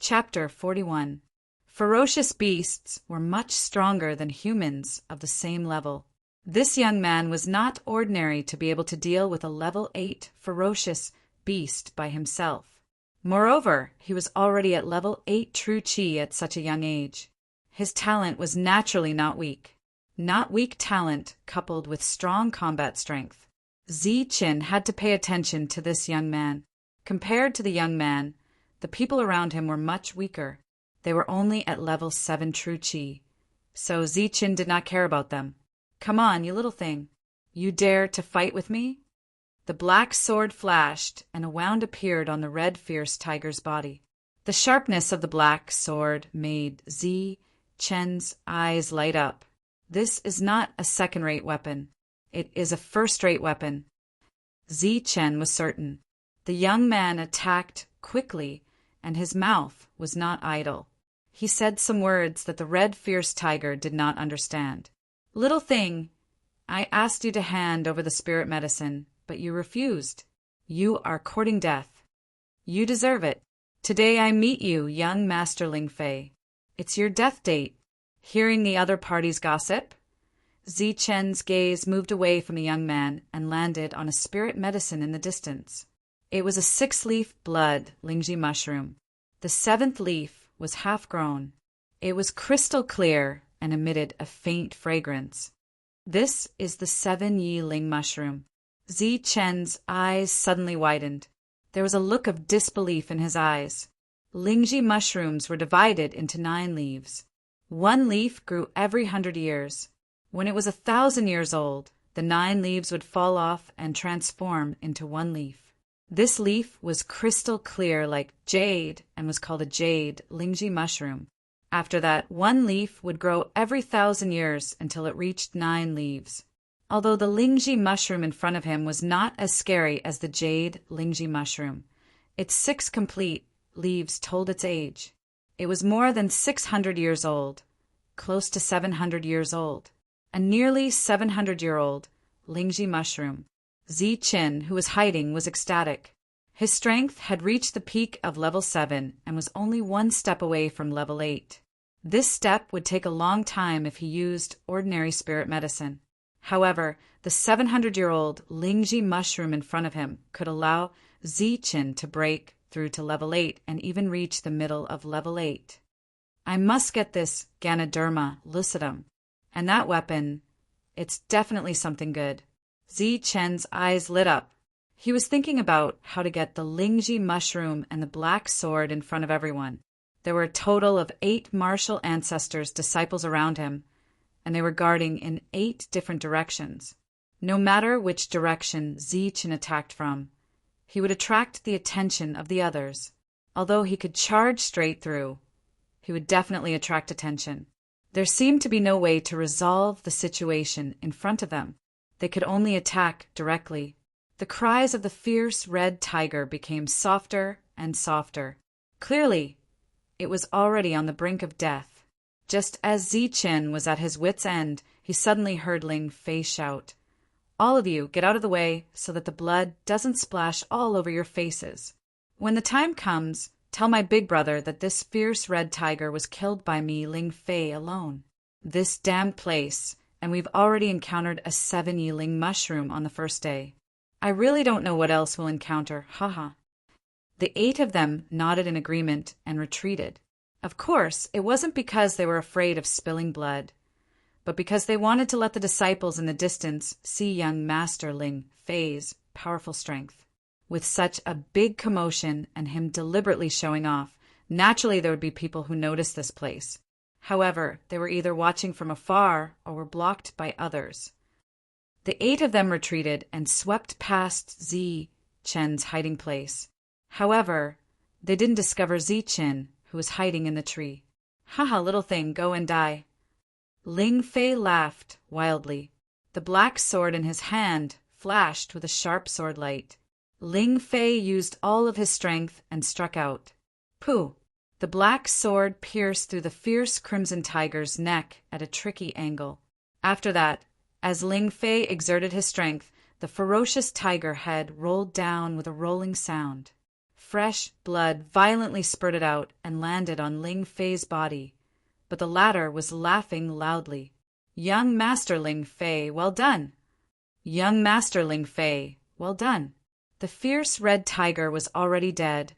Chapter 41. Ferocious beasts were much stronger than humans of the same level. This young man was not ordinary to be able to deal with a level 8 ferocious beast by himself. Moreover, he was already at level 8 true chi at such a young age. His talent was naturally not weak. Not weak talent coupled with strong combat strength. Ziqin had to pay attention to this young man. Compared to the young man, the people around him were much weaker. They were only at level 7 true chi. So Ziqin did not care about them. "Come on, you little thing. You dare to fight with me?" The black sword flashed, and a wound appeared on the red fierce tiger's body. The sharpness of the black sword made Ziqin's eyes light up. This is not a second-rate weapon. It is a first-rate weapon. Ziqin was certain. The young man attacked quickly, and his mouth was not idle. He said some words that the red fierce tiger did not understand. "Little thing, I asked you to hand over the spirit medicine, but you refused. You are courting death. You deserve it. Today I meet you, young Master Ling Fei. It's your death date." Hearing the other party's gossip, Ziqin's gaze moved away from the young man and landed on a spirit medicine in the distance. It was a 6-leaf blood Lingji mushroom. The 7th leaf was half-grown. It was crystal clear and emitted a faint fragrance. This is the 7-Yi Ling mushroom. Ziqin's eyes suddenly widened. There was a look of disbelief in his eyes. Lingji mushrooms were divided into 9 leaves. 1 leaf grew every 100 years. When it was 1,000 years old, the 9 leaves would fall off and transform into 1 leaf. This leaf was crystal clear like jade and was called a jade Lingji mushroom. After that, 1 leaf would grow every 1,000 years until it reached 9 leaves. Although the Lingji mushroom in front of him was not as scary as the jade Lingji mushroom, its 6 complete leaves told its age. It was more than 600 years old, close to 700 years old. A nearly 700-year-old Lingji mushroom. Ziqin, who was hiding, was ecstatic. His strength had reached the peak of level 7 and was only 1 step away from level 8. This step would take a long time if he used ordinary spirit medicine. However, the 700-year-old Lingji mushroom in front of him could allow Ziqin to break through to level 8 and even reach the middle of level 8. I must get this Ganoderma lucidum. And that weapon, it's definitely something good. Ziqin's eyes lit up. He was thinking about how to get the Lingji mushroom and the black sword in front of everyone. There were a total of 8 martial ancestors' disciples around him, and they were guarding in 8 different directions. No matter which direction Ziqin attacked from, he would attract the attention of the others. Although he could charge straight through, he would definitely attract attention. There seemed to be no way to resolve the situation in front of them. They could only attack directly. The cries of the fierce red tiger became softer and softer. Clearly, it was already on the brink of death. Just as Ziqin was at his wit's end, he suddenly heard Ling Fei shout, "All of you, get out of the way so that the blood doesn't splash all over your faces. When the time comes, tell my big brother that this fierce red tiger was killed by me, Ling Fei, alone. This damned place, and we've already encountered a 7-Yi Ling mushroom on the first day. I really don't know what else we'll encounter, haha." The 8 of them nodded in agreement and retreated. Of course, it wasn't because they were afraid of spilling blood, but because they wanted to let the disciples in the distance see young Master Ling Fei's powerful strength. With such a big commotion and him deliberately showing off, naturally there would be people who noticed this place. However, they were either watching from afar or were blocked by others. The 8 of them retreated and swept past Ziqin's hiding place. However, they didn't discover Ziqin, who was hiding in the tree. "Haha, little thing, go and die." Ling Fei laughed wildly. The black sword in his hand flashed with a sharp sword light. Ling Fei used all of his strength and struck out. Pooh! The black sword pierced through the fierce crimson tiger's neck at a tricky angle. After that, as Ling Fei exerted his strength, the ferocious tiger head rolled down with a rolling sound. fresh blood violently spurted out and landed on Ling Fei's body, but the latter was laughing loudly. "Young Master Ling Fei, well done! Young Master Ling Fei, well done!" The fierce red tiger was already dead,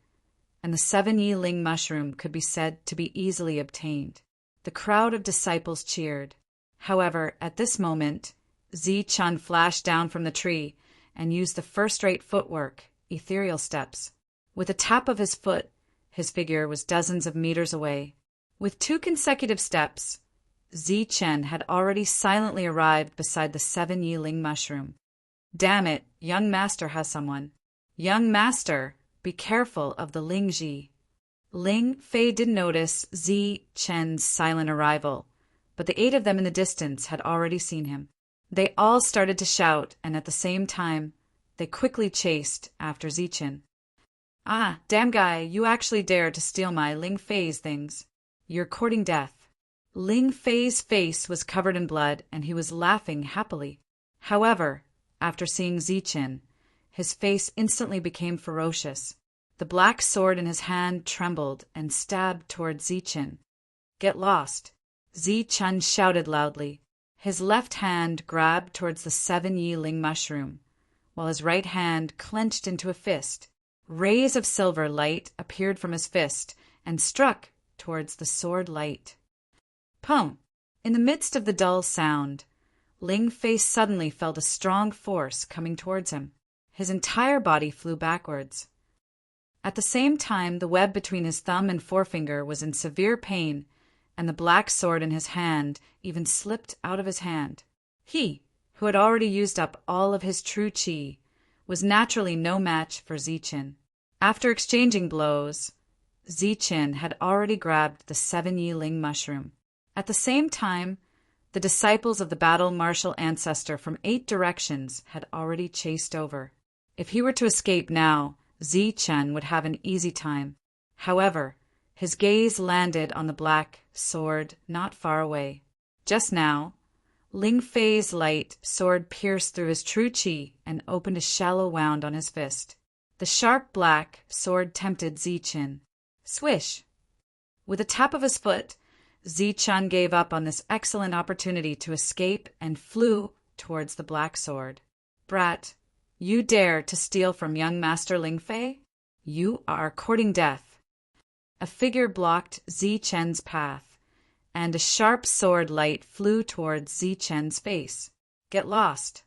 and the 7 Yi Ling mushroom could be said to be easily obtained. The crowd of disciples cheered. However, at this moment, Zichun flashed down from the tree and used the first-rate footwork, ethereal steps. With a tap of his foot, his figure was dozens of meters away. With 2 consecutive steps, Zichen had already silently arrived beside the 7 Yi Ling mushroom. "Damn it, young master has someone. Young master, be careful of the Ling Ji." Ling Fei didn't notice Zichen's silent arrival, but the 8 of them in the distance had already seen him. They all started to shout, and at the same time, they quickly chased after Zichen. "Ah, damn guy, you actually dared to steal my Ling Fei's things. You're courting death." Ling Fei's face was covered in blood, and he was laughing happily. However, after seeing Zichen, his face instantly became ferocious. The black sword in his hand trembled and stabbed toward Zichen. "Get lost!" Zichen shouted loudly. His left hand grabbed towards the 7 Yi Ling mushroom, while his right hand clenched into a fist. Rays of silver light appeared from his fist and struck towards the sword light. Pum! In the midst of the dull sound, Ling Fei suddenly felt a strong force coming towards him. His entire body flew backwards. At the same time, the web between his thumb and forefinger was in severe pain, and the black sword in his hand even slipped out of his hand. He, who had already used up all of his true qi, was naturally no match for Zichen. After exchanging blows, Zichen had already grabbed the 7 Yi Ling mushroom. At the same time, the disciples of the battle martial ancestor from 8 directions had already chased over. If he were to escape now, Zichen would have an easy time. However, his gaze landed on the black sword not far away. Just now, Ling Fei's light sword pierced through his true qi and opened a shallow wound on his fist. The sharp black sword tempted Zichen. Swish! With a tap of his foot, Zichen gave up on this excellent opportunity to escape and flew towards the black sword. "Brat, you dare to steal from young Master Ling Fei? You are courting death." A figure blocked Zichen's path, and a sharp sword light flew towards Zichen's face. "Get lost!"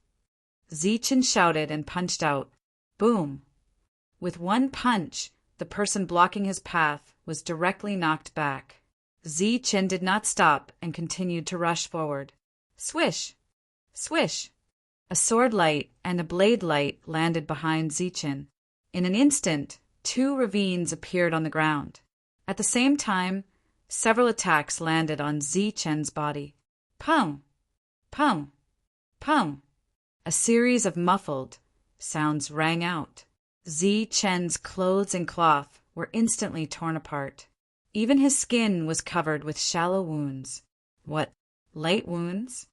Zichen shouted and punched out. Boom! With one punch, the person blocking his path was directly knocked back. Zichen did not stop and continued to rush forward. Swish! Swish! A sword light and a blade light landed behind Zichen. In an instant, 2 ravines appeared on the ground. At the same time, several attacks landed on Zichen's body. Pum! Pum! Pum! A series of muffled sounds rang out. Zichen's clothes and cloth were instantly torn apart. Even his skin was covered with shallow wounds. What, light wounds?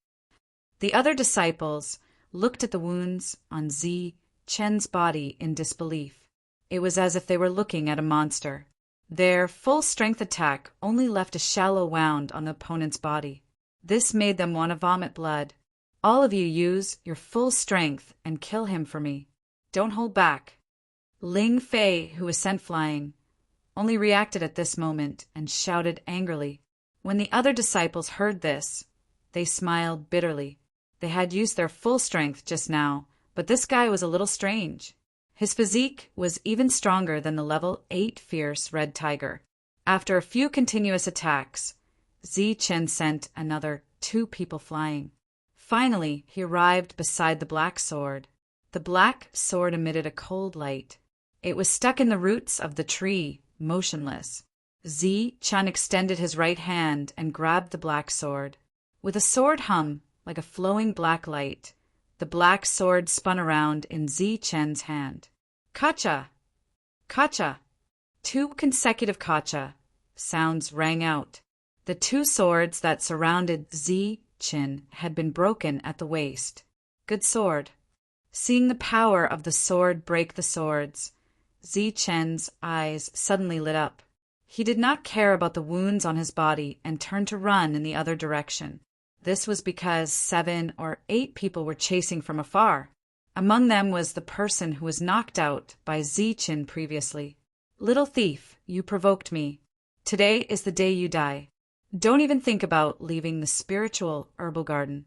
The other disciples looked at the wounds on Zichen's body in disbelief. It was as if they were looking at a monster. Their full-strength attack only left a shallow wound on the opponent's body. This made them want to vomit blood. "All of you use your full strength and kill him for me. Don't hold back." Ling Fei, who was sent flying, only reacted at this moment and shouted angrily. When the other disciples heard this, they smiled bitterly. They had used their full strength just now, but this guy was a little strange. His physique was even stronger than the level 8 fierce red tiger. After a few continuous attacks, Zichen sent another 2 people flying. Finally, he arrived beside the black sword. The black sword emitted a cold light. It was stuck in the roots of the tree, motionless. Zichen extended his right hand and grabbed the black sword. With a sword hum, like a flowing black light, the black sword spun around in Zichen's hand. Kacha! Kacha! 2 consecutive kacha sounds rang out. The 2 swords that surrounded Zichen had been broken at the waist. Good sword. Seeing the power of the sword break the swords, Zi Chen's eyes suddenly lit up. He did not care about the wounds on his body and turned to run in the other direction. This was because 7 or 8 people were chasing from afar. Among them was the person who was knocked out by Zi Chen previously. "Little thief, you provoked me. Today is the day you die. Don't even think about leaving the spiritual herbal garden."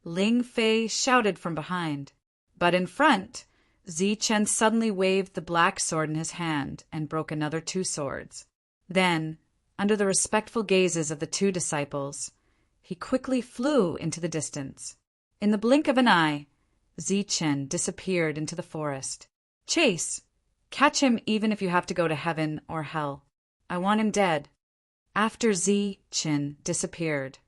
Ling Fei shouted from behind. But in front, Zi Chen suddenly waved the black sword in his hand and broke another 2 swords. Then, under the respectful gazes of the 2 disciples, he quickly flew into the distance. In the blink of an eye, Zi Chen disappeared into the forest. "Chase! Catch him even if you have to go to heaven or hell. I want him dead." After Zi Chen disappeared,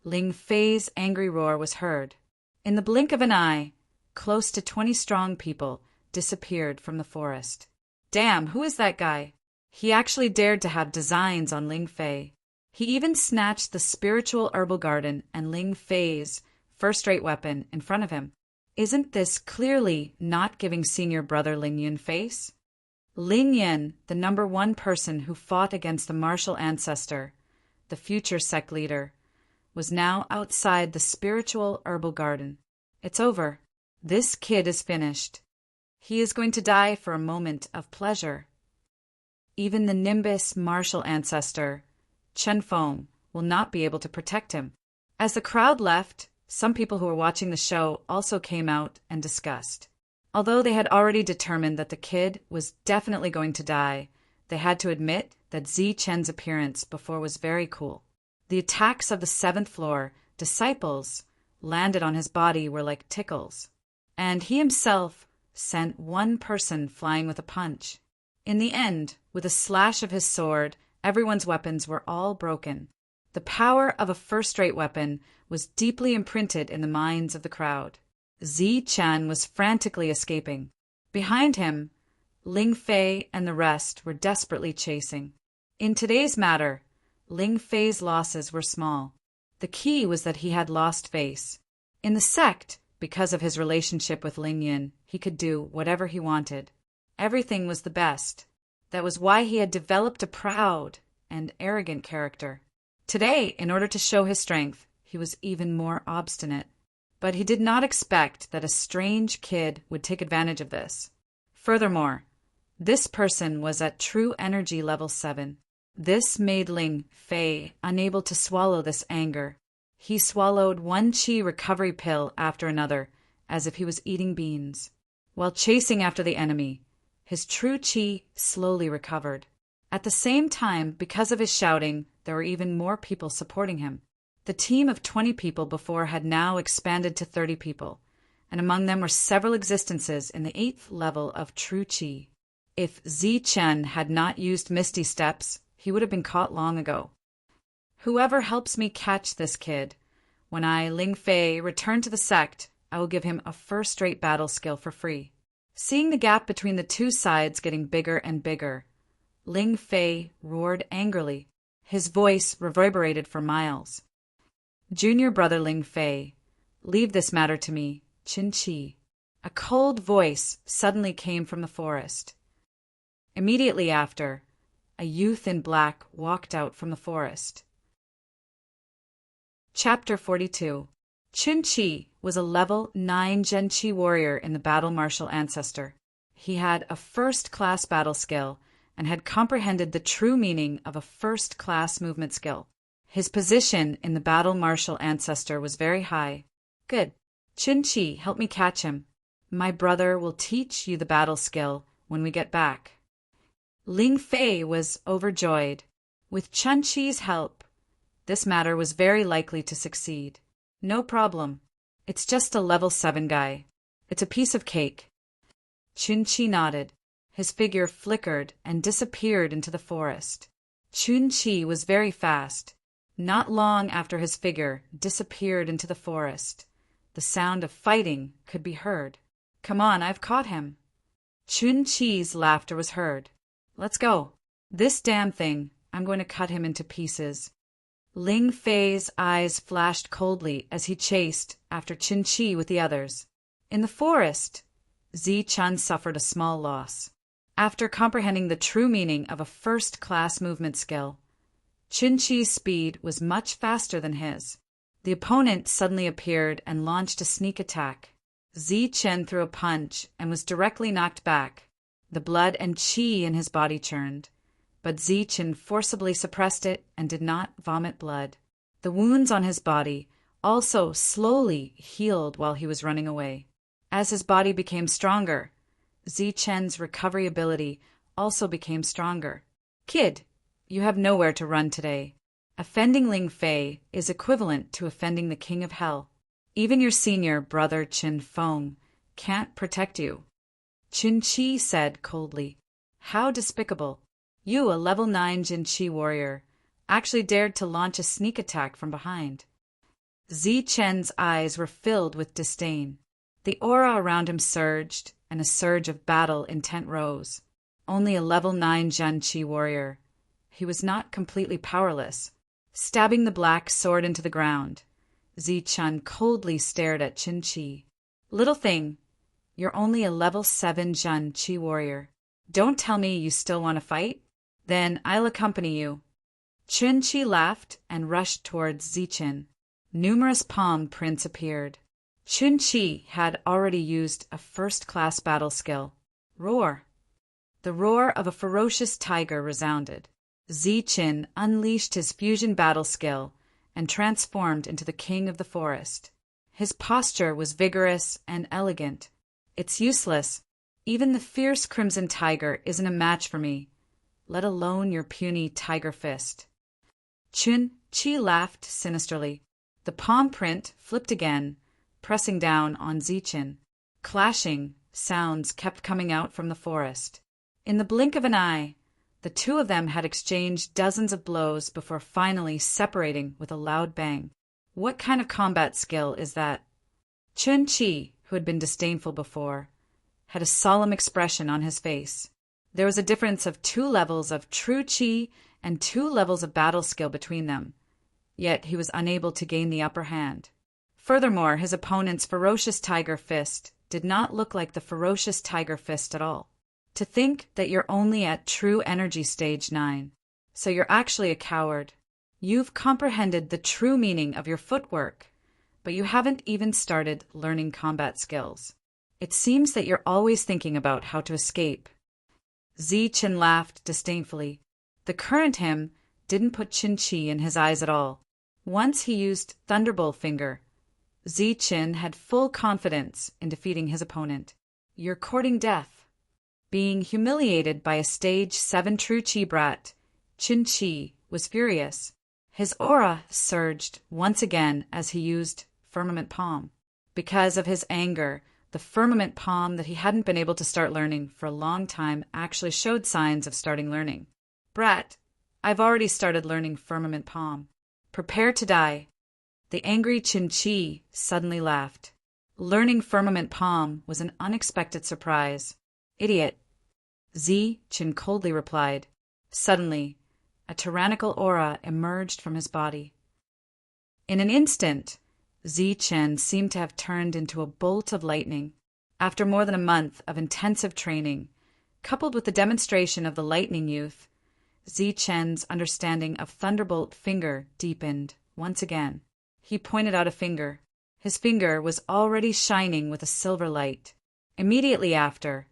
Ling Fei's angry roar was heard. In the blink of an eye, close to 20 strong people disappeared from the forest. "Damn, who is that guy?" He actually dared to have designs on Ling Fei. He even snatched the spiritual herbal garden and Ling Fei's first-rate weapon in front of him. Isn't this clearly not giving senior brother Ling Yun face? Ling Yun, the #1 person who fought against the martial ancestor, the future sect leader, was now outside the spiritual herbal garden. It's over. This kid is finished. He is going to die for a moment of pleasure. Even the Nimbus martial ancestor, Chen Feng, will not be able to protect him. As the crowd left, some people who were watching the show also came out and discussed. Although they had already determined that the kid was definitely going to die, they had to admit that Zi Chen's appearance before was very cool. The attacks of the 7th floor disciples landed on his body were like tickles, and he himself sent 1 person flying with a punch. In the end, with a slash of his sword, everyone's weapons were all broken. The power of a first-rate weapon was deeply imprinted in the minds of the crowd. Zi Chen was frantically escaping. Behind him, Ling Fei and the rest were desperately chasing. In today's matter, Ling Fei's losses were small. The key was that he had lost face. In the sect, because of his relationship with Ling Yun, he could do whatever he wanted. Everything was the best. That was why he had developed a proud and arrogant character. Today, in order to show his strength, he was even more obstinate. But he did not expect that a strange kid would take advantage of this. Furthermore, this person was at true energy level 7. This made Ling Fei unable to swallow this anger. He swallowed 1 qi recovery pill after another, as if he was eating beans. While chasing after the enemy, his true qi slowly recovered. At the same time, because of his shouting, there were even more people supporting him. The team of 20 people before had now expanded to 30 people, and among them were several existences in the 8th level of true qi. If Zi Chen had not used Misty Steps, he would have been caught long ago. Whoever helps me catch this kid, when I, Ling Fei, return to the sect, I will give him a first-rate battle skill for free. Seeing the gap between the 2 sides getting bigger and bigger, Ling Fei roared angrily. His voice reverberated for miles. "Junior brother Ling Fei, leave this matter to me, Qin Qi." A cold voice suddenly came from the forest. Immediately after, a youth in black walked out from the forest. Chapter 42. Qin Qi was a level 9 Gen Qi warrior in the battle martial ancestor. He had a first-class battle skill and had comprehended the true meaning of a first-class movement skill. His position in the battle martial ancestor was very high. "Good. Qin Qi, help me catch him. My brother will teach you the battle skill when we get back." Ling Fei was overjoyed. With Qin Qi's help, this matter was very likely to succeed. "No problem. It's just a level 7 guy. It's a piece of cake." Qin Qi nodded. His figure flickered and disappeared into the forest. Qin Qi was very fast. Not long after his figure disappeared into the forest, the sound of fighting could be heard. "Come on, I've caught him." Qin Qi's laughter was heard. "Let's go. This damn thing, I'm going to cut him into pieces." Ling Fei's eyes flashed coldly as he chased after Qin Qi with the others. In the forest, Zi Chen suffered a small loss. After comprehending the true meaning of a first-class movement skill, Qin-Chi's speed was much faster than his. The opponent suddenly appeared and launched a sneak attack. Zichen threw a punch and was directly knocked back. The blood and qi in his body churned, but Zichen forcibly suppressed it and did not vomit blood. The wounds on his body also slowly healed while he was running away. As his body became stronger, Zichen's recovery ability also became stronger. Kid, you have nowhere to run today. Offending Ling Fei is equivalent to offending the king of hell. Even your senior brother Qin Feng can't protect you. Qin-Chi said coldly. How despicable. You, a level 9 Jin-Chi warrior, actually dared to launch a sneak attack from behind. Zichen's eyes were filled with disdain. The aura around him surged, and a surge of battle intent rose. Only a level 9 Jin-Chi warrior. He was not completely powerless. Stabbing the black sword into the ground, Zichen coldly stared at Qin-Chi. Little thing, you're only a level 7 Jin-Chi warrior. Don't tell me you still want to fight? Then I'll accompany you. Qin-Chi laughed and rushed towards Zichen. Numerous palm prints appeared. Qin-Chi had already used a first-class battle skill. Roar. The roar of a ferocious tiger resounded. Zichen unleashed his fusion battle skill and transformed into the king of the forest. His posture was vigorous and elegant. It's useless. Even the fierce crimson tiger isn't a match for me, let alone your puny tiger fist. Qin-Chi laughed sinisterly. The palm print flipped again, pressing down on Zichen. Clashing sounds kept coming out from the forest. In the blink of an eye, the two of them had exchanged dozens of blows before finally separating with a loud bang. What kind of combat skill is that? Qin-Chi, who had been disdainful before, had a solemn expression on his face. There was a difference of 2 levels of true qi and 2 levels of battle skill between them, yet he was unable to gain the upper hand. Furthermore, his opponent's ferocious tiger fist did not look like the ferocious tiger fist at all. To think that you're only at true energy stage 9, so you're actually a coward. You've comprehended the true meaning of your footwork, but you haven't even started learning combat skills. It seems that you're always thinking about how to escape. Zichen laughed disdainfully. The current him didn't put Qin-Chi in his eyes at all. Once he used Thunderbolt Finger, Zichen had full confidence in defeating his opponent. You're courting death. Being humiliated by a stage 7 true chi brat, Qin-Chi was furious. His aura surged once again as he used Firmament Palm. Because of his anger, the Firmament Palm that he hadn't been able to start learning for a long time actually showed signs of starting learning. Brat, I've already started learning Firmament Palm. Prepare to die. The angry Qin-Chi suddenly laughed. Learning Firmament Palm was an unexpected surprise. Idiot. Zichen coldly replied. Suddenly, a tyrannical aura emerged from his body. In an instant, Zichen seemed to have turned into a bolt of lightning. After more than a month of intensive training, coupled with the demonstration of the lightning youth, Zichen's understanding of Thunderbolt Finger deepened once again. He pointed out a finger. His finger was already shining with a silver light. Immediately after,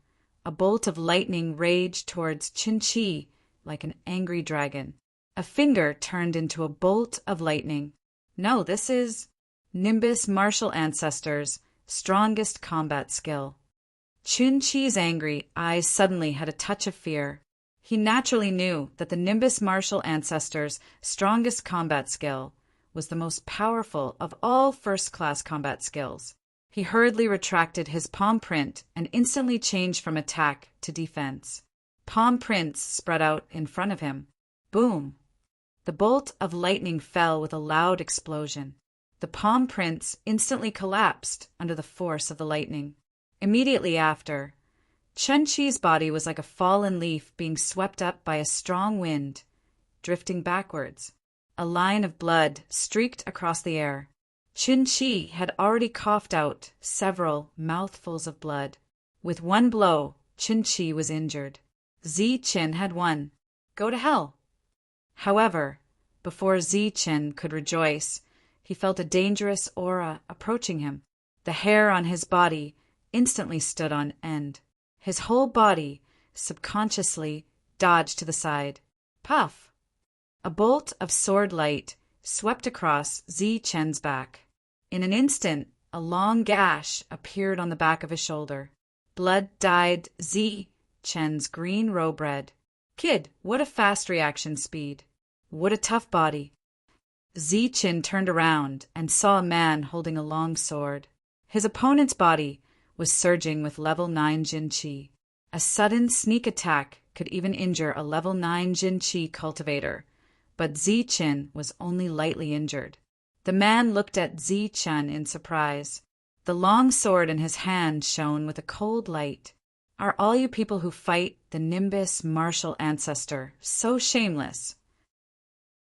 a bolt of lightning raged towards Qin-Chi like an angry dragon. A finger turned into a bolt of lightning. No, this is Nimbus Martial Ancestors' strongest combat skill. Qin-Chi's angry eyes suddenly had a touch of fear. He naturally knew that the Nimbus Martial Ancestors' strongest combat skill was the most powerful of all first-class combat skills. He hurriedly retracted his palm print and instantly changed from attack to defense. Palm prints spread out in front of him. Boom! The bolt of lightning fell with a loud explosion. The palm prints instantly collapsed under the force of the lightning. Immediately after, Qin-Chi's body was like a fallen leaf being swept up by a strong wind, drifting backwards. A line of blood streaked across the air. Qin-Chi had already coughed out several mouthfuls of blood. With one blow, Qin-Chi was injured. Qin had won. Go to hell. However, before Qin could rejoice, he felt a dangerous aura approaching him. The hair on his body instantly stood on end. His whole body subconsciously dodged to the side. Puff! A bolt of sword light swept across Qin's back. In an instant, a long gash appeared on the back of his shoulder. Blood dyed Qin's green robe red. Kid, what a fast reaction speed. What a tough body. Qin turned around and saw a man holding a long sword. His opponent's body was surging with level 9 Jin Qi. A sudden sneak attack could even injure a level 9 Jin Qi cultivator, but Qin was only lightly injured. The man looked at Qin in surprise. The long sword in his hand shone with a cold light. Are all you people who fight the Nimbus martial ancestor so shameless?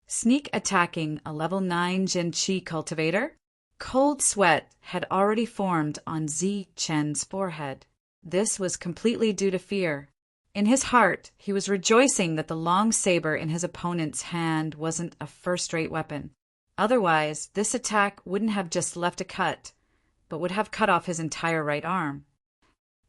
Sneak attacking a level 9 Jin Qi cultivator? Cold sweat had already formed on Qin's forehead. This was completely due to fear. In his heart, he was rejoicing that the long saber in his opponent's hand wasn't a first-rate weapon. Otherwise, this attack wouldn't have just left a cut, but would have cut off his entire right arm.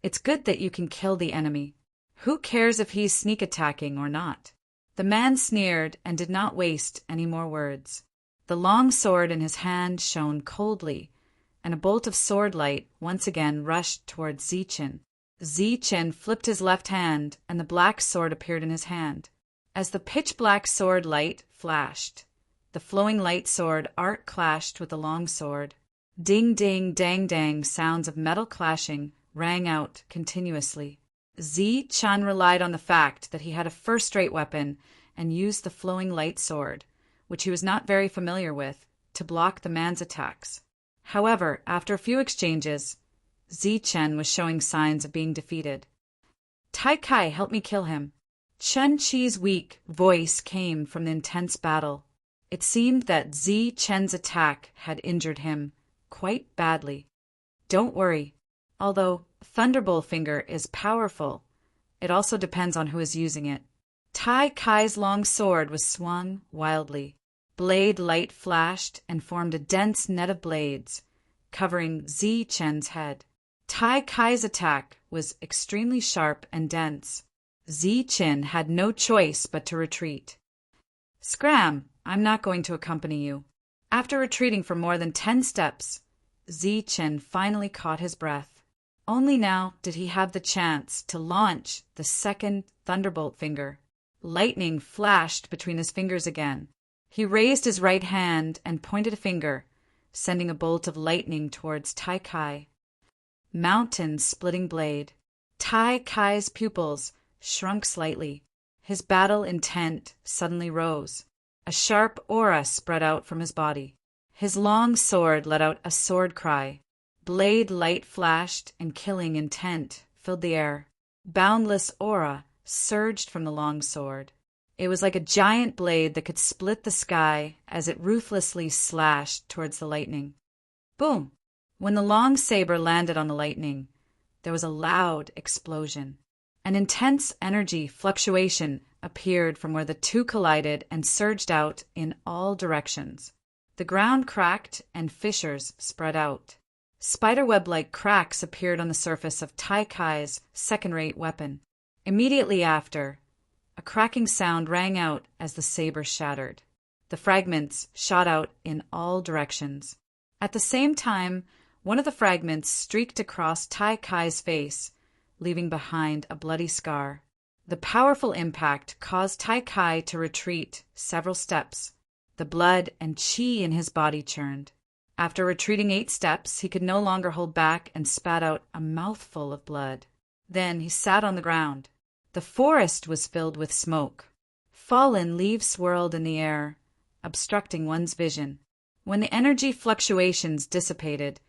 It's good that you can kill the enemy. Who cares if he's sneak attacking or not? The man sneered and did not waste any more words. The long sword in his hand shone coldly, and a bolt of sword light once again rushed towards Qin. Qin flipped his left hand, and the black sword appeared in his hand. As the pitch-black sword light flashed, the flowing light sword arc clashed with the long sword. Ding ding dang dang sounds of metal clashing rang out continuously. Qin relied on the fact that he had a first-rate weapon and used the flowing light sword, which he was not very familiar with, to block the man's attacks. However, after a few exchanges, Qin was showing signs of being defeated. Tai Kai, help me kill him. Chen Qi's weak voice came from the intense battle. It seemed that Qin's attack had injured him quite badly. Don't worry. Although Thunderbolt Finger is powerful, it also depends on who is using it. Tai Kai's long sword was swung wildly. Blade light flashed and formed a dense net of blades, covering Qin's head. Tai Kai's attack was extremely sharp and dense. Qin had no choice but to retreat. Scram, I'm not going to accompany you. After retreating for more than 10 steps, Qin finally caught his breath. Only now did he have the chance to launch the second Thunderbolt Finger. Lightning flashed between his fingers again. He raised his right hand and pointed a finger, sending a bolt of lightning towards Tai Kai. Mountain-splitting blade. Tai Kai's pupils shrunk slightly. His battle intent suddenly rose. A sharp aura spread out from his body. His long sword let out a sword cry. Blade light flashed and killing intent filled the air. Boundless aura surged from the long sword. It was like a giant blade that could split the sky as it ruthlessly slashed towards the lightning. Boom! When the long saber landed on the lightning, there was a loud explosion. An intense energy fluctuation appeared from where the two collided and surged out in all directions. The ground cracked and fissures spread out. Spiderweb-like cracks appeared on the surface of Tai Kai's second-rate weapon. Immediately after, a cracking sound rang out as the saber shattered. The fragments shot out in all directions. At the same time, one of the fragments streaked across Tai Kai's face, leaving behind a bloody scar. The powerful impact caused Tai Kai to retreat several steps. The blood and qi in his body churned. After retreating 8 steps, he could no longer hold back and spat out a mouthful of blood. Then he sat on the ground. The forest was filled with smoke. Fallen leaves swirled in the air, obstructing one's vision. When the energy fluctuations dissipated,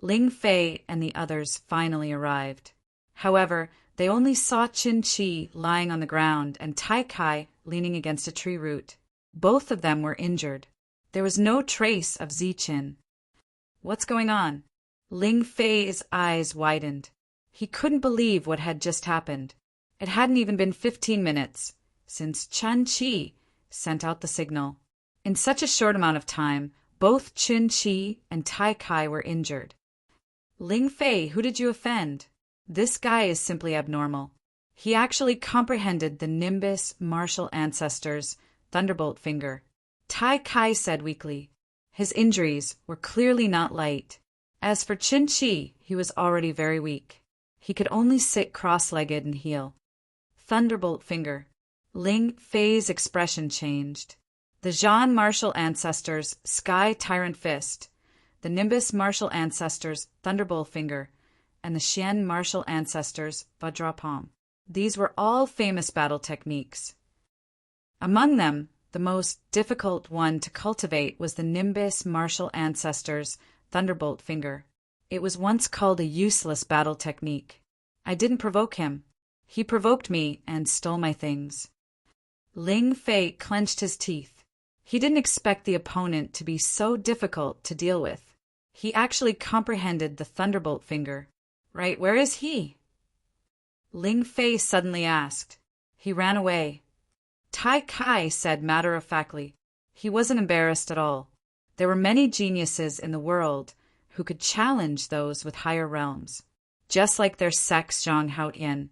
Ling Fei and the others finally arrived. However, they only saw Qin Qi lying on the ground and Tai Kai leaning against a tree root. Both of them were injured. There was no trace of Qin. What's going on? Ling Fei's eyes widened. He couldn't believe what had just happened. It hadn't even been 15 minutes since Chen Qi sent out the signal. In such a short amount of time, both Chen Qi and Tai Kai were injured. Ling Fei, who did you offend? This guy is simply abnormal. He actually comprehended the Nimbus martial ancestors' thunderbolt finger. Tai Kai said weakly. His injuries were clearly not light. As for Chen Qi, he was already very weak. He could only sit cross-legged and heal. Thunderbolt finger. Ling Fei's expression changed. The Zhan martial ancestors' Sky Tyrant Fist, the Nimbus martial ancestors' Thunderbolt finger, and the Xian martial ancestors' Vajra palm. These were all famous battle techniques. Among them, the most difficult one to cultivate was the Nimbus martial ancestors' Thunderbolt finger. It was once called a useless battle technique. I didn't provoke him. He provoked me and stole my things. Ling Fei clenched his teeth. He didn't expect the opponent to be so difficult to deal with. He actually comprehended the Thunderbolt finger. Right, where is he? Ling Fei suddenly asked. He ran away. Tai Kai said matter-of-factly. He wasn't embarrassed at all. There were many geniuses in the world who could challenge those with higher realms. Just like their sex Zhang Haotian,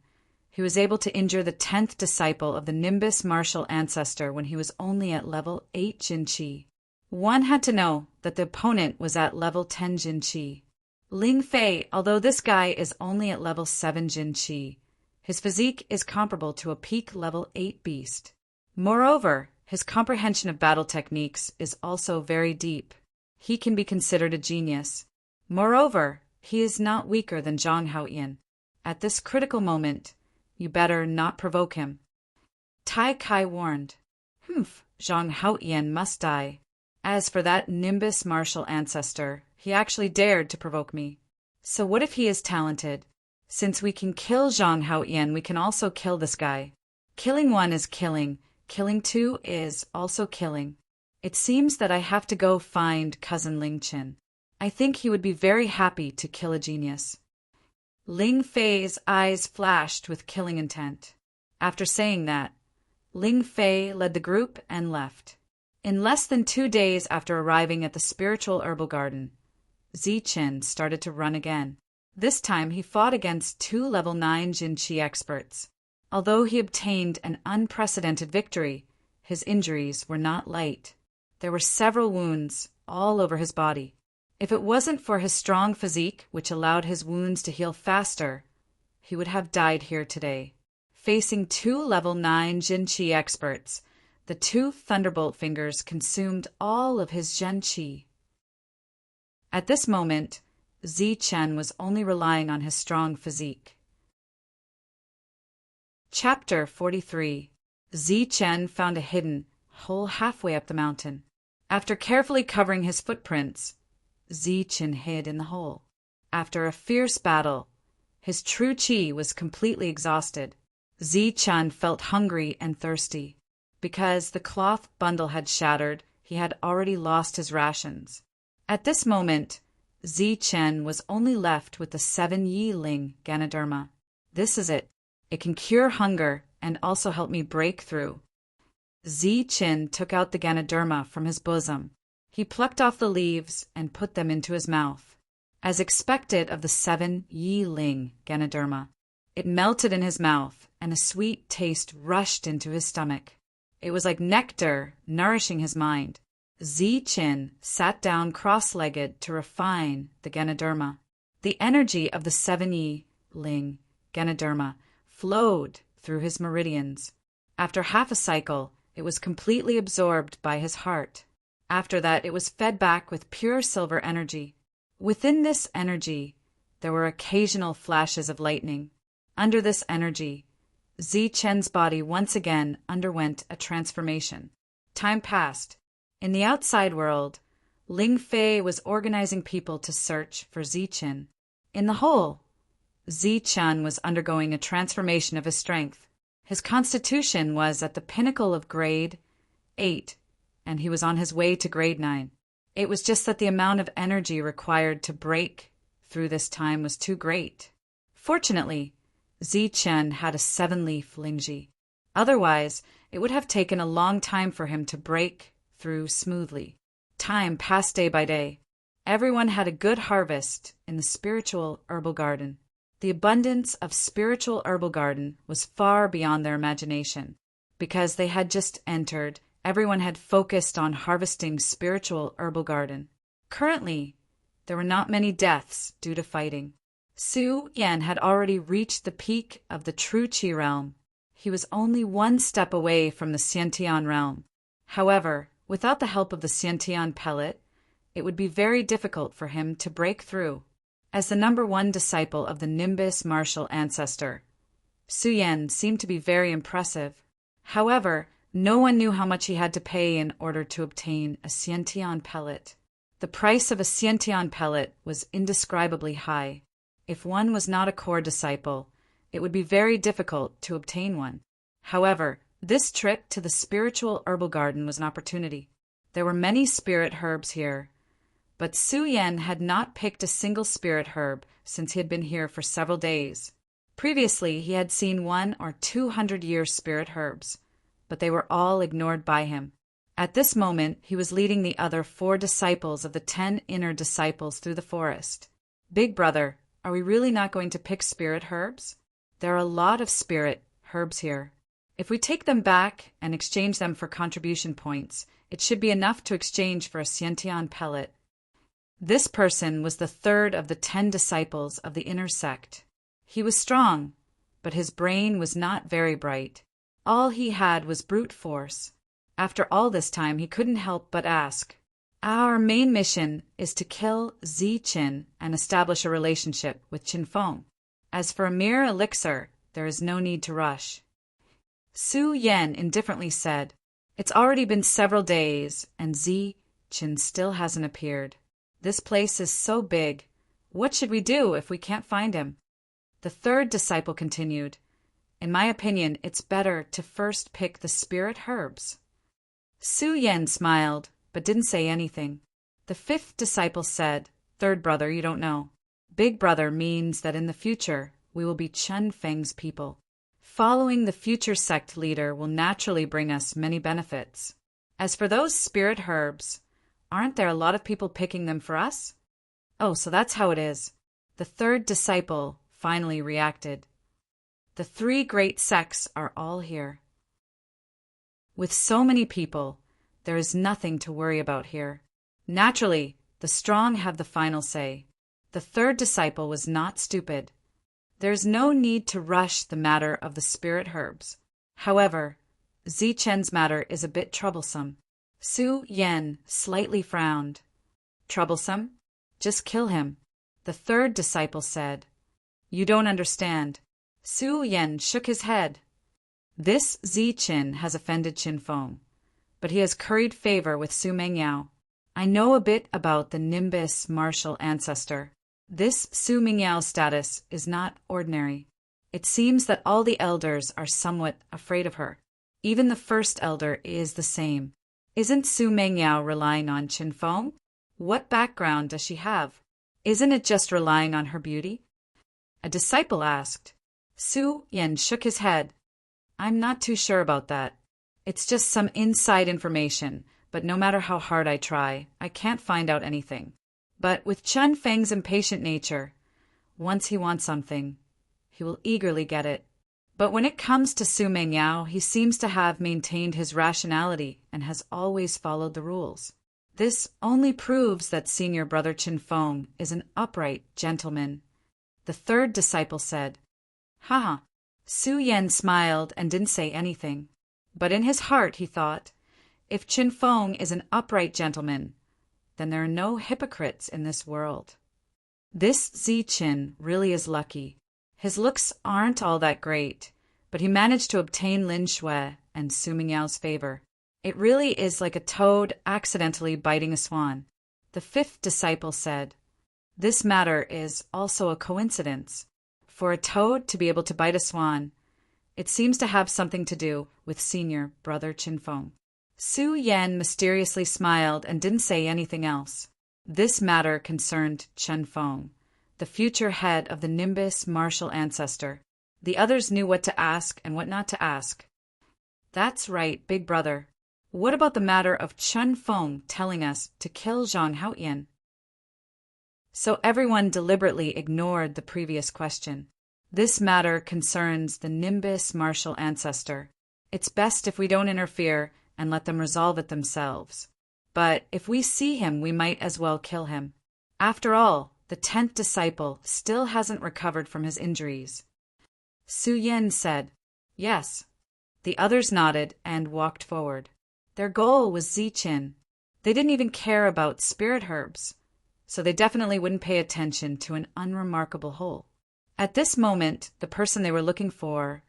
he was able to injure the 10th disciple of the Nimbus martial ancestor when he was only at level 8 Jin Qi. One had to know that the opponent was at level 10 Jin Qi. Ling Fei, although this guy is only at level 7 Jin Qi, his physique is comparable to a peak level 8 beast. Moreover, his comprehension of battle techniques is also very deep. He can be considered a genius. Moreover, he is not weaker than Zhang Haotian. At this critical moment, you better not provoke him. Tai Kai warned. Zhang Haotian must die. As for that Nimbus martial ancestor, he actually dared to provoke me. So what if he is talented? Since we can kill Zhang Haotian, we can also kill this guy. Killing one is killing. Killing two is also killing. It seems that I have to go find cousin Ling Qin. I think he would be very happy to kill a genius. Ling Fei's eyes flashed with killing intent. After saying that, Ling Fei led the group and left. In less than 2 days after arriving at the spiritual herbal garden, Zichen started to run again. This time he fought against 2 level 9 Jin Qi experts. Although he obtained an unprecedented victory, his injuries were not light. There were several wounds all over his body. If it wasn't for his strong physique, which allowed his wounds to heal faster, he would have died here today. Facing 2 level 9 Jin Qi experts, the 2 Thunderbolt fingers consumed all of his Jin Qi. At this moment, Zichen was only relying on his strong physique. Chapter 43. Zichen found a hidden hole halfway up the mountain. After carefully covering his footprints, Zichen hid in the hole. After a fierce battle, his true qi was completely exhausted. Zichen felt hungry and thirsty. Because the cloth bundle had shattered, he had already lost his rations. At this moment, Zichen was only left with the 7 Yi Ling Ganoderma. This is it. It can cure hunger and also help me break through. Zichen took out the Ganoderma from his bosom. He plucked off the leaves and put them into his mouth. As expected of the 7 Yi Ling Ganoderma, it melted in his mouth and a sweet taste rushed into his stomach. It was like nectar nourishing his mind. Zichen sat down cross-legged to refine the Ganoderma. The energy of the 7 Yi Ling Ganoderma flowed through his meridians. After half a cycle, it was completely absorbed by his heart. After that, it was fed back with pure silver energy. Within this energy, there were occasional flashes of lightning. Under this energy, Zichen's body once again underwent a transformation. Time passed. In the outside world, Ling Fei was organizing people to search for Zichen. In the hole, Zichen was undergoing a transformation of his strength. His constitution was at the pinnacle of grade 8, and he was on his way to grade 9. It was just that the amount of energy required to break through this time was too great. Fortunately, Chen had a 7-leaf Lingji. Otherwise, it would have taken a long time for him to break through smoothly. Time passed day by day. Everyone had a good harvest in the spiritual herbal garden. The abundance of spiritual herbal garden was far beyond their imagination. Because they had just entered, everyone had focused on harvesting spiritual herbal garden. Currently, there were not many deaths due to fighting. Su Yan had already reached the peak of the true Qi realm. He was only one step away from the Xiantian realm. However, without the help of the Xiantian pellet, it would be very difficult for him to break through. As the number 1 disciple of the Nimbus martial ancestor, Su Yan seemed to be very impressive. However, no one knew how much he had to pay in order to obtain a Xiantian pellet. The price of a Xiantian pellet was indescribably high. If one was not a core disciple, it would be very difficult to obtain one. However, this trip to the spiritual herbal garden was an opportunity. There were many spirit herbs here, but Su Yan had not picked a single spirit herb since he had been here for several days. Previously, he had seen 100 or 200-year spirit herbs, but they were all ignored by him. At this moment, he was leading the other 4 disciples of the 10 inner disciples through the forest. Big brother, are we really not going to pick spirit herbs? There are a lot of spirit herbs here. If we take them back and exchange them for contribution points, it should be enough to exchange for a Xiantian pellet. This person was the 3rd of the 10 disciples of the inner sect. He was strong, but his brain was not very bright. All he had was brute force. After all this time, he couldn't help but ask, "Our main mission is to kill Chen and establish a relationship with Qinfeng. As for a mere elixir, there is no need to rush." Su Yan indifferently said, "It's already been several days, and Chen still hasn't appeared. This place is so big. What should we do if we can't find him?" The 3rd disciple continued, "In my opinion, it's better to first pick the spirit herbs." Su Yan smiled, but didn't say anything. The 5th disciple said, "Third brother, you don't know. Big brother means that in the future, we will be Chen Feng's people. Following the future sect leader will naturally bring us many benefits. As for those spirit herbs, aren't there a lot of people picking them for us?" "Oh, so that's how it is." The 3rd disciple finally reacted. "The 3 great sects are all here. With so many people, there is nothing to worry about here. Naturally, the strong have the final say." The 3rd disciple was not stupid. There is no need to rush the matter of the spirit herbs. However, Chen's matter is a bit troublesome. Su Yan slightly frowned. "Troublesome? Just kill him," the 3rd disciple said. "You don't understand." Su Yan shook his head. "This Chen has offended Qinfeng, but he has curried favor with Su Mengyao. I know a bit about the Nimbus martial ancestor. This Su Mingyao's status is not ordinary. It seems that all the elders are somewhat afraid of her. Even the 1st elder is the same. Isn't Su Mengyao relying on Qinfeng? What background does she have? Isn't it just relying on her beauty?" A disciple asked. Su Yan shook his head. "I'm not too sure about that. It's just some inside information, but no matter how hard I try, I can't find out anything. But with Chen Feng's impatient nature, once he wants something, he will eagerly get it. But when it comes to Su Mengyao, he seems to have maintained his rationality and has always followed the rules. This only proves that senior brother Qinfeng is an upright gentleman." The 3rd disciple said. "Haha." Su Yan smiled and didn't say anything. But in his heart he thought, if Qinfeng is an upright gentleman, then there are no hypocrites in this world. This Chen really is lucky. His looks aren't all that great, but he managed to obtain Lin Shui and Su Mingyao's favor. It really is like a toad accidentally biting a swan. The 5th disciple said, "This matter is also a coincidence. For a toad to be able to bite a swan, it seems to have something to do with senior brother Qinfeng." Su Yan mysteriously smiled and didn't say anything else. This matter concerned Qinfeng, the future head of the Nimbus martial ancestor. The others knew what to ask and what not to ask. That's right, big brother. What about the matter of Chun Feng telling us to kill Zhang Haoyan? So everyone deliberately ignored the previous question. This matter concerns the Nimbus martial ancestor. It's best if we don't interfere and let them resolve it themselves. But if we see him, we might as well kill him. After all, the 10th disciple still hasn't recovered from his injuries. Su Yin said, "Yes." The others nodded and walked forward. Their goal was Ziqin. They didn't even care about spirit herbs, so they definitely wouldn't pay attention to an unremarkable hole. At this moment, the person they were looking for,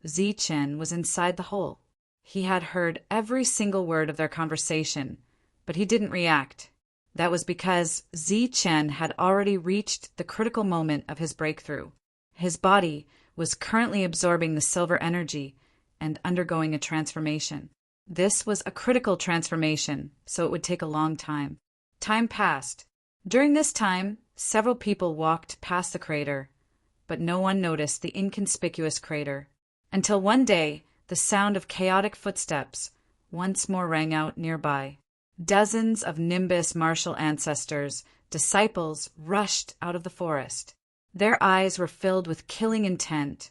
Ziqin, was inside the hole. He had heard every single word of their conversation, but he didn't react. That was because Ziqin had already reached the critical moment of his breakthrough. His body was currently absorbing the silver energy and undergoing a transformation. This was a critical transformation, so it would take a long time. Time passed. During this time, several people walked past the crater, but no one noticed the inconspicuous crater. Until one day, the sound of chaotic footsteps once more rang out nearby. Dozens of Nimbus martial ancestors, disciples, rushed out of the forest. Their eyes were filled with killing intent,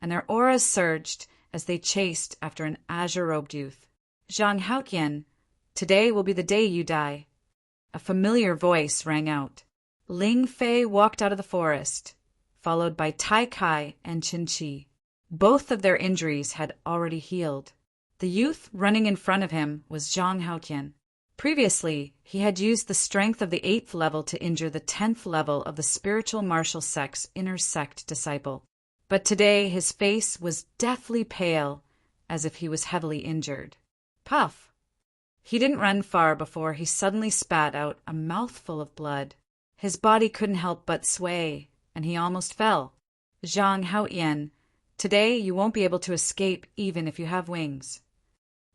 and their auras surged as they chased after an azure-robed youth. "Zhang Haoyan, today will be the day you die." A familiar voice rang out. Ling Fei walked out of the forest, followed by Tai Kai and Qin Qi. Both of their injuries had already healed. The youth running in front of him was Zhang Haoyan. Previously, he had used the strength of the 8th level to injure the 10th level of the spiritual martial sect's inner sect disciple. But today his face was deathly pale, as if he was heavily injured. Puff! He didn't run far before he suddenly spat out a mouthful of blood. His body couldn't help but sway, and he almost fell. "Zhang Haoyan, today you won't be able to escape even if you have wings."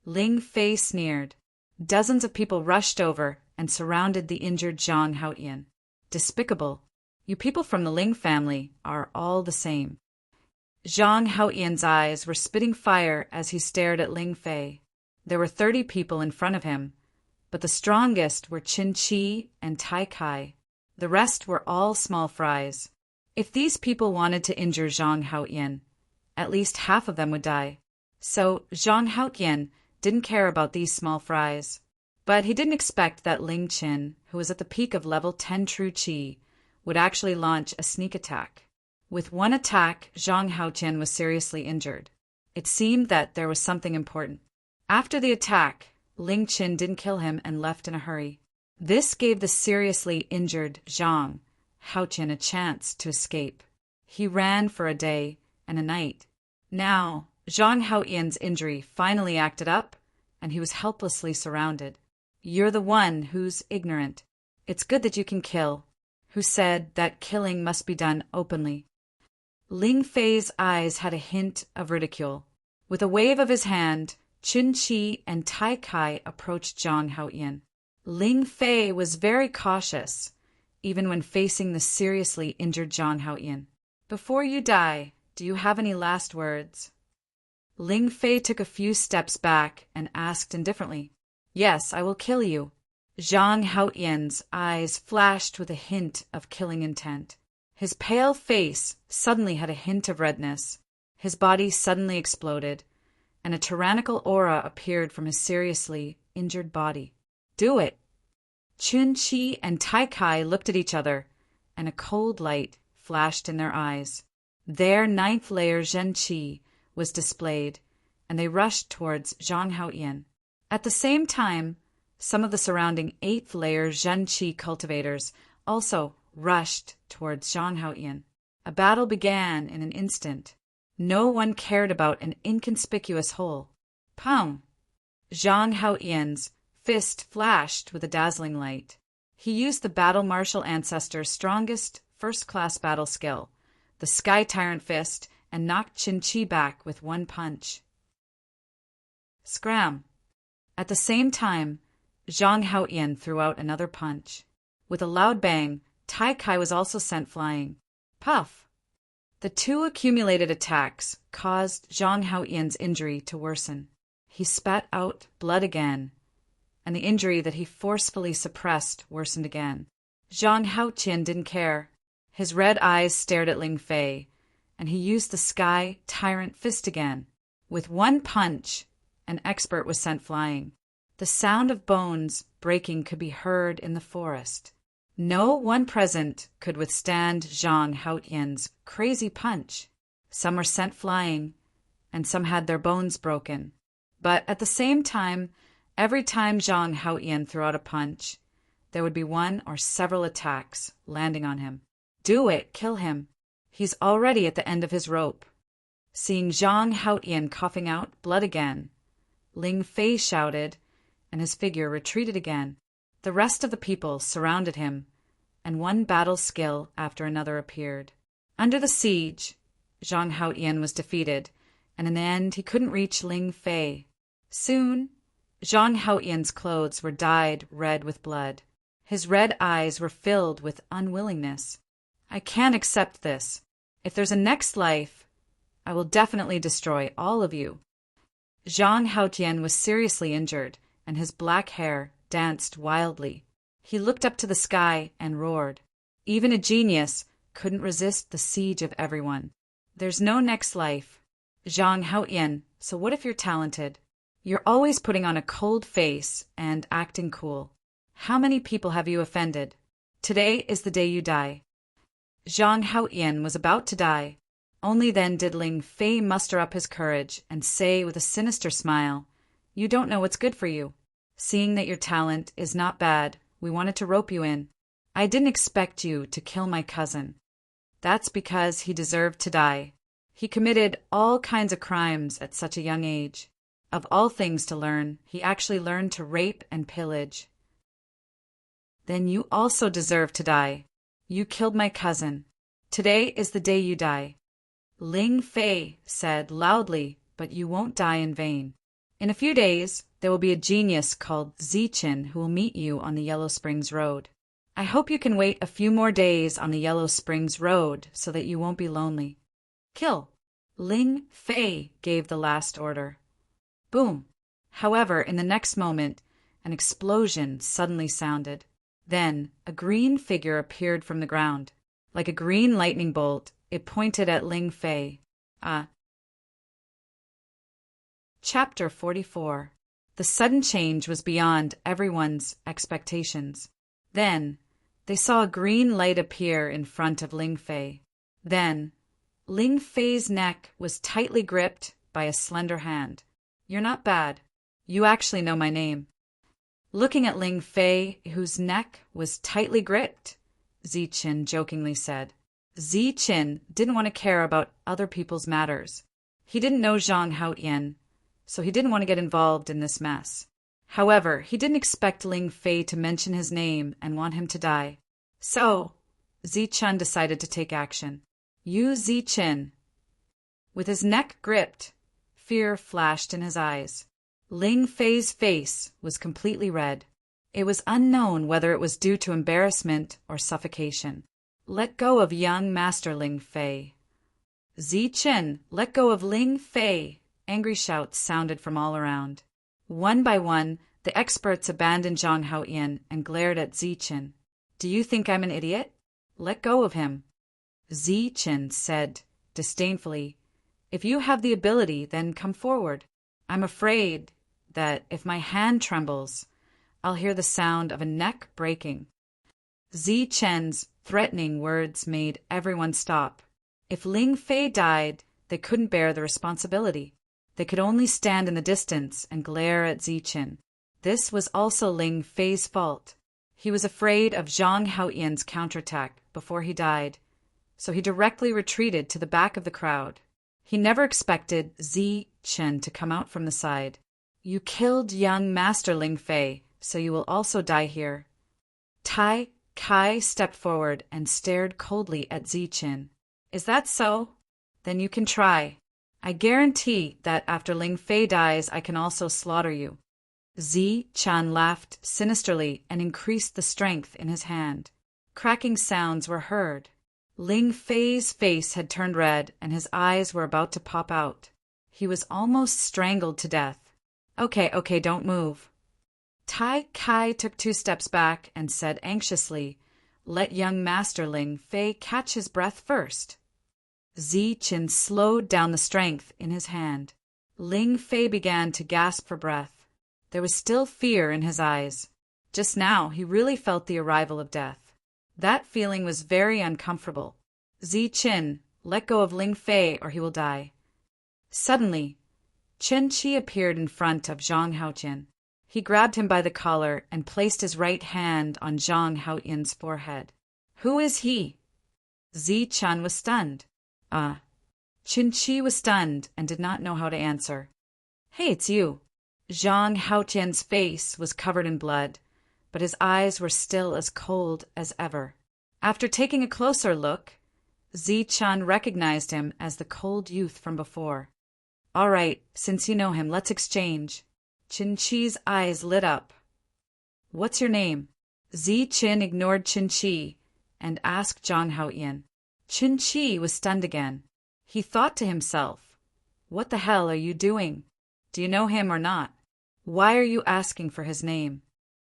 Ling Fei sneered. Dozens of people rushed over and surrounded the injured Zhang Haoyan. "Despicable. You people from the Ling family are all the same." Zhang Haoyan's eyes were spitting fire as he stared at Ling Fei. There were 30 people in front of him, but the strongest were Qin Qi and Tai Kai. The rest were all small fries. If these people wanted to injure Zhang Haoyan, at least half of them would die. So Zhang Haoyan didn't care about these small fries. But he didn't expect that Ling Qin, who was at the peak of level 10 true Qi, would actually launch a sneak attack. With one attack, Zhang Haoyan was seriously injured. It seemed that there was something important. After the attack, Ling Qin didn't kill him and left in a hurry. This gave the seriously injured Zhang Haoyan a chance to escape. He ran for a day and a night. Now, Zhang Haoyan's injury finally acted up, and he was helplessly surrounded. "You're the one who's ignorant. It's good that you can kill. Who said that killing must be done openly?" Ling Fei's eyes had a hint of ridicule. With a wave of his hand, Qin Qi and Tai Kai approached Zhang Haoyan. Ling Fei was very cautious, even when facing the seriously injured Zhang Haoyan. "Before you die, do you have any last words?" Ling Fei took a few steps back and asked indifferently, "Yes, I will kill you." Zhang Haoyan's eyes flashed with a hint of killing intent. His pale face suddenly had a hint of redness. His body suddenly exploded, and a tyrannical aura appeared from his seriously injured body. "Do it!" Qin Qi and Tai Kai looked at each other, and a cold light flashed in their eyes. Their 9th layer Zhen Qi was displayed, and they rushed towards Zhang Haoyan. At the same time, some of the surrounding 8th layer Zhen Qi cultivators also rushed towards Zhang Haoyan. A battle began in an instant. No one cared about an inconspicuous hole. Pong! Zhang Haoyan's fist flashed with a dazzling light. He used the battle martial ancestor's strongest first-class battle skill, the Sky Tyrant Fist, and knocked Qin Qi back with one punch. Scram! At the same time, Zhang Haoyan threw out another punch. With a loud bang, Tai Kai was also sent flying. Puff! The two accumulated attacks caused Zhang Haoyan's injury to worsen. He spat out blood again, and the injury that he forcefully suppressed worsened again. Zhang Haoyan didn't care. His red eyes stared at Ling Fei, and he used the sky tyrant fist again. With one punch, an expert was sent flying. The sound of bones breaking could be heard in the forest. No one present could withstand Zhang Haoyan's crazy punch. Some were sent flying, and some had their bones broken. But at the same time, every time Zhang Haoyan threw out a punch, there would be one or several attacks landing on him. Do it, kill him. He's already at the end of his rope. Seeing Zhang Haoyan coughing out blood again, Ling Fei shouted, and his figure retreated again. The rest of the people surrounded him, and one battle skill after another appeared. Under the siege, Zhang Haoyan was defeated, and in the end he couldn't reach Ling Fei. Soon, Zhang Haoyan's clothes were dyed red with blood. His red eyes were filled with unwillingness. I can't accept this. If there's a next life, I will definitely destroy all of you. Zhang Haoyan was seriously injured, and his black hair danced wildly. He looked up to the sky and roared. Even a genius couldn't resist the siege of everyone. There's no next life. Zhang Haoyan, so what if you're talented? You're always putting on a cold face and acting cool. How many people have you offended? Today is the day you die. Zhang Haoyan was about to die. Only then did Ling Fei muster up his courage and say with a sinister smile, "You don't know what's good for you. Seeing that your talent is not bad, we wanted to rope you in. I didn't expect you to kill my cousin. That's because he deserved to die. He committed all kinds of crimes at such a young age. Of all things to learn, he actually learned to rape and pillage. Then you also deserve to die. You killed my cousin. Today is the day you die." Ling Fei said loudly, "But you won't die in vain. In a few days, there will be a genius called Zichen who will meet you on the Yellow Springs Road. I hope you can wait a few more days on the Yellow Springs Road so that you won't be lonely. Kill." Ling Fei gave the last order. Boom! However, in the next moment, an explosion suddenly sounded. Then a green figure appeared from the ground. Like a green lightning bolt, it pointed at Ling Fei. Chapter 44. The sudden change was beyond everyone's expectations. Then they saw a green light appear in front of Ling Fei. Then Ling Fei's neck was tightly gripped by a slender hand. "You're not bad. You actually know my name." Looking at Ling Fei, whose neck was tightly gripped, Zichen jokingly said. Zichen didn't want to care about other people's matters. He didn't know Zhang Haoyan, so he didn't want to get involved in this mess. However, he didn't expect Ling Fei to mention his name and want him to die. So, Zichen decided to take action. "You Zichen." With his neck gripped, fear flashed in his eyes. Ling Fei's face was completely red. It was unknown whether it was due to embarrassment or suffocation. "Let go of young Master Ling Fei." "Zichen, let go of Ling Fei!" Angry shouts sounded from all around. One by one, the experts abandoned Zhang Haoyan and glared at Zichen. "Do you think I'm an idiot? Let go of him." Zichen said disdainfully, "If you have the ability, then come forward. I'm afraid that if my hand trembles, I'll hear the sound of a neck breaking." Zichen's threatening words made everyone stop. If Ling Fei died, they couldn't bear the responsibility. They could only stand in the distance and glare at Zichen. This was also Ling Fei's fault. He was afraid of Zhang Haoyan's counterattack before he died, so he directly retreated to the back of the crowd. He never expected Zichen to come out from the side. "You killed young Master Ling Fei, so you will also die here." Tai Kai stepped forward and stared coldly at Zichen. "Is that so? Then you can try. I guarantee that after Ling Fei dies, I can also slaughter you." Zichen laughed sinisterly and increased the strength in his hand. Cracking sounds were heard. Ling Fei's face had turned red and his eyes were about to pop out. He was almost strangled to death. Okay, don't move. Tai Kai took 2 steps back and said anxiously, "Let young Master Ling Fei catch his breath first." Ziqin slowed down the strength in his hand. Ling Fei began to gasp for breath. There was still fear in his eyes. Just now he really felt the arrival of death. That feeling was very uncomfortable. Ziqin, let go of Ling Fei or he will die. Suddenly, Chen Qi appeared in front of Zhang Haotian. He grabbed him by the collar and placed his right hand on Zhang Haotian's forehead. "Who is he?" Ziqin was stunned. Chen Qi was stunned and did not know how to answer. "Hey, it's you." Zhang Haotian's face was covered in blood, but his eyes were still as cold as ever. After taking a closer look, Ziqin recognized him as the cold youth from before. "All right, since you know him, let's exchange." Chen Qi's eyes lit up. "What's your name?" Ziqin ignored Chen Qi and asked Zhang Haotian. Chen Qi was stunned again. He thought to himself, "What the hell are you doing? Do you know him or not? Why are you asking for his name?"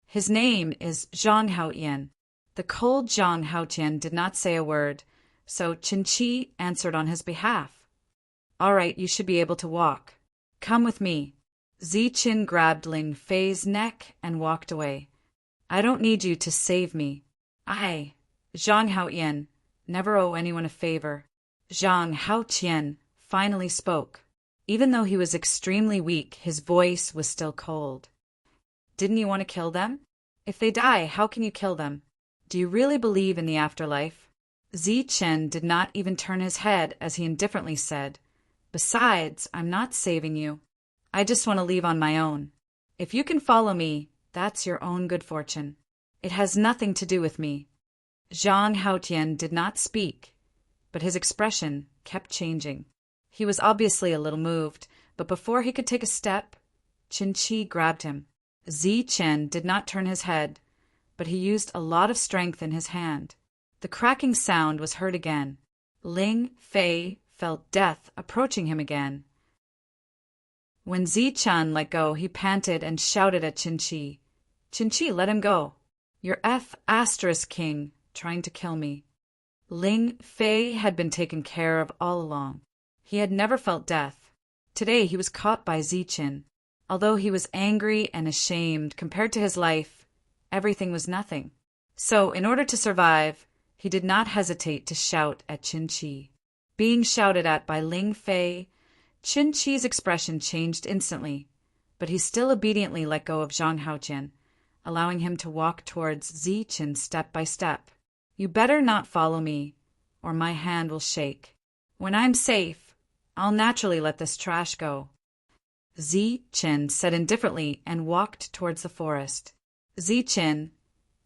"His name is Zhang Haotian." The cold Zhang Haotian did not say a word, so Chen Qi answered on his behalf. "All right, you should be able to walk. Come with me." Ziqin grabbed Ling Fei's neck and walked away. "I don't need you to save me. Zhang Haotian, never owe anyone a favor." Zhang Haotian finally spoke. Even though he was extremely weak, his voice was still cold. "Didn't you want to kill them? If they die, how can you kill them? Do you really believe in the afterlife?" Ziqin did not even turn his head as he indifferently said, "Besides, I'm not saving you. I just want to leave on my own. If you can follow me, that's your own good fortune. It has nothing to do with me." Zhang Haotian did not speak, but his expression kept changing. He was obviously a little moved, but before he could take a step, Chen Qi grabbed him. Ziqin did not turn his head, but he used a lot of strength in his hand. The cracking sound was heard again. Ling Fei felt death approaching him again. When Ziqin let go, he panted and shouted at Chen Qi. "Chen Qi, let him go. You're King, trying to kill me." Ling Fei had been taken care of all along. He had never felt death. Today he was caught by Ziqin. Although he was angry and ashamed compared to his life, everything was nothing. So, in order to survive, he did not hesitate to shout at Chen Qi. Being shouted at by Ling Fei, Chen Qi's expression changed instantly, but he still obediently let go of Zhang Haotian, allowing him to walk towards Ziqin step by step. "You better not follow me, or my hand will shake. When I'm safe, I'll naturally let this trash go." Ziqin said indifferently and walked towards the forest. "Ziqin,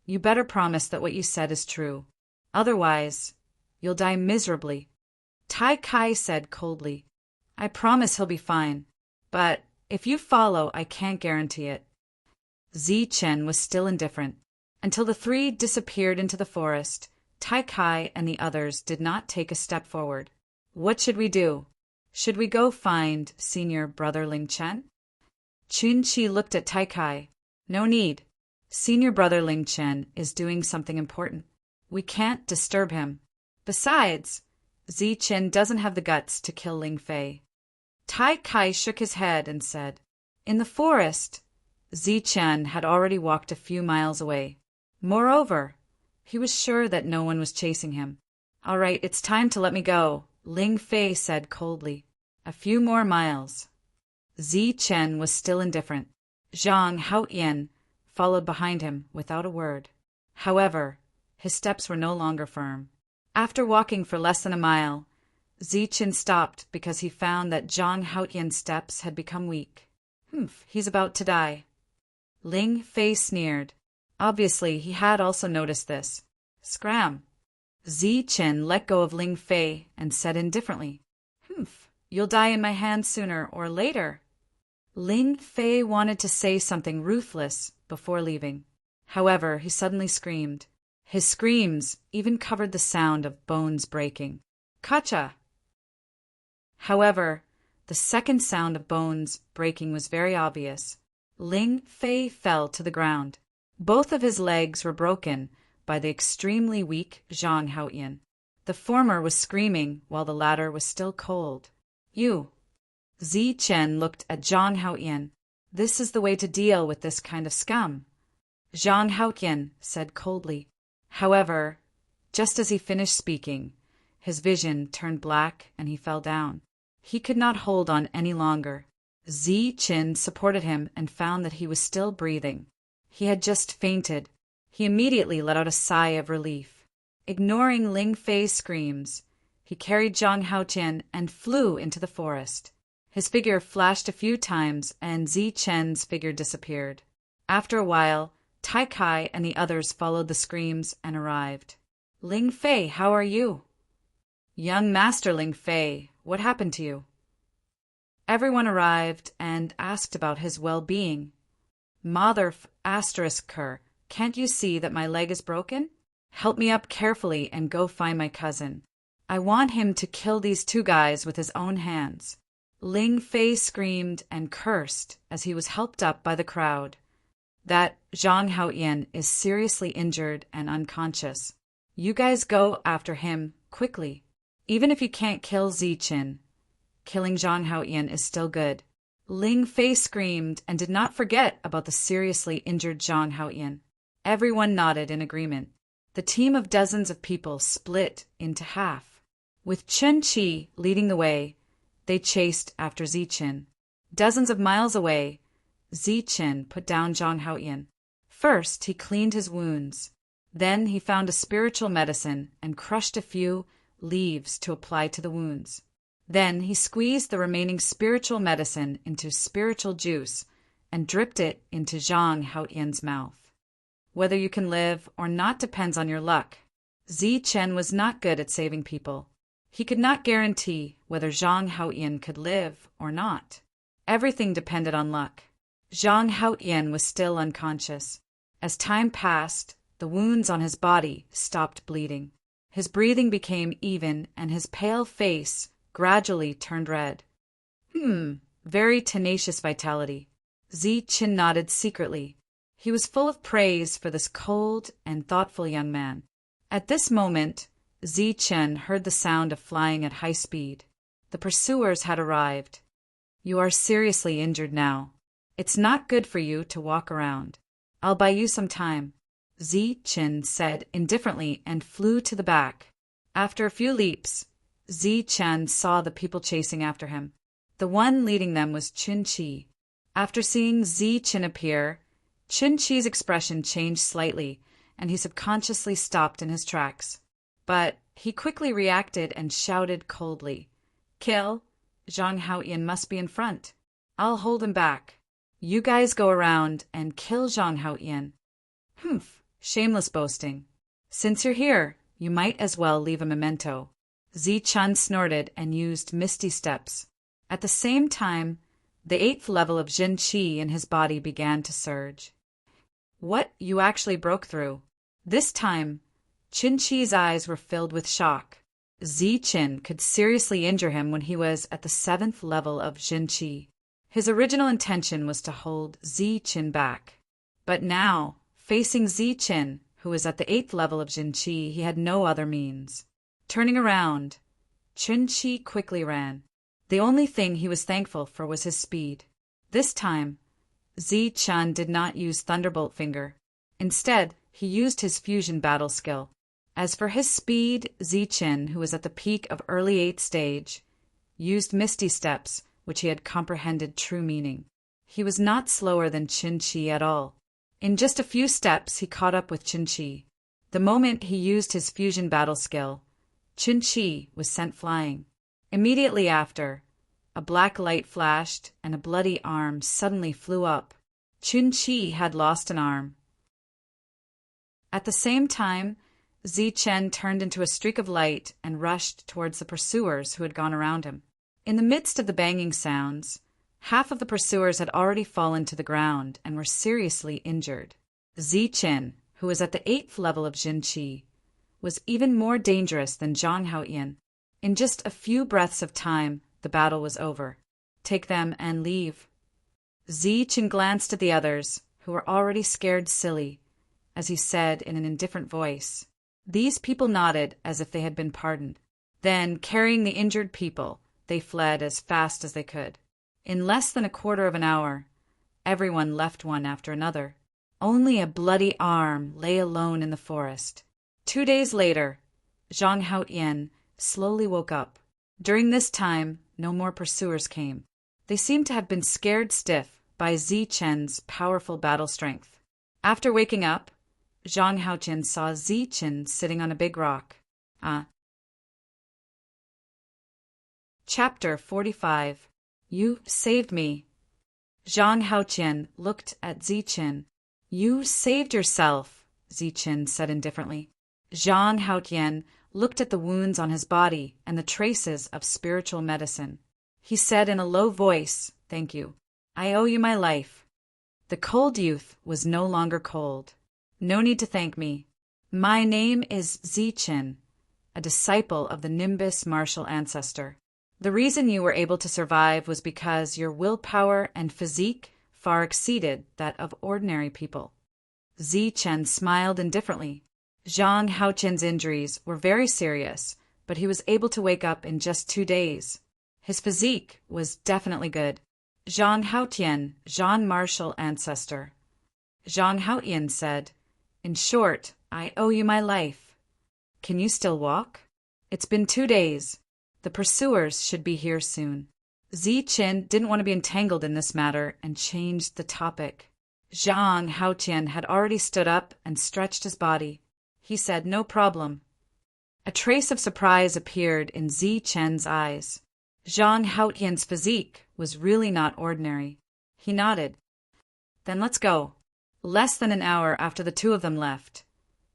you better promise that what you said is true. Otherwise, you'll die miserably." Tai Kai said coldly, "I promise he'll be fine, but if you follow, I can't guarantee it." Ziqin was still indifferent. Until the 3 disappeared into the forest, Tai Kai and the others did not take a step forward. "What should we do? Should we go find Senior Brother Ling Chen?" Chen Qi looked at Tai Kai. "No need. Senior Brother Ling Chen is doing something important. We can't disturb him. Besides, Ziqin doesn't have the guts to kill Ling Fei." Tai Kai shook his head and said, "In the forest, Ziqin had already walked a few miles away. Moreover, he was sure that no one was chasing him." "All right, it's time to let me go," Ling Fei said coldly. "A few more miles." Ziqin was still indifferent. Zhang Haotian followed behind him without a word. However, his steps were no longer firm. After walking for less than a mile, Ziqin stopped because he found that Zhang Haotian's steps had become weak. He's about to die." Ling Fei sneered. Obviously, he had also noticed this. "Scram." Ziqin let go of Ling Fei and said indifferently, "You'll die in my hands sooner or later." Ling Fei wanted to say something ruthless before leaving. However, he suddenly screamed. His screams even covered the sound of bones breaking. Kacha! However, the second sound of bones breaking was very obvious. Ling Fei fell to the ground. Both of his legs were broken by the extremely weak Zhang Haoyan. The former was screaming while the latter was still cold. You! Zi Chen looked at Zhang Haoyan. This is the way to deal with this kind of scum, Zhang Haoyan said coldly. However, just as he finished speaking, his vision turned black and he fell down. He could not hold on any longer. Zi Chen supported him and found that he was still breathing. He had just fainted. He immediately let out a sigh of relief. Ignoring Ling Fei's screams, he carried Zhang Haoyan and flew into the forest. His figure flashed a few times and Zi Chen's figure disappeared. After a while, Tai Kai and the others followed the screams and arrived. Ling Fei, how are you? Young Master Ling Fei, what happened to you? Everyone arrived and asked about his well-being. Mother ***, can't you see that my leg is broken? Help me up carefully and go find my cousin. I want him to kill these two guys with his own hands. Ling Fei screamed and cursed as he was helped up by the crowd. That Zhang Haoyan is seriously injured and unconscious. You guys go after him quickly. Even if you can't kill Zi Chen, killing Zhang Haoyan is still good. Ling Fei screamed and did not forget about the seriously injured Zhang Haoyan. Everyone nodded in agreement. The team of dozens of people split into half. With Chen Qi leading the way, they chased after Zi Chen. Dozens of miles away, Zi Chen put down Zhang Haoyan. First, he cleaned his wounds. Then he found a spiritual medicine and crushed a few leaves to apply to the wounds. Then he squeezed the remaining spiritual medicine into spiritual juice and dripped it into Zhang Haoyan's mouth. Whether you can live or not depends on your luck. Zi Chen was not good at saving people. He could not guarantee whether Zhang Haoyan could live or not. Everything depended on luck. Zhang Haoyan was still unconscious. As time passed, the wounds on his body stopped bleeding. His breathing became even and his pale face gradually turned red. Very tenacious vitality. Zi Chen nodded secretly. He was full of praise for this cold and thoughtful young man. At this moment, Zi Chen heard the sound of flying at high speed. The pursuers had arrived. You are seriously injured now. It's not good for you to walk around. I'll buy you some time, Zi Chen said indifferently and flew to the back. After a few leaps, Zi Chen saw the people chasing after him. The one leading them was Chen Qi. After seeing Zi Chen appear, Chen Qi's expression changed slightly, and he subconsciously stopped in his tracks. But he quickly reacted and shouted coldly, Kill! Zhang Haoyan must be in front. I'll hold him back. You guys go around and kill Zhang Haoyan. Shameless boasting. Since you're here, you might as well leave a memento. Zi Chen snorted and used misty steps. At the same time, the 8th level of Jin Qi in his body began to surge. What you actually broke through? This time, Qin Qi's eyes were filled with shock. Zi Chen could seriously injure him when he was at the 7th level of Jin Qi. His original intention was to hold Zi Chen back. But now, facing Zi Chen, who was at the 8th level of Jin Qi, he had no other means. Turning around, Qin Qi quickly ran. The only thing he was thankful for was his speed. This time, Zi Chen did not use Thunderbolt Finger. Instead, he used his fusion battle skill. As for his speed, Zi Chen, who was at the peak of early 8th stage, used Misty Steps, which he had comprehended true meaning. He was not slower than Qin Qi at all. In just a few steps, he caught up with Qin Qi. The moment he used his fusion battle skill, Qin Qi was sent flying. Immediately after, a black light flashed and a bloody arm suddenly flew up. Qin Qi had lost an arm. At the same time, Zi Chen turned into a streak of light and rushed towards the pursuers who had gone around him. In the midst of the banging sounds, half of the pursuers had already fallen to the ground and were seriously injured. Zi Chen, who was at the 8th level of Jin Qi, was even more dangerous than Zhang Haoyan. In just a few breaths of time, the battle was over. Take them and leave. Zichen glanced at the others, who were already scared silly, as he said in an indifferent voice. These people nodded as if they had been pardoned. Then, carrying the injured people, they fled as fast as they could. In less than a quarter of an hour, everyone left one after another. Only a bloody arm lay alone in the forest. 2 days later, Zhang Haoyan slowly woke up. During this time, no more pursuers came. They seemed to have been scared stiff by Zichen's powerful battle strength. After waking up, Zhang Haoyan saw Zichen sitting on a big rock. Chapter 45. You saved me. Zhang Haoyan looked at Zichen. You saved yourself, Zichen said indifferently. Zhang Haoyan looked at the wounds on his body and the traces of spiritual medicine. He said in a low voice, Thank you. I owe you my life. The cold youth was no longer cold. No need to thank me. My name is Zichen, a disciple of the Nimbus martial ancestor. The reason you were able to survive was because your willpower and physique far exceeded that of ordinary people. Zichen smiled indifferently. Zhang Haoyan's injuries were very serious, but he was able to wake up in just 2 days. His physique was definitely good. Zhang Haoyan, Zhan martial ancestor. Zhang Haoyan said, In short, I owe you my life. Can you still walk? It's been 2 days. The pursuers should be here soon. Zichen didn't want to be entangled in this matter and changed the topic. Zhang Haoyan had already stood up and stretched his body. He said, No problem. A trace of surprise appeared in Zichen's eyes. Zhang Haoyan's physique was really not ordinary. He nodded. Then let's go. Less than an hour after the two of them left,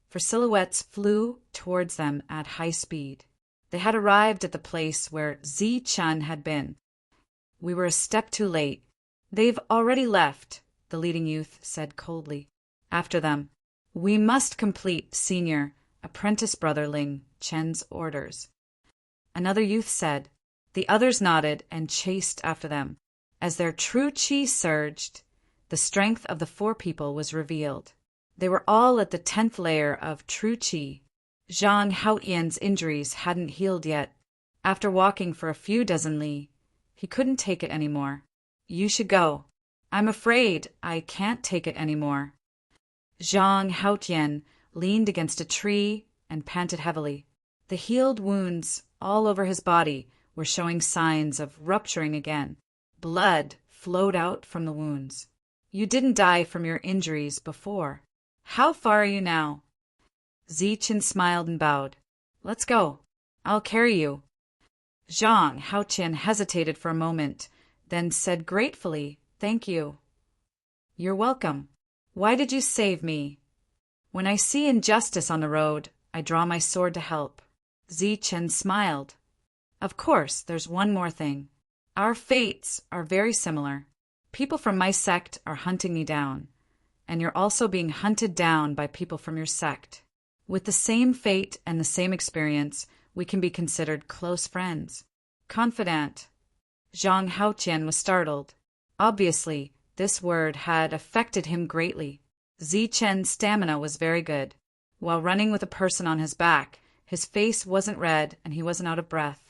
for silhouettes flew towards them at high speed. They had arrived at the place where Zichen had been. We were a step too late. They've already left, the leading youth said coldly. After them. We must complete Senior Apprentice Brother Ling Chen's orders. Another youth said. The others nodded and chased after them. As their true qi surged, the strength of the 4 people was revealed. They were all at the 10th layer of true qi. Zhang Haoyan's injuries hadn't healed yet. After walking for a few dozen li, he couldn't take it anymore. You should go. I'm afraid I can't take it anymore. Zhang Haoyan leaned against a tree and panted heavily. The healed wounds all over his body were showing signs of rupturing again. Blood flowed out from the wounds. You didn't die from your injuries before. How far are you now? Zichen smiled and bowed. Let's go. I'll carry you. Zhang Haoyan hesitated for a moment, then said gratefully, Thank you. You're welcome. Why did you save me? When I see injustice on the road, I draw my sword to help. Zichen smiled. Of course, there's one more thing. Our fates are very similar. People from my sect are hunting me down, and you're also being hunted down by people from your sect. With the same fate and the same experience, we can be considered close friends. Confidant. Zhang Haoyan was startled. Obviously, this word had affected him greatly. Zichen's stamina was very good. While running with a person on his back, his face wasn't red and he wasn't out of breath.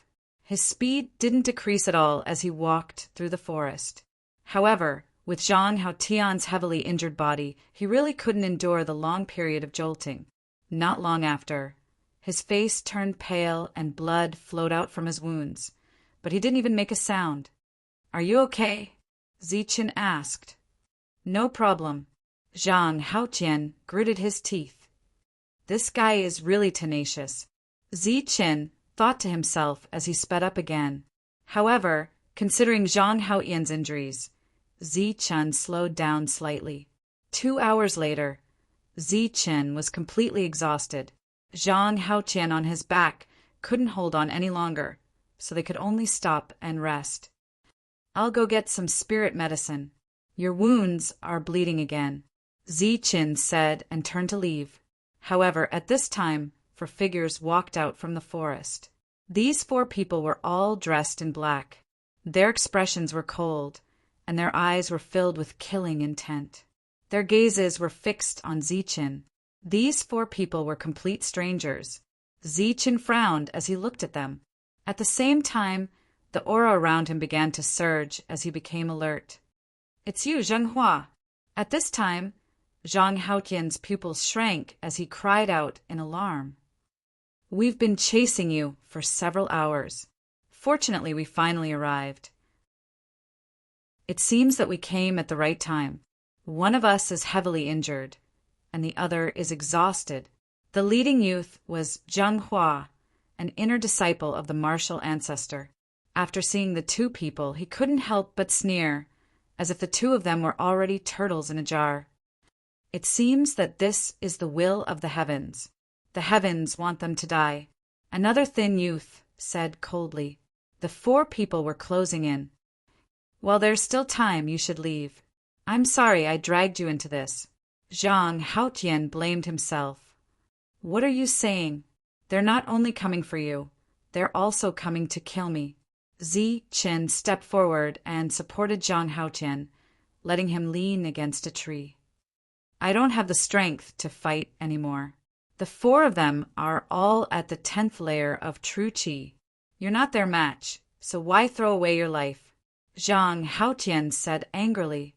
His speed didn't decrease at all as he walked through the forest. However, with Zhang Haoyan's heavily injured body, he really couldn't endure the long period of jolting. Not long after, his face turned pale and blood flowed out from his wounds, but he didn't even make a sound. Are you okay? Zichen asked. No problem. Zhang Haoyan gritted his teeth. This guy is really tenacious. Zichen thought to himself as he sped up again. However, considering Zhang Haoyan's injuries, Zichen slowed down slightly. 2 hours later, Zichen was completely exhausted. Zhang Haoyan on his back couldn't hold on any longer, so they could only stop and rest. I'll go get some spirit medicine. Your wounds are bleeding again. Ziqin said and turned to leave. However, at this time, 4 figures walked out from the forest. These 4 people were all dressed in black. Their expressions were cold, and their eyes were filled with killing intent. Their gazes were fixed on Ziqin. These 4 people were complete strangers. Ziqin frowned as he looked at them. At the same time, the aura around him began to surge as he became alert. "It's you, Zheng Hua." At this time, Zhang Haotian's pupils shrank as he cried out in alarm. "We've been chasing you for several hours. Fortunately, we finally arrived. It seems that we came at the right time. One of us is heavily injured, and the other is exhausted." The leading youth was Zheng Hua, an inner disciple of the martial ancestor. After seeing the 2 people, he couldn't help but sneer, as if the 2 of them were already turtles in a jar. "It seems that this is the will of the heavens. The heavens want them to die," another thin youth said coldly. The 4 people were closing in. "While there's still time, you should leave. I'm sorry I dragged you into this." Zhang Haotian blamed himself. "What are you saying? They're not only coming for you, they're also coming to kill me." Ziqin stepped forward and supported Zhang Haotian, letting him lean against a tree. "I don't have the strength to fight anymore. The 4 of them are all at the 10th layer of true qi. You're not their match, so why throw away your life?" Zhang Haotian said angrily.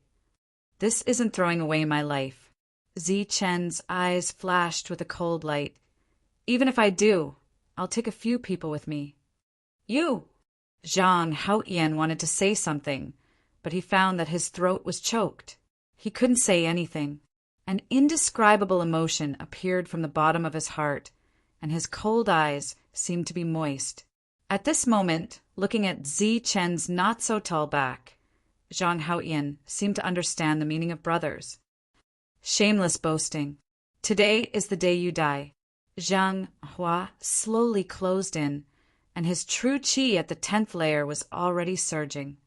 "This isn't throwing away my life." Ziqin's eyes flashed with a cold light. "Even if I do, I'll take a few people with me." "You!" Zhang Haotian wanted to say something, but he found that his throat was choked. He couldn't say anything. An indescribable emotion appeared from the bottom of his heart, and his cold eyes seemed to be moist. At this moment, looking at Ziqin's not-so-tall back, Zhang Haotian seemed to understand the meaning of brothers. Shameless boasting. "Today is the day you die." Zhang Hua slowly closed in, and his true qi at the 10th layer was already surging.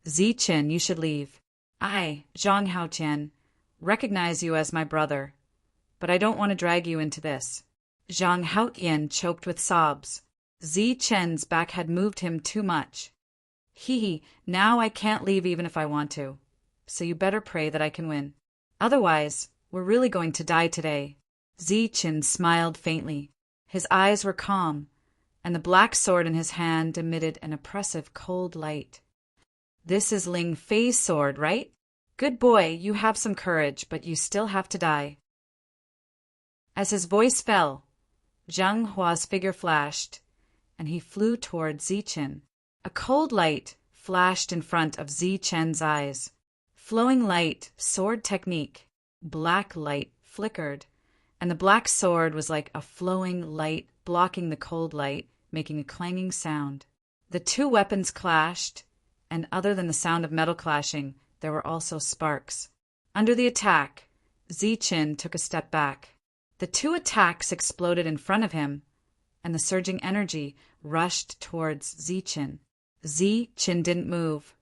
"Ziqin, you should leave. I, Zhang Haotian, recognize you as my brother, but I don't want to drag you into this." Zhang Haotian choked with sobs. Ziqin's back had moved him too much. Now I can't leave even if I want to, so you better pray that I can win. Otherwise, we're really going to die today." Ziqin smiled faintly. His eyes were calm, and the black sword in his hand emitted an oppressive cold light. "This is Ling Fei's sword, right? Good boy, you have some courage, but you still have to die." As his voice fell, Zhang Hua's figure flashed, and he flew toward Ziqin. A cold light flashed in front of Ziqin's eyes. Flowing light, sword technique. Black light flickered, and the black sword was like a flowing light blocking the cold light, making a clanging sound. The 2 weapons clashed, and other than the sound of metal clashing, there were also sparks. Under the attack, Ziqin took a step back. The 2 attacks exploded in front of him, and the surging energy rushed towards Ziqin. Ziqin didn't move,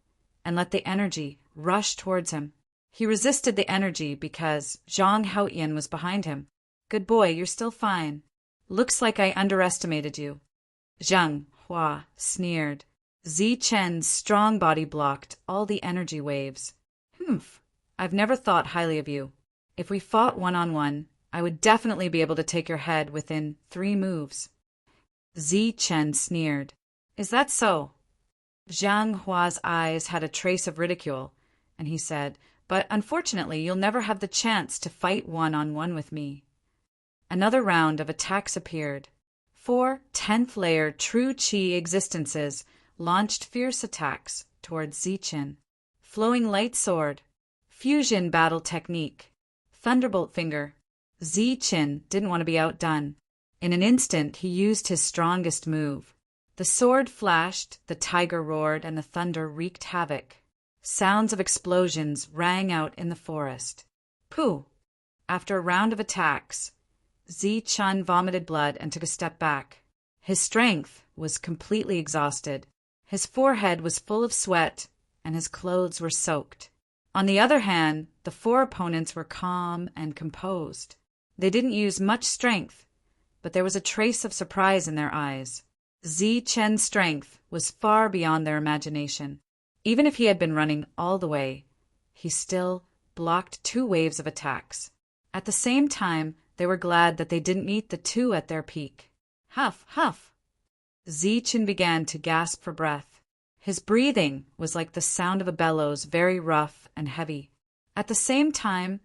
and let the energy rush towards him. He resisted the energy because Zhang Haotian was behind him. "Good boy, you're still fine. Looks like I underestimated you." Zhang Hua sneered. Ziqin's strong body blocked all the energy waves. "Humph, I've never thought highly of you. If we fought one-on-one, I would definitely be able to take your head within 3 moves." Ziqin sneered. "Is that so?" Zhang Hua's eyes had a trace of ridicule, and he said, "But unfortunately, you'll never have the chance to fight one-on-one with me." Another round of attacks appeared. 4 10th-layer true qi existences launched fierce attacks towards Ziqin. Flowing light sword, fusion battle technique, thunderbolt finger. Ziqin didn't want to be outdone. In an instant, he used his strongest move. The sword flashed, the tiger roared, and the thunder wreaked havoc. Sounds of explosions rang out in the forest. Pooh! After a round of attacks, Ziqin vomited blood and took a step back. His strength was completely exhausted. His forehead was full of sweat, and his clothes were soaked. On the other hand, the four opponents were calm and composed. They didn't use much strength, but there was a trace of surprise in their eyes. Zi-Chen's strength was far beyond their imagination. Even if he had been running all the way, he still blocked 2 waves of attacks. At the same time, they were glad that they didn't meet the 2 at their peak. Huff, huff! Zi-Chen began to gasp for breath. His breathing was like the sound of a bellows, very rough and heavy. At the same time,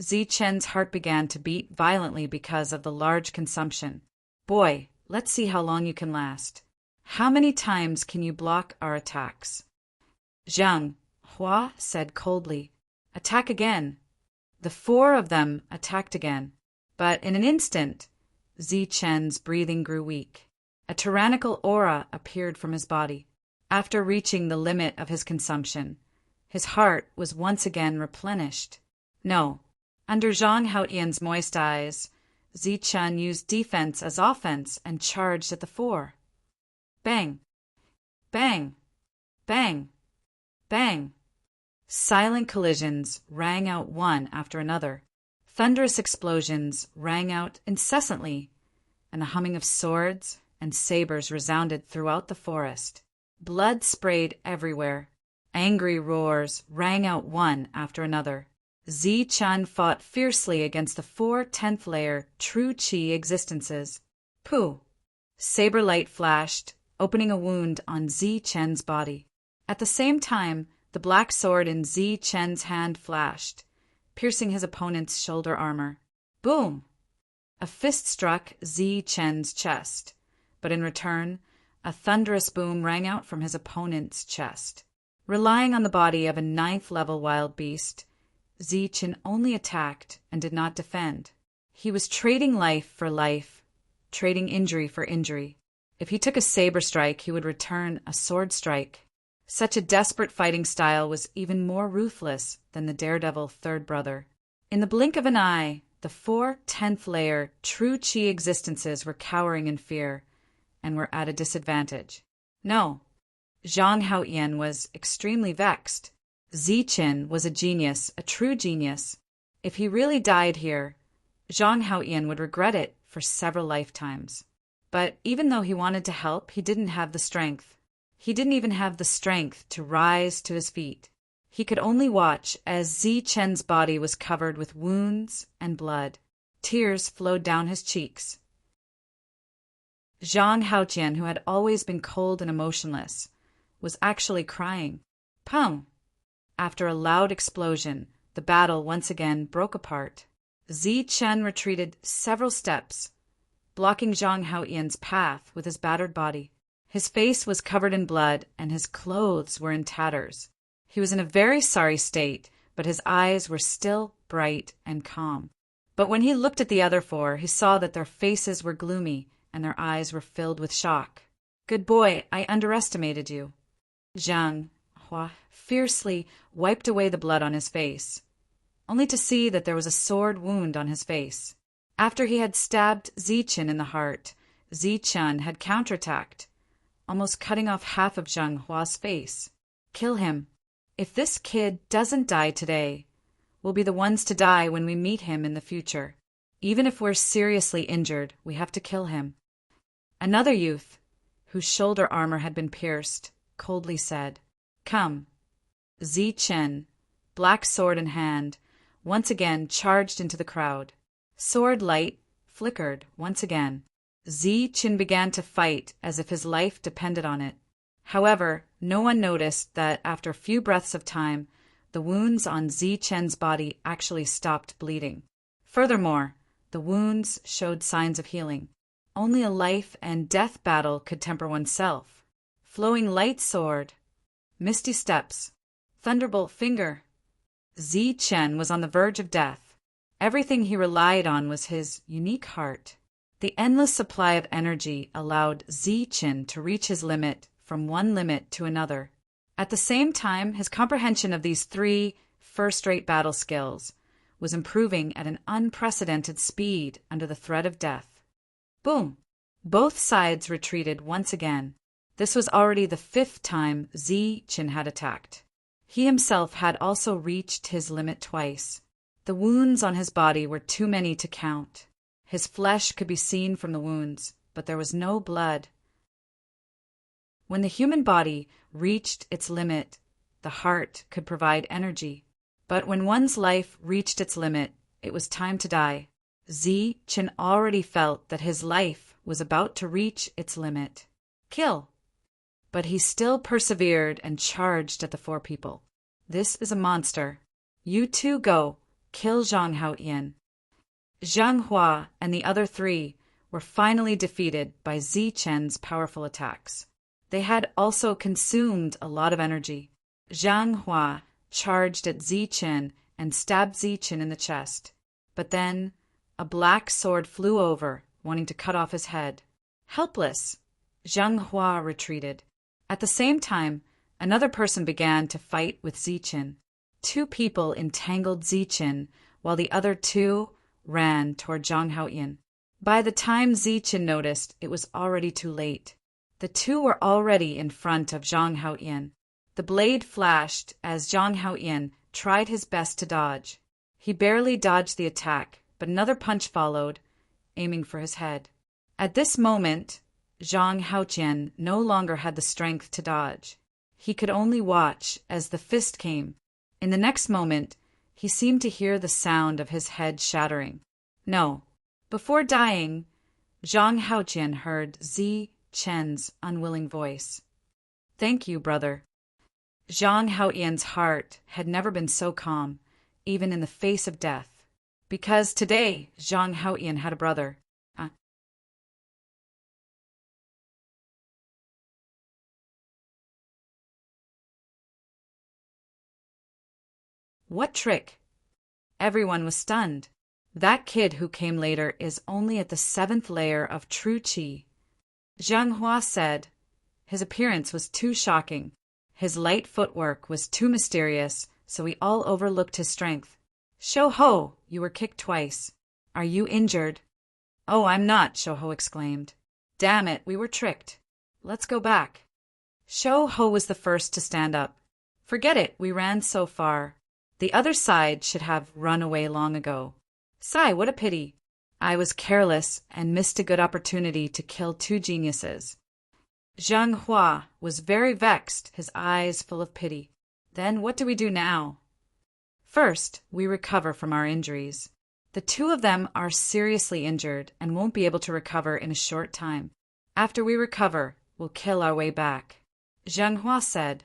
Zi-Chen's heart began to beat violently because of the large consumption. Boy, let's see how long you can last. How many times can you block our attacks? Zhang Hua said coldly, "Attack again." The 4 of them attacked again, but in an instant, Zi-Chen's breathing grew weak. A tyrannical aura appeared from his body. After reaching the limit of his consumption, his heart was once again replenished. No, under Zhang Haotian's moist eyes, Zi-Chen used defense as offense and charged at the 4. Bang! Bang! Bang! Bang! Silent collisions rang out one after another. Thunderous explosions rang out incessantly, and the humming of swords and sabers resounded throughout the forest. Blood sprayed everywhere. Angry roars rang out one after another. Zi-Chen fought fiercely against the 4 10th-layer true Qi existences. Pooh! Saber light flashed, opening a wound on Zi-Chen's body. At the same time, the black sword in Zi-Chen's hand flashed, piercing his opponent's shoulder armor. Boom! A fist struck Zi-Chen's chest, but in return, a thunderous boom rang out from his opponent's chest. Relying on the body of a 9th-level wild beast, Zi-Chen only attacked and did not defend. He was trading life for life, trading injury for injury. If he took a saber strike, he would return a sword strike. Such a desperate fighting style was even more ruthless than the daredevil 3rd brother. In the blink of an eye, the 4 10th-layer true Qi existences were cowering in fear and were at a disadvantage. No, Zhang Haotian was extremely vexed. Zi-Chen was a genius, a true genius. If he really died here, Zhang Haotian would regret it for several lifetimes. But even though he wanted to help, he didn't have the strength. He didn't even have the strength to rise to his feet. He could only watch as Zi-Chen's body was covered with wounds and blood. Tears flowed down his cheeks. Zhang Haotian, who had always been cold and emotionless, was actually crying. Pum! After a loud explosion, the battle once again broke apart. Zi-Chen retreated several steps, blocking Zhang Haotian's path with his battered body. His face was covered in blood, and his clothes were in tatters. He was in a very sorry state, but his eyes were still bright and calm. But when he looked at the other 4, he saw that their faces were gloomy, and their eyes were filled with shock. Good boy, I underestimated you. Zhang Hua fiercely wiped away the blood on his face, only to see that there was a sword wound on his face. After he had stabbed Zi-Chen in the heart, Zi-Chen had counterattacked, almost cutting off half of Zhang Hua's face. Kill him. If this kid doesn't die today, we'll be the ones to die when we meet him in the future. Even if we're seriously injured, we have to kill him. Another youth, whose shoulder armor had been pierced, coldly said, Come. Zi-Chen, black sword in hand, once again charged into the crowd. Sword light flickered once again. Zi-Chen began to fight as if his life depended on it. However, no one noticed that after a few breaths of time, the wounds on Zi-Chen's body actually stopped bleeding. Furthermore, the wounds showed signs of healing. Only a life and death battle could temper oneself. Flowing light sword, misty steps, thunderbolt finger. Zi-Chen was on the verge of death. Everything he relied on was his unique heart. The endless supply of energy allowed Zi-Chen to reach his limit from one limit to another. At the same time, his comprehension of these 3 first-rate battle skills was improving at an unprecedented speed under the threat of death. Boom! Both sides retreated once again. This was already the 5th time Zi-Chen had attacked. He himself had also reached his limit twice. The wounds on his body were too many to count. His flesh could be seen from the wounds, but there was no blood. When the human body reached its limit, the heart could provide energy. But when one's life reached its limit, it was time to die. Zichen already felt that his life was about to reach its limit. Kill! But he still persevered and charged at the four people. This is a monster. You two go, kill Zhang Haoyan. Zhang Hua and the other three were finally defeated by Zichen's powerful attacks. They had also consumed a lot of energy. Zhang Hua charged at Zichen and stabbed Zichen in the chest. But then a black sword flew over, wanting to cut off his head. Helpless, Zhang Hua retreated. At the same time, another person began to fight with Zichen. Two people entangled Zichen, while the other two ran toward Zhang Haoyan. By the time Zichen noticed, it was already too late. The two were already in front of Zhang Haoyan. The blade flashed as Zhang Haoyan tried his best to dodge. He barely dodged the attack, but another punch followed, aiming for his head. At this moment, Zhang Haoyan no longer had the strength to dodge. He could only watch as the fist came. In the next moment, he seemed to hear the sound of his head shattering. No. Before dying, Zhang Haoyan heard Zichen's unwilling voice. Thank you, brother. Zhang Haoyan's heart had never been so calm, even in the face of death. Because today, Zhang Haoyan had a brother. What trick? Everyone was stunned. That kid who came later is only at the 7th layer of true qi. Zhang Hua said. His appearance was too shocking. His light footwork was too mysterious, so we all overlooked his strength. Shou Ho, you were kicked twice. Are you injured? Oh, I'm not, Shou Ho exclaimed. Damn it, we were tricked. Let's go back. Shou Ho was the first to stand up. Forget it, we ran so far. The other side should have run away long ago. Sigh, what a pity. I was careless and missed a good opportunity to kill two geniuses. Zhang Hua was very vexed, his eyes full of pity. Then what do we do now? First, we recover from our injuries. The two of them are seriously injured and won't be able to recover in a short time. After we recover, we'll kill our way back. Zhang Hua said.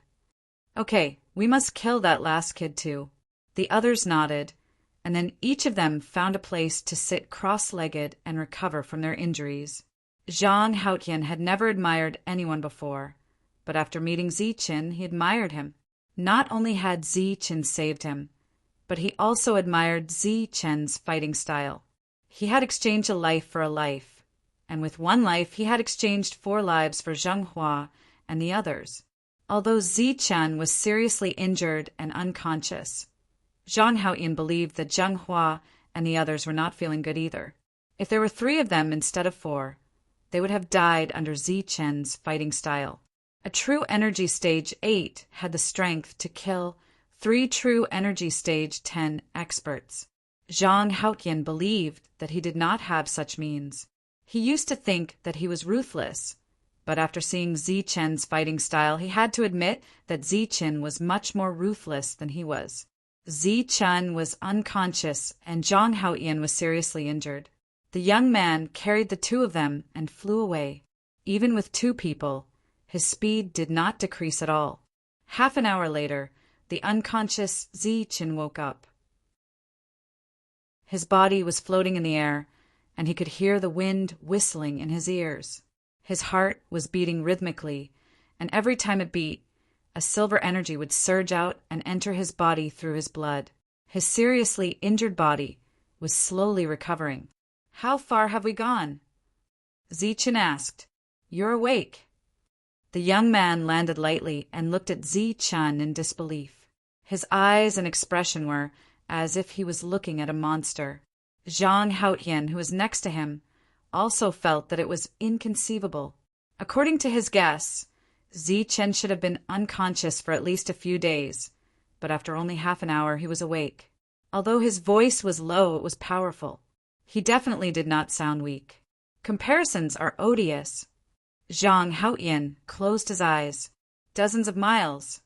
Okay, we must kill that last kid too. The others nodded, and then each of them found a place to sit cross-legged and recover from their injuries. Zhang Haoyan had never admired anyone before, but after meeting Zichen, he admired him. Not only had Zichen saved him, but he also admired Zichen's fighting style. He had exchanged a life for a life, and with one life he had exchanged 4 lives for Zhang Hua and the others. Although Zichen was seriously injured and unconscious, Zhang Haoyan believed that Zhang Hua and the others were not feeling good either. If there were 3 of them instead of 4, they would have died under Zichen's fighting style. A true energy stage 8 had the strength to kill 3 true energy stage 10 experts. Zhang Haoyan believed that he did not have such means. He used to think that he was ruthless, but after seeing Zichen's fighting style, he had to admit that Zichen was much more ruthless than he was. Zichen was unconscious and Zhang Haoyan was seriously injured. The young man carried the 2 of them and flew away. Even with 2 people, his speed did not decrease at all. Half an hour later, the unconscious Zichen woke up. His body was floating in the air, and he could hear the wind whistling in his ears. His heart was beating rhythmically, and every time it beat, a silver energy would surge out and enter his body through his blood. His seriously injured body was slowly recovering. How far have we gone? Zichen asked. You're awake. The young man landed lightly and looked at Zichen in disbelief. His eyes and expression were as if he was looking at a monster. Zhang Haoyan, who was next to him, also felt that it was inconceivable. According to his guess, Zichen should have been unconscious for at least a few days, but after only half an hour he was awake. Although his voice was low, it was powerful. He definitely did not sound weak. Comparisons are odious. Zhang Haoyan closed his eyes. Dozens of miles.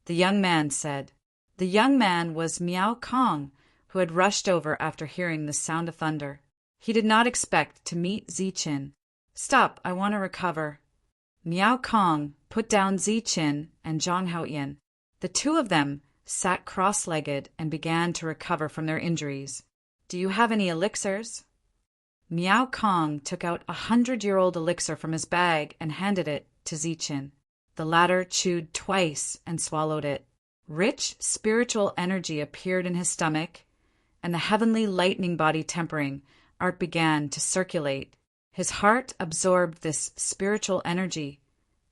The young man said. The young man was Miao Kong, who had rushed over after hearing the sound of thunder. He did not expect to meet Ziqin. Stop, I want to recover. Miao Kong put down Ziqin and Zhang Haoyan. The two of them sat cross-legged and began to recover from their injuries. Do you have any elixirs? Miao Kong took out 100-year-old elixir from his bag and handed it to Ziqin. The latter chewed twice and swallowed it. Rich spiritual energy appeared in his stomach, and the heavenly lightning body tempering art began to circulate. His heart absorbed this spiritual energy,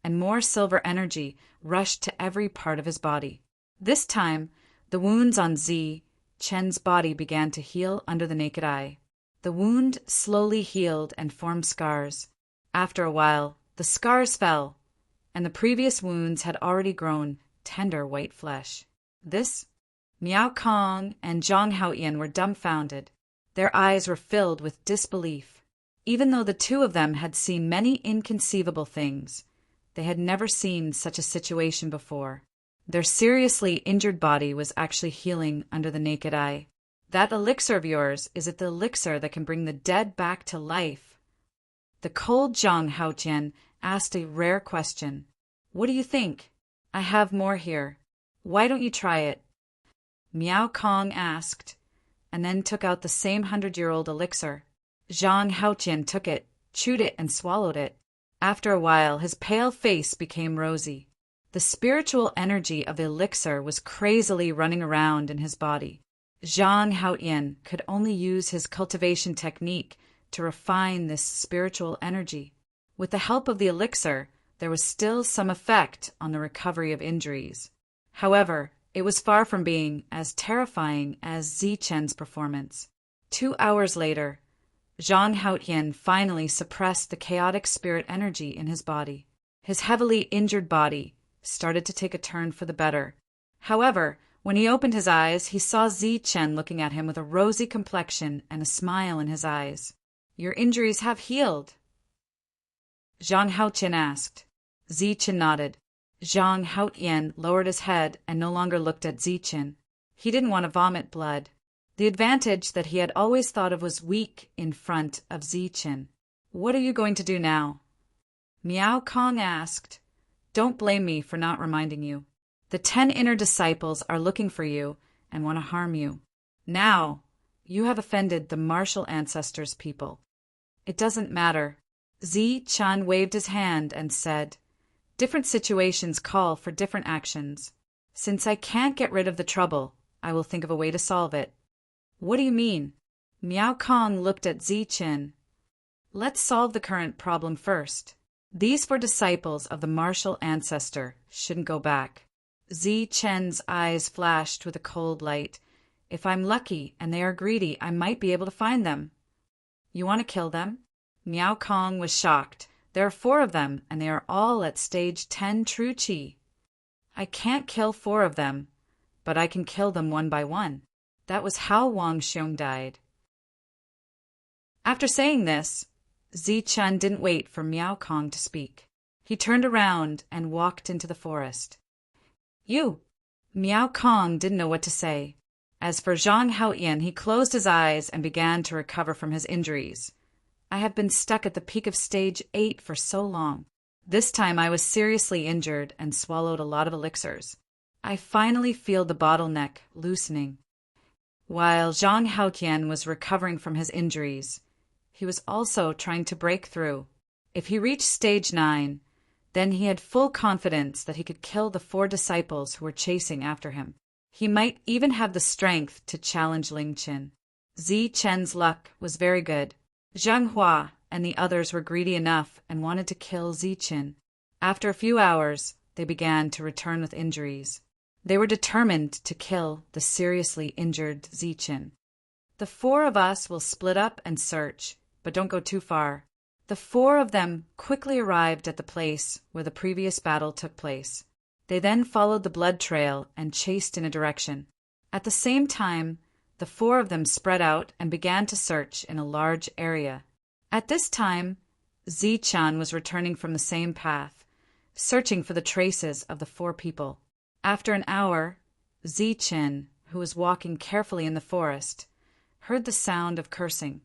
and more silver energy rushed to every part of his body. This time, the wounds on Zi Chen's body began to heal under the naked eye. The wound slowly healed and formed scars. After a while, the scars fell, and the previous wounds had already grown tender white flesh. Miao Kong and Zhang Haoyan were dumbfounded. Their eyes were filled with disbelief. Even though the two of them had seen many inconceivable things, they had never seen such a situation before. Their seriously injured body was actually healing under the naked eye. That elixir of yours, is it the elixir that can bring the dead back to life? The cold Zhang Haoyan asked a rare question. What do you think? I have more here. Why don't you try it? Miao Kong asked, and then took out the same 100-year-old elixir. Zhang Haoyan took it, chewed it, and swallowed it. After a while, his pale face became rosy. The spiritual energy of the elixir was crazily running around in his body. Zhang Haoyan could only use his cultivation technique to refine this spiritual energy. With the help of the elixir, there was still some effect on the recovery of injuries. However, it was far from being as terrifying as Zichen's performance. 2 hours later, Zhang Haoyan finally suppressed the chaotic spirit energy in his body. His heavily injured body started to take a turn for the better. However, when he opened his eyes, he saw Zichen looking at him with a rosy complexion and a smile in his eyes. Your injuries have healed? Zhang Haoyan asked. Zichen nodded. Zhang Haoyan lowered his head and no longer looked at Zichen. He didn't want to vomit blood. The advantage that he had always thought of was weak in front of Zichen. What are you going to do now? Miao Kong asked. Don't blame me for not reminding you. The 10 inner disciples are looking for you and want to harm you. Now, you have offended the martial ancestors' people. It doesn't matter. Zi Chan waved his hand and said, different situations call for different actions. Since I can't get rid of the trouble, I will think of a way to solve it. What do you mean? Miao Kong looked at Zi Chen. Let's solve the current problem first. These 4 disciples of the martial ancestor shouldn't go back. Zi Chen's eyes flashed with a cold light. If I'm lucky and they are greedy, I might be able to find them. You want to kill them? Miao Kong was shocked. There are 4 of them, and they are all at stage 10 true qi. I can't kill 4 of them, but I can kill them one by one. That was how Wang Xiong died. After saying this, Zi Chen didn't wait for Miao Kong to speak. He turned around and walked into the forest. You! Miao Kong didn't know what to say. As for Zhang Haoyan, he closed his eyes and began to recover from his injuries. I have been stuck at the peak of stage 8 for so long. This time I was seriously injured and swallowed a lot of elixirs. I finally feel the bottleneck loosening. While Zhang Haoyan was recovering from his injuries, he was also trying to break through. If he reached stage 9, then he had full confidence that he could kill the 4 disciples who were chasing after him. He might even have the strength to challenge Ling Qin. Zi Chen's luck was very good. Zhang Hua and the others were greedy enough and wanted to kill Zi Qin. After a few hours, they began to return with injuries. They were determined to kill the seriously injured Zi Qin. The 4 of us will split up and search, but don't go too far. The 4 of them quickly arrived at the place where the previous battle took place. They then followed the blood trail and chased in a direction. At the same time, the four of them spread out and began to search in a large area. At this time, Zi-chan was returning from the same path, searching for the traces of the four people. After an hour, Zi-chan, who was walking carefully in the forest, heard the sound of cursing.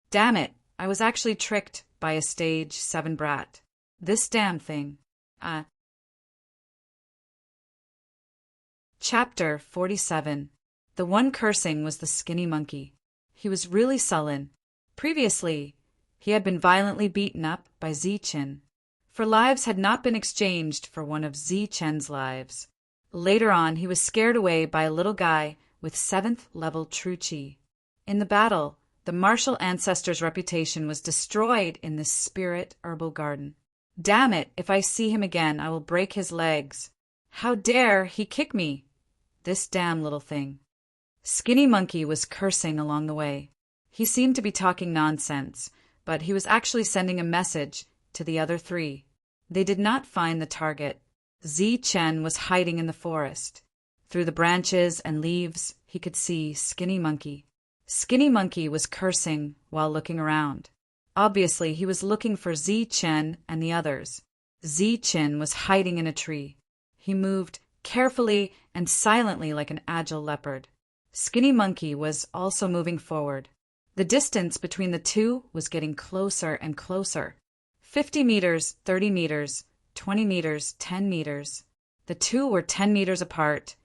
"Damn it, I was actually tricked by a stage 7 brat. This damn thing. Chapter 47. The one cursing was the skinny monkey. He was really sullen. Previously, he had been violently beaten up by Zi-chan, for lives had not been exchanged for one of Zi-chan's lives. Later on, he was scared away by a little guy with 7th level true chi. In the battle, the martial ancestor's reputation was destroyed in this spirit herbal garden. Damn it, if I see him again, I will break his legs. How dare he kick me? This damn little thing. Skinny Monkey was cursing along the way. He seemed to be talking nonsense, but he was actually sending a message to the other three. They did not find the target. Zi-chan was hiding in the forest. Through the branches and leaves, he could see Skinny Monkey. Skinny Monkey was cursing while looking around. Obviously, he was looking for Zi-chan and the others. Zi-chan was hiding in a tree. He moved carefully and silently like an agile leopard. Skinny Monkey was also moving forward. The distance between the two was getting closer and closer. 50 meters, 30 meters, 20 meters, 10 meters. The two were 10 meters apart,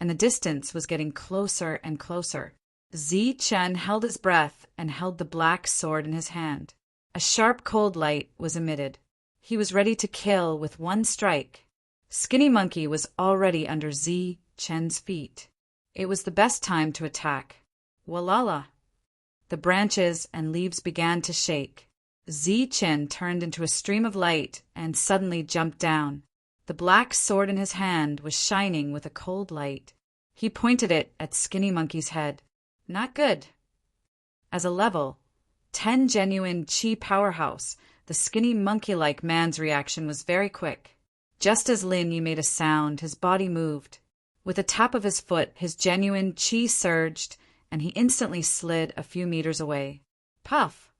and the distance was getting closer and closer. Zi-chan held his breath and held the black sword in his hand. A sharp cold light was emitted. He was ready to kill with one strike. Skinny Monkey was already under Zi-chan's feet. It was the best time to attack. Walala! The branches and leaves began to shake. Zi-chan turned into a stream of light and suddenly jumped down. The black sword in his hand was shining with a cold light. He pointed it at Skinny Monkey's head. Not good. As a level 10 genuine chi powerhouse, the skinny monkey-like man's reaction was very quick. Just as Lin Yi made a sound, his body moved. With a tap of his foot, his genuine chi surged, and he instantly slid a few meters away. Puff!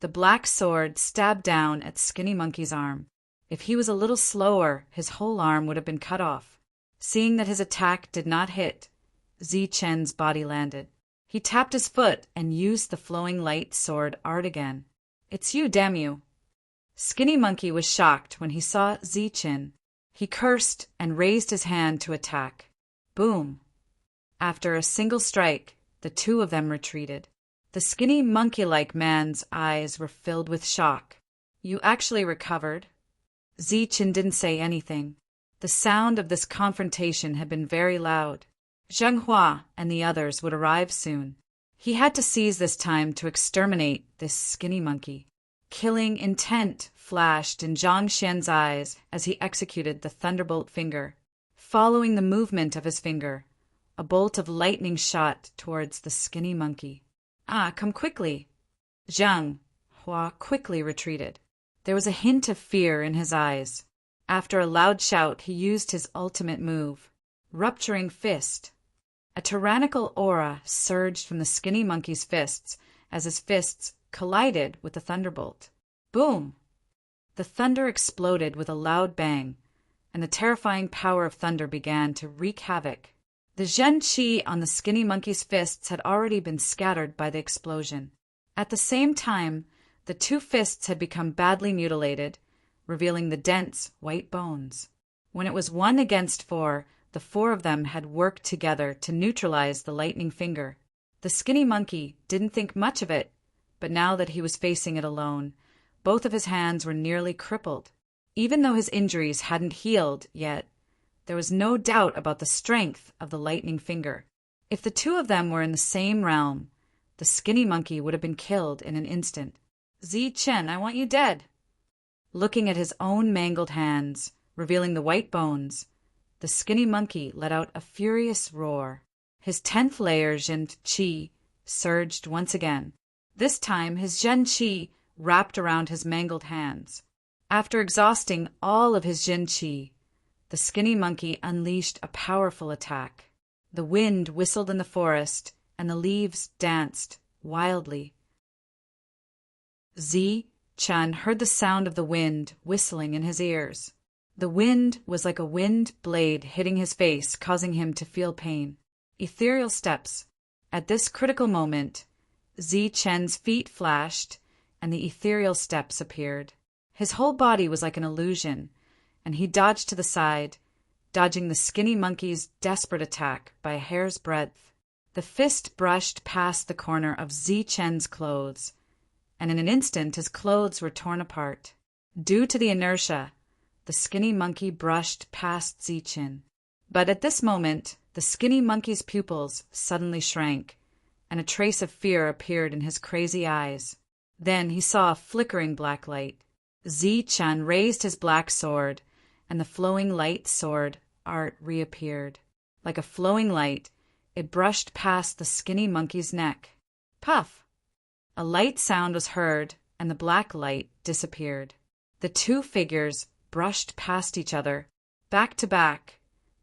The black sword stabbed down at Skinny Monkey's arm. If he was a little slower, his whole arm would have been cut off. Seeing that his attack did not hit, Zi-chan's body landed. He tapped his foot and used the flowing light sword art again. It's you, damn you. Skinny Monkey was shocked when he saw Zi-chan. He cursed and raised his hand to attack. Boom! After a single strike, the two of them retreated. The skinny monkey-like man's eyes were filled with shock. You actually recovered? Zi-chan didn't say anything. The sound of this confrontation had been very loud. Zheng Hua and the others would arrive soon. He had to seize this time to exterminate this skinny monkey. Killing intent flashed in Zhang Xian's eyes as he executed the thunderbolt finger. Following the movement of his finger, a bolt of lightning shot towards the skinny monkey. Come quickly. Zhang Hua quickly retreated. There was a hint of fear in his eyes. After a loud shout, he used his ultimate move, Rupturing Fist. A tyrannical aura surged from the skinny monkey's fists as his fists collided with the thunderbolt. Boom! The thunder exploded with a loud bang, and the terrifying power of thunder began to wreak havoc. The Zhen Qi on the skinny monkey's fists had already been scattered by the explosion. At the same time, the two fists had become badly mutilated, revealing the dense white bones. When it was 1 against 4, the four of them had worked together to neutralize the lightning finger. The skinny monkey didn't think much of it, but now that he was facing it alone, both of his hands were nearly crippled. Even though his injuries hadn't healed yet, there was no doubt about the strength of the lightning finger. If the two of them were in the same realm, the skinny monkey would have been killed in an instant. Zi-chan, I want you dead. Looking at his own mangled hands, revealing the white bones, the skinny monkey let out a furious roar. His 10th layer Zhen Qi surged once again. This time his Zhen Qi wrapped around his mangled hands. After exhausting all of his Zhen Qi, the skinny monkey unleashed a powerful attack. The wind whistled in the forest, and the leaves danced wildly. Zi-Chun heard the sound of the wind whistling in his ears. The wind was like a wind blade hitting his face, causing him to feel pain. Ethereal steps. At this critical moment, Zi-Chen's feet flashed, and the ethereal steps appeared. His whole body was like an illusion, and he dodged to the side, dodging the skinny monkey's desperate attack by a hair's breadth. The fist brushed past the corner of Zi-Chen's clothes, and in an instant his clothes were torn apart. Due to the inertia, the skinny monkey brushed past Zi-Chen. But at this moment, the skinny monkey's pupils suddenly shrank, and a trace of fear appeared in his crazy eyes. Then he saw a flickering black light. Zi-Chun raised his black sword, and the flowing light sword art reappeared. Like a flowing light, it brushed past the skinny monkey's neck. Puff! A light sound was heard, and the black light disappeared. The two figures brushed past each other, back to back.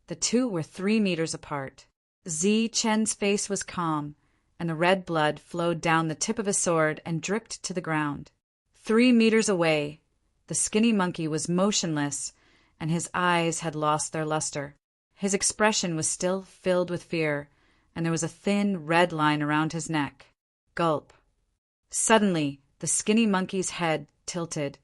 The two were 3 meters apart. Zi-Chen's face was calm, and the red blood flowed down the tip of his sword and dripped to the ground. 3 meters away, the skinny monkey was motionless, and his eyes had lost their luster. His expression was still filled with fear, and there was a thin red line around his neck. Gulp. Suddenly, the skinny monkey's head tilted,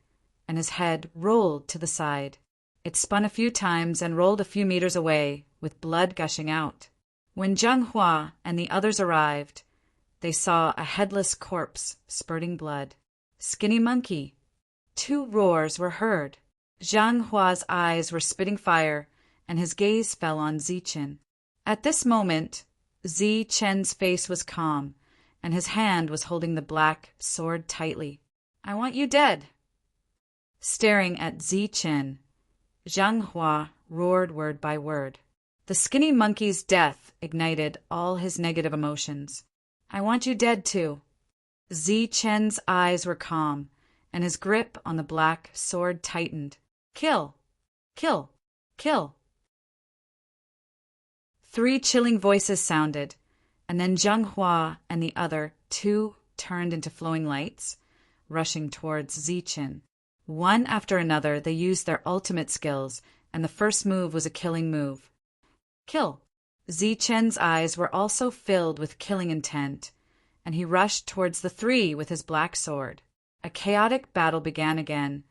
and his head rolled to the side. It spun a few times and rolled a few meters away, with blood gushing out. When Zhang Hua and the others arrived, they saw a headless corpse spurting blood. Skinny monkey. 2 roars were heard. Zhang Hua's eyes were spitting fire, and his gaze fell on Zi-Chen. At this moment, Zi-Chen's face was calm, and his hand was holding the black sword tightly. I want you dead. Staring at Zi-Chen, Zhang Hua roared word by word. The skinny monkey's death ignited all his negative emotions. I want you dead too. Zi-Chen's eyes were calm, and his grip on the black sword tightened. Kill! Kill! Kill! 3 chilling voices sounded, and then Zhang Hua and the other 2 turned into flowing lights, rushing towards Zi-Chen. One after another, they used their ultimate skills, and the first move was a killing move. Kill! Zi-Chen's eyes were also filled with killing intent, and he rushed towards the 3 with his black sword. A chaotic battle began again,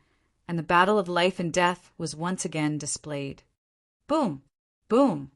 and the battle of life and death was once again displayed. Boom! Boom!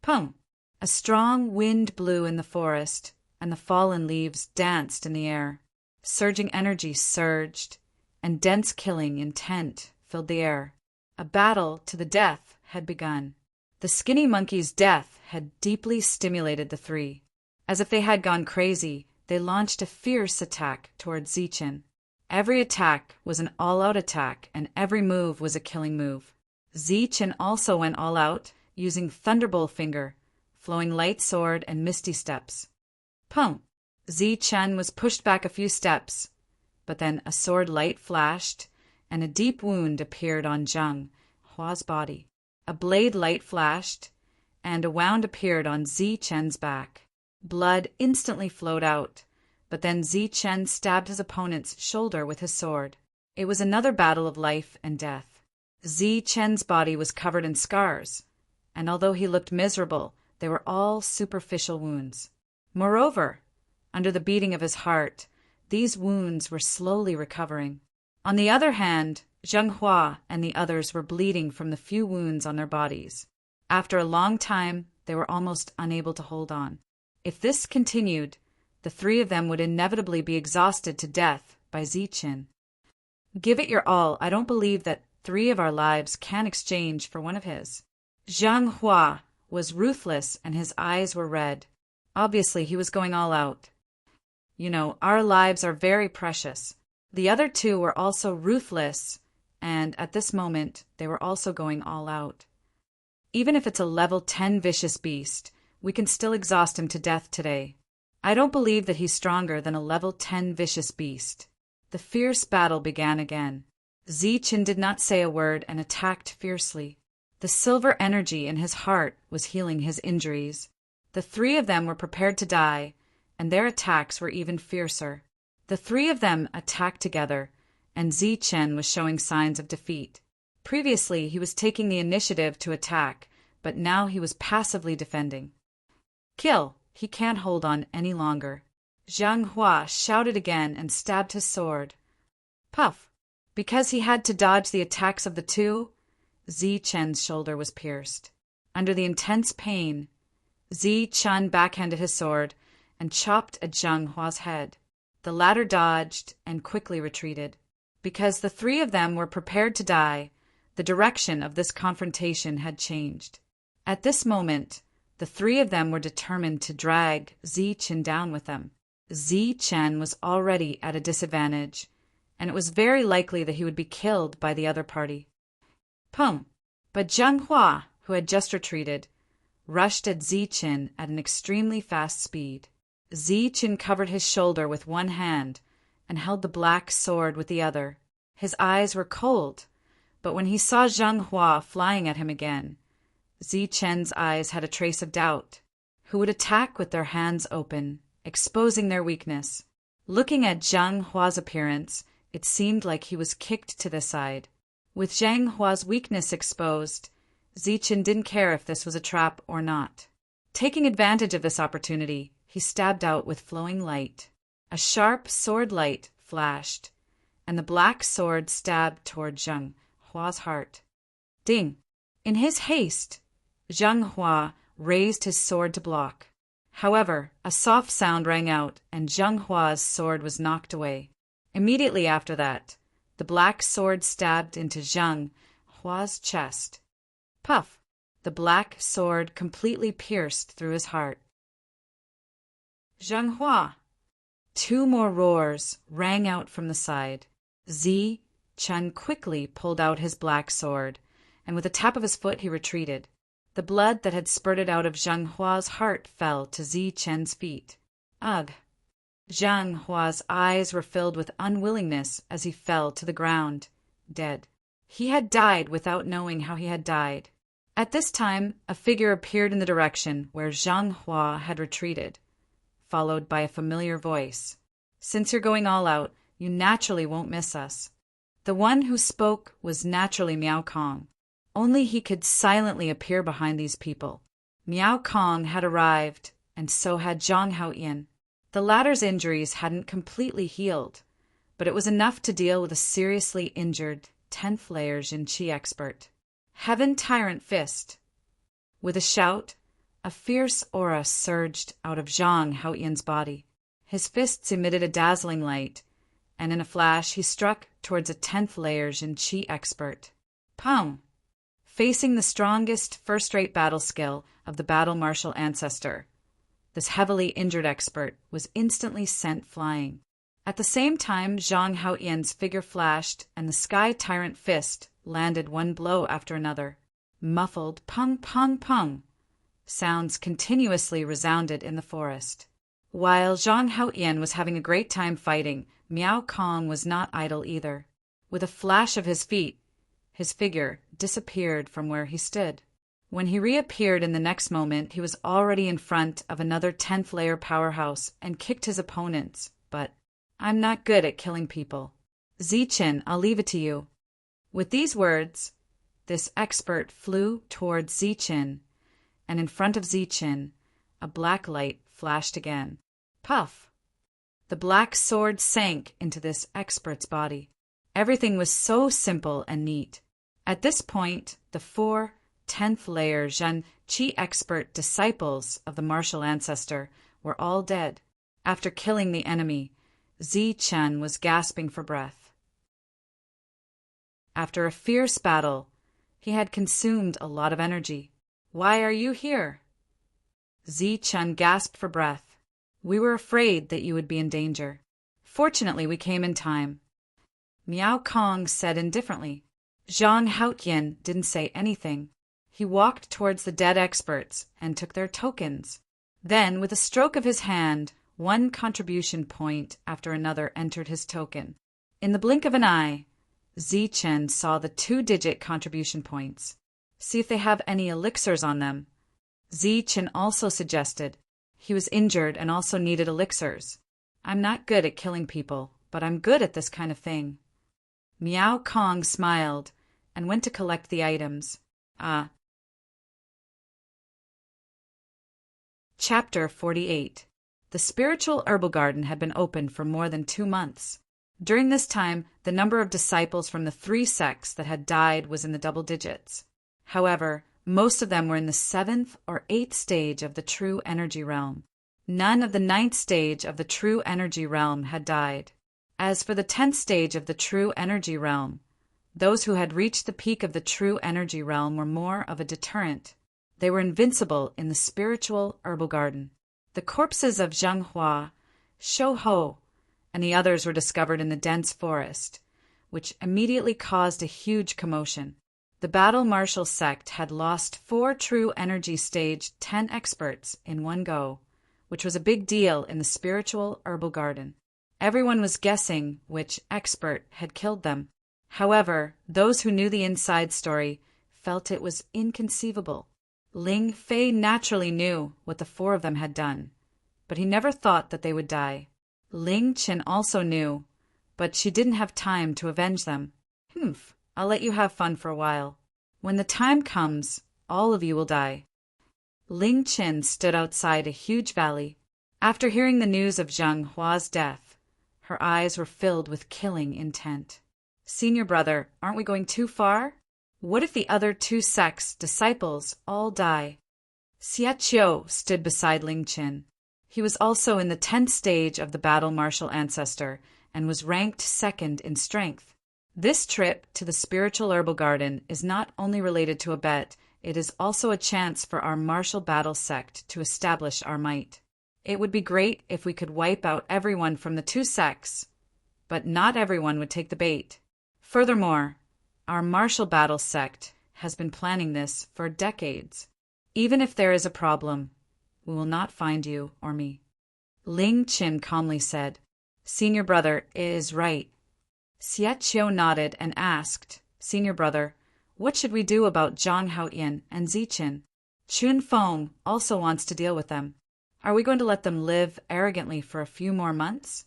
Pum! A strong wind blew in the forest, and the fallen leaves danced in the air. Surging energy surged, and dense killing intent filled the air. A battle to the death had begun. The skinny monkey's death had deeply stimulated the 3. As if they had gone crazy, they launched a fierce attack towards Zi-Chen. Every attack was an all-out attack, and every move was a killing move. Zi-Chen also went all out, using Thunderbolt Finger, flowing light sword, and misty steps. Pum! Zi-Chen was pushed back a few steps, but then a sword light flashed, and a deep wound appeared on Zhang Hua's body. A blade light flashed, and a wound appeared on Zi-Chen's back. Blood instantly flowed out, but then Zi-Chen stabbed his opponent's shoulder with his sword. It was another battle of life and death. Zi-Chen's body was covered in scars, and although he looked miserable, they were all superficial wounds. Moreover, under the beating of his heart, these wounds were slowly recovering. On the other hand, Zhang Hua and the others were bleeding from the few wounds on their bodies. After a long time, they were almost unable to hold on. If this continued, the 3 of them would inevitably be exhausted to death by Zi-Chen. Give it your all. I don't believe that 3 of our lives can exchange for one of his. Zhang Hua was ruthless, and his eyes were red. Obviously, he was going all out. You know, our lives are very precious. The other 2 were also ruthless, and at this moment, they were also going all out. Even if it's a level 10 vicious beast, we can still exhaust him to death today. I don't believe that he's stronger than a level 10 vicious beast. The fierce battle began again. Zi-Chen did not say a word and attacked fiercely. The silver energy in his heart was healing his injuries. The three of them were prepared to die, and their attacks were even fiercer. The three of them attacked together, and Zichen was showing signs of defeat. Previously, he was taking the initiative to attack, but now he was passively defending. Kill! He can't hold on any longer. Zhang Hua shouted again and stabbed his sword. Puff! Because he had to dodge the attacks of the two, Zichen's shoulder was pierced. Under the intense pain, Zichen backhanded his sword and chopped at Zhang Hua's head. The latter dodged and quickly retreated. Because the three of them were prepared to die, the direction of this confrontation had changed. At this moment, the three of them were determined to drag Zichen down with them. Zichen was already at a disadvantage, and it was very likely that he would be killed by the other party. Pum! But Zhang Hua, who had just retreated, rushed at Zichen at an extremely fast speed. Zichen covered his shoulder with one hand and held the black sword with the other. His eyes were cold, but when he saw Zhang Hua flying at him again, Zichen's eyes had a trace of doubt. Who would attack with their hands open, exposing their weakness? Looking at Zhang Hua's appearance, it seemed like he was kicked to the side. With Zhang Hua's weakness exposed, Zichen didn't care if this was a trap or not. Taking advantage of this opportunity, he stabbed out with flowing light. A sharp sword light flashed, and the black sword stabbed toward Zhang Hua's heart. Ding! In his haste, Zhang Hua raised his sword to block. However, a soft sound rang out, and Zhang Hua's sword was knocked away. Immediately after that, the black sword stabbed into Zhang Hua's chest. Puff! The black sword completely pierced through his heart. Zhang Hua! Two more roars rang out from the side. Zichen quickly pulled out his black sword, and with a tap of his foot he retreated. The blood that had spurted out of Zhang Hua's heart fell to Zichen's feet. Ugh! Zhang Hua's eyes were filled with unwillingness as he fell to the ground, dead. He had died without knowing how he had died. At this time, a figure appeared in the direction where Zhang Hua had retreated, followed by a familiar voice. Since you're going all out, you naturally won't miss us. The one who spoke was naturally Miao Kong. Only he could silently appear behind these people. Miao Kong had arrived, and so had Zhang Haoyan. The latter's injuries hadn't completely healed, but it was enough to deal with a seriously injured 10th layer Jin Qi expert. Heaven Tyrant Fist. With a shout, a fierce aura surged out of Zhang Haoyan's body. His fists emitted a dazzling light, and in a flash he struck towards a 10th layer Jin Qi expert. Pum! Facing the strongest first-rate battle skill of the battle martial ancestor, this heavily injured expert was instantly sent flying. At the same time, Zhang Haoyan's figure flashed, and the Sky Tyrant Fist landed one blow after another. Muffled pung pung pung sounds continuously resounded in the forest. While Zhang Haoyan was having a great time fighting, Miao Kong was not idle either. With a flash of his feet, his figure disappeared from where he stood. When he reappeared in the next moment, he was already in front of another 10th layer powerhouse and kicked his opponents. But I'm not good at killing people. Zichen, I'll leave it to you. With these words, this expert flew towards Zichen, and in front of Zichen, a black light flashed again. Puff! The black sword sank into this expert's body. Everything was so simple and neat. At this point, the 4 10th layer Zhen Qi expert disciples of the martial ancestor were all dead. After killing the enemy, Zichen was gasping for breath. After a fierce battle, he had consumed a lot of energy. Why are you here? Zichen gasped for breath. We were afraid that you would be in danger. Fortunately, we came in time. Miao Kong said indifferently. Zhang Haoyan didn't say anything. He walked towards the dead experts and took their tokens. Then, with a stroke of his hand, one contribution point after another entered his token. In the blink of an eye, Zichen saw the 2-digit contribution points. See if they have any elixirs on them. Zichen also suggested. He was injured and also needed elixirs. I'm not good at killing people, but I'm good at this kind of thing. Miao Kong smiled and went to collect the items. Chapter 48. The spiritual herbal garden had been open for more than 2 months. During this time, the number of disciples from the 3 sects that had died was in the double digits. However, most of them were in the 7th or 8th stage of the true energy realm. None of the 9th stage of the true energy realm had died. As for the 10th stage of the true energy realm, those who had reached the peak of the true energy realm were more of a deterrent. They were invincible in the spiritual herbal garden. The corpses of Zheng Hua, Shou Ho, and the others were discovered in the dense forest, which immediately caused a huge commotion. The Battle Martial sect had lost 4 true energy stage 10 experts in one go, which was a big deal in the spiritual herbal garden. Everyone was guessing which expert had killed them. However, those who knew the inside story felt it was inconceivable. Ling Fei naturally knew what the 4 of them had done, but he never thought that they would die. Ling Qin also knew, but she didn't have time to avenge them. I'll let you have fun for a while. When the time comes, all of you will die. Ling Qin stood outside a huge valley. After hearing the news of Zheng Hua's death, her eyes were filled with killing intent. Senior brother, aren't we going too far? What if the other 2 sects' disciples all die? Xia Qiu stood beside Ling Qin. He was also in the 10th stage of the Battle Martial Ancestor and was ranked 2nd in strength. This trip to the spiritual herbal garden is not only related to a bet, it is also a chance for our martial battle sect to establish our might. It would be great if we could wipe out everyone from the 2 sects, but not everyone would take the bait. Furthermore, our martial battle sect has been planning this for decades. Even if there is a problem, we will not find you or me. Ling Qin calmly said, Senior brother, it is right. Xia Qiu nodded and asked, Senior brother, what should we do about Zhang Haoyin and Zichen? Chun Feng also wants to deal with them. Are we going to let them live arrogantly for a few more months?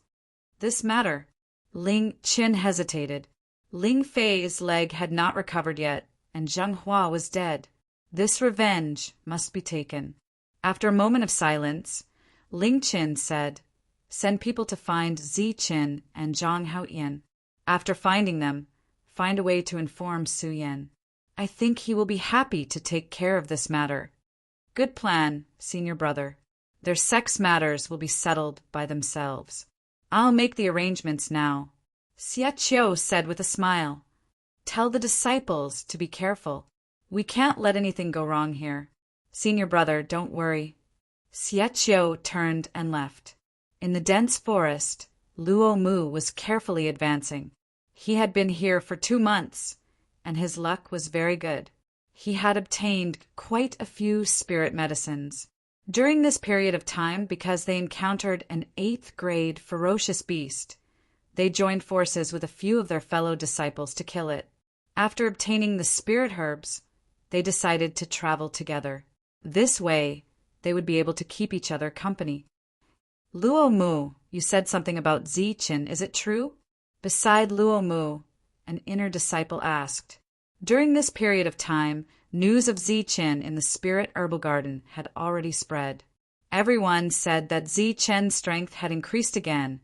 This matter. Ling Qin hesitated. Ling Fei's leg had not recovered yet, and Zheng Hua was dead. This revenge must be taken. After a moment of silence, Ling Qin said, Send people to find Zichen and Zhang Haoyin. After finding them, find a way to inform Su Yan. I think he will be happy to take care of this matter. Good plan, senior brother. Their sex matters will be settled by themselves. I'll make the arrangements now. Xia Qiu said with a smile. Tell the disciples to be careful. We can't let anything go wrong here. Senior brother, don't worry. Xia Qiu turned and left. In the dense forest, Luo Mu was carefully advancing. He had been here for 2 months, and his luck was very good. He had obtained quite a few spirit medicines. During this period of time, because they encountered an 8th grade ferocious beast, they joined forces with a few of their fellow disciples to kill it. After obtaining the spirit herbs, they decided to travel together. This way, they would be able to keep each other company. Luo Mu, you said something about Zichen, is it true? Beside Luo Mu, an inner disciple asked. During this period of time, news of Zichen in the spirit herbal garden had already spread. Everyone said that Zichen's strength had increased again,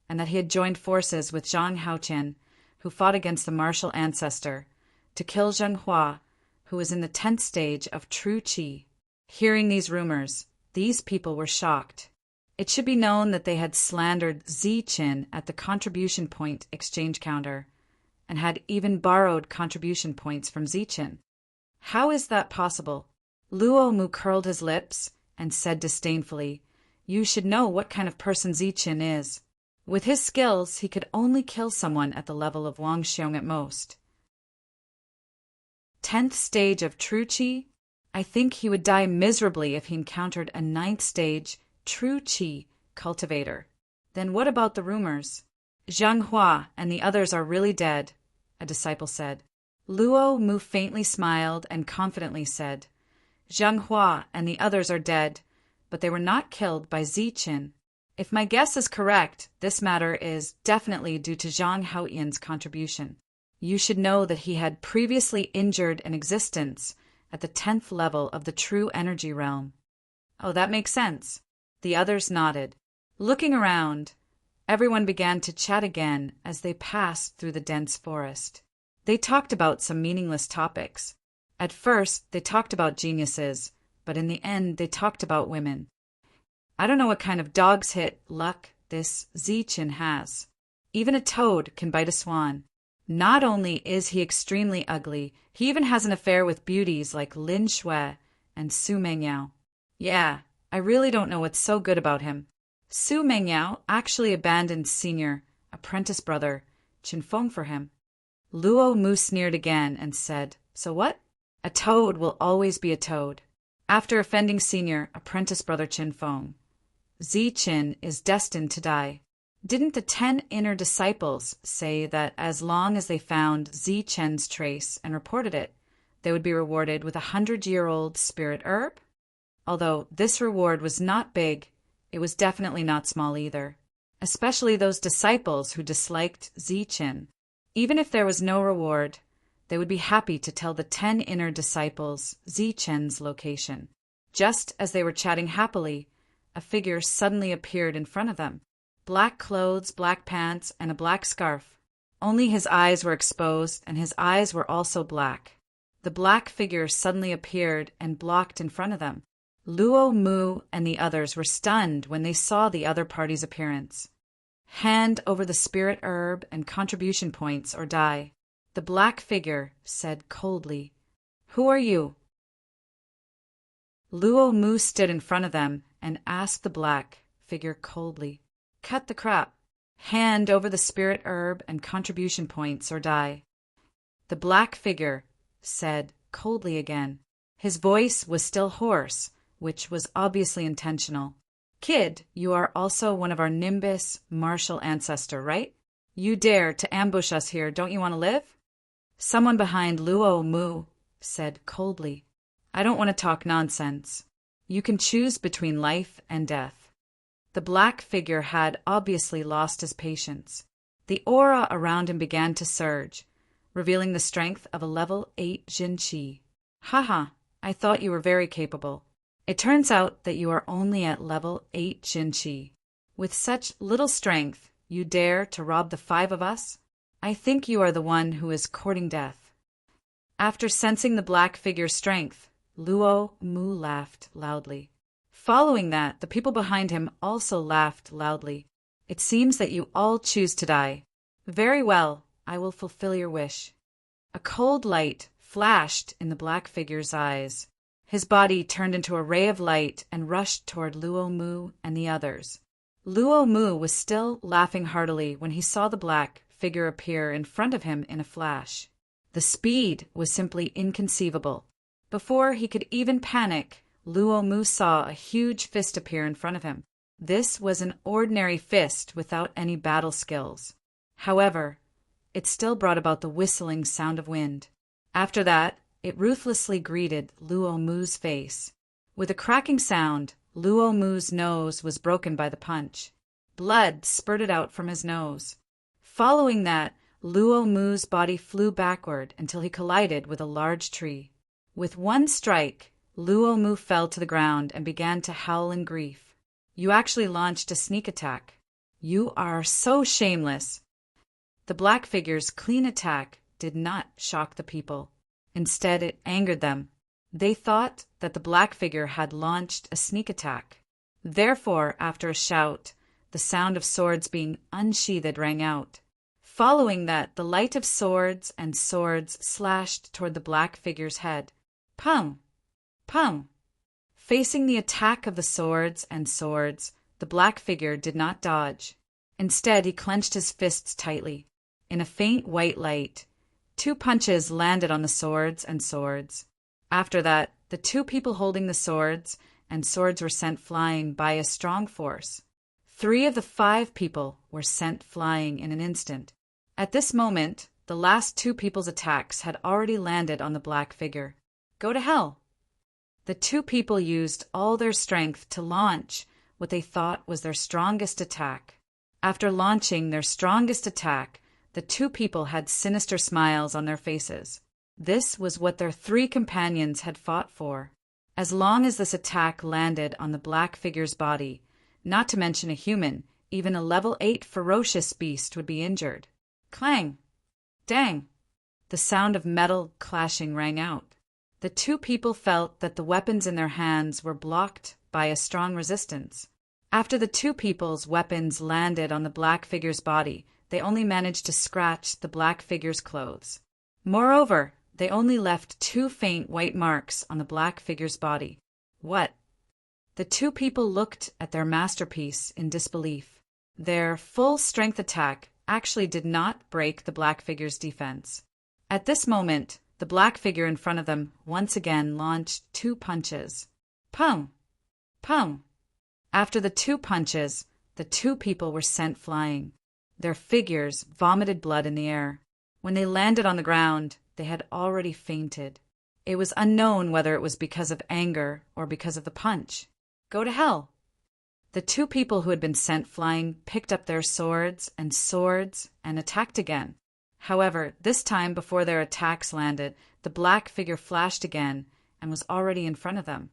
and that he had joined forces with Zhang Haochen, who fought against the martial ancestor, to kill Zheng Hua, who was in the 10th stage of true qi. Hearing these rumors, these people were shocked. It should be known that they had slandered Zichen at the contribution point exchange counter, and had even borrowed contribution points from Zichen. How is that possible? Luo Mu curled his lips and said disdainfully, You should know what kind of person Zichen is. With his skills, he could only kill someone at the level of Wang Xiong at most. 10th stage of true qi? I think he would die miserably if he encountered a 9th stage true qi cultivator. Then what about the rumors? Zheng Hua and the others are really dead, a disciple said. Luo Mu faintly smiled and confidently said, Zhang Hua and the others are dead, but they were not killed by Ziqin. If my guess is correct, this matter is definitely due to Zhang Haoyan's contribution. You should know that he had previously injured an existence at the 10th level of the true energy realm. Oh, that makes sense. The others nodded. Looking around, everyone began to chat again as they passed through the dense forest. They talked about some meaningless topics. At first, they talked about geniuses, but in the end, they talked about women. I don't know what kind of dog's hit luck this Ziqin has. Even a toad can bite a swan. Not only is he extremely ugly, he even has an affair with beauties like Lin Shui and Su Mengyao. Yeah, I really don't know what's so good about him. Su Mengyao actually abandoned senior, apprentice brother, Qinfeng for him. Luo Mu sneered again and said, So what? A toad will always be a toad. After offending senior, apprentice brother Qinfeng, Ziqin is destined to die. Didn't the 10 inner disciples say that as long as they found Ziqin's trace and reported it, they would be rewarded with 100-year-old spirit herb? Although this reward was not big, it was definitely not small either, especially those disciples who disliked Ziqin. Even if there was no reward, they would be happy to tell the 10 inner disciples Ziqin's location. Just as they were chatting happily, a figure suddenly appeared in front of them. Black clothes, black pants, and a black scarf. Only his eyes were exposed, and his eyes were also black. The black figure suddenly appeared and blocked in front of them. Luo Mu and the others were stunned when they saw the other party's appearance. Hand over the spirit herb and contribution points or die. The black figure said coldly, Who are you? Luo Mu stood in front of them and asked the black figure coldly, Cut the crap. Hand over the spirit herb and contribution points or die. The black figure said coldly again. His voice was still hoarse, which was obviously intentional. Kid, you are also one of our Nimbus martial ancestor, right? You dare to ambush us here, don't you want to live? Someone behind Luo Mu said coldly, I don't want to talk nonsense. You can choose between life and death. The black figure had obviously lost his patience. The aura around him began to surge, revealing the strength of a level 8 Jin Qi. Haha, I thought you were very capable. It turns out that you are only at level 8 Jin Qi. With such little strength, you dare to rob the 5 of us? I think you are the one who is courting death. After sensing the black figure's strength, Luo Mu laughed loudly. Following that, the people behind him also laughed loudly. It seems that you all choose to die. Very well, I will fulfill your wish. A cold light flashed in the black figure's eyes. His body turned into a ray of light and rushed toward Luo Mu and the others. Luo Mu was still laughing heartily when he saw the black figure appear in front of him in a flash. The speed was simply inconceivable. Before he could even panic, Luo Mu saw a huge fist appear in front of him. This was an ordinary fist without any battle skills. However, it still brought about the whistling sound of wind. After that, it ruthlessly greeted Luo Mu's face. With a cracking sound, Luo Mu's nose was broken by the punch. Blood spurted out from his nose. Following that, Luo Mu's body flew backward until he collided with a large tree. With one strike, Luo Mu fell to the ground and began to howl in grief. You actually launched a sneak attack. You are so shameless. The black figure's clean attack did not shock the people. Instead, it angered them. They thought that the black figure had launched a sneak attack. Therefore, after a shout, the sound of swords being unsheathed rang out. Following that, the light of swords and swords slashed toward the black figure's head. Pum! Pum! Facing the attack of the swords and swords, the black figure did not dodge. Instead, he clenched his fists tightly. In a faint white light, 2 punches landed on the swords and swords. After that, the 2 people holding the swords and swords were sent flying by a strong force. 3 of the 5 people were sent flying in an instant. At this moment, the last two people's attacks had already landed on the black figure. Go to hell! The two people used all their strength to launch what they thought was their strongest attack. After launching their strongest attack, the two people had sinister smiles on their faces. This was what their three companions had fought for. As long as this attack landed on the black figure's body, not to mention a human, even a level 8 ferocious beast would be injured. Clang! Dang! The sound of metal clashing rang out. The two people felt that the weapons in their hands were blocked by a strong resistance. After the two people's weapons landed on the black figure's body, they only managed to scratch the black figure's clothes. Moreover, they only left 2 faint white marks on the black figure's body. What? The two people looked at their masterpiece in disbelief. Their full-strength attack actually did not break the black figure's defense. At this moment, the black figure in front of them once again launched 2 punches. Pung! Pung! After the 2 punches, the two people were sent flying. Their figures vomited blood in the air. When they landed on the ground, they had already fainted. It was unknown whether it was because of anger or because of the punch. Go to hell! The two people who had been sent flying picked up their swords and attacked again. However, this time before their attacks landed, the black figure flashed again and was already in front of them.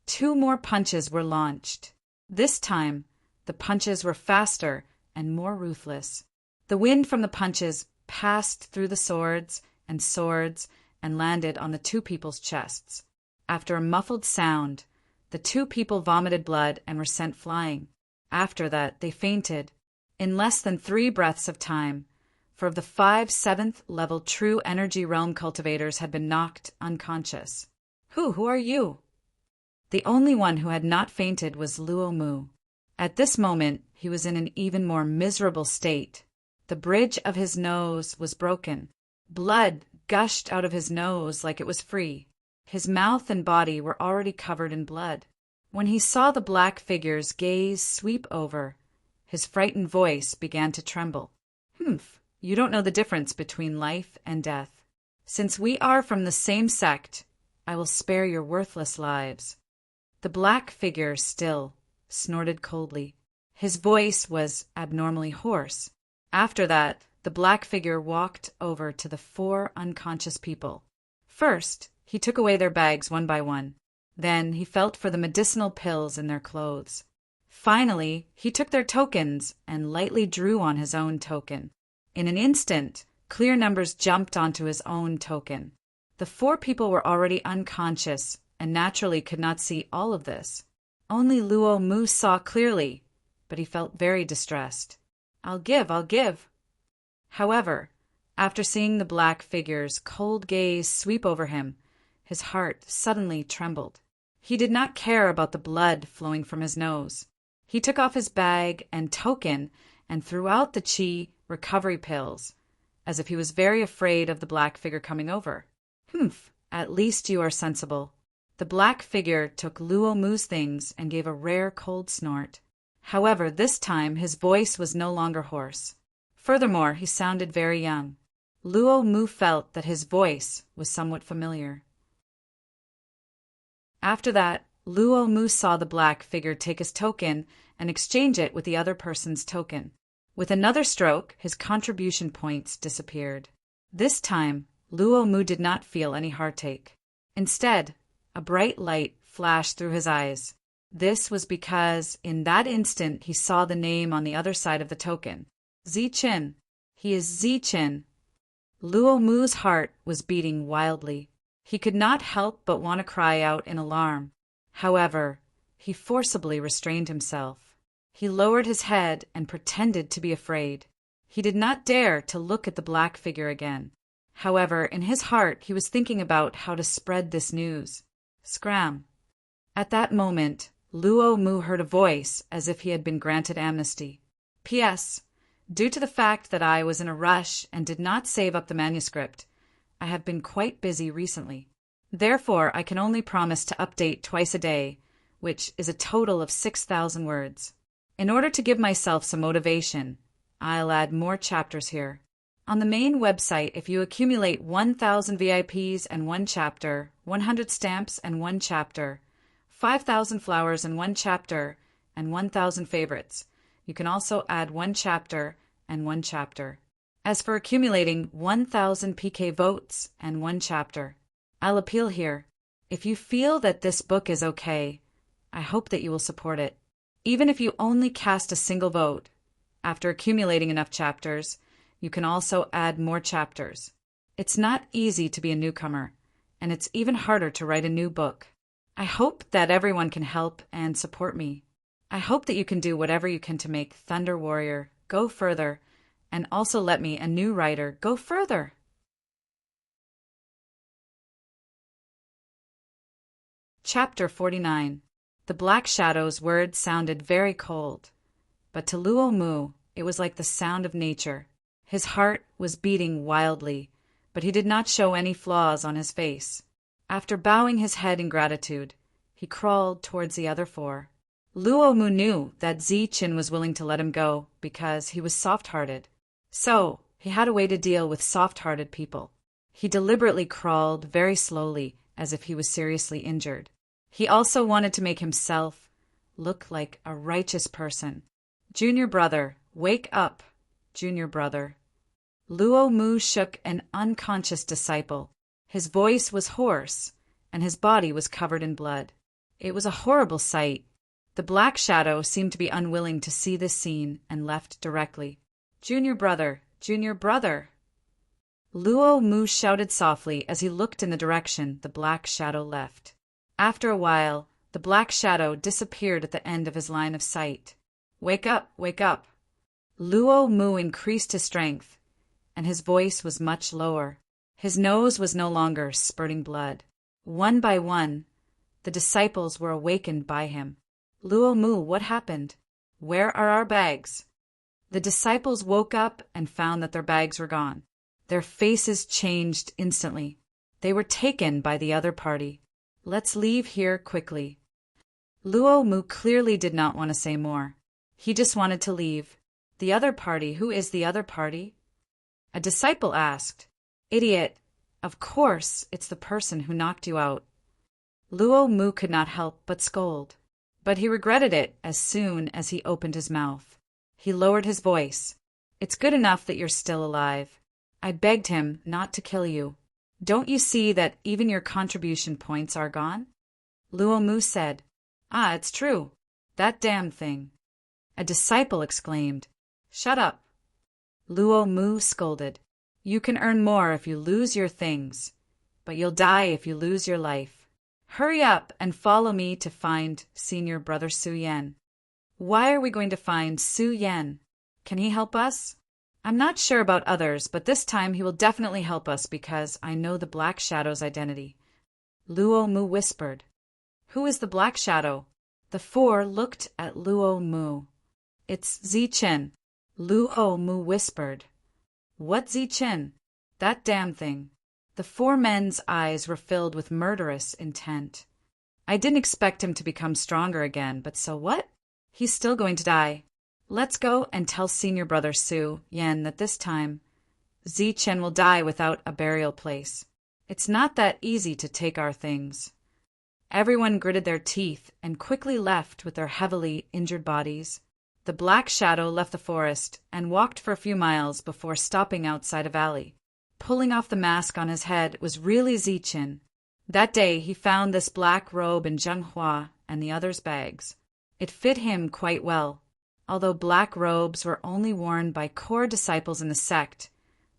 2 more punches were launched. This time, the punches were faster and more ruthless. The wind from the punches passed through the swords and landed on the two people's chests. After a muffled sound, the two people vomited blood and were sent flying. After that, they fainted. In less than 3 breaths of time, 4 of the 5 7th level true energy realm cultivators had been knocked unconscious. Who are you? The only one who had not fainted was Luo Mu. At this moment, he was in an even more miserable state. The bridge of his nose was broken. Blood gushed out of his nose like it was free. His mouth and body were already covered in blood. When he saw the black figure's gaze sweep over, his frightened voice began to tremble. You don't know the difference between life and death. Since we are from the same sect, I will spare your worthless lives. The black figure still snorted coldly. His voice was abnormally hoarse. After that, the black figure walked over to the 4 unconscious people. First, he took away their bags one by one. Then he felt for the medicinal pills in their clothes. Finally, he took their tokens and lightly drew on his own token. In an instant, clear numbers jumped onto his own token. The 4 people were already unconscious and naturally could not see all of this. Only Luo Mu saw clearly, but he felt very distressed. I'll give. However, after seeing the black figure's cold gaze sweep over him, his heart suddenly trembled. He did not care about the blood flowing from his nose. He took off his bag and token and threw out the chi recovery pills, as if he was very afraid of the black figure coming over. At least you are sensible. The black figure took Luo Mu's things and gave a rare cold snort. However, this time his voice was no longer hoarse. Furthermore, he sounded very young. Luo Mu felt that his voice was somewhat familiar. After that, Luo Mu saw the black figure take his token and exchange it with the other person's token. With another stroke, his contribution points disappeared. This time, Luo Mu did not feel any heartache. Instead, a bright light flashed through his eyes. This was because in that instant he saw the name on the other side of the token. Ziqin. He is Ziqin. Luo Mu's heart was beating wildly. He could not help but want to cry out in alarm. However, he forcibly restrained himself. He lowered his head and pretended to be afraid. He did not dare to look at the black figure again. However, in his heart he was thinking about how to spread this news. Scram. At that moment, Luo Mu heard a voice as if he had been granted amnesty. P.S. Due to the fact that I was in a rush and did not save up the manuscript, I have been quite busy recently. Therefore, I can only promise to update twice a day, which is a total of 6,000 words. In order to give myself some motivation, I'll add more chapters here. On the main website, if you accumulate 1,000 VIPs and one chapter, 100 stamps and one chapter, 5,000 flowers and one chapter, and 1,000 favorites, you can also add one chapter and one chapter. As for accumulating 1,000 PK votes and one chapter, I'll appeal here. If you feel that this book is okay, I hope that you will support it. Even if you only cast a single vote, after accumulating enough chapters, you can also add more chapters. It's not easy to be a newcomer, and it's even harder to write a new book. I hope that everyone can help and support me. I hope that you can do whatever you can to make Thunder Warrior go further, and also let me, a new writer, go further. Chapter 49. The Black Shadow's words sounded very cold, but to Luo Mu it was like the sound of nature. His heart was beating wildly, but he did not show any flaws on his face. After bowing his head in gratitude, he crawled towards the other four. Luo Mu knew that Zichen was willing to let him go because he was soft-hearted. So, he had a way to deal with soft-hearted people. He deliberately crawled very slowly, as if he was seriously injured. He also wanted to make himself look like a righteous person. Junior brother, wake up, junior brother. Luo Mu shook an unconscious disciple. His voice was hoarse, and his body was covered in blood. It was a horrible sight. The Black Shadow seemed to be unwilling to see this scene and left directly. Junior brother, junior brother. Luo Mu shouted softly as he looked in the direction the Black Shadow left. After a while, the Black Shadow disappeared at the end of his line of sight. Wake up, wake up. Luo Mu increased his strength, and his voice was much lower. His nose was no longer spurting blood. One by one, the disciples were awakened by him. Luo Mu, what happened? Where are our bags? The disciples woke up and found that their bags were gone. Their faces changed instantly. They were taken by the other party. Let's leave here quickly. Luo Mu clearly did not want to say more. He just wanted to leave. The other party, who is the other party? A disciple asked. Idiot, of course it's the person who knocked you out. Luo Mu could not help but scold, but he regretted it as soon as he opened his mouth. He lowered his voice. It's good enough that you're still alive. I begged him not to kill you. Don't you see that even your contribution points are gone? Luo Mu said. Ah, it's true. That damn thing. A disciple exclaimed. Shut up. Luo Mu scolded. You can earn more if you lose your things, but you'll die if you lose your life. Hurry up and follow me to find Senior Brother Su Yan. Why are we going to find Su Yan? Can he help us? I'm not sure about others, but this time he will definitely help us because I know the Black Shadow's identity. Luo Mu whispered. Who is the Black Shadow? The four looked at Luo Mu. It's Zichen. Luo Mu whispered. What Zichen? That damn thing. The four men's eyes were filled with murderous intent. I didn't expect him to become stronger again, but so what? He's still going to die. Let's go and tell Senior Brother Su Yan that this time Zichen will die without a burial place. It's not that easy to take our things. Everyone gritted their teeth and quickly left with their heavily injured bodies. The Black Shadow left the forest and walked for a few miles before stopping outside a valley. Pulling off the mask on his head was really Zichen. That day he found this black robe in Zheng Hua and the others' bags. It fit him quite well. Although black robes were only worn by core disciples in the sect,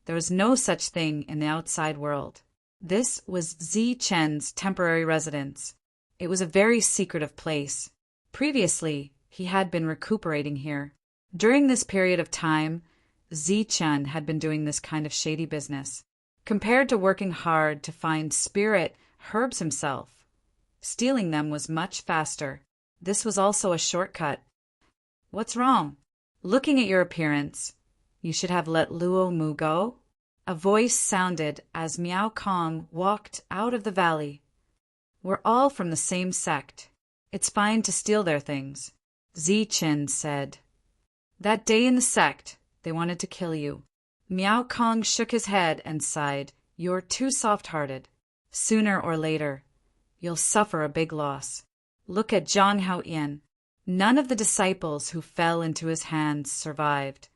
there was no such thing in the outside world. This was Zichen's temporary residence. It was a very secretive place. Previously, he had been recuperating here. During this period of time, Zichen had been doing this kind of shady business. Compared to working hard to find spirit herbs himself, stealing them was much faster. This was also a shortcut. What's wrong? Looking at your appearance, you should have let Luo Mu go? A voice sounded as Miao Kong walked out of the valley. We're all from the same sect. It's fine to steal their things, Zichen said. That day in the sect, They wanted to kill you. Miao Kong shook his head and sighed. You're too soft-hearted. Sooner or later, you'll suffer a big loss. Look at Zhang Haoyan. None of the disciples who fell into his hands survived.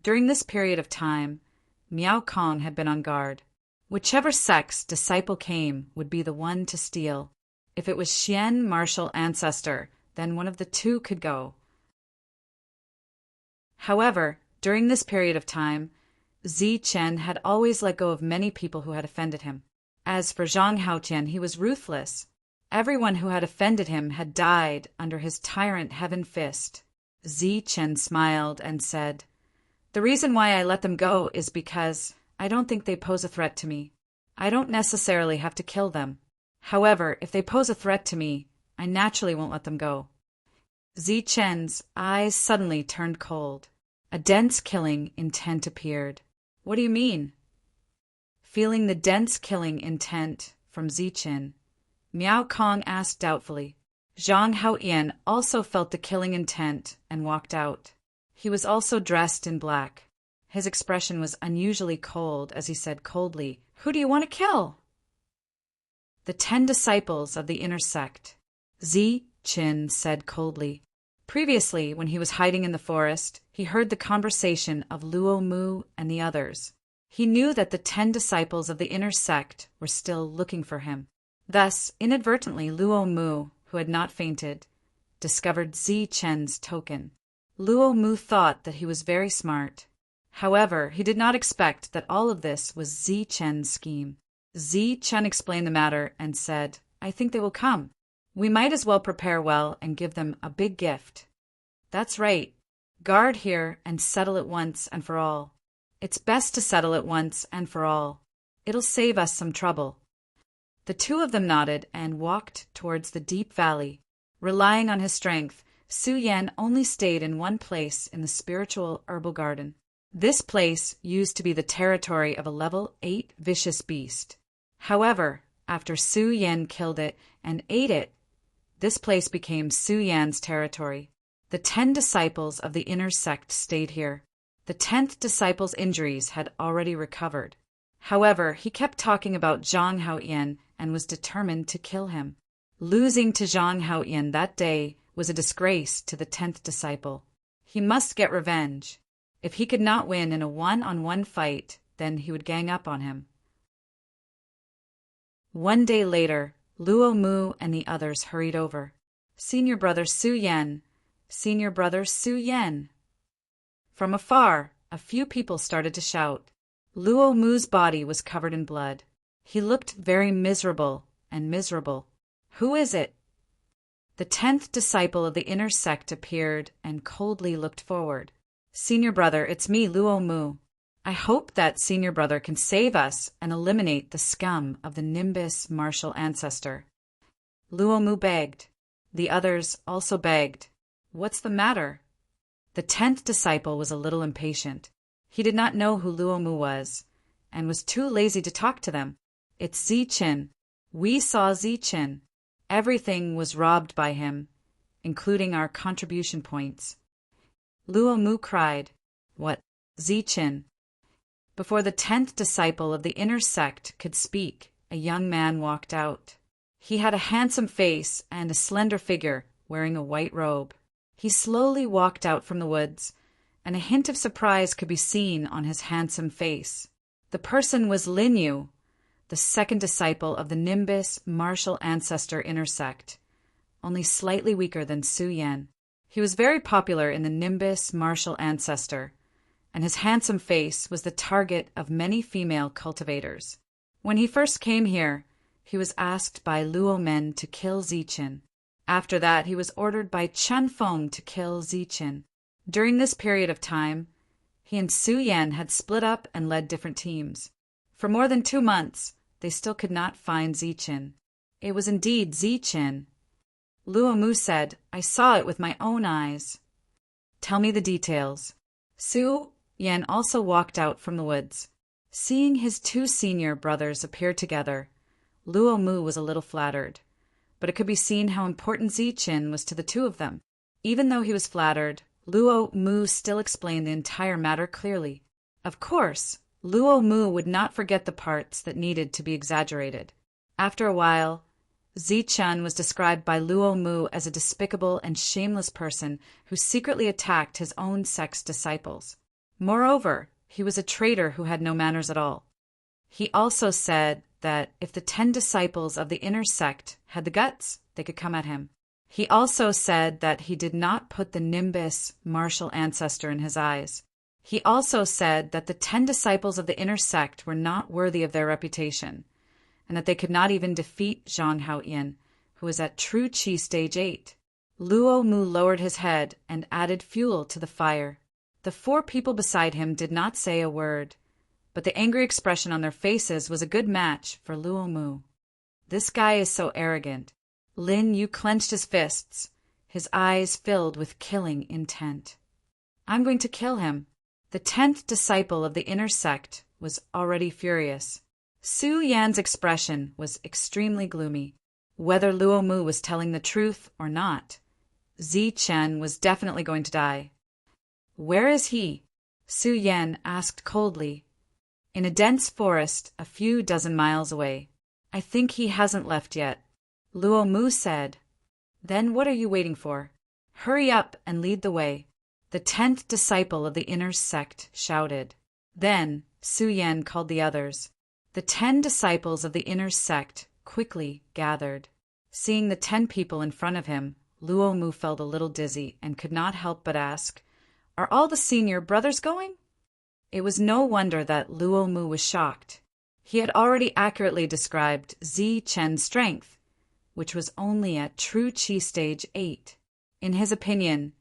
During this period of time, Miao Kong had been on guard. Whichever sect's disciple came would be the one to steal. If it was Xian martial ancestor, then one of the two could go. However, during this period of time, Zichen had always let go of many people who had offended him. As for Zhang Haotian, he was ruthless. Everyone who had offended him had died under his tyrant heaven fist. Zichen smiled and said, "The reason why I let them go is because I don't think they pose a threat to me. I don't necessarily have to kill them. However, if they pose a threat to me, I naturally won't let them go." Zichen's eyes suddenly turned cold. A dense killing intent appeared. What do you mean? Feeling the dense killing intent from Zichen, Miao Kong asked doubtfully. Zhang Haoyan also felt the killing intent and walked out. He was also dressed in black. His expression was unusually cold as he said coldly, "Who do you want to kill?" "The 10 disciples of the inner sect," Zichen said coldly. Previously, when he was hiding in the forest, he heard the conversation of Luo Mu and the others. He knew that the 10 disciples of the inner sect were still looking for him. Thus, inadvertently, Luo Mu, who had not fainted, discovered Zichen's token. Luo Mu thought that he was very smart. However, he did not expect that all of this was Zichen's scheme. Zichen explained the matter and said, "I think they will come. We might as well prepare well and give them a big gift." "That's right. Guard here and settle it once and for all. It's best to settle it once and for all. It'll save us some trouble." The two of them nodded and walked towards the deep valley. Relying on his strength, Su Yan only stayed in one place in the spiritual herbal garden. This place used to be the territory of a level 8 vicious beast. However, after Su Yan killed it and ate it, this place became Su Yan's territory. The 10 disciples of the inner sect stayed here. The 10th disciple's injuries had already recovered. However, he kept talking about Zhang Haoyan and was determined to kill him. Losing to Zhang Haoyan that day was a disgrace to the 10th disciple. He must get revenge. If he could not win in a one-on-one fight, then he would gang up on him. One day later, Luo Mu and the others hurried over. "Senior brother Su Yan! Senior brother Su Yan!" From afar, a few people started to shout. Luo Mu's body was covered in blood. He looked very miserable and miserable. "Who is it?" The 10th disciple of the inner sect appeared and coldly looked forward. "Senior brother, it's me, Luo Mu. I hope that senior brother can save us and eliminate the scum of the Nimbus martial ancestor." Luo Mu begged. The others also begged. "What's the matter?" The 10th disciple was a little impatient. He did not know who Luo Mu was, and was too lazy to talk to them. "It's Zichen. We saw Zichen. Everything was robbed by him, including our contribution points." Luo Mu cried. "What? Zichen?" Before the 10th disciple of the inner sect could speak, a young man walked out. He had a handsome face and a slender figure, wearing a white robe. He slowly walked out from the woods, and a hint of surprise could be seen on his handsome face. The person was Lin Yu, the 2nd disciple of the Nimbus martial ancestor inner sect, only slightly weaker than Su Yan. He was very popular in the Nimbus martial ancestor, and his handsome face was the target of many female cultivators. When he first came here, he was asked by Luo Men to kill Zichen. After that, he was ordered by Chen Feng to kill Zichen. During this period of time, he and Su Yan had split up and led different teams. For more than 2 months, they still could not find Zichen. It was indeed Zichen. Luo Mu said, "I saw it with my own eyes." "Tell me the details." Su Yan also walked out from the woods. Seeing his 2 senior brothers appear together, Luo Mu was a little flattered, but it could be seen how important Zichen was to the 2 of them. Even though he was flattered, Luo Mu still explained the entire matter clearly. Of course, Luo Mu would not forget the parts that needed to be exaggerated. After a while, Zichun was described by Luo Mu as a despicable and shameless person who secretly attacked his own sect's disciples. Moreover, he was a traitor who had no manners at all. He also said that if the 10 disciples of the inner sect had the guts, they could come at him. He also said that he did not put the nimbus martial ancestor in his eyes. He also said that the 10 disciples of the inner sect were not worthy of their reputation, and that they could not even defeat Zhang Haoyin, who was at True Qi Stage 8. Luo Mu lowered his head and added fuel to the fire. The 4 people beside him did not say a word, but the angry expression on their faces was a good match for Luo Mu. This guy is so arrogant. Lin Yu clenched his fists, his eyes filled with killing intent. I'm going to kill him. The 10th disciple of the inner sect was already furious. Su Yan's expression was extremely gloomy. Whether Luo Mu was telling the truth or not, Zichen was definitely going to die. Where is he? Su Yan asked coldly. In a dense forest a few dozen miles away. I think he hasn't left yet. Luo Mu said. Then what are you waiting for? Hurry up and lead the way. The 10th disciple of the inner sect shouted. Then Su Yan called the others. The 10 disciples of the inner sect quickly gathered. Seeing the 10 people in front of him, Luo Mu felt a little dizzy and could not help but ask, Are all the senior brothers going? It was no wonder that Luo Mu was shocked. He had already accurately described Zi Chen's strength, which was only at True Qi Stage 8. In his opinion,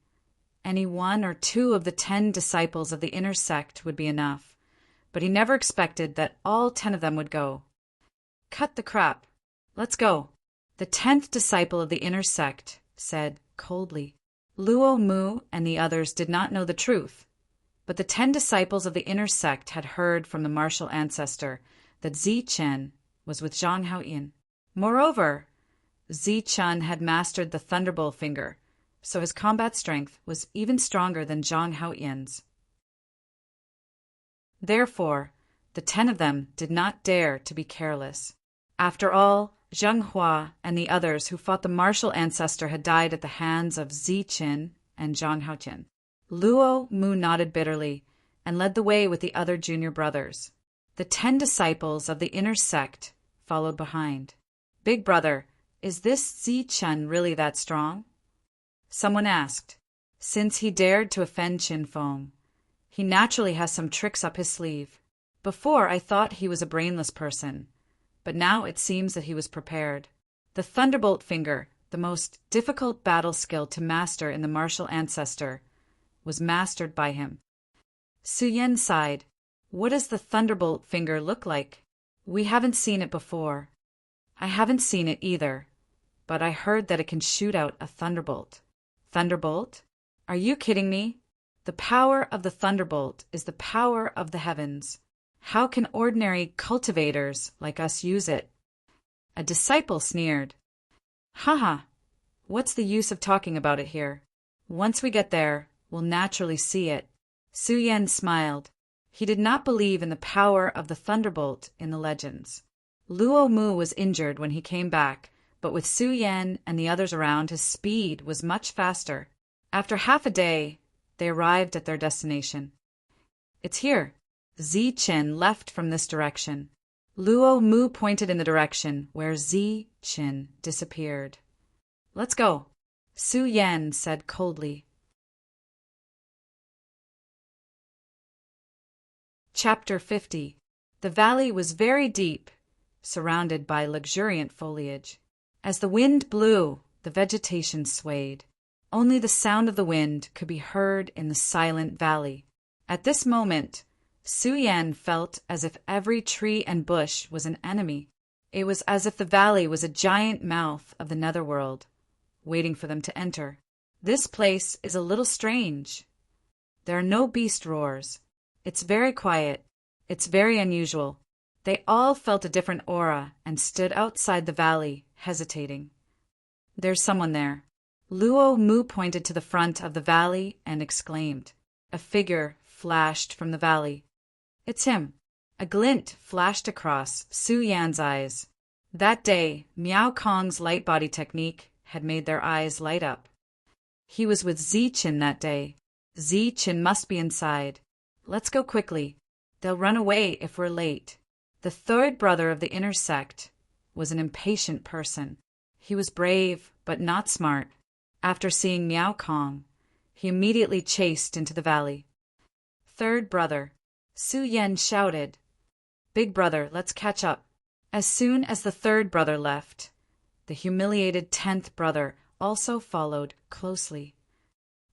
any 1 or 2 of the 10 disciples of the inner sect would be enough, but he never expected that all 10 of them would go. Cut the crap. Let's go. The 10th disciple of the inner sect said coldly. Luo Mu and the others did not know the truth, but the 10 disciples of the inner sect had heard from the martial ancestor that Zichen was with Zhang Haoyin. Moreover, Zichen had mastered the Thunderbolt finger, so his combat strength was even stronger than Zhang Haoyin's. Therefore, the 10 of them did not dare to be careless. After all, Zheng Hua and the others who fought the martial ancestor had died at the hands of Zichen and Zhang Haoyin. Luo Mu nodded bitterly and led the way with the other junior brothers. The 10 disciples of the inner sect followed behind. Big brother, is this Zichen really that strong? Someone asked. Since he dared to offend Qin Feng, he naturally has some tricks up his sleeve. Before I thought he was a brainless person, but now it seems that he was prepared. The Thunderbolt finger, the most difficult battle skill to master in the martial ancestor, was mastered by him. Su Yan sighed. What does the Thunderbolt finger look like? We haven't seen it before. I haven't seen it either, but I heard that it can shoot out a thunderbolt. Thunderbolt? Are you kidding me? The power of the thunderbolt is the power of the heavens. How can ordinary cultivators like us use it? A disciple sneered. Haha, what's the use of talking about it here? Once we get there, we'll naturally see it. Su Yan smiled. He did not believe in the power of the thunderbolt in the legends. Luo Mu was injured when he came back, but with Su Yan and the others around, his speed was much faster. After half a day, they arrived at their destination. It's here. Zichen left from this direction. Luo Mu pointed in the direction where Zichen disappeared. Let's go, Su Yan said coldly. Chapter 50. The valley was very deep, surrounded by luxuriant foliage. As the wind blew, the vegetation swayed. Only the sound of the wind could be heard in the silent valley. At this moment, Su Yan felt as if every tree and bush was an enemy. It was as if the valley was a giant mouth of the netherworld, waiting for them to enter. This place is a little strange. There are no beast roars. It's very quiet. It's very unusual. They all felt a different aura and stood outside the valley, hesitating. There's someone there. Luo Mu pointed to the front of the valley and exclaimed. A figure flashed from the valley. It's him. A glint flashed across Su Yan's eyes. That day, Miao Kong's light body technique had made their eyes light up. He was with Ziqin that day. Ziqin must be inside. Let's go quickly. They'll run away if we're late. The third brother of the inner sect was an impatient person. He was brave, but not smart. After seeing Miao Kong, he immediately chased into the valley. Third brother, Su Yan shouted. Big brother, let's catch up. As soon as the third brother left, the humiliated 10th brother also followed closely.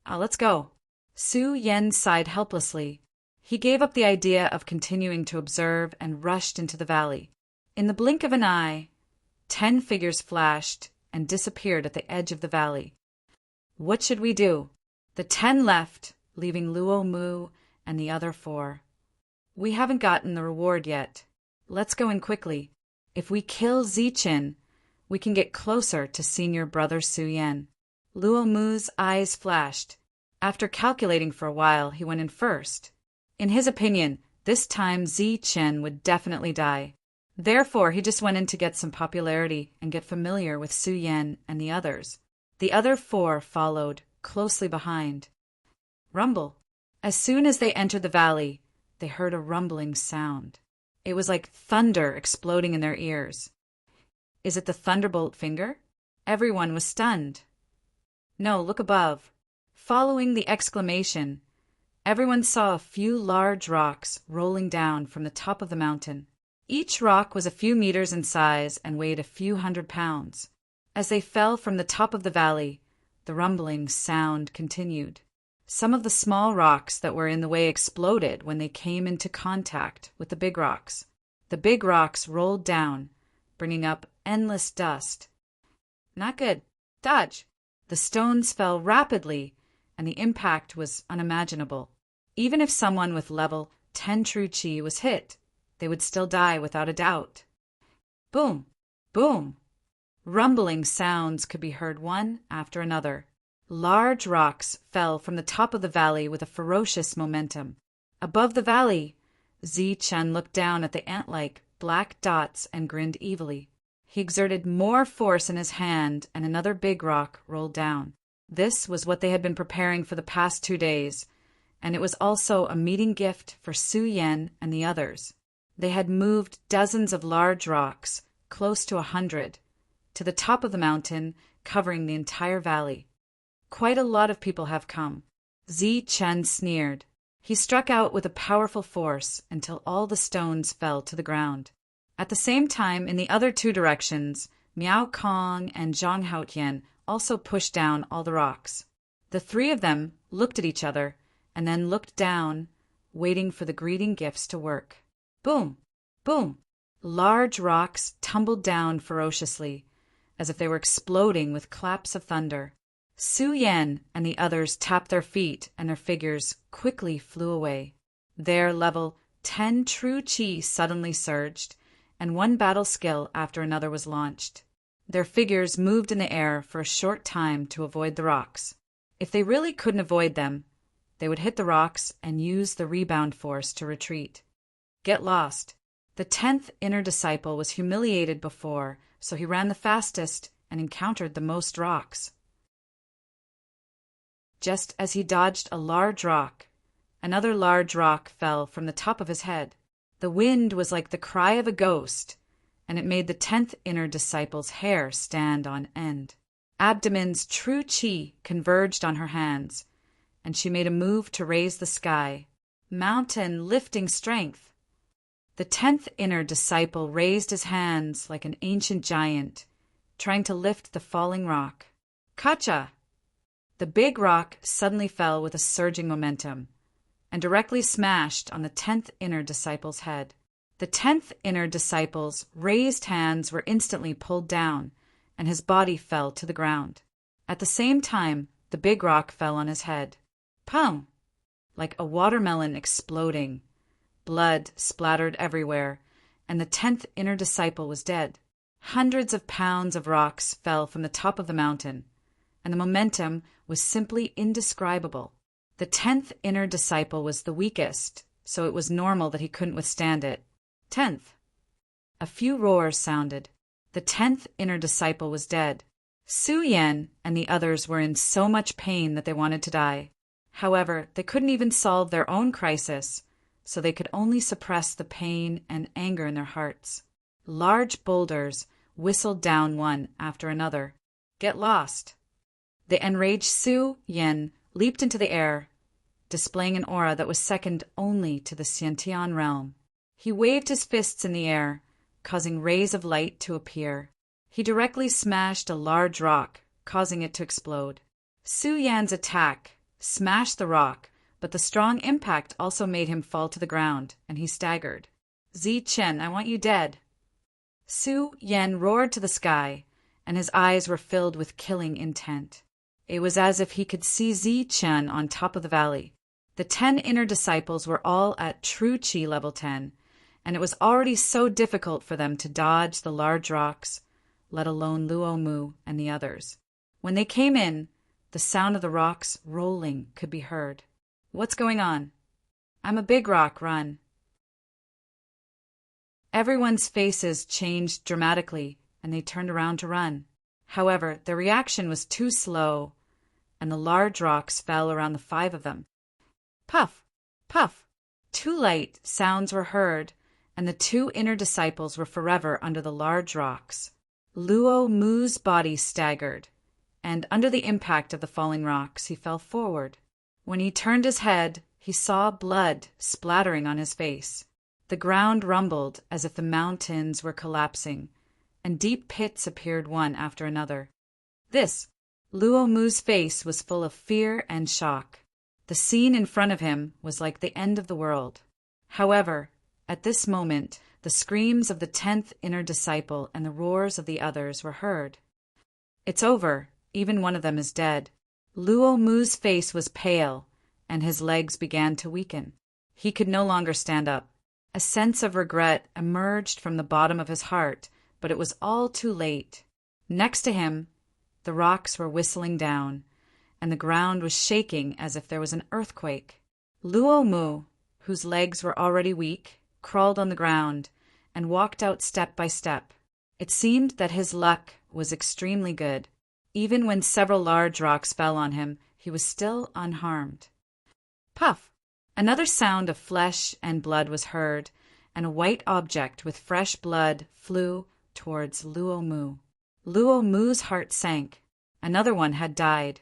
Let's go. Su Yan sighed helplessly. He gave up the idea of continuing to observe and rushed into the valley. In the blink of an eye, 10 figures flashed and disappeared at the edge of the valley. What should we do? The 10 left, leaving Luo Mu and the other 4. We haven't gotten the reward yet. Let's go in quickly. If we kill Ziqin, we can get closer to senior brother Su Yan. Luo Mu's eyes flashed. After calculating for a while, he went in first. In his opinion, this time Ziqin would definitely die. Therefore, he just went in to get some popularity and get familiar with Su Yan and the others. The other 4 followed, closely behind. Rumble. As soon as they entered the valley, they heard a rumbling sound. It was like thunder exploding in their ears. Is it the thunderbolt finger? Everyone was stunned. No, look above. Following the exclamation, everyone saw a few large rocks rolling down from the top of the mountain. Each rock was a few meters in size and weighed a few 100 pounds. As they fell from the top of the valley, the rumbling sound continued. Some of the small rocks that were in the way exploded when they came into contact with the big rocks. The big rocks rolled down, bringing up endless dust. Not good. Dodge. The stones fell rapidly, and the impact was unimaginable. Even if someone with level 10 true chi was hit, they would still die without a doubt. Boom! Boom! Rumbling sounds could be heard one after another. Large rocks fell from the top of the valley with a ferocious momentum. Above the valley, Ziqin looked down at the ant-like black dots and grinned evilly. He exerted more force in his hand, and another big rock rolled down. This was what they had been preparing for the past 2 days, and it was also a meeting gift for Su Yan and the others. They had moved dozens of large rocks, close to 100, to the top of the mountain, covering the entire valley. Quite a lot of people have come. Ziqin sneered. He struck out with a powerful force until all the stones fell to the ground. At the same time, in the other 2 directions, Miao Kong and Zhang Haotian also pushed down all the rocks. The 3 of them looked at each other and then looked down, waiting for the greeting gifts to work. Boom! Boom! Large rocks tumbled down ferociously, as if they were exploding with claps of thunder. Su Yan and the others tapped their feet, and their figures quickly flew away. Their level 10 true chi suddenly surged, and one battle skill after another was launched. Their figures moved in the air for a short time to avoid the rocks. If they really couldn't avoid them, they would hit the rocks and use the rebound force to retreat. Get lost. The 10th inner disciple was humiliated before, so he ran the fastest and encountered the most rocks. Just as he dodged a large rock, another large rock fell from the top of his head. The wind was like the cry of a ghost, and it made the 10th inner disciple's hair stand on end. Abdomen's true chi converged on her hands, and she made a move to raise the sky. Mountain lifting strength. The 10th inner disciple raised his hands like an ancient giant, trying to lift the falling rock. Kacha! The big rock suddenly fell with a surging momentum, and directly smashed on the 10th inner disciple's head. The 10th inner disciple's raised hands were instantly pulled down, and his body fell to the ground. At the same time, the big rock fell on his head. Pum! Like a watermelon exploding. Blood splattered everywhere, and the 10th inner disciple was dead. Hundreds of pounds of rocks fell from the top of the mountain, and the momentum was simply indescribable. The 10th inner disciple was the weakest, so it was normal that he couldn't withstand it. 10th. A few roars sounded. The 10th inner disciple was dead. Su Yan and the others were in so much pain that they wanted to die. However, they couldn't even solve their own crisis, so they could only suppress the pain and anger in their hearts. Large boulders whistled down one after another. Get lost. The enraged Su Yan leaped into the air, displaying an aura that was second only to the Xiantian realm. He waved his fists in the air, causing rays of light to appear. He directly smashed a large rock, causing it to explode. Su Yan's attack smashed the rock, but the strong impact also made him fall to the ground, and he staggered. Zi Chen, I want you dead. Su Yan roared to the sky, and his eyes were filled with killing intent. It was as if he could see Zi Chen on top of the valley. The 10 inner disciples were all at true Qi level 10, and it was already so difficult for them to dodge the large rocks, let alone Luo Mu and the others. When they came in, the sound of the rocks rolling could be heard. What's going on? I'm a big rock, run. Everyone's faces changed dramatically, and they turned around to run. However, their reaction was too slow, and the large rocks fell around the 5 of them. Puff! Puff! 2 light sounds were heard, and the 2 inner disciples were forever under the large rocks. Luo Mu's body staggered, and under the impact of the falling rocks, he fell forward. When he turned his head, he saw blood splattering on his face. The ground rumbled as if the mountains were collapsing, and deep pits appeared one after another. Luo Mu's face was full of fear and shock. The scene in front of him was like the end of the world. However, at this moment, the screams of the 10th inner disciple and the roars of the others were heard. It's over. Even one of them is dead. Luo Mu's face was pale, and his legs began to weaken. He could no longer stand up. A sense of regret emerged from the bottom of his heart, but it was all too late. Next to him, the rocks were whistling down, and the ground was shaking as if there was an earthquake. Luo Mu, whose legs were already weak, crawled on the ground and walked out step by step. It seemed that his luck was extremely good. Even when several large rocks fell on him, he was still unharmed. Puff! Another sound of flesh and blood was heard, and a white object with fresh blood flew towards Luo Mu. Luo Mu's heart sank. Another one had died.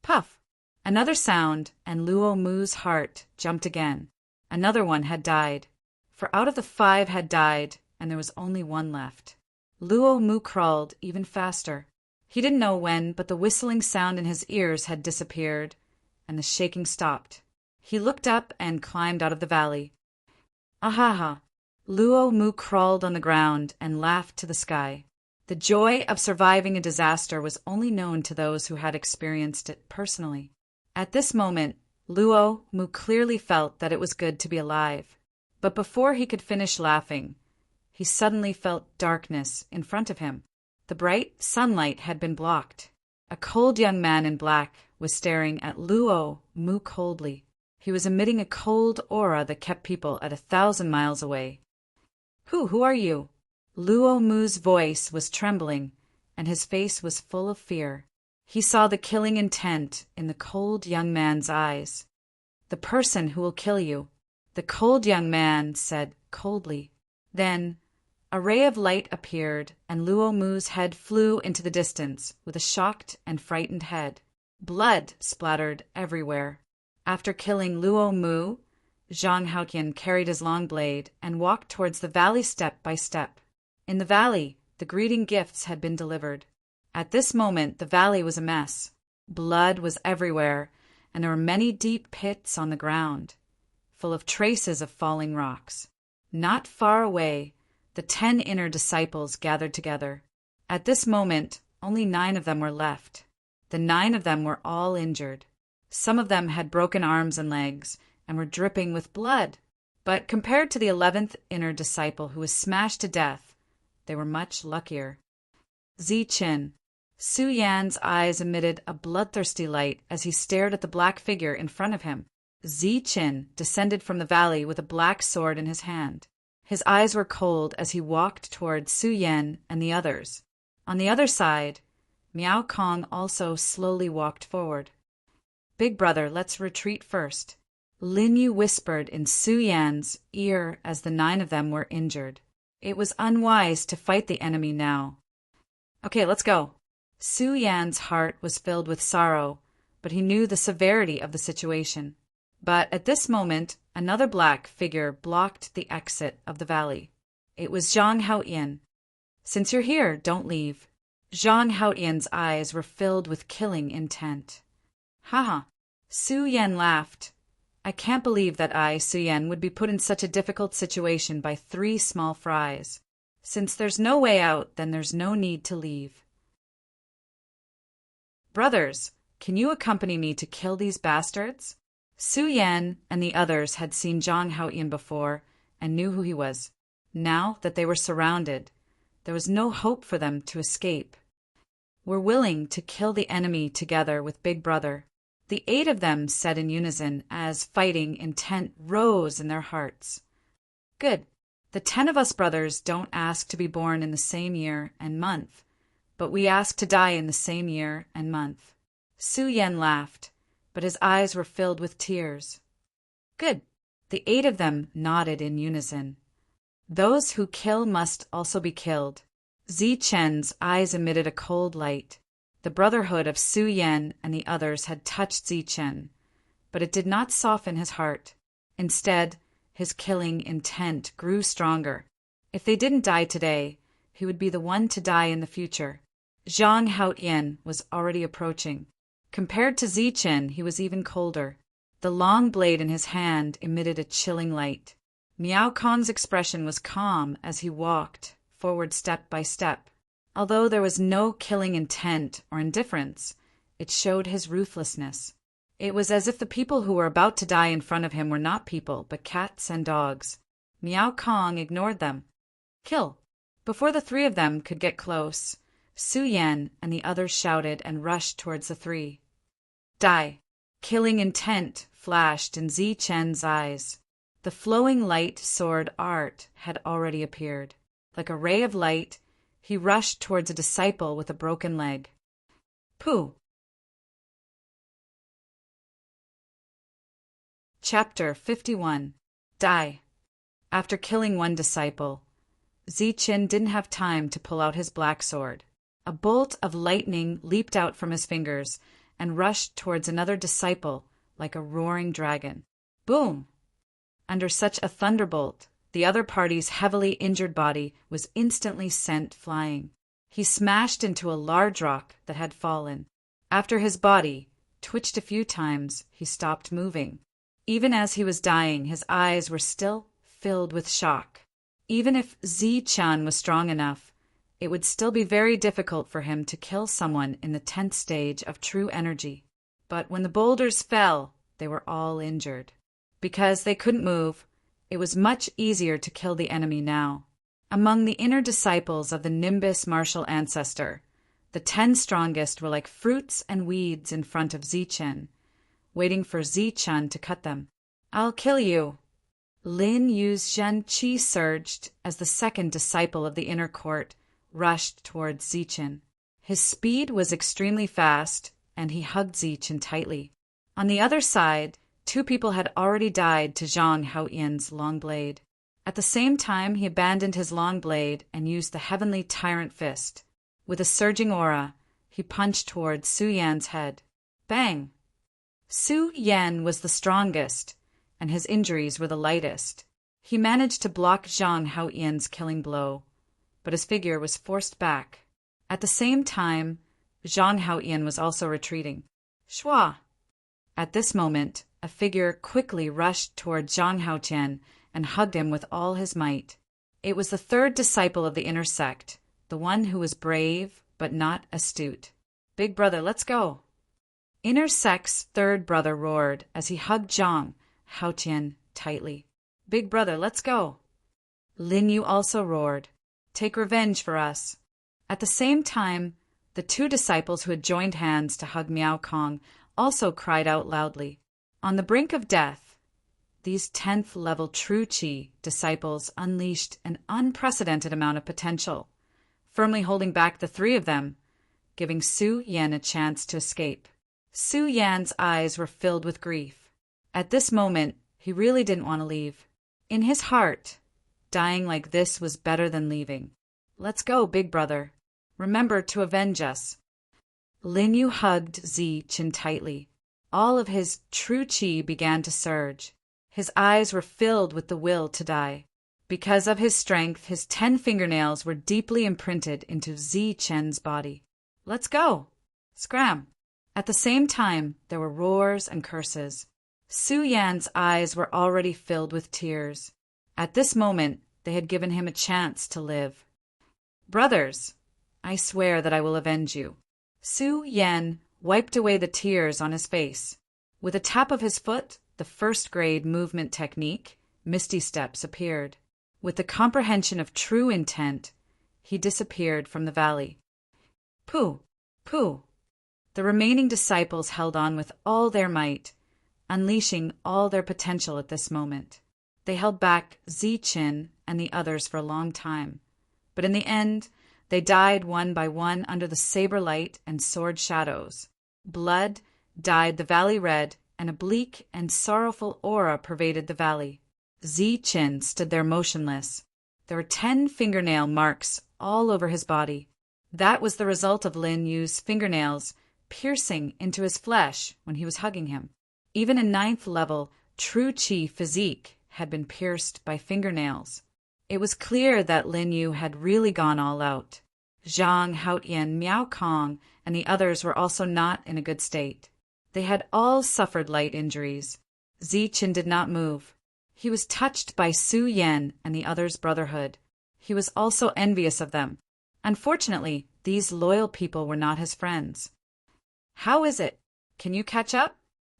Puff! Another sound, and Luo Mu's heart jumped again. Another one had died. For out of the 5 had died, and there was only one left. Luo Mu crawled even faster. He didn't know when, but the whistling sound in his ears had disappeared, and the shaking stopped. He looked up and climbed out of the valley. Ahaha! Luo Mu crawled on the ground and laughed to the sky. The joy of surviving a disaster was only known to those who had experienced it personally. At this moment, Luo Mu clearly felt that it was good to be alive. But before he could finish laughing, he suddenly felt darkness in front of him. The bright sunlight had been blocked. A cold young man in black was staring at Luo Mu coldly. He was emitting a cold aura that kept people at 1,000 miles away. Who are you? Luo Mu's voice was trembling, and his face was full of fear. He saw the killing intent in the cold young man's eyes. The person who will kill you, the cold young man said coldly. Then a ray of light appeared, and Luo Mu's head flew into the distance with a shocked and frightened head. Blood splattered everywhere. After killing Luo Mu, Zhang Haoqian carried his long blade and walked towards the valley step by step. In the valley, the greeting gifts had been delivered. At this moment, the valley was a mess. Blood was everywhere, and there were many deep pits on the ground, full of traces of falling rocks. Not far away, the 10 inner disciples gathered together. At this moment, only 9 of them were left. The 9 of them were all injured. Some of them had broken arms and legs and were dripping with blood. But compared to the 11th inner disciple who was smashed to death, they were much luckier. Zi Chen, Su Yan's eyes emitted a bloodthirsty light as he stared at the black figure in front of him. Zichen descended from the valley with a black sword in his hand. His eyes were cold as he walked toward Su Yan and the others. On the other side, Miao Kong also slowly walked forward. "Big brother, let's retreat first," Lin Yu whispered in Su Yan's ear as the 9 of them were injured. It was unwise to fight the enemy now. "Okay, let's go." Su Yan's heart was filled with sorrow, but he knew the severity of the situation. But at this moment, another black figure blocked the exit of the valley. It was Zhang Haoyan. "Since you're here, don't leave." Zhang Haoyan's eyes were filled with killing intent. "Haha." Su Yan laughed. "I can't believe that I, Su Yan, would be put in such a difficult situation by 3 small fries. Since there's no way out, then there's no need to leave. Brothers, can you accompany me to kill these bastards?" Su Yan and the others had seen Zhang Haoyan before and knew who he was. Now that they were surrounded, there was no hope for them to escape. "We're willing to kill the enemy together with Big Brother," the 8 of them said in unison as fighting intent rose in their hearts. "Good. The 10 of us brothers don't ask to be born in the same year and month, but we ask to die in the same year and month." Su Yan laughed, but his eyes were filled with tears. "Good." The 8 of them nodded in unison. "Those who kill must also be killed." Zichen's eyes emitted a cold light. The brotherhood of Su Yan and the others had touched Zichen, but it did not soften his heart. Instead, his killing intent grew stronger. If they didn't die today, he would be the one to die in the future. Zhang Haoyan was already approaching. Compared to Zichen, he was even colder. The long blade in his hand emitted a chilling light. Miao Kong's expression was calm as he walked forward step by step. Although there was no killing intent or indifference, it showed his ruthlessness. It was as if the people who were about to die in front of him were not people, but cats and dogs. Miao Kong ignored them. "Kill!" Before the 3 of them could get close, Su Yan and the others shouted and rushed towards the 3. "Die!" Killing intent flashed in Zichen's eyes. The flowing light sword art had already appeared. Like a ray of light, he rushed towards a disciple with a broken leg. Pooh! Chapter 51. Die. After killing 1 disciple, Zichen didn't have time to pull out his black sword. A bolt of lightning leaped out from his fingers and rushed towards another disciple like a roaring dragon. Boom! Under such a thunderbolt, the other party's heavily injured body was instantly sent flying. He smashed into a large rock that had fallen. After his body twitched a few times, he stopped moving. Even as he was dying, his eyes were still filled with shock. Even if Zichen was strong enough, it would still be very difficult for him to kill someone in the 10th stage of true energy. But when the boulders fell, they were all injured. Because they couldn't move, it was much easier to kill the enemy now. Among the inner disciples of the Nimbus martial ancestor, the 10 strongest were like fruits and weeds in front of Zichen, waiting for Zichen to cut them. "I'll kill you." Lin Yu's Zhen Qi surged as the 2nd disciple of the inner court rushed towards Zichen. His speed was extremely fast, and he hugged Zichen tightly. On the other side, 2 people had already died to Zhang Haoyan's long blade. At the same time, he abandoned his long blade and used the heavenly tyrant fist. With a surging aura, he punched towards Su Yan's head. Bang! Su Yan was the strongest, and his injuries were the lightest. He managed to block Zhang Haoyan's killing blow, but his figure was forced back. At the same time, Zhang Haoyan was also retreating. Shua! At this moment, a figure quickly rushed toward Zhang Haoyan and hugged him with all his might. It was the 3rd disciple of the inner sect, the one who was brave but not astute. "Big brother, let's go." Inner sect's 3rd brother roared as he hugged Zhang Haoyan tightly. "Big brother, let's go." Lin Yu also roared, "Take revenge for us." At the same time, The two disciples who had joined hands to hug Miao Kong also cried out loudly. On the brink of death, these 10th level True Qi disciples unleashed an unprecedented amount of potential, firmly holding back the three of them, giving Su Yan a chance to escape. Su Yan's eyes were filled with grief. At this moment, he really didn't want to leave. In his heart, dying like this was better than leaving. Let's go, big brother. Remember to avenge us. Lin Yu hugged Zi Qin tightly. All of his true qi began to surge. His eyes were filled with the will to die. Because of his strength, his 10 fingernails were deeply imprinted into Zi Chen's body. Let's go! Scram! At the same time, there were roars and curses. Su Yan's eyes were already filled with tears. At this moment, they had given him a chance to live. Brothers, I swear that I will avenge you. Su Yan wiped away the tears on his face. With a tap of his foot, the first-grade movement technique, Misty Steps, appeared. With the comprehension of true intent, he disappeared from the valley. Pooh! Pooh! The remaining disciples held on with all their might, unleashing all their potential at this moment. They held back Zi Qin and the others for a long time, but in the end, they died one by one under the saber light and sword shadows. Blood dyed the valley red, and a bleak and sorrowful aura pervaded the valley. Zi Qin stood there motionless. There were 10 fingernail marks all over his body. That was the result of Lin Yu's fingernails piercing into his flesh when he was hugging him. Even a 9th level True Qi physique had been pierced by fingernails. It was clear that Lin Yu had really gone all out. Zhang, Haotian, Miao Kong, and the others were also not in a good state. They had all suffered light injuries. Zi Qin did not move. He was touched by Su Yan and the others' brotherhood. He was also envious of them. Unfortunately, these loyal people were not his friends. How is it? Can you catch up?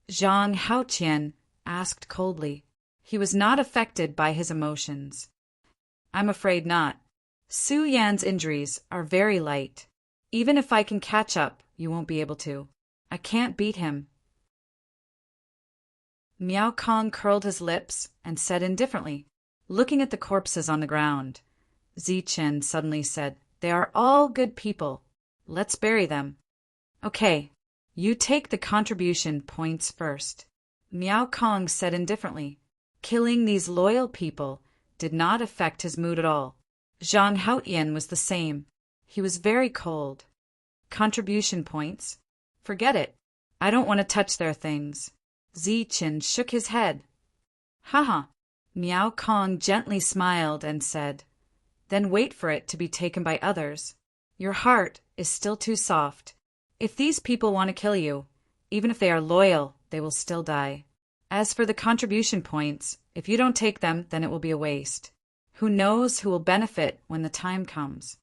Zhang Haotian asked coldly. He was not affected by his emotions. I'm afraid not. Su Yan's injuries are very light. Even if I can catch up, you won't be able to. I can't beat him. Miao Kong curled his lips and said indifferently, looking at the corpses on the ground. Zi Qin suddenly said, They are all good people. Let's bury them. Okay, you take the contribution points first. Miao Kong said indifferently. Killing these loyal people did not affect his mood at all. Zhang Haotian was the same. He was very cold. Contribution points? Forget it. I don't want to touch their things. Zi Qin shook his head. Haha. Miao Kong gently smiled and said, Then wait for it to be taken by others. Your heart is still too soft. If these people want to kill you, even if they are loyal, they will still die. As for the contribution points, if you don't take them, then it will be a waste. Who knows who will benefit when the time comes?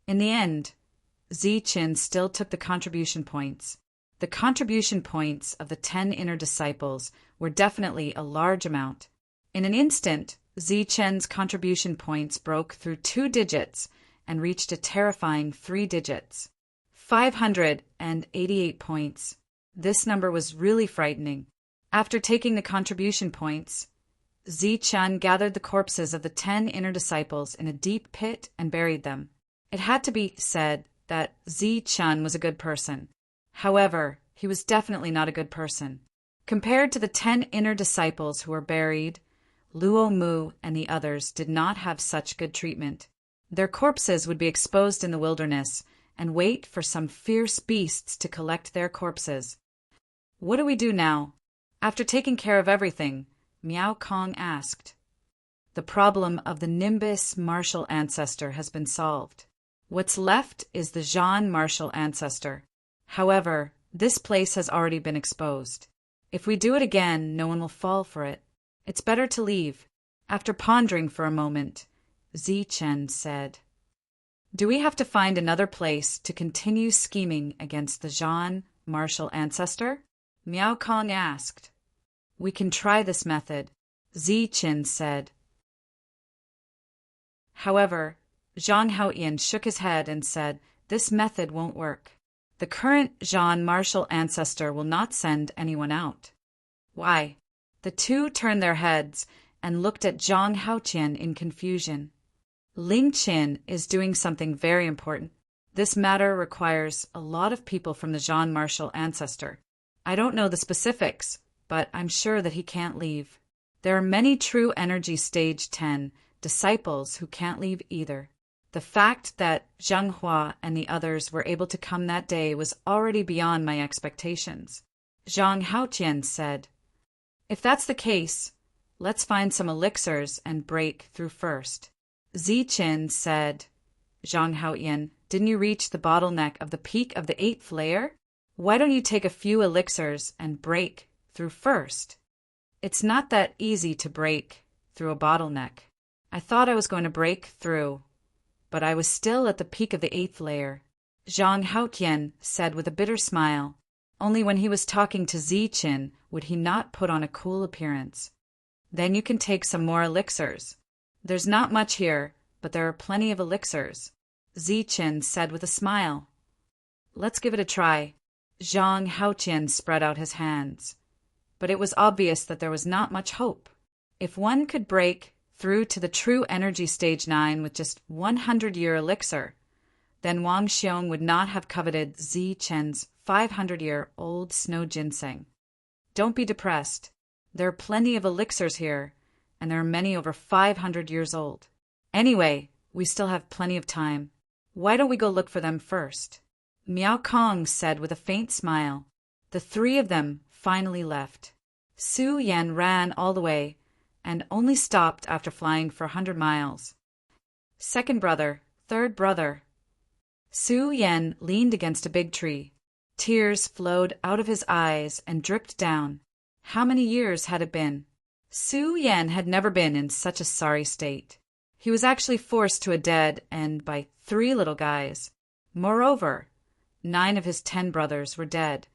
In the end, Zi Qin still took the contribution points. The contribution points of the 10 inner disciples were definitely a large amount. In an instant, Zi Qin's contribution points broke through 2 digits and reached a terrifying 3 digits. 588 points. This number was really frightening. After taking the contribution points, Zi Qin gathered the corpses of the 10 inner disciples in a deep pit and buried them. It had to be said that Zi Qin was a good person. However, he was definitely not a good person. Compared to the 10 inner disciples who were buried, Luo Mu and the others did not have such good treatment. Their corpses would be exposed in the wilderness and wait for some fierce beasts to collect their corpses. What do we do now? After taking care of everything, Miao Kong asked. The problem of the Nimbus martial ancestor has been solved. What's left is the Zhan martial ancestor. However, this place has already been exposed. If we do it again, no one will fall for it. It's better to leave. After pondering for a moment, Zi Qin said, Do we have to find another place to continue scheming against the Zhan martial ancestor? Miao Kong asked. We can try this method, Zi Qin said. However, Zhang Haotian shook his head and said, This method won't work. The current Jean martial ancestor will not send anyone out. Why? The two turned their heads and looked at Zhang Haotian in confusion. Ling Qin is doing something very important. This matter requires a lot of people from the Jean martial ancestor. I don't know the specifics, but I'm sure that he can't leave. There are many true energy stage 10 disciples who can't leave either. The fact that Zhang Hua and the others were able to come that day was already beyond my expectations. Zhang Haotian said, "If that's the case, let's find some elixirs and break through first." Ziqin said, "Zhang Haotian, didn't you reach the bottleneck of the peak of the 8th layer? Why don't you take a few elixirs and break through first?" It's not that easy to break through a bottleneck. I thought I was going to break through, but I was still at the peak of the 8th layer. Zhang Haotian said with a bitter smile. Only when he was talking to Ziqin would he not put on a cool appearance. "Then you can take some more elixirs. There's not much here, but there are plenty of elixirs," Ziqin said with a smile. "Let's give it a try." Zhang Haotian spread out his hands. But it was obvious that there was not much hope. If one could break through to the true energy stage 9 with just 100-year elixir, then Wang Xiong would not have coveted Ziqin's 500-year-old snow ginseng. Don't be depressed. There are plenty of elixirs here, and there are many over 500 years old. Anyway, we still have plenty of time. Why don't we go look for them first? Miao Kong said with a faint smile. The three of them finally left. Su Yan ran all the way and only stopped after flying for 100 miles. Second brother, third brother. Su Yan leaned against a big tree. Tears flowed out of his eyes and dripped down. How many years had it been? Su Yan had never been in such a sorry state. He was actually forced to a dead end by 3 little guys. Moreover, 9 of his 10 brothers were dead.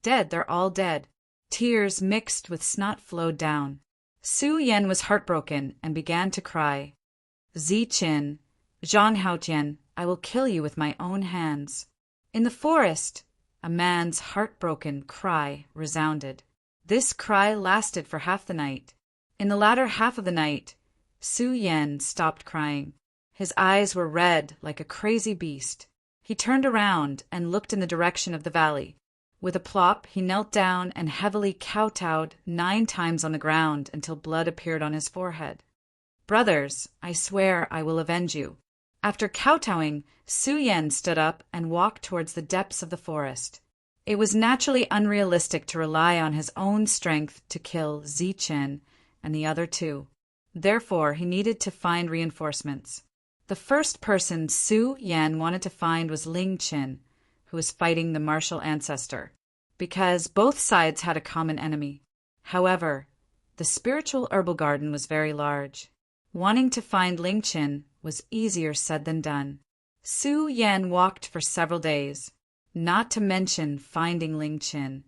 Dead, they're all dead. Tears mixed with snot flowed down. Su Yan was heartbroken and began to cry. Ziqin, Zhang Haotian, I will kill you with my own hands. In the forest, a man's heartbroken cry resounded. This cry lasted for half the night. In the latter half of the night, Su Yan stopped crying. His eyes were red like a crazy beast. He turned around and looked in the direction of the valley. With a plop, he knelt down and heavily kowtowed 9 times on the ground until blood appeared on his forehead. Brothers, I swear I will avenge you. After kowtowing, Su Yan stood up and walked towards the depths of the forest. It was naturally unrealistic to rely on his own strength to kill Ziqin and the other 2. Therefore, he needed to find reinforcements. The first person Su Yan wanted to find was Ling Qin, who was fighting the martial ancestor, because both sides had a common enemy. However, the spiritual herbal garden was very large. Wanting to find Ling Qin was easier said than done. Su Yan walked for several days, not to mention finding Ling Qin.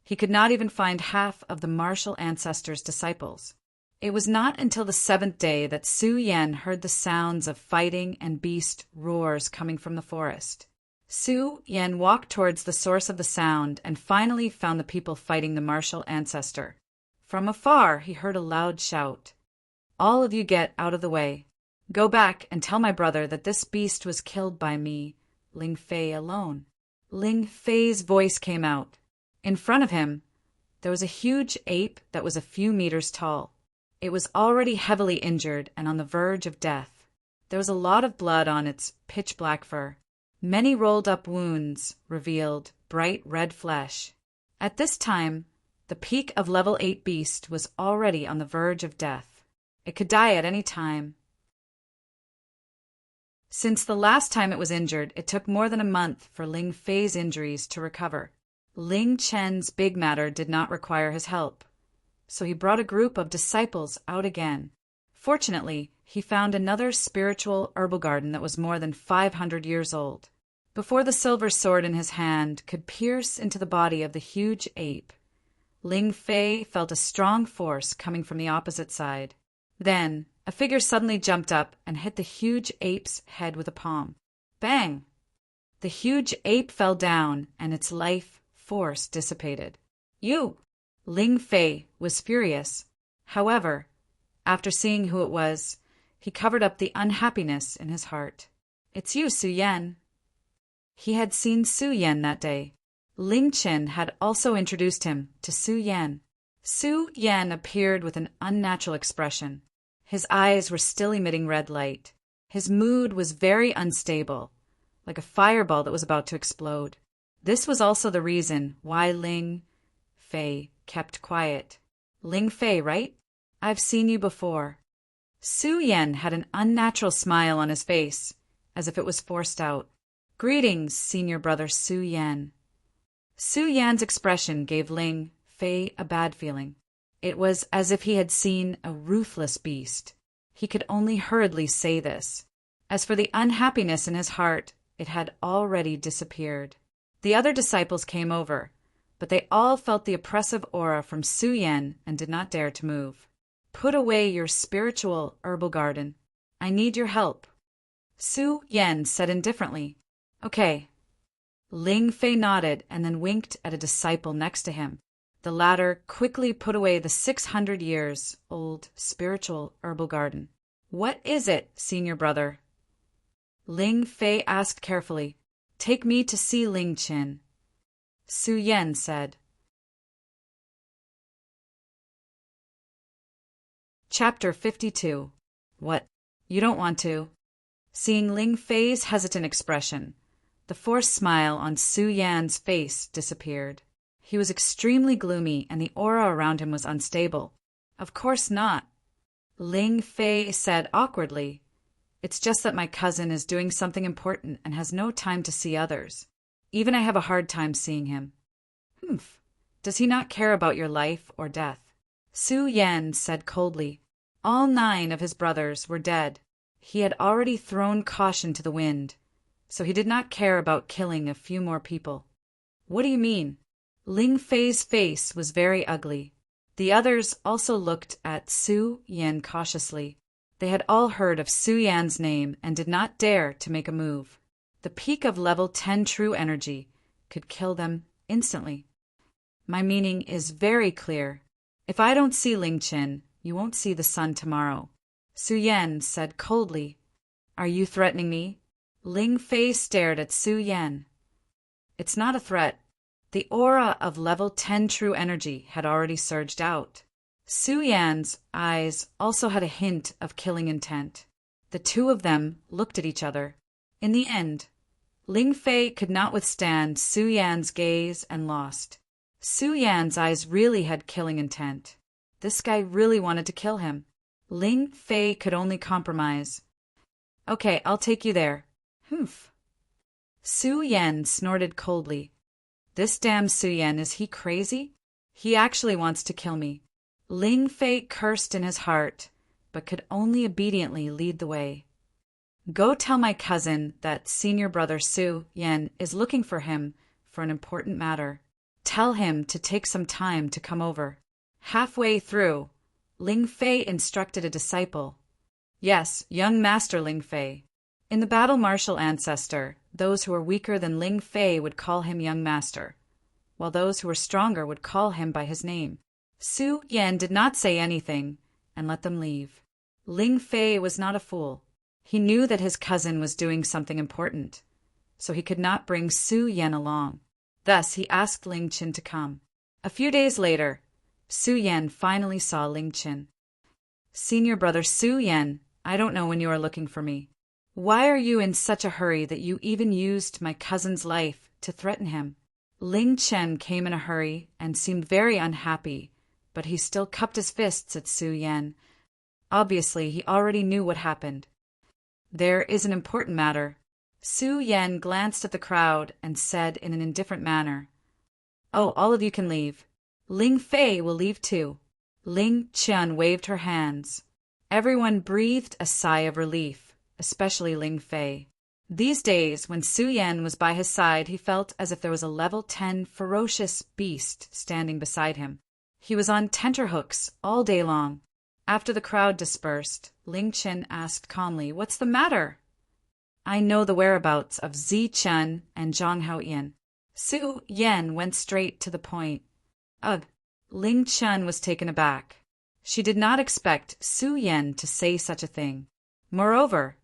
He could not even find half of the martial ancestor's disciples. It was not until the 7th day that Su Yan heard the sounds of fighting and beast roars coming from the forest. Su Yan walked towards the source of the sound and finally found the people fighting the martial ancestor. From afar, he heard a loud shout. All of you get out of the way. Go back and tell my brother that this beast was killed by me, Ling Fei, alone. Ling Fei's voice came out. In front of him, there was a huge ape that was a few meters tall. It was already heavily injured and on the verge of death. There was a lot of blood on its pitch-black fur. Many rolled-up wounds revealed bright red flesh. At this time, the peak of level 8 beast was already on the verge of death. It could die at any time. Since the last time it was injured, it took more than a month for Ling Fei's injuries to recover. Ling Chen's big matter did not require his help, so he brought a group of disciples out again. Fortunately, he found another spiritual herbal garden that was more than 500 years old. Before the silver sword in his hand could pierce into the body of the huge ape, Ling Fei felt a strong force coming from the opposite side. Then, a figure suddenly jumped up and hit the huge ape's head with a palm. Bang! The huge ape fell down, and its life force dissipated. You! Ling Fei was furious. However, after seeing who it was, he covered up the unhappiness in his heart. It's you, Su Yan. He had seen Su Yan that day. Ling Chen had also introduced him to Su Yan. Su Yan appeared with an unnatural expression. His eyes were still emitting red light. His mood was very unstable, like a fireball that was about to explode. This was also the reason why Ling Fei kept quiet. Ling Fei, right? I've seen you before. Su Yan had an unnatural smile on his face, as if it was forced out. Greetings, senior brother Su Yan. Su Yan's expression gave Ling Fei a bad feeling. It was as if he had seen a ruthless beast. He could only hurriedly say this. As for the unhappiness in his heart, it had already disappeared. The other disciples came over, but they all felt the oppressive aura from Su Yan and did not dare to move. Put away your spiritual herbal garden. I need your help. Su Yan said indifferently. Okay. Ling Fei nodded and then winked at a disciple next to him. The latter quickly put away the 600 years old spiritual herbal garden. What is it, senior brother? Ling Fei asked carefully. Take me to see Ling Chen. Su Yan said. Chapter 52. What? You don't want to? Seeing Ling Fei's hesitant expression, the forced smile on Su Yan's face disappeared. He was extremely gloomy and the aura around him was unstable. Of course not. Ling Fei said awkwardly. It's just that my cousin is doing something important and has no time to see others. Even I have a hard time seeing him. Humph. Does he not care about your life or death? Su Yan said coldly. All 9 of his brothers were dead. He had already thrown caution to the wind, so he did not care about killing a few more people. What do you mean? Ling Fei's face was very ugly. The others also looked at Su Yan cautiously. They had all heard of Su Yan's name and did not dare to make a move. The peak of level 10 true energy could kill them instantly. My meaning is very clear. If I don't see Ling Chen, you won't see the sun tomorrow. Su Yan said coldly. Are you threatening me? Ling Fei stared at Su Yan. It's not a threat. The aura of level 10 true energy had already surged out. Su Yan's eyes also had a hint of killing intent. The two of them looked at each other. In the end, Ling Fei could not withstand Su Yan's gaze and lost. Su Yan's eyes really had killing intent. This guy really wanted to kill him. Ling Fei could only compromise. Okay, I'll take you there. Humph. Su Yan snorted coldly. This damn Su Yan, is he crazy? He actually wants to kill me. Ling Fei cursed in his heart, but could only obediently lead the way. Go tell my cousin that senior brother Su Yan is looking for him for an important matter. Tell him to take some time to come over. Halfway through, Ling Fei instructed a disciple. Yes, young Master Ling Fei. In the battle martial ancestor, those who were weaker than Ling Fei would call him young master, while those who were stronger would call him by his name. Su Yan did not say anything and let them leave. Ling Fei was not a fool. He knew that his cousin was doing something important, so he could not bring Su Yan along. Thus, he asked Ling Chen to come. A few days later, Su Yan finally saw Ling Chen. Senior brother Su Yan, I don't know when you are looking for me. Why are you in such a hurry that you even used my cousin's life to threaten him? Ling Chen came in a hurry and seemed very unhappy, but he still cupped his fists at Su Yan. Obviously, he already knew what happened. There is an important matter. Su Yan glanced at the crowd and said in an indifferent manner, Oh, all of you can leave. Ling Fei will leave too. Ling Chen waved her hands. Everyone breathed a sigh of relief, especially Ling Fei. These days, when Su Yan was by his side, he felt as if there was a level 10 ferocious beast standing beside him. He was on tenterhooks all day long. After the crowd dispersed, Ling Chen asked calmly, What's the matter? I know the whereabouts of Zichun and Zhang Haoyan. Su Yan went straight to the point. Ugh. Ling Chen was taken aback. She did not expect Su Yan to say such a thing. Moreover,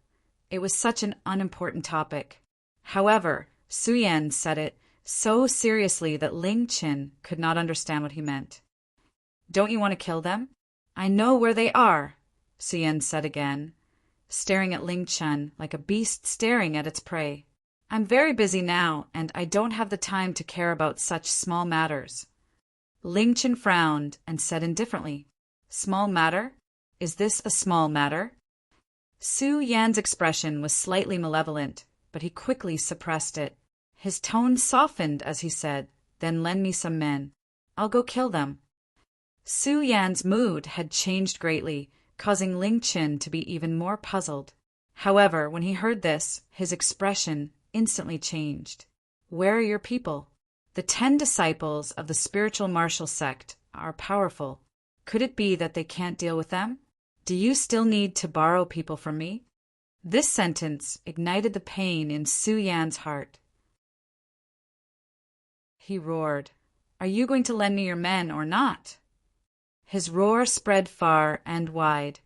it was such an unimportant topic. However, Su Yan said it so seriously that Ling Chen could not understand what he meant. Don't you want to kill them? I know where they are, Su Yan said again, staring at Ling Chen like a beast staring at its prey. I'm very busy now, and I don't have the time to care about such small matters. Ling Chen frowned and said indifferently, Small matter? Is this a small matter? Su Yan's expression was slightly malevolent, but he quickly suppressed it. His tone softened as he said, Then lend me some men. I'll go kill them. Su Yan's mood had changed greatly, causing Ling Chen to be even more puzzled. However, when he heard this, his expression instantly changed. Where are your people? The 10 disciples of the spiritual martial sect are powerful. Could it be that they can't deal with them? Do you still need to borrow people from me? This sentence ignited the pain in Su Yan's heart. He roared, Are you going to lend me your men or not? His roar spread far and wide,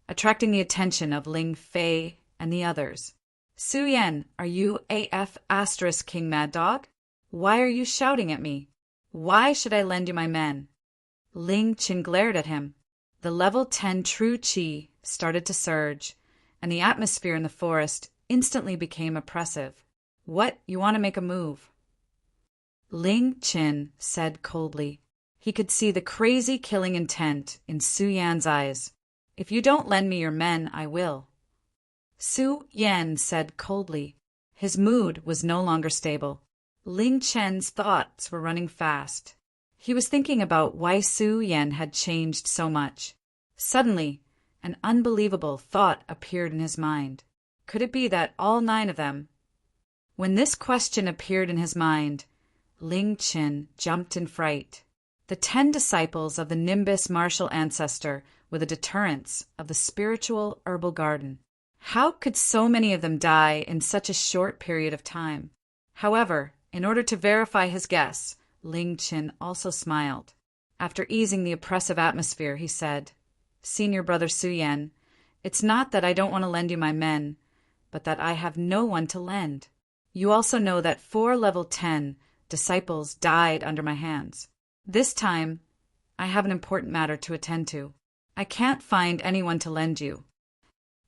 attracting the attention of Ling Fei and the others. Su Yan, are you AF * King Mad Dog? Why are you shouting at me? Why should I lend you my men? Ling Chen glared at him. The level 10 true qi started to surge, and the atmosphere in the forest instantly became oppressive. What, you want to make a move? Ling Chen said coldly. He could see the crazy killing intent in Su Yan's eyes. If you don't lend me your men, I will. Su Yan said coldly. His mood was no longer stable. Ling Chen's thoughts were running fast. He was thinking about why Su Yan had changed so much. Suddenly, an unbelievable thought appeared in his mind. Could it be that all 9 of them? When this question appeared in his mind, Ling Chen jumped in fright. The 10 disciples of the Nimbus martial ancestor were the deterrents of the spiritual herbal garden. How could so many of them die in such a short period of time? However, in order to verify his guess, Ling Chen also smiled. After easing the oppressive atmosphere, he said, Senior brother Su Yan, it's not that I don't want to lend you my men, but that I have no one to lend. You also know that 4 level 10 disciples died under my hands. This time, I have an important matter to attend to. I can't find anyone to lend you.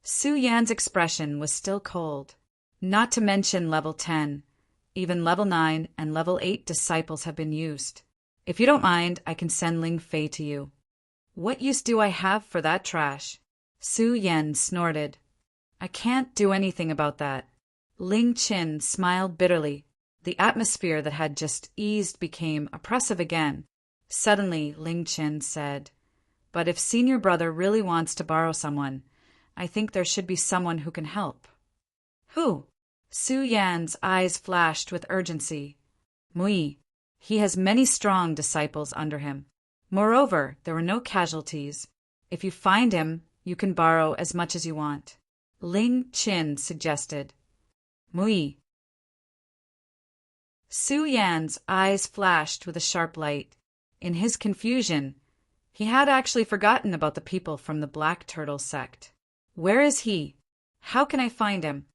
Su Yan's expression was still cold. Not to mention level 10. Even level 9 and level 8 disciples have been used. If you don't mind, I can send Ling Fei to you. What use do I have for that trash? Su Yan snorted. I can't do anything about that. Ling Chen smiled bitterly. The atmosphere that had just eased became oppressive again. Suddenly, Ling Chen said, But if senior brother really wants to borrow someone, I think there should be someone who can help. Who? Su Yan's eyes flashed with urgency. Mui. He has many strong disciples under him. Moreover, there were no casualties. If you find him, you can borrow as much as you want. Ling Chen suggested. Mui. Su Yan's eyes flashed with a sharp light. In his confusion, he had actually forgotten about the people from the Black Turtle sect. Where is he? How can I find him?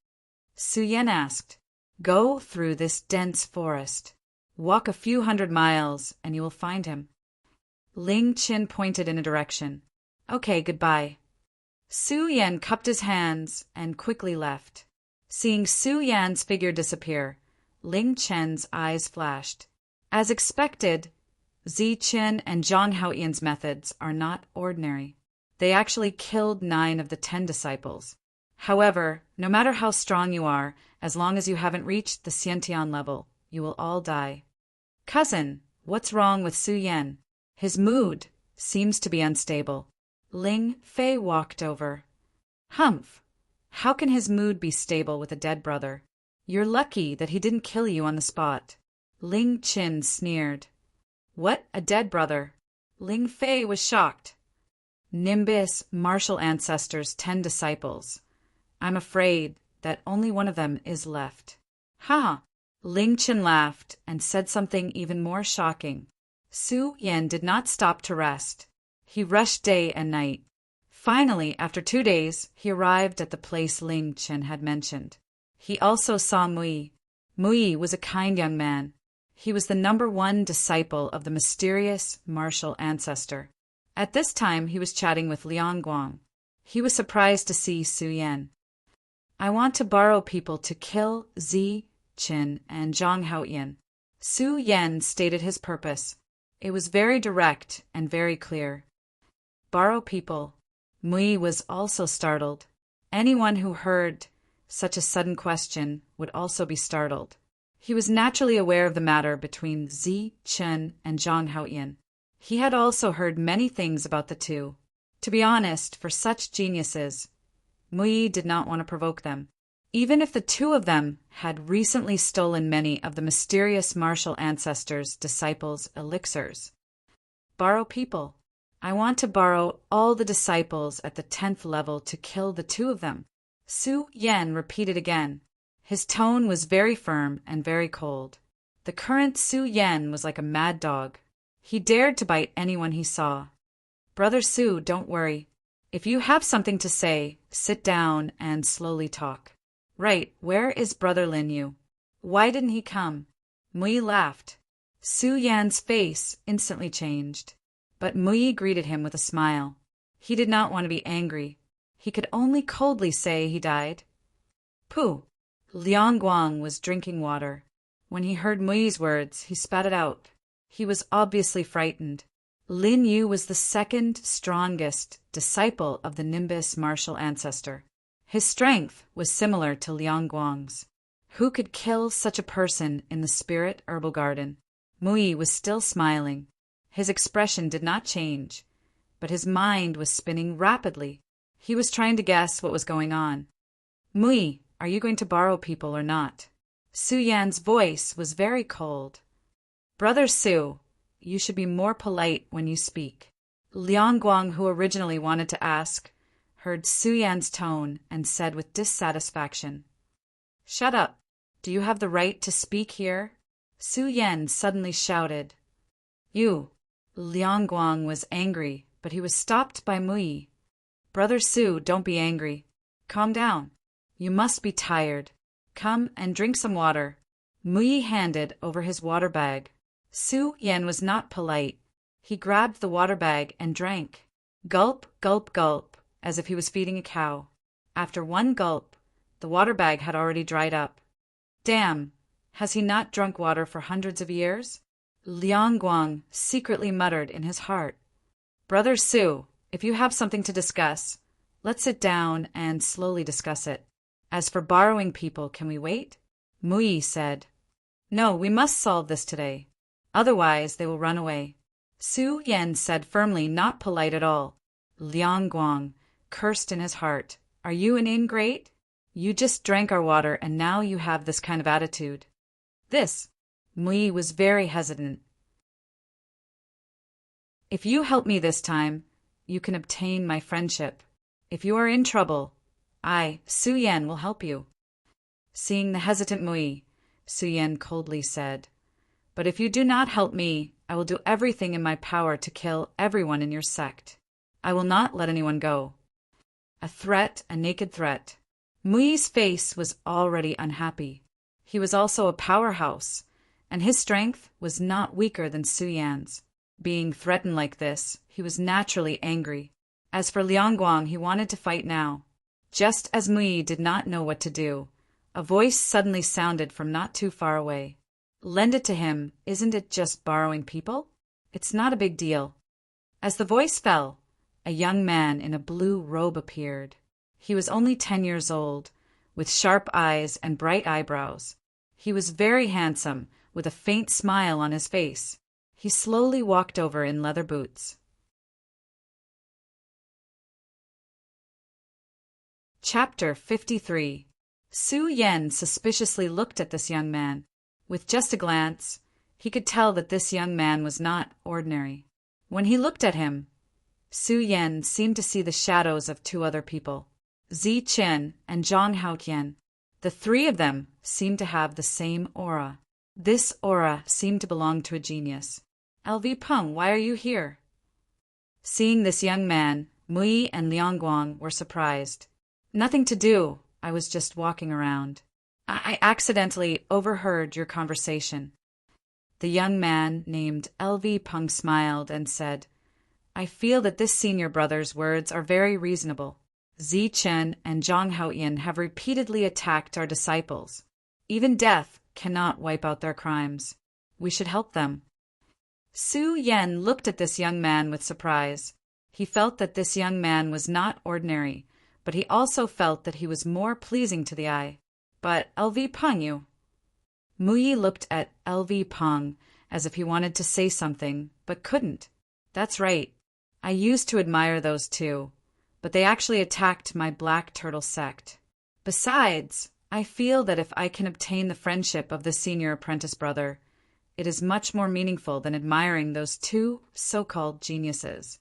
Su Yan asked. Go through this dense forest. Walk a few 100 miles, and you will find him. Ling Chen pointed in a direction. Okay, goodbye. Su Yan cupped his hands and quickly left. Seeing Su Yan's figure disappear, Ling Chen's eyes flashed. As expected, Zichun and Zhang Haoyan's methods are not ordinary. They actually killed 9 of the 10 disciples. However, no matter how strong you are, as long as you haven't reached the Xiantian level, you will all die. Cousin, what's wrong with Su Yan? His mood seems to be unstable. Ling Fei walked over. Humph! How can his mood be stable with a dead brother? You're lucky that he didn't kill you on the spot. Ling Chen sneered. What, a dead brother? Ling Fei was shocked. Nimbus martial ancestors 10 disciples. I'm afraid that only one of them is left. Ha! Ling Chen laughed and said something even more shocking. Su Yan did not stop to rest. He rushed day and night. Finally, after 2 days, he arrived at the place Ling Chen had mentioned. He also saw Mui. Mui was a kind young man. He was the #1 disciple of the mysterious martial ancestor. At this time, he was chatting with Liang Guang. He was surprised to see Su Yan. I want to borrow people to kill Zi Qin and Zhang Haoyan. Su Yan stated his purpose. It was very direct and very clear. Borrow people. Mui was also startled. Anyone who heard such a sudden question would also be startled. He was naturally aware of the matter between Zi Qin and Zhang Haoyan. He had also heard many things about the two. To be honest, for such geniuses, Mui did not want to provoke them. Even if the two of them had recently stolen many of the mysterious martial ancestors' disciples' elixirs. Borrow people. I want to borrow all the disciples at the 10th level to kill the two of them. Su Yan repeated again. His tone was very firm and very cold. The current Su Yan was like a mad dog. He dared to bite anyone he saw. Brother Su, don't worry. If you have something to say, sit down and slowly talk. Right, where is Brother Lin Yu? Why didn't he come? Mui laughed. Su Yan's face instantly changed. But Mui greeted him with a smile. He did not want to be angry. He could only coldly say he died. Pooh! Liang Guang was drinking water. When he heard Mui's words, he spat it out. He was obviously frightened. Lin Yu was the second strongest disciple of the Nimbus martial ancestor. His strength was similar to Liang Guang's. Who could kill such a person in the spirit herbal garden? Mui was still smiling. His expression did not change, but his mind was spinning rapidly. He was trying to guess what was going on. Mui, are you going to borrow people or not? Su Yan's voice was very cold. Brother Su, you should be more polite when you speak. Liang Guang, who originally wanted to ask, heard Su Yan's tone and said with dissatisfaction, Shut up. Do you have the right to speak here? Su Yan suddenly shouted. You. Liang Guang was angry, but he was stopped by Mui. Brother Su, don't be angry. Calm down. You must be tired. Come and drink some water. Mui handed over his water bag. Su Yan was not polite. He grabbed the water bag and drank. Gulp, gulp, gulp, as if he was feeding a cow. After one gulp, the water bag had already dried up. Damn, has he not drunk water for hundreds of years? Liang Guang secretly muttered in his heart. Brother Su, if you have something to discuss, let's sit down and slowly discuss it. As for borrowing people, can we wait? Mui said. No, we must solve this today. Otherwise, they will run away. Su Yan said firmly, not polite at all. Liang Guang cursed in his heart. Are you an ingrate? You just drank our water and now you have this kind of attitude. Mui was very hesitant. If you help me this time, you can obtain my friendship. If you are in trouble, I, Su Yan, will help you. Seeing the hesitant Mui, Su Yan coldly said, But if you do not help me, I will do everything in my power to kill everyone in your sect. I will not let anyone go. A threat, a naked threat. Mui's face was already unhappy. He was also a powerhouse, and his strength was not weaker than Su Yan's. Being threatened like this, he was naturally angry. As for Liang Guang, he wanted to fight now. Just as Mui did not know what to do, a voice suddenly sounded from not too far away. Lend it to him, isn't it just borrowing people? It's not a big deal. As the voice fell, a young man in a blue robe appeared. He was only 10 years old, with sharp eyes and bright eyebrows. He was very handsome, with a faint smile on his face. He slowly walked over in leather boots. Chapter 53. Su Yan suspiciously looked at this young man. With just a glance, he could tell that this young man was not ordinary. When he looked at him, Su Yan seemed to see the shadows of two other people, Zi Chen and Zhang Haotian. The three of them seemed to have the same aura. This aura seemed to belong to a genius. LV Peng, why are you here? Seeing this young man, Mui and Liangguang were surprised. Nothing to do. I was just walking around. I accidentally overheard your conversation. The young man named LV Peng smiled and said, I feel that this senior brother's words are very reasonable. Zi Chen and Zhang Haoyan have repeatedly attacked our disciples. Even death cannot wipe out their crimes. We should help them. Su Yan looked at this young man with surprise. He felt that this young man was not ordinary, but he also felt that he was more pleasing to the eye. But LV Peng, you. Muyi looked at LV Peng as if he wanted to say something, but couldn't. That's right. I used to admire those two, but they actually attacked my Black Turtle sect. Besides, I feel that if I can obtain the friendship of the senior apprentice brother, it is much more meaningful than admiring those two so-called geniuses.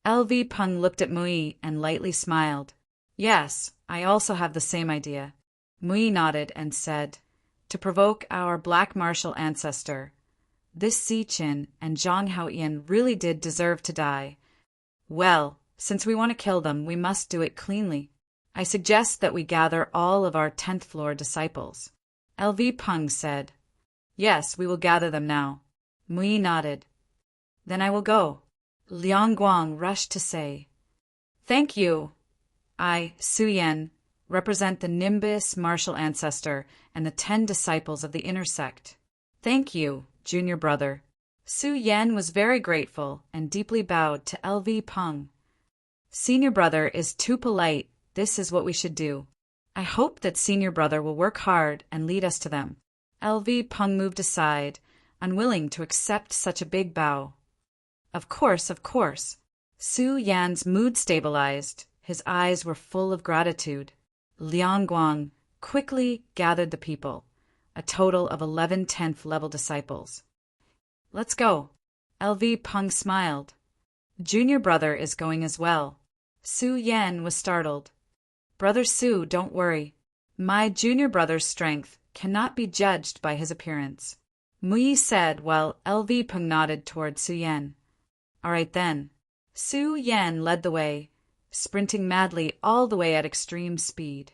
LV Peng looked at Mui and lightly smiled. Yes, I also have the same idea. Mui nodded and said, to provoke our black martial ancestor, this Ziqin and Zhang Haoyan really did deserve to die. Well, since we want to kill them, we must do it cleanly. I suggest that we gather all of our 10th floor disciples. LV Peng said, Yes, we will gather them now. Mui nodded. Then I will go. Liang Guang rushed to say, Thank you. I, Su Yan, represent the Nimbus martial ancestor and the 10 disciples of the inner sect. Thank you, junior brother. Su Yan was very grateful and deeply bowed to LV Peng. Senior brother is too polite. This is what we should do. I hope that senior brother will work hard and lead us to them. LV Peng moved aside, unwilling to accept such a big bow. Of course, of course. Su Yan's mood stabilized. His eyes were full of gratitude. Liang Guang quickly gathered the people, a total of 11 10th level disciples. Let's go. LV Peng smiled. Junior brother is going as well. Su Yan was startled. Brother Su, don't worry. My junior brother's strength cannot be judged by his appearance. Mui said while LV Peng nodded toward Su Yan. All right then. Su Yan led the way, sprinting madly all the way at extreme speed.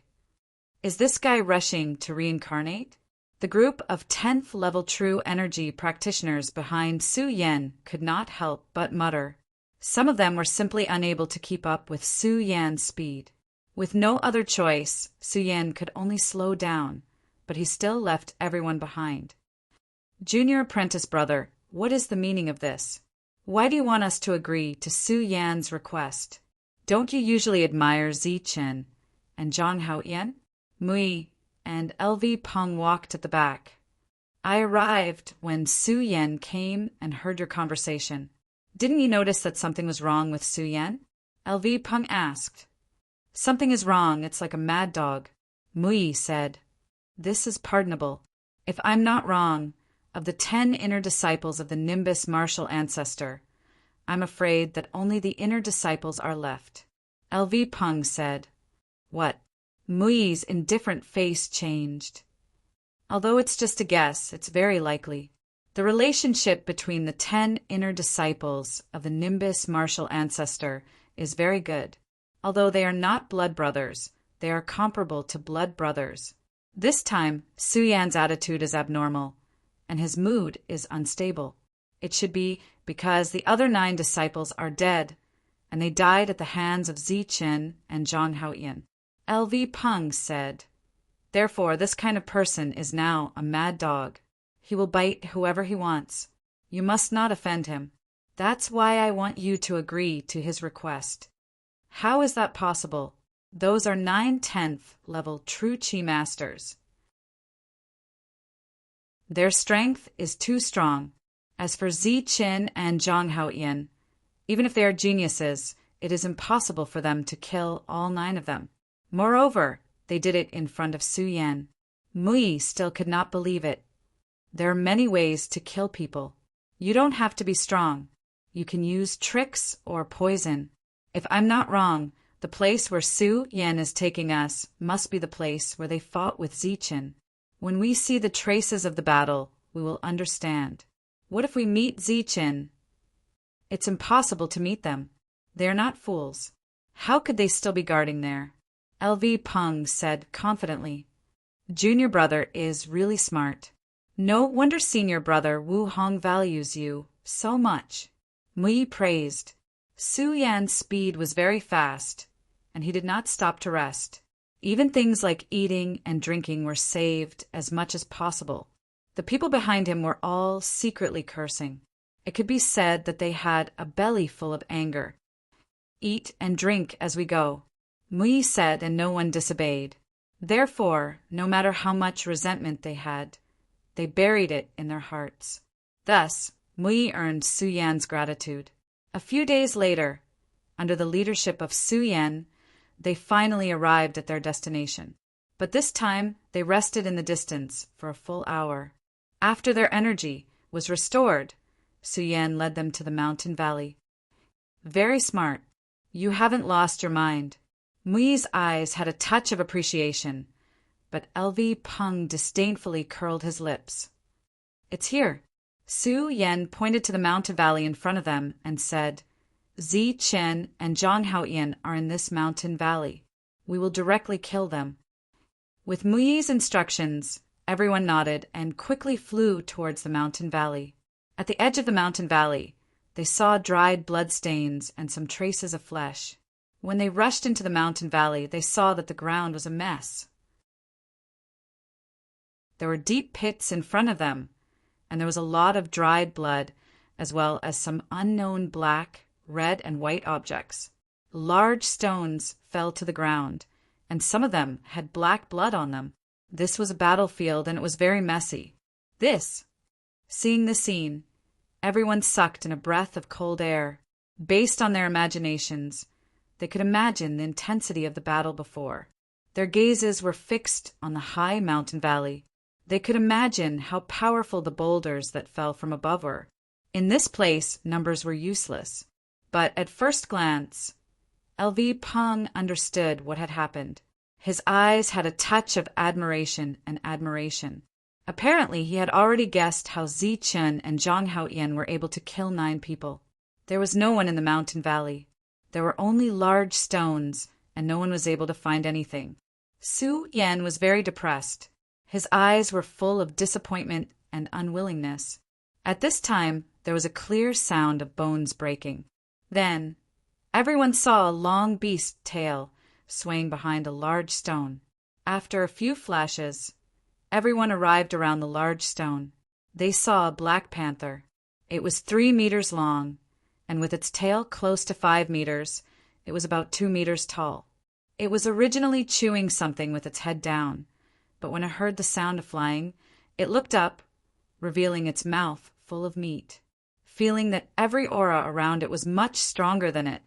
Is this guy rushing to reincarnate? The group of 10th level true energy practitioners behind Su Yan could not help but mutter. Some of them were simply unable to keep up with Su Yan's speed. With no other choice, Su Yan could only slow down, but he still left everyone behind. Junior apprentice brother, what is the meaning of this? Why do you want us to agree to Su Yan's request? Don't you usually admire Zi Chen and Zhang Haoyan? Mui and LV Peng walked at the back. I arrived when Su Yan came and heard your conversation. Didn't you notice that something was wrong with Su Yan? LV Peng asked. Something is wrong, it's like a mad dog. Mui said. This is pardonable. If I'm not wrong, of the 10 inner disciples of the Nimbus martial ancestor, I'm afraid that only the inner disciples are left. LV Peng said. What? Mui's indifferent face changed. Although it's just a guess, it's very likely. The relationship between the 10 inner disciples of the Nimbus martial ancestor is very good. Although they are not blood brothers, they are comparable to blood brothers. This time, Su Yan's attitude is abnormal, and his mood is unstable. It should be because the other 9 disciples are dead, and they died at the hands of Zi Chen and Zhang Haoyan. LV Peng said, Therefore, this kind of person is now a mad dog. He will bite whoever he wants. You must not offend him. That's why I want you to agree to his request. How is that possible? Those are 9 10th level true Qi masters. Their strength is too strong. As for Zi Qin and Zhang Haoyan, even if they are geniuses, it is impossible for them to kill all 9 of them. Moreover, they did it in front of Su Yan. Mui still could not believe it. There are many ways to kill people. You don't have to be strong. You can use tricks or poison. If I'm not wrong, The place where Su Yan is taking us must be the place where they fought with Zichen. When we see the traces of the battle, we will understand. What if we meet Zichen? It's impossible to meet them. They are not fools. How could they still be guarding there? LV Peng said confidently. Junior brother is really smart. No wonder senior brother Wu Hong values you so much. Mui praised. Su Yan's speed was very fast, and he did not stop to rest. Even things like eating and drinking were saved as much as possible. The people behind him were all secretly cursing. It could be said that they had a belly full of anger. Eat and drink as we go, Mui said, and no one disobeyed. Therefore, no matter how much resentment they had, they buried it in their hearts. Thus, Mui earned Su Yan's gratitude. A few days later, under the leadership of Su Yan, they finally arrived at their destination. But this time, they rested in the distance for a full hour. After their energy was restored, Su Yan led them to the mountain valley. Very smart. You haven't lost your mind. Mui's eyes had a touch of appreciation, but LV Peng disdainfully curled his lips. It's here. Su Yan pointed to the mountain valley in front of them and said, Zi Chen and Zhang Haoyan are in this mountain valley. We will directly kill them. With Mui's instructions, everyone nodded and quickly flew towards the mountain valley. At the edge of the mountain valley, they saw dried blood stains and some traces of flesh. When they rushed into the mountain valley, they saw that the ground was a mess. There were deep pits in front of them, and there was a lot of dried blood, as well as some unknown black, red, and white objects. Large stones fell to the ground, and some of them had black blood on them. This was a battlefield, and it was very messy. Seeing the scene, everyone sucked in a breath of cold air. Based on their imaginations, they could imagine the intensity of the battle before. Their gazes were fixed on the high mountain valley. They could imagine how powerful the boulders that fell from above were. In this place, numbers were useless. But at first glance, LV Peng understood what had happened. His eyes had a touch of admiration and admiration. Apparently, he had already guessed how Zi Chen and Zhang Haoyan were able to kill 9 people. There was no one in the mountain valley. There were only large stones, and no one was able to find anything. Su Yan was very depressed. His eyes were full of disappointment and unwillingness. At this time, there was a clear sound of bones breaking. Then, everyone saw a long beast tail swaying behind a large stone. After a few flashes, everyone arrived around the large stone. They saw a black panther. It was 3 meters long, and with its tail close to 5 meters, it was about 2 meters tall. It was originally chewing something with its head down, but when it heard the sound of flying, it looked up, revealing its mouth full of meat. Feeling that every aura around it was much stronger than it,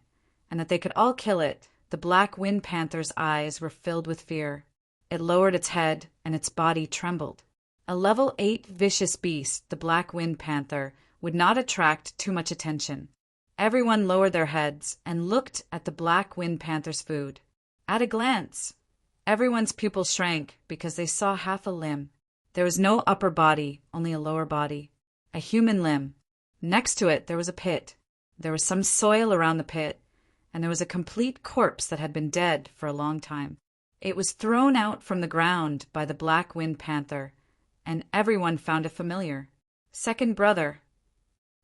and that they could all kill it, the black wind panther's eyes were filled with fear. It lowered its head, and its body trembled. A level 8 vicious beast, the black wind panther, would not attract too much attention. Everyone lowered their heads and looked at the black wind panther's food. At a glance, everyone's pupils shrank because they saw half a limb. There was no upper body, only a lower body. A human limb. Next to it, there was a pit. There was some soil around the pit, and there was a complete corpse that had been dead for a long time. It was thrown out from the ground by the black wind panther, and everyone found it familiar. Second brother.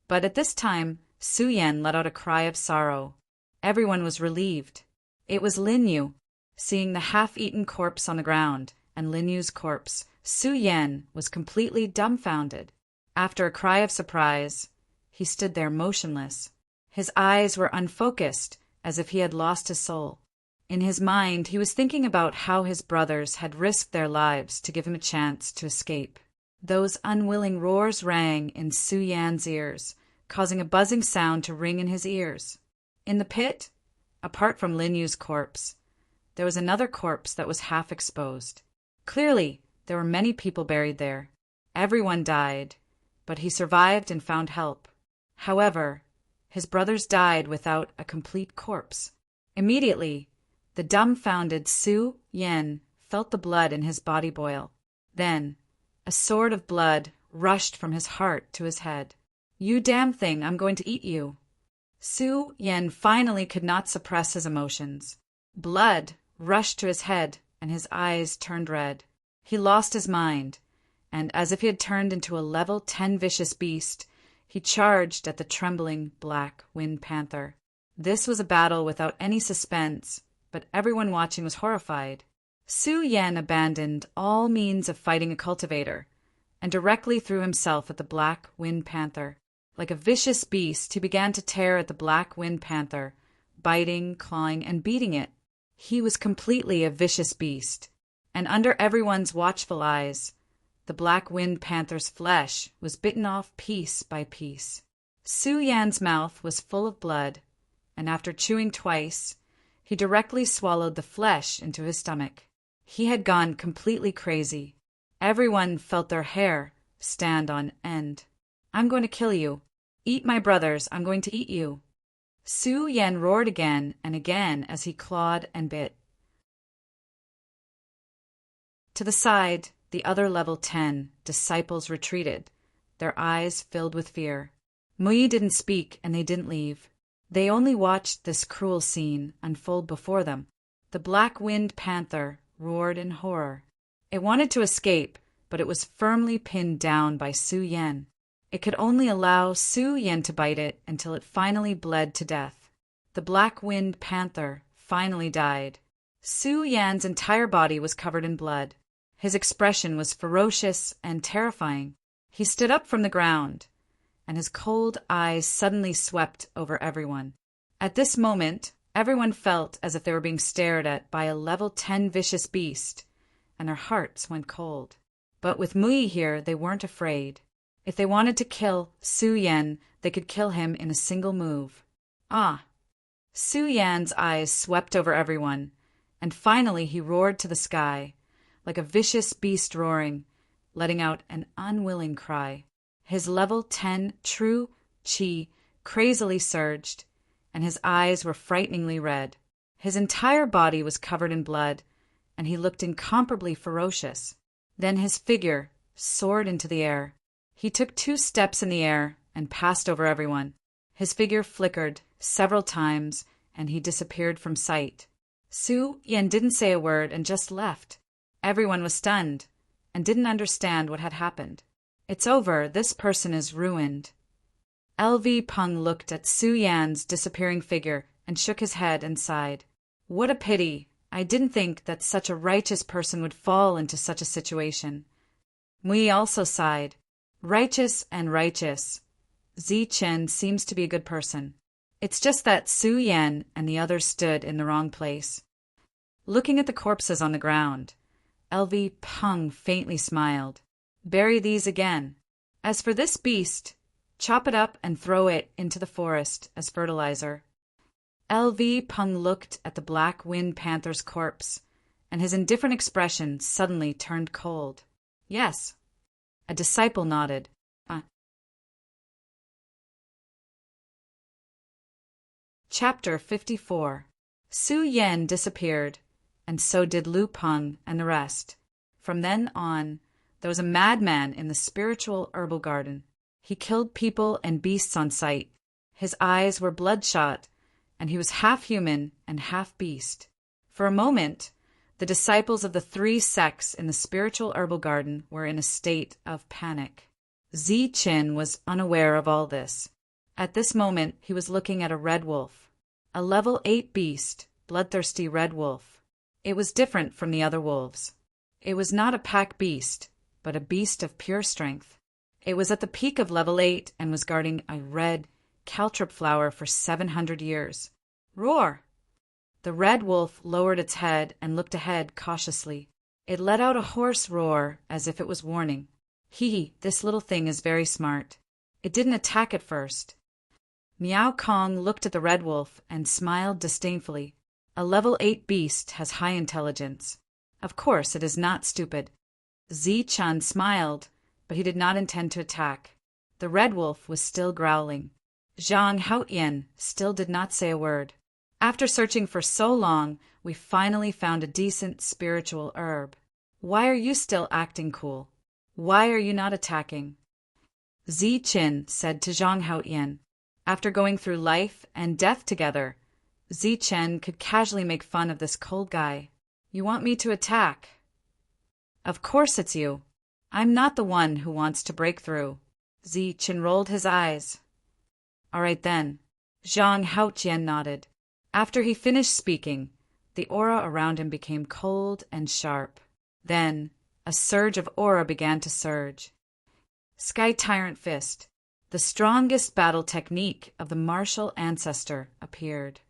But at this time, Su Yan let out a cry of sorrow. Everyone was relieved. It was Lin Yu. Seeing the half-eaten corpse on the ground, and Lin Yu's corpse, Su Yan was completely dumbfounded. After a cry of surprise, he stood there motionless. His eyes were unfocused, as if he had lost his soul. In his mind, he was thinking about how his brothers had risked their lives to give him a chance to escape. Those unwilling roars rang in Su Yan's ears, causing a buzzing sound to ring in his ears. In the pit, apart from Lin Yu's corpse, there was another corpse that was half exposed. Clearly, there were many people buried there. Everyone died, but he survived and found help. However, his brothers died without a complete corpse. Immediately, The dumbfounded Su Yen felt the blood in his body boil. Then, a sword of blood rushed from his heart to his head. "You damn thing, I'm going to eat you." Su Yen finally could not suppress his emotions. Blood rushed to his head, and his eyes turned red. He lost his mind, and as if he had turned into a level 10 vicious beast, he charged at the trembling black wind panther. This was a battle without any suspense, but everyone watching was horrified. Su Yen abandoned all means of fighting a cultivator and directly threw himself at the black wind panther. Like a vicious beast, he began to tear at the black wind panther, biting, clawing, and beating it. He was completely a vicious beast, and under everyone's watchful eyes, the black wind panther's flesh was bitten off piece by piece. Su Yan's mouth was full of blood, and after chewing twice, he directly swallowed the flesh into his stomach. He had gone completely crazy. Everyone felt their hair stand on end. "I'm going to kill you. Eat my brothers, I'm going to eat you." Su Yen roared again and again as he clawed and bit. To the side, the other level 10 disciples retreated, their eyes filled with fear. Mui didn't speak and they didn't leave. They only watched this cruel scene unfold before them. The black wind panther roared in horror. It wanted to escape, but it was firmly pinned down by Su Yen. It could only allow Su Yen to bite it until it finally bled to death. The black wind panther finally died. Su Yan's entire body was covered in blood. His expression was ferocious and terrifying. He stood up from the ground, and his cold eyes suddenly swept over everyone. At this moment, everyone felt as if they were being stared at by a level 10 vicious beast, and their hearts went cold. But with Mui here, they weren't afraid. If they wanted to kill Su Yen, they could kill him in a single move. Ah! Su Yan's eyes swept over everyone, and finally he roared to the sky, like a vicious beast roaring, letting out an unwilling cry. His level 10 true chi crazily surged, and his eyes were frighteningly red. His entire body was covered in blood, and he looked incomparably ferocious. Then his figure soared into the air. He took 2 steps in the air and passed over everyone. His figure flickered several times, and he disappeared from sight. Su Yen didn't say a word and just left. Everyone was stunned and didn't understand what had happened. "It's over. This person is ruined." LV Peng looked at Su Yan's disappearing figure and shook his head and sighed. "What a pity. I didn't think that such a righteous person would fall into such a situation." Mui also sighed. "Righteous and righteous. Zi Chen seems to be a good person. It's just that Su Yen and the others stood in the wrong place." Looking at the corpses on the ground, LV Peng faintly smiled. "Bury these again. As for this beast, chop it up and throw it into the forest as fertilizer." LV Peng looked at the black wind panther's corpse, and his indifferent expression suddenly turned cold. "Yes." A disciple nodded. Chapter 54. Su Yen disappeared, and so did Lu Peng and the rest. From then on, there was a madman in the spiritual herbal garden. He killed people and beasts on sight. His eyes were bloodshot, and he was half human and half beast. For a moment, the disciples of the 3 sects in the spiritual herbal garden were in a state of panic. Zi Chen was unaware of all this. At this moment, he was looking at a red wolf, a level 8 beast, bloodthirsty red wolf. It was different from the other wolves. It was not a pack beast, but a beast of pure strength. It was at the peak of level 8 and was guarding a red caltrop flower for 700 years. "Roar!" The red wolf lowered its head and looked ahead cautiously. It let out a hoarse roar as if it was warning. This little thing is very smart. It didn't attack at first. Miao Kong looked at the red wolf and smiled disdainfully. A level 8 beast has high intelligence. Of course, it is not stupid. Zi Chan smiled, but he did not intend to attack. The red wolf was still growling. Zhang Haotian still did not say a word. After searching for so long, we finally found a decent spiritual herb. Why are you still acting cool? Why are you not attacking? Zichen said to Zhang Haotian. After going through life and death together, Zichen could casually make fun of this cold guy. You want me to attack? Of course it's you. I'm not the one who wants to break through. Zichen rolled his eyes. All right then. Zhang Haotian nodded. After he finished speaking, the aura around him became cold and sharp. Then, a surge of aura began to surge. Sky Tyrant Fist, the strongest battle technique of the martial ancestor, appeared.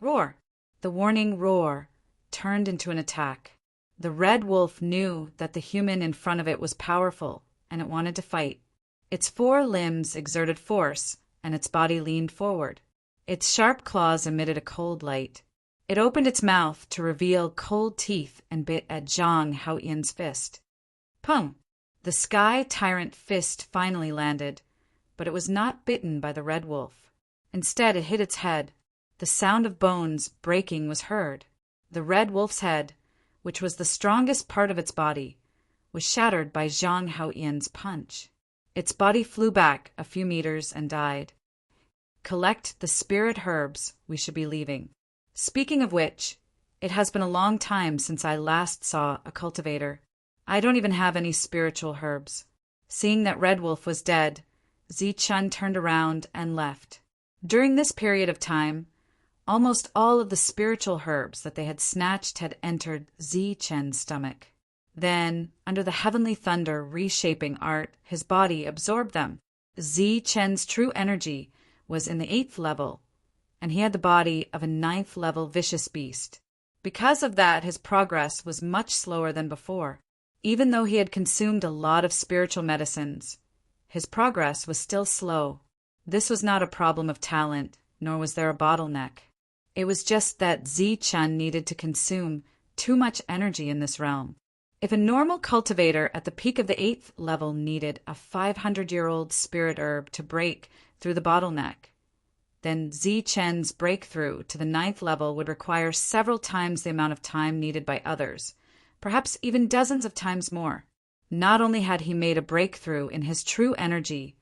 Roar! The warning roar turned into an attack. The red wolf knew that the human in front of it was powerful, and it wanted to fight. Its 4 limbs exerted force, and its body leaned forward. Its sharp claws emitted a cold light. It opened its mouth to reveal cold teeth and bit at Zhang Haotian's fist. Pung! The Sky Tyrant Fist finally landed, but it was not bitten by the red wolf. Instead, it hit its head. The sound of bones breaking was heard. The red wolf's head, which was the strongest part of its body, was shattered by Zhang Haotian's punch. Its body flew back a few meters and died. Collect the spirit herbs, we should be leaving. Speaking of which, it has been a long time since I last saw a cultivator. I don't even have any spiritual herbs. Seeing that Red Wolf was dead, Zichen turned around and left. During this period of time, almost all of the spiritual herbs that they had snatched had entered Zichen's stomach. Then, under the heavenly thunder reshaping art, his body absorbed them. Zichen's true energy was in the 8th level, and he had the body of a 9th level vicious beast. Because of that, his progress was much slower than before. Even though he had consumed a lot of spiritual medicines, his progress was still slow. This was not a problem of talent, nor was there a bottleneck. It was just that Zichen needed to consume too much energy in this realm. If a normal cultivator at the peak of the 8th level needed a 500-year-old spirit herb to break through the bottleneck, then Zichen's breakthrough to the 9th level would require several times the amount of time needed by others, perhaps even dozens of times more. Not only had he made a breakthrough in his true energy,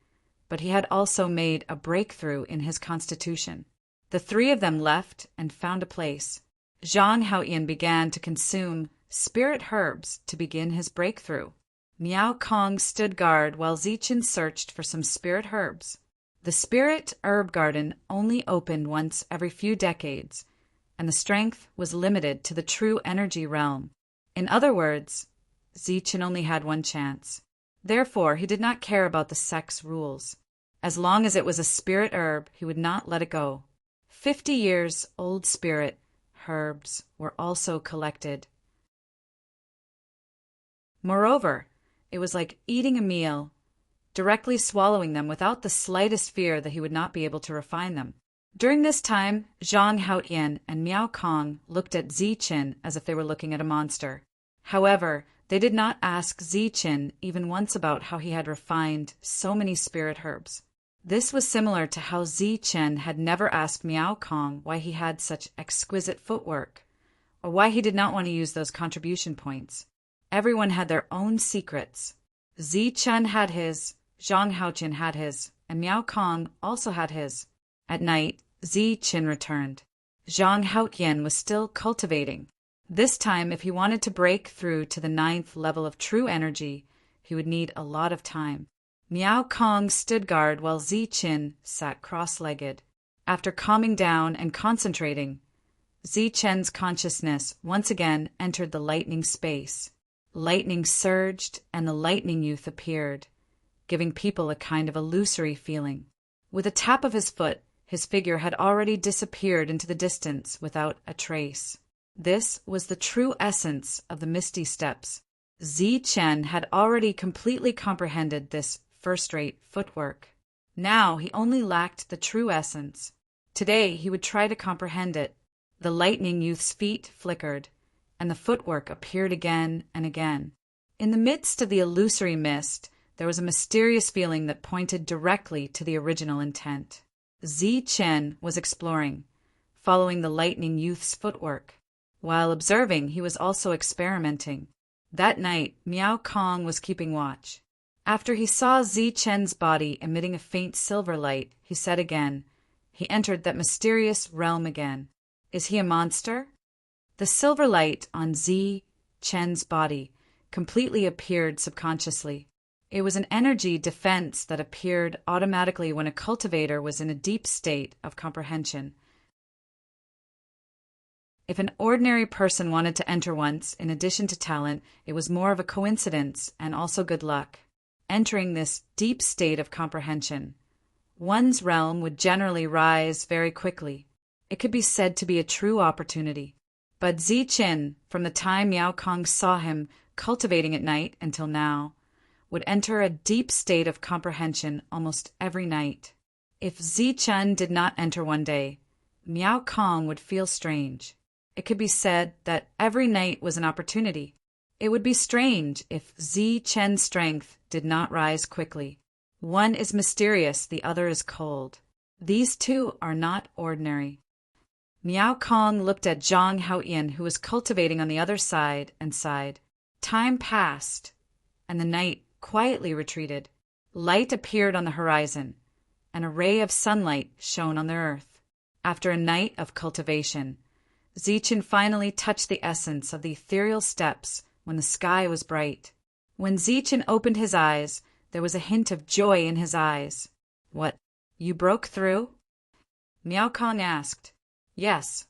but he had also made a breakthrough in his constitution. The 3 of them left and found a place. Zhang Haotian began to consume spirit herbs to begin his breakthrough. Miao Kong stood guard while Zichen searched for some spirit herbs. The spirit herb garden only opened once every few decades, and the strength was limited to the true energy realm. In other words, Zichen only had one chance. Therefore, he did not care about the sex rules. As long as it was a spirit herb, he would not let it go. 50 years old spirit herbs were also collected. Moreover, it was like eating a meal, directly swallowing them without the slightest fear that he would not be able to refine them. During this time, Zhang Haotian and Miao Kong looked at Zichen as if they were looking at a monster. However, they did not ask Zichen even once about how he had refined so many spirit herbs. This was similar to how Zichen had never asked Miao Kong why he had such exquisite footwork, or why he did not want to use those contribution points. Everyone had their own secrets. Zichen had his, Zhang Haotian had his, and Miao Kong also had his. At night, Zichen returned. Zhang Haotian was still cultivating. This time, if he wanted to break through to the 9th level of true energy, he would need a lot of time. Miao Kong stood guard while Zichen sat cross-legged. After calming down and concentrating, Zichen's consciousness once again entered the lightning space. Lightning surged, and the lightning youth appeared, giving people a kind of illusory feeling. With a tap of his foot, his figure had already disappeared into the distance without a trace. This was the true essence of the Misty Steps. Zichen had already completely comprehended this first-rate footwork. Now he only lacked the true essence. Today he would try to comprehend it. The lightning youth's feet flickered, and the footwork appeared again and again. In the midst of the illusory mist, there was a mysterious feeling that pointed directly to the original intent. Zichen was exploring, following the lightning youth's footwork. While observing, he was also experimenting. That night, Miao Kong was keeping watch. After he saw Zi Chen's body emitting a faint silver light, he said again, he entered that mysterious realm again. Is he a monster? The silver light on Zi Chen's body completely appeared subconsciously. It was an energy defense that appeared automatically when a cultivator was in a deep state of comprehension. If an ordinary person wanted to enter once, in addition to talent, it was more of a coincidence and also good luck. Entering this deep state of comprehension, one's realm would generally rise very quickly. It could be said to be a true opportunity. But Zi Chen, from the time Miao Kong saw him cultivating at night until now, would enter a deep state of comprehension almost every night. If Zi Chen did not enter one day, Miao Kong would feel strange. It could be said that every night was an opportunity. It would be strange if Zi Chen's strength did not rise quickly. One is mysterious, the other is cold. These two are not ordinary. Miao Kong looked at Zhang Haoyan, who was cultivating on the other side, and sighed. Time passed, and the night quietly retreated. Light appeared on the horizon, and a ray of sunlight shone on the earth. After a night of cultivation, Zi Chen finally touched the essence of the ethereal steps when the sky was bright. When Zi Chen opened his eyes, there was a hint of joy in his eyes. What, you broke through? Miao Kong asked. Yes.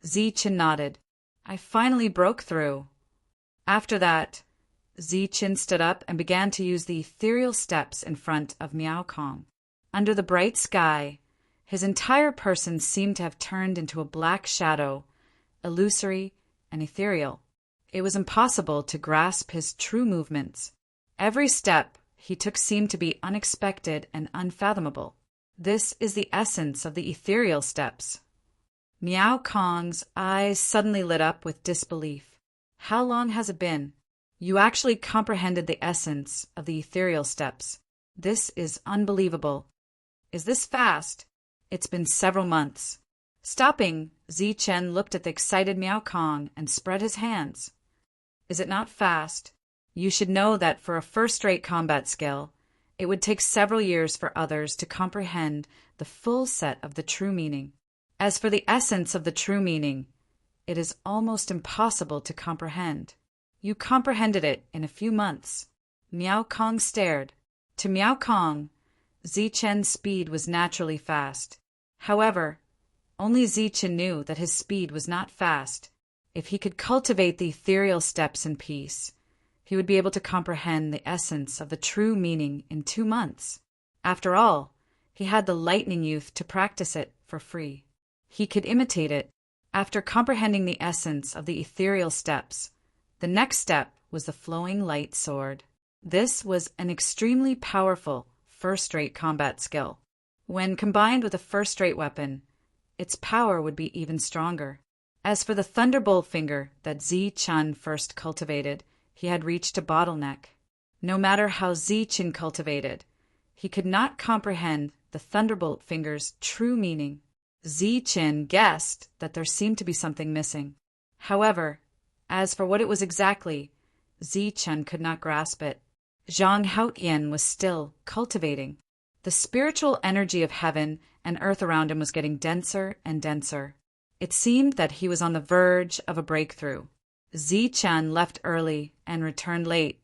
Zi Chen nodded. I finally broke through. After that, Zi Chen stood up and began to use the ethereal steps in front of Miao Kong. Under the bright sky, his entire person seemed to have turned into a black shadow, illusory and ethereal. It was impossible to grasp his true movements. Every step he took seemed to be unexpected and unfathomable. This is the essence of the ethereal steps. Miao Kong's eyes suddenly lit up with disbelief. How long has it been? You actually comprehended the essence of the ethereal steps. This is unbelievable. Is this fast? It's been several months. Stopping, Zi Chen looked at the excited Miao Kong and spread his hands. Is it not fast? You should know that for a first-rate combat skill, it would take several years for others to comprehend the full set of the true meaning. As for the essence of the true meaning, it is almost impossible to comprehend. You comprehended it in a few months. Miao Kong stared. To Miao Kong, Zi Chen's speed was naturally fast. However, only Zi Chen knew that his speed was not fast. If he could cultivate the ethereal steps in peace, he would be able to comprehend the essence of the true meaning in 2 months. After all, he had the lightning youth to practice it for free. He could imitate it. After comprehending the essence of the ethereal steps, the next step was the flowing light sword. This was an extremely powerful first-rate combat skill. When combined with a first-rate weapon, its power would be even stronger. As for the thunderbolt finger that Zi Chen first cultivated, he had reached a bottleneck. No matter how Zi Chen cultivated, he could not comprehend the thunderbolt finger's true meaning. Zi Chen guessed that there seemed to be something missing. However, as for what it was exactly, Zi Chen could not grasp it. Zhang Haoyan was still cultivating. The spiritual energy of heaven and earth around him was getting denser and denser. It seemed that he was on the verge of a breakthrough. Zi Chen left early and returned late,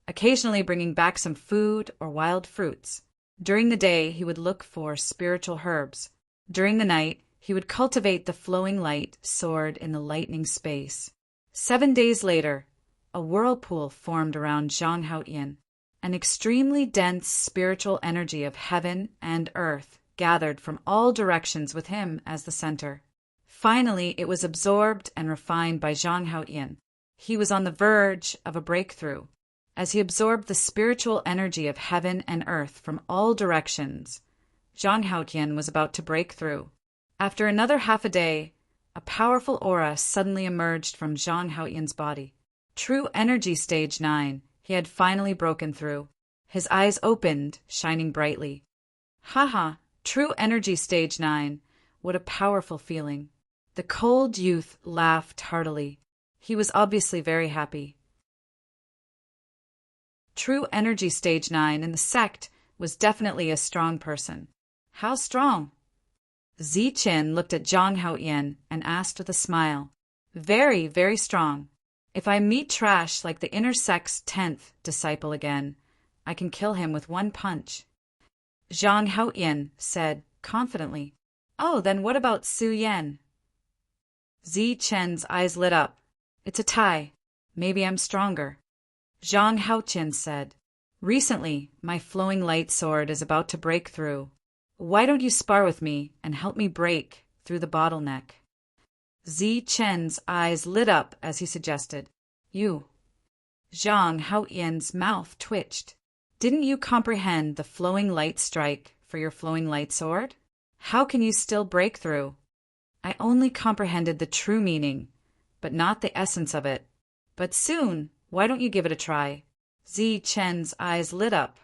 occasionally bringing back some food or wild fruits. During the day, he would look for spiritual herbs. During the night, he would cultivate the flowing light sword in the lightning space. 7 days later, a whirlpool formed around Zhang Haoyan. An extremely dense spiritual energy of heaven and earth gathered from all directions with him as the center. Finally, it was absorbed and refined by Zhang Haoyan. He was on the verge of a breakthrough. As he absorbed the spiritual energy of heaven and earth from all directions, Zhang Haoyan was about to break through. After another half a day, a powerful aura suddenly emerged from Zhang Haoyan's body. True energy stage 9, he had finally broken through. His eyes opened, shining brightly. Haha, true energy stage 9. What a powerful feeling. The cold youth laughed heartily. He was obviously very happy. True energy stage 9 in the sect was definitely a strong person. How strong? Zichen looked at Zhang Haoyan and asked with a smile. Very, very strong. If I meet trash like the inner sect's 10th disciple again, I can kill him with one punch. Zhang Haoyan said confidently. Oh, then what about Su Yan? Zichen's eyes lit up. It's a tie. Maybe I'm stronger. Zhang Haoyan said, recently, my flowing light sword is about to break through. Why don't you spar with me and help me break through the bottleneck? Zichen's eyes lit up as he suggested, You. Zhang Haoyan's mouth twitched. Didn't you comprehend the flowing light strike for your flowing light sword? How can you still break through? I only comprehended the true meaning, but not the essence of it. But soon, why don't you give it a try? Zichen's eyes lit up.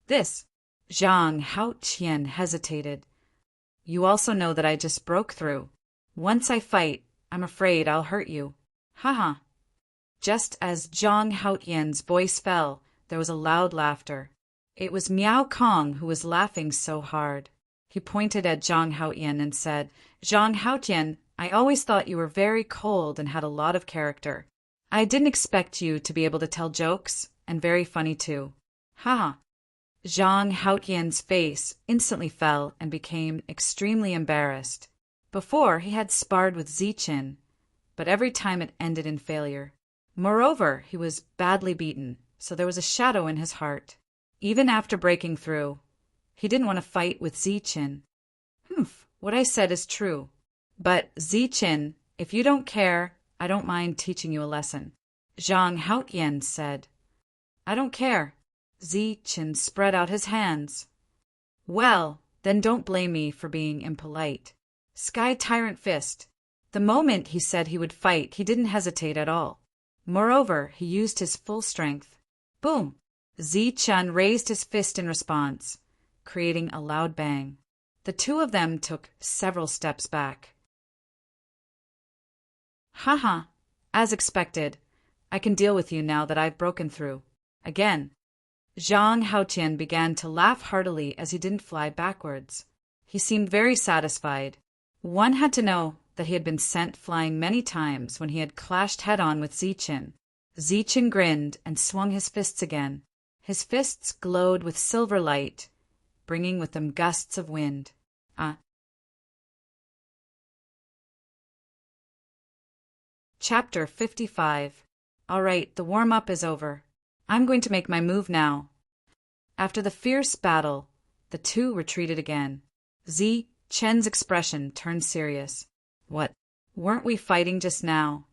This. Zhang Haoyan hesitated. You also know that I just broke through. Once I fight, I'm afraid I'll hurt you. Haha. Just as Zhang Haoyan's voice fell, there was a loud laughter. It was Miao Kong who was laughing so hard. He pointed at Zhang Haoyan and said, Zhang Haoyan, I always thought you were very cold and had a lot of character. I didn't expect you to be able to tell jokes, and very funny too. Haha. Zhang Haoyan's face instantly fell and became extremely embarrassed. Before, he had sparred with Zichen, but every time it ended in failure. Moreover, he was badly beaten, so there was a shadow in his heart. Even after breaking through, he didn't want to fight with Zichen. What I said is true. But, Zichen, if you don't care, I don't mind teaching you a lesson. Zhang Haoyan said. I don't care. Zichen spread out his hands. Well, then don't blame me for being impolite. Sky Tyrant Fist. The moment he said he would fight, he didn't hesitate at all. Moreover, he used his full strength. Boom! Zichen raised his fist in response, creating a loud bang. The two of them took several steps back. Haha, as expected. I can deal with you now that I've broken through. Again. Zhang Haoyan began to laugh heartily as he didn't fly backwards. He seemed very satisfied. One had to know that he had been sent flying many times when he had clashed head-on with Zichen. Zichen grinned and swung his fists again. His fists glowed with silver light, bringing with them gusts of wind. Chapter 55. All right, the warm-up is over. I'm going to make my move now. After the fierce battle, the two retreated again. Chen's expression turned serious. What? Weren't we fighting just now?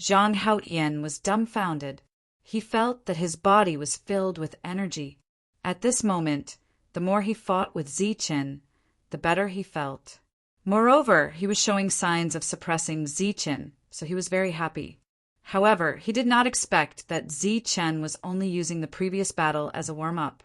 Zhang Haoyan was dumbfounded. He felt that his body was filled with energy. At this moment, the more he fought with Zichen, the better he felt. Moreover, he was showing signs of suppressing Zichen, so he was very happy. However, he did not expect that Zichen was only using the previous battle as a warm-up.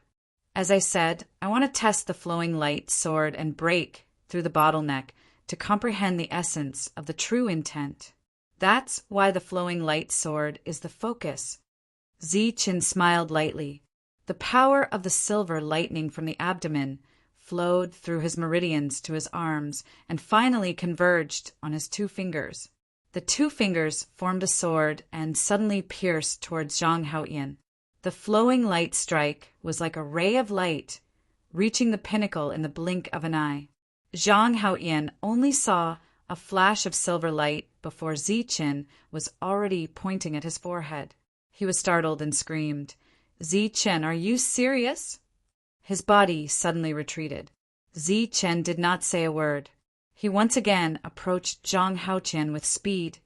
As I said, I want to test the flowing light sword and break through the bottleneck to comprehend the essence of the true intent. That's why the flowing light sword is the focus. Zichen smiled lightly. The power of the silver lightning from the abdomen flowed through his meridians to his arms and finally converged on his two fingers. The two fingers formed a sword and suddenly pierced towards Zhang Haoyan. The flowing light strike was like a ray of light, reaching the pinnacle in the blink of an eye. Zhang Haoyan only saw a flash of silver light before Zichen was already pointing at his forehead. He was startled and screamed, Zichen, are you serious? His body suddenly retreated. Zichen did not say a word. He once again approached Zhang Haoyan with speed,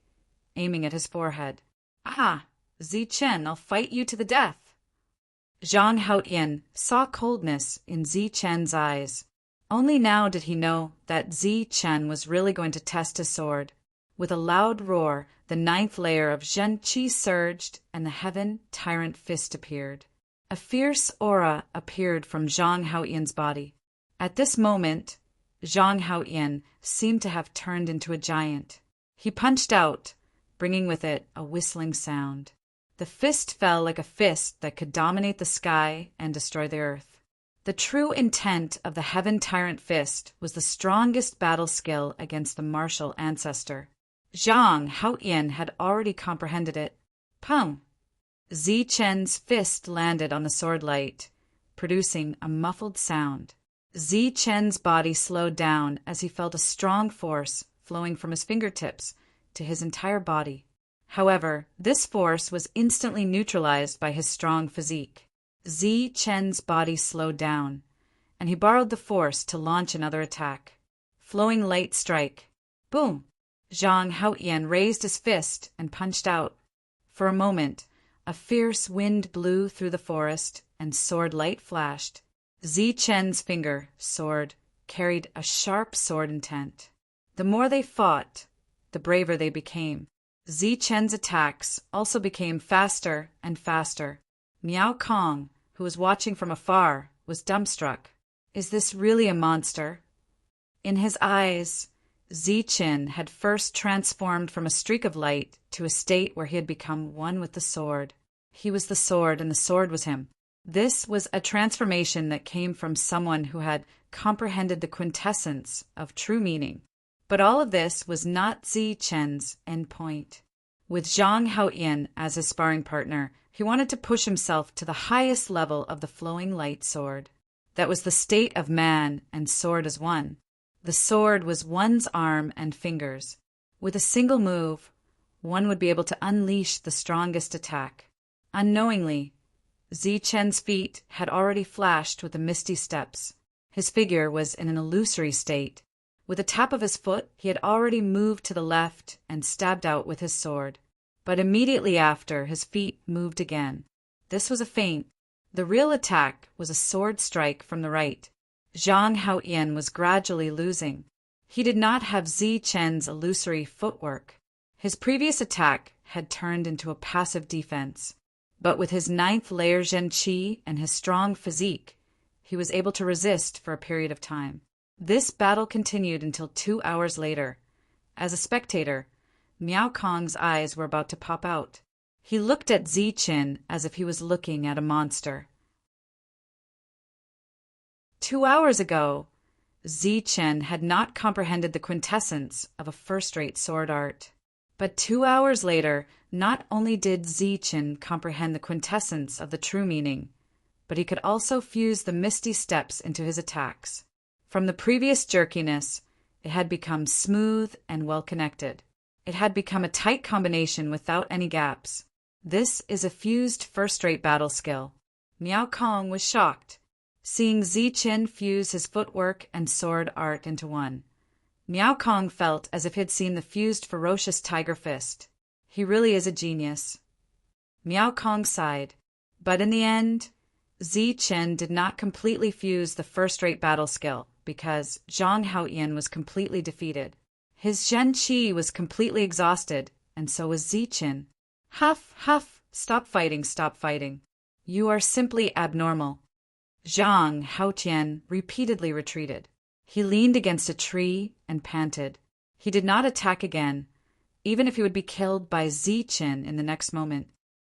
aiming at his forehead. Zichen, I'll fight you to the death. Zhang Haoyan saw coldness in Zichen's eyes. Only now did he know that Zichen was really going to test his sword. With a loud roar, the 9th layer of Zhen Qi surged, and the Heaven Tyrant Fist appeared. A fierce aura appeared from Zhang Haoyan's body. At this moment, Zhang Haoyan seemed to have turned into a giant. He punched out, bringing with it a whistling sound. The fist fell like a fist that could dominate the sky and destroy the earth. The true intent of the Heaven Tyrant Fist was the strongest battle skill against the martial ancestor. Zhang Haoyan had already comprehended it. Pum! Zichen's fist landed on the sword light, producing a muffled sound. Zichen's body slowed down as he felt a strong force flowing from his fingertips to his entire body. However, this force was instantly neutralized by his strong physique. Zichen's body slowed down, and he borrowed the force to launch another attack. Flowing light strike. Boom! Zhang Haoyan raised his fist and punched out. For a moment, a fierce wind blew through the forest, and sword light flashed. Zichen's finger, sword, carried a sharp sword intent. The more they fought, the braver they became. Zichen's attacks also became faster and faster. Miao Kong, who was watching from afar, was dumbstruck. Is this really a monster? In his eyes, Zichen had first transformed from a streak of light to a state where he had become one with the sword. He was the sword, and the sword was him. This was a transformation that came from someone who had comprehended the quintessence of true meaning. But all of this was not Zichen's endpoint. With Zhang Haoyan as his sparring partner, he wanted to push himself to the highest level of the flowing light sword. That was the state of man and sword as one. The sword was one's arm and fingers. With a single move, one would be able to unleash the strongest attack. Unknowingly, Zichen's feet had already flashed with the misty steps. His figure was in an illusory state. With a tap of his foot, he had already moved to the left and stabbed out with his sword. But immediately after, his feet moved again. This was a feint. The real attack was a sword strike from the right. Zhang Haoyan was gradually losing. He did not have Zichen's illusory footwork. His previous attack had turned into a passive defense. But with his 9th layer Zhen Qi and his strong physique, he was able to resist for a period of time. This battle continued until 2 hours later. As a spectator, Miao Kong's eyes were about to pop out. He looked at Zichen as if he was looking at a monster. 2 hours ago, Zichen had not comprehended the quintessence of a first-rate sword art. But 2 hours later, not only did Zichen comprehend the quintessence of the true meaning, but he could also fuse the misty steps into his attacks. From the previous jerkiness, it had become smooth and well-connected. It had become a tight combination without any gaps. This is a fused first-rate battle skill. Miao Kong was shocked, seeing Zichen fuse his footwork and sword art into one. Miao Kong felt as if he had seen the fused ferocious tiger fist. He really is a genius. Miao Kong sighed. But in the end, Zichen did not completely fuse the first-rate battle skill, because Zhang Haoyan was completely defeated. His Zhen Qi was completely exhausted, and so was Zichen. Huff, huff, stop fighting, stop fighting. You are simply abnormal. Zhang Haoyan repeatedly retreated. He leaned against a tree and panted. He did not attack again, even if he would be killed by Zichen in the next moment.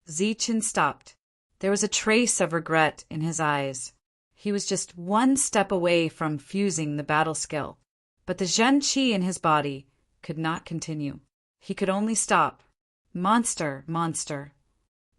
Zichen stopped. There was a trace of regret in his eyes. He was just one step away from fusing the battle skill. But the Zhen Qi in his body could not continue. He could only stop. Monster, monster.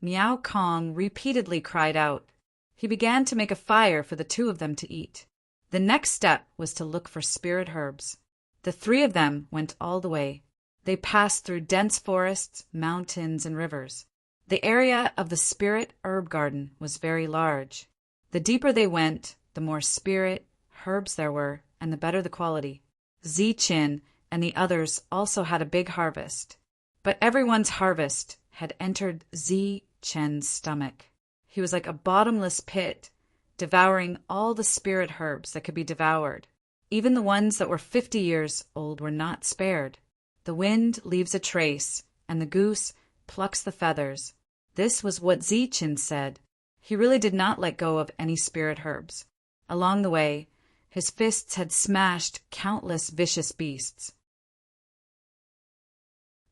Miao Kong repeatedly cried out. He began to make a fire for the two of them to eat. The next step was to look for spirit herbs. The three of them went all the way. They passed through dense forests, mountains, and rivers. The area of the spirit herb garden was very large. The deeper they went, the more spirit herbs there were, and the better the quality. Zichen and the others also had a big harvest. But everyone's harvest had entered Zichen's stomach. He was like a bottomless pit, devouring all the spirit herbs that could be devoured. Even the ones that were 50 years old were not spared. The wind leaves a trace, and the goose plucks the feathers. This was what Zichen said. He really did not let go of any spirit herbs. Along the way, His fists had smashed countless vicious beasts.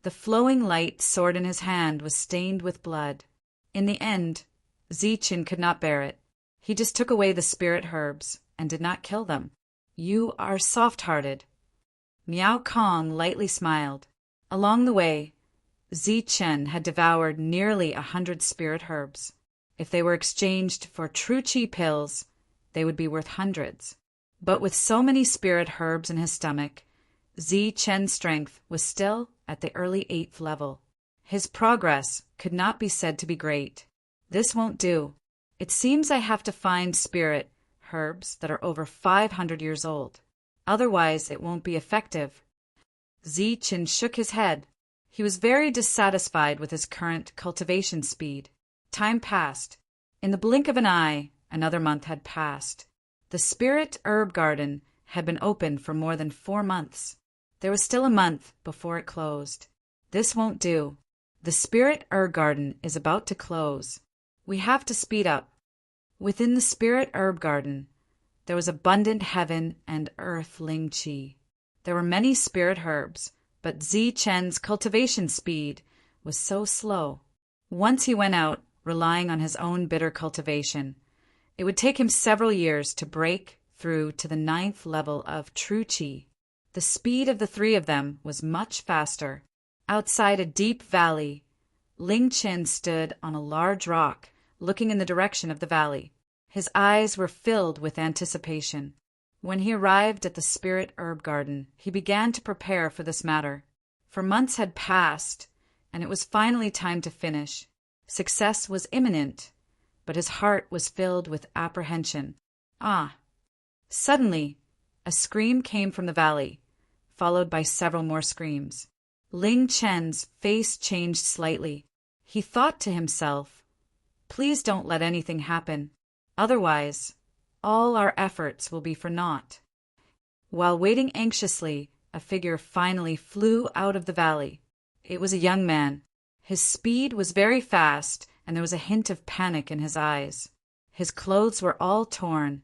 The flowing light sword in his hand was stained with blood. In the end, Zichen could not bear it. He just took away the spirit herbs and did not kill them. You are soft-hearted. Miao Kong lightly smiled. Along the way, Zichen had devoured nearly 100 spirit herbs. If they were exchanged for true qi pills, they would be worth hundreds. But with so many spirit herbs in his stomach, Zichen's strength was still at the early 8th level. His progress could not be said to be great. This won't do. It seems I have to find spirit herbs that are over 500 years old. Otherwise, it won't be effective. Zichen shook his head. He was very dissatisfied with his current cultivation speed. Time passed. In the blink of an eye, another month had passed. The spirit herb garden had been open for more than 4 months. There was still a month before it closed. This won't do. The spirit herb garden is about to close. We have to speed up. Within the spirit herb garden, there was abundant heaven and earth ling qi. There were many spirit herbs, but Zichen's cultivation speed was so slow. Once he went out, relying on his own bitter cultivation, it would take him several years to break through to the 9th level of true qi. The speed of the 3 of them was much faster. Outside a deep valley, Ling Qin stood on a large rock, looking in the direction of the valley. His eyes were filled with anticipation. When he arrived at the spirit herb garden, he began to prepare for this matter. For months had passed, and it was finally time to finish. Success was imminent, but his heart was filled with apprehension. Ah! Suddenly, a scream came from the valley, followed by several more screams. Ling Chen's face changed slightly. He thought to himself, "Please don't let anything happen. Otherwise, all our efforts will be for naught." While waiting anxiously, a figure finally flew out of the valley. It was a young man. His speed was very fast, and there was a hint of panic in his eyes. His clothes were all torn,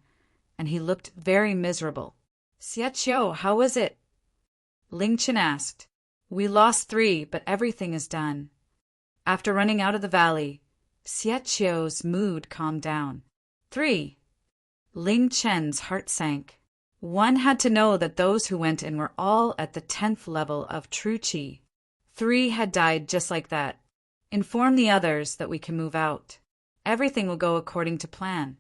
and he looked very miserable. "Xie Qiu, how is it?" Ling Chen asked. "We lost 3, but everything is done." After running out of the valley, Xie Qiu's mood calmed down. 3. Ling Chen's heart sank. One had to know that those who went in were all at the 10th level of true qi. 3 had died just like that. Inform the others that we can move out. Everything will go according to plan.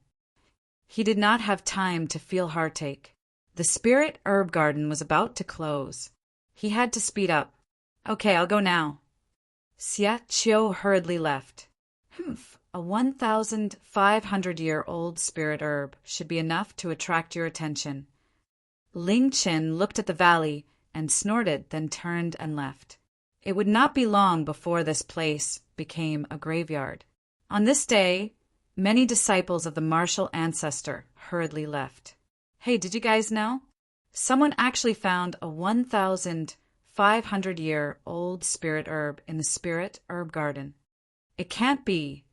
He did not have time to feel heartache. The spirit herb garden was about to close. He had to speed up. "Okay, I'll go now." Xie Qiu hurriedly left. A 1,500-year-old spirit herb should be enough to attract your attention. Ling Qin looked at the valley and snorted, then turned and left. It would not be long before this place became a graveyard. On this day, many disciples of the martial ancestor hurriedly left. Hey, did you guys know? Someone actually found a 1,500-year-old spirit herb in the spirit herb garden. It can't be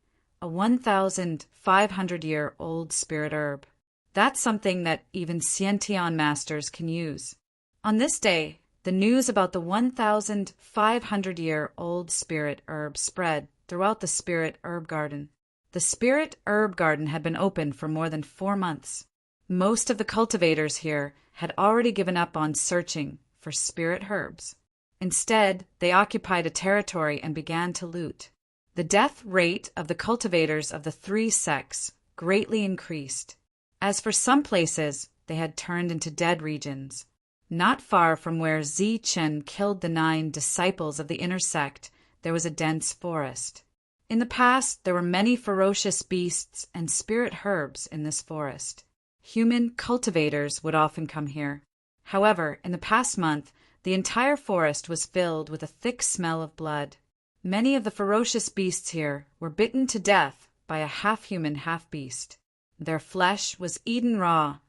a 1,500-year-old spirit herb. That's something that even Xiantian masters can use. On this day, the news about the 1,500-year-old spirit herb spread throughout the spirit herb garden. The spirit herb garden had been open for more than 4 months. Most of the cultivators here had already given up on searching for spirit herbs. Instead, they occupied a territory and began to loot. The death rate of the cultivators of the 3 sects greatly increased. As for some places, they had turned into dead regions. Not far from where Zichen killed the 9 disciples of the inner sect, there was a dense forest. In the past, there were many ferocious beasts and spirit herbs in this forest. Human cultivators would often come here. However, in the past month, the entire forest was filled with a thick smell of blood. Many of the ferocious beasts here were bitten to death by a half-human, half-beast. Their flesh was eaten raw,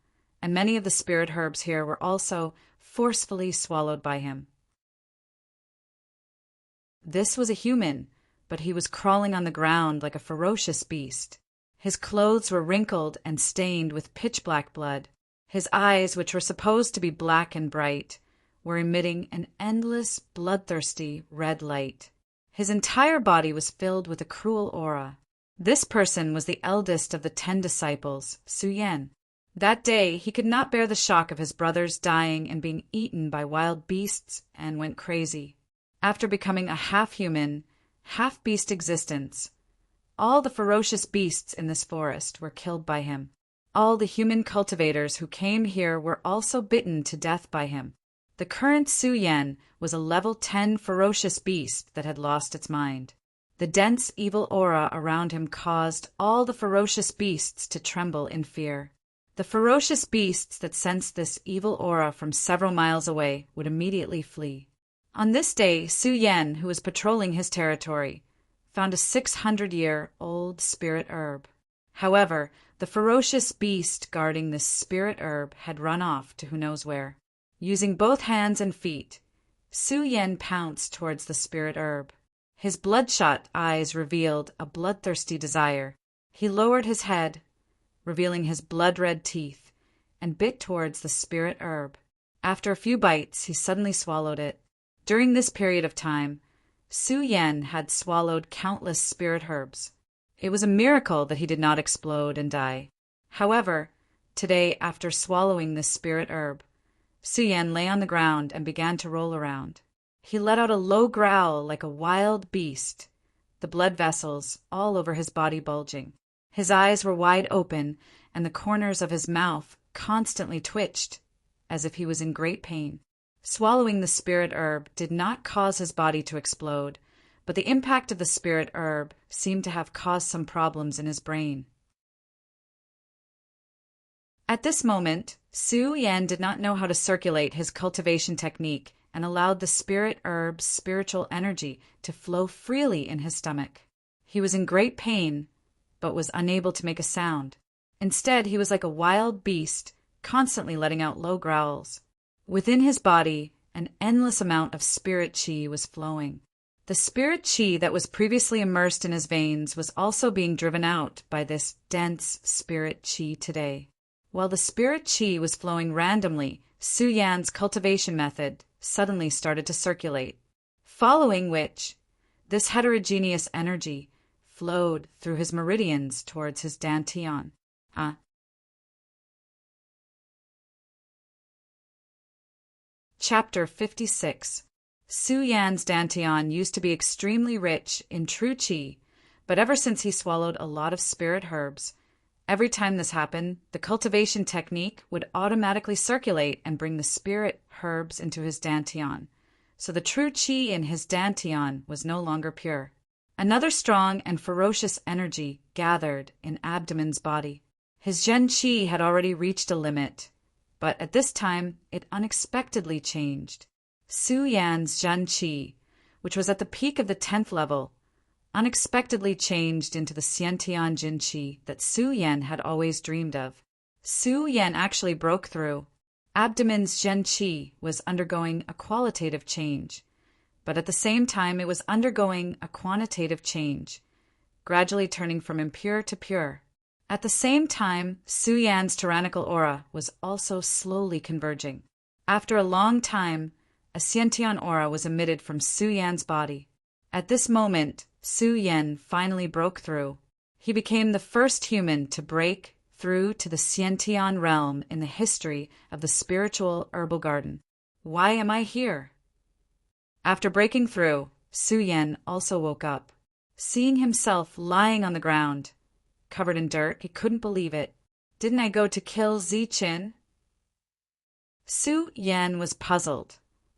and many of the spirit herbs here were also forcefully swallowed by him. This was a human, but he was crawling on the ground like a ferocious beast. His clothes were wrinkled and stained with pitch-black blood. His eyes, which were supposed to be black and bright, were emitting an endless, bloodthirsty red light. His entire body was filled with a cruel aura. This person was the eldest of the 10 disciples, Su Yan. That day he could not bear the shock of his brothers dying and being eaten by wild beasts and went crazy. After becoming a half-human, half-beast existence, all the ferocious beasts in this forest were killed by him. All the human cultivators who came here were also bitten to death by him. The current Su Yan was a level 10 ferocious beast that had lost its mind. The dense evil aura around him caused all the ferocious beasts to tremble in fear. The ferocious beasts that sensed this evil aura from several miles away would immediately flee. On this day, Su Yan, who was patrolling his territory, found a 600-year-old spirit herb. However, the ferocious beast guarding this spirit herb had run off to who knows where. Using both hands and feet, Su Yan pounced towards the spirit herb. His bloodshot eyes revealed a bloodthirsty desire. He lowered his head, revealing his blood-red teeth, and bit towards the spirit herb. After a few bites, he suddenly swallowed it. During this period of time, Su Yan had swallowed countless spirit herbs. It was a miracle that he did not explode and die. However, today, after swallowing this spirit herb, Su Yan lay on the ground and began to roll around. He let out a low growl like a wild beast, the blood vessels all over his body bulging. His eyes were wide open, and the corners of his mouth constantly twitched, as if he was in great pain. Swallowing the spirit herb did not cause his body to explode, but the impact of the spirit herb seemed to have caused some problems in his brain. At this moment, Su Yan did not know how to circulate his cultivation technique and allowed the spirit herb's spiritual energy to flow freely in his stomach. He was in great pain, but was unable to make a sound. Instead, he was like a wild beast, constantly letting out low growls. Within his body, an endless amount of spirit chi was flowing. The spirit chi that was previously immersed in his veins was also being driven out by this dense spirit chi today. While the spirit chi was flowing randomly, Su Yan's cultivation method suddenly started to circulate, following which this heterogeneous energy flowed through his meridians towards his dantian. Chapter 56. Su Yan's dantian used to be extremely rich in true qi, but ever since he swallowed a lot of spirit herbs, every time this happened, the cultivation technique would automatically circulate and bring the spirit herbs into his dantian, so the true qi in his dantian was no longer pure. Another strong and ferocious energy gathered in Abdomen's body. His Zhen qi had already reached a limit, but at this time it unexpectedly changed. Su Yan's Zhen qi, which was at the peak of the 10th level, unexpectedly changed into the Xiantian Jin qi that Su Yan had always dreamed of. Su Yan actually broke through. Abdomen's Zhen qi was undergoing a qualitative change, but at the same time it was undergoing a quantitative change, gradually turning from impure to pure. At the same time, Su Yan's tyrannical aura was also slowly converging. After a long time, a Xiantian aura was emitted from Su Yan's body. At this moment, Su Yan finally broke through. He became the first human to break through to the Xiantian realm in the history of the spiritual herbal garden. Why am I here? After breaking through, Su Yan also woke up. Seeing himself lying on the ground, covered in dirt, he couldn't believe it. Didn't I go to kill Ziqin? Su Yan was puzzled,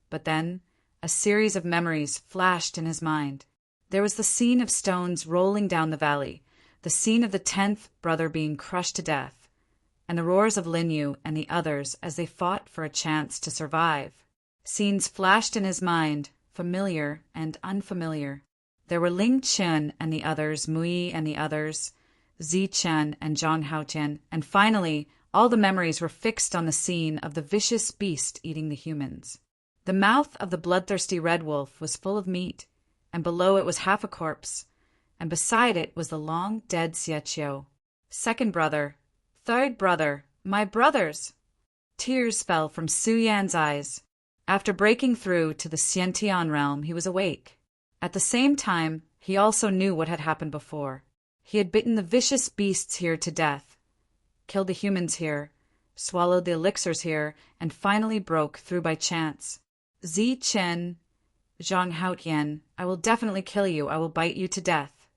but then a series of memories flashed in his mind. There was the scene of stones rolling down the valley, the scene of the 10th brother being crushed to death, and the roars of Lin Yu and the others as they fought for a chance to survive. Scenes flashed in his mind, familiar and unfamiliar. There were Ling Chen and the others, Mui and the others, Zi Chen and Zhang Haotian, and finally, all the memories were fixed on the scene of the vicious beast eating the humans. The mouth of the bloodthirsty red wolf was full of meat, and below it was half a corpse, and beside it was the long-dead Xie Qiu. Second brother, third brother, my brothers! Tears fell from Su Yan's eyes. After breaking through to the Xiantian realm, he was awake. At the same time, he also knew what had happened before. He had bitten the vicious beasts here to death, killed the humans here, swallowed the elixirs here, and finally broke through by chance. Zichen, Zhang Haotian, I will definitely kill you. I will bite you to death.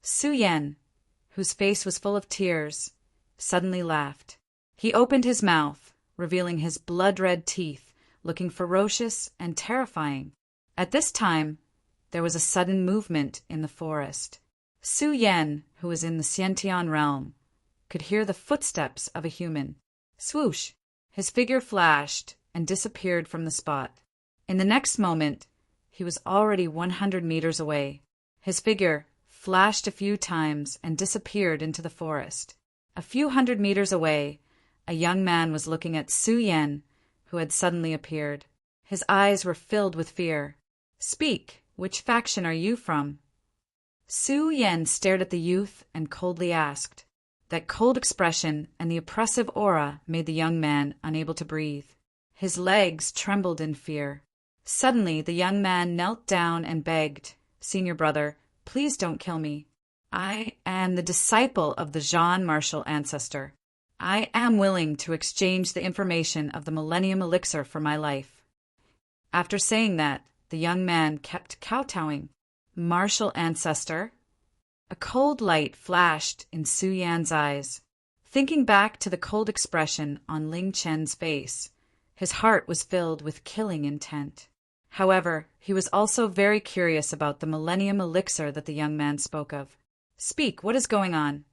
Su Yan, whose face was full of tears, suddenly laughed. He opened his mouth, revealing his blood-red teeth, looking ferocious and terrifying. At this time, there was a sudden movement in the forest. Su Yan, who was in the Xiantian realm, could hear the footsteps of a human. Swoosh! His figure flashed and disappeared from the spot. In the next moment, he was already 100 meters away. His figure flashed a few times and disappeared into the forest. A few hundred meters away, a young man was looking at Su Yan, who had suddenly appeared. His eyes were filled with fear. Speak, which faction are you from? Su Yan stared at the youth and coldly asked. That cold expression and the oppressive aura made the young man unable to breathe. His legs trembled in fear. Suddenly, the young man knelt down and begged, Senior brother, please don't kill me. I am the disciple of the Jean Martial ancestor. I am willing to exchange the information of the Millennium Elixir for my life. After saying that, the young man kept kowtowing. Martial ancestor? A cold light flashed in Su Yan's eyes. Thinking back to the cold expression on Ling Chen's face, his heart was filled with killing intent. However, he was also very curious about the Millennium Elixir that the young man spoke of. Speak, what is going on?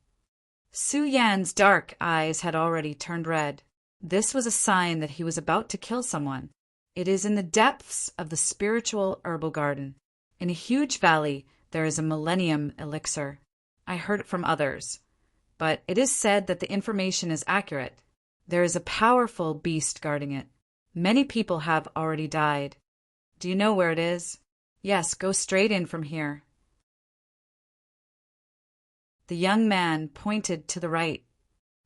Su Yan's dark eyes had already turned red. This was a sign that he was about to kill someone. It is in the depths of the spiritual herbal garden. In a huge valley, there is a Millennium Elixir. I heard it from others, but it is said that the information is accurate. There is a powerful beast guarding it. Many people have already died. Do you know where it is? Yes, go straight in from here. The young man pointed to the right.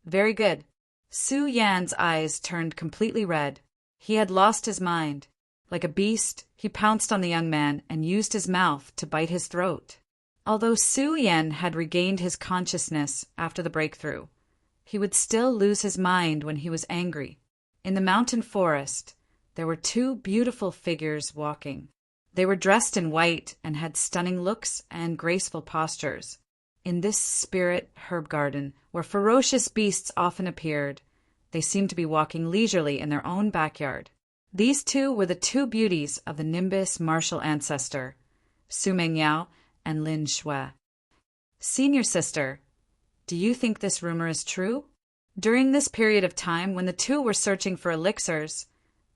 Very good. Su Yan's eyes turned completely red. He had lost his mind. Like a beast, he pounced on the young man and used his mouth to bite his throat. Although Su Yan had regained his consciousness after the breakthrough, he would still lose his mind when he was angry. In the mountain forest, there were two beautiful figures walking. They were dressed in white and had stunning looks and graceful postures. In this spirit herb garden, where ferocious beasts often appeared, they seemed to be walking leisurely in their own backyard. These two were the two beauties of the Nimbus martial ancestor, Su Mengyao and Lin Shui. Senior sister, do you think this rumor is true? During this period of time when the two were searching for elixirs,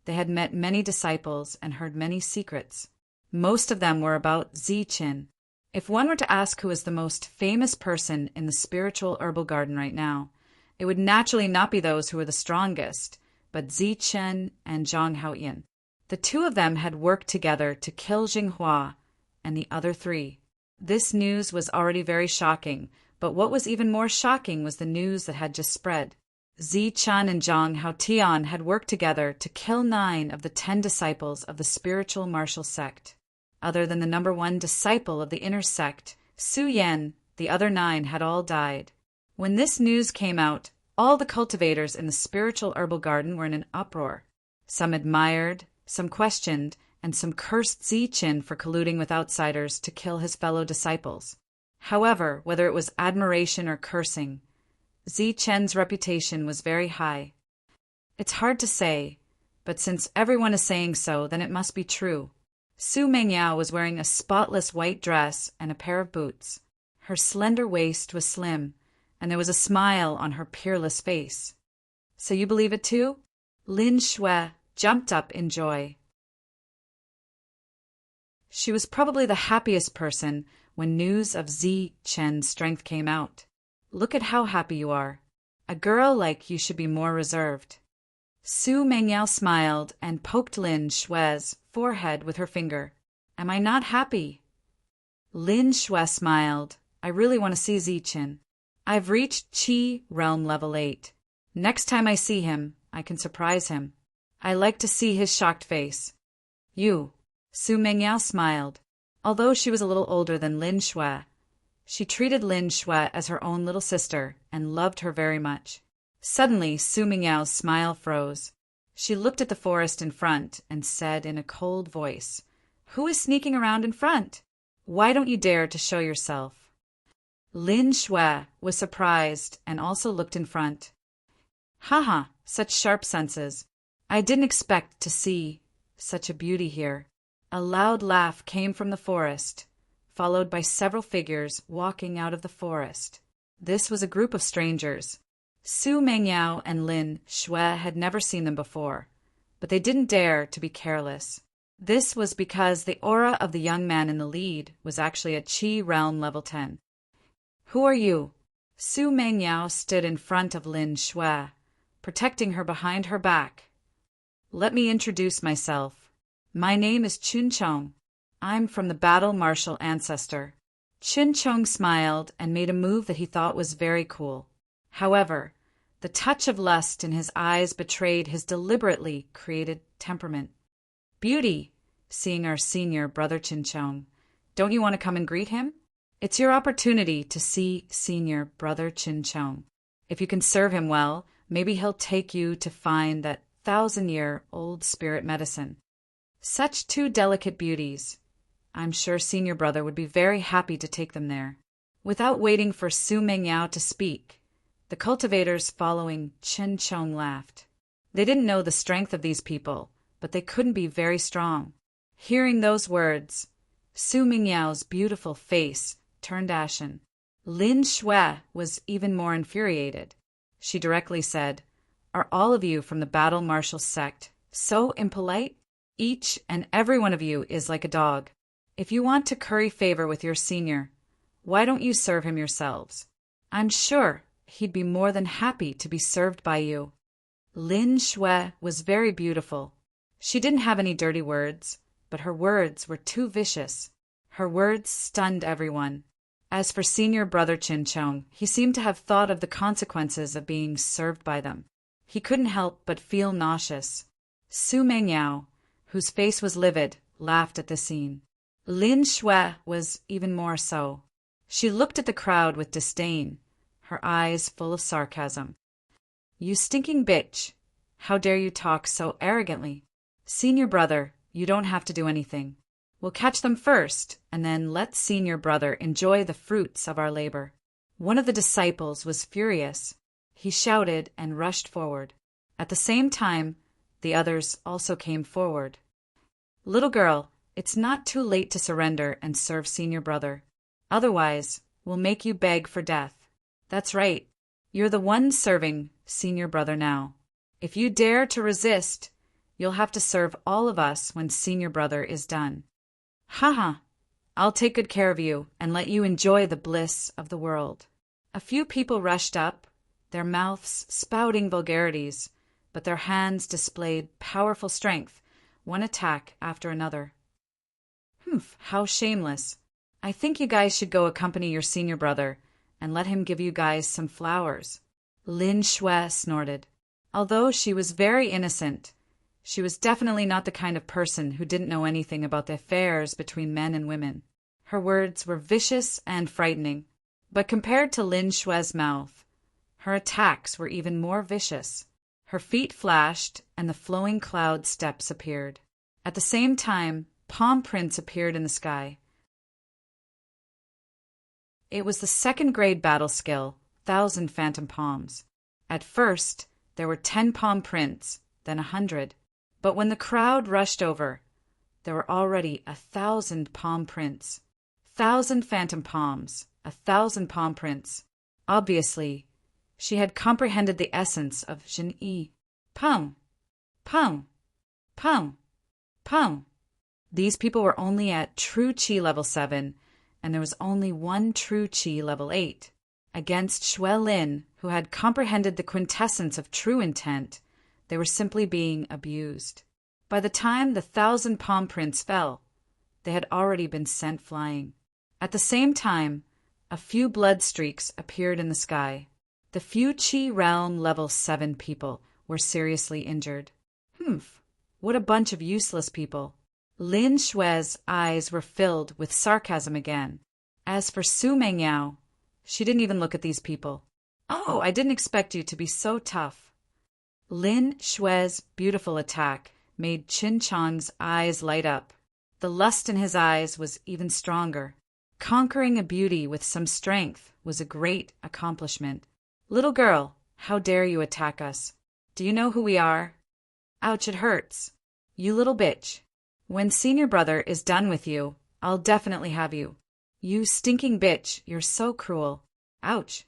they had met many disciples and heard many secrets. Most of them were about Zichen. If one were to ask who is the most famous person in the spiritual herbal garden right now, it would naturally not be those who are the strongest, but Zichen and Zhang Haoyan. The two of them had worked together to kill Jinghua and the other three. This news was already very shocking, but what was even more shocking was the news that had just spread. Zichen and Zhang Haotian had worked together to kill 9 of the 10 disciples of the spiritual martial sect. Other than the number 1 disciple of the inner sect, Su Yan, the other 9 had all died. When this news came out, all the cultivators in the spiritual herbal garden were in an uproar. Some admired, some questioned, and some cursed Zichen for colluding with outsiders to kill his fellow disciples. However, whether it was admiration or cursing, Zichen's reputation was very high. It's hard to say, but since everyone is saying so, then it must be true. Su Mengyao was wearing a spotless white dress and a pair of boots. Her slender waist was slim, and there was a smile on her peerless face. So you believe it too? Lin Shui jumped up in joy. She was probably the happiest person when news of Zichen's strength came out. Look at how happy you are. A girl like you should be more reserved. Su Mengyao smiled and poked Lin Shui's forehead with her finger. Am I not happy? Lin Shui smiled. I really want to see Zichen. I've reached Qi realm level 8. Next time I see him, I can surprise him. I like to see his shocked face. You. Su Mengyao smiled. Although she was a little older than Lin Shui, she treated Lin Shui as her own little sister and loved her very much. Suddenly, Su Mingyao's smile froze. She looked at the forest in front and said in a cold voice, "Who is sneaking around in front? Why don't you dare to show yourself?" Lin Shui was surprised and also looked in front. Haha, such sharp senses. I didn't expect to see such a beauty here. A loud laugh came from the forest, followed by several figures walking out of the forest. This was a group of strangers. Su Mengyao and Lin Shui had never seen them before, but they didn't dare to be careless. This was because the aura of the young man in the lead was actually at Qi realm level 10. Who are you? Su Mengyao stood in front of Lin Shui, protecting her behind her back. Let me introduce myself. My name is Chun Chong. I'm from the battle martial ancestor. Chun Chong smiled and made a move that he thought was very cool. However, the touch of lust in his eyes betrayed his deliberately created temperament. Beauty, seeing our senior brother Chun Chong. Don't you want to come and greet him? It's your opportunity to see senior brother Chun Chong. If you can serve him well, maybe he'll take you to find that 1,000-year-old spirit medicine. Such two delicate beauties. I'm sure senior brother would be very happy to take them there. Without waiting for Su Mengyao to speak, the cultivators following Chun Chong laughed. They didn't know the strength of these people, but they couldn't be very strong. Hearing those words, Su Mingyao's beautiful face turned ashen. Lin Shui was even more infuriated. She directly said, "Are all of you from the battle martial sect so impolite? Each and every one of you is like a dog. If you want to curry favor with your senior, why don't you serve him yourselves? I'm sure he'd be more than happy to be served by you." Lin Shui was very beautiful. She didn't have any dirty words, but her words were too vicious. Her words stunned everyone. As for senior brother Chun Chong, he seemed to have thought of the consequences of being served by them. He couldn't help but feel nauseous. Su Mengyao, whose face was livid, laughed at the scene. Lin Shui was even more so. She looked at the crowd with disdain, her eyes full of sarcasm. "You stinking bitch! How dare you talk so arrogantly? Senior brother, you don't have to do anything. We'll catch them first, and then let senior brother enjoy the fruits of our labor." One of the disciples was furious. He shouted and rushed forward. At the same time, the others also came forward. "Little girl, it's not too late to surrender and serve senior brother. Otherwise, we'll make you beg for death. That's right. You're the one serving senior brother now. If you dare to resist, you'll have to serve all of us when senior brother is done. Haha, I'll take good care of you and let you enjoy the bliss of the world." A few people rushed up, their mouths spouting vulgarities, but their hands displayed powerful strength, one attack after another. "Humph, how shameless. I think you guys should go accompany your senior brother and let him give you guys some flowers." Lin Shui snorted. Although she was very innocent, she was definitely not the kind of person who didn't know anything about the affairs between men and women. Her words were vicious and frightening, but compared to Lin Shui's mouth, her attacks were even more vicious. Her feet flashed and the flowing cloud steps appeared. At the same time, palm prints appeared in the sky. It was the second-grade battle skill, 1,000 phantom palms. At first, there were 10 palm prints, then 100. But when the crowd rushed over, there were already 1,000 palm prints. 1,000 phantom palms, 1,000 palm prints. Obviously, she had comprehended the essence of Zhenyi. Pung, pung, pung, pung. These people were only at true Qi level 7, and there was only one true Qi level 8. Against Shui Lin, who had comprehended the quintessence of true intent, they were simply being abused. By the time the 1,000 palm prints fell, they had already been sent flying. At the same time, a few blood streaks appeared in the sky. The few Qi realm level 7 people were seriously injured. Humph, what a bunch of useless people. Lin Shui's eyes were filled with sarcasm again. As for Su Mengyao, she didn't even look at these people. Oh, I didn't expect you to be so tough. Lin Shui's beautiful attack made Qin Chang's eyes light up. The lust in his eyes was even stronger. Conquering a beauty with some strength was a great accomplishment. Little girl, how dare you attack us? Do you know who we are? Ouch, it hurts. You little bitch. When senior brother is done with you, I'll definitely have you. You stinking bitch, you're so cruel. Ouch.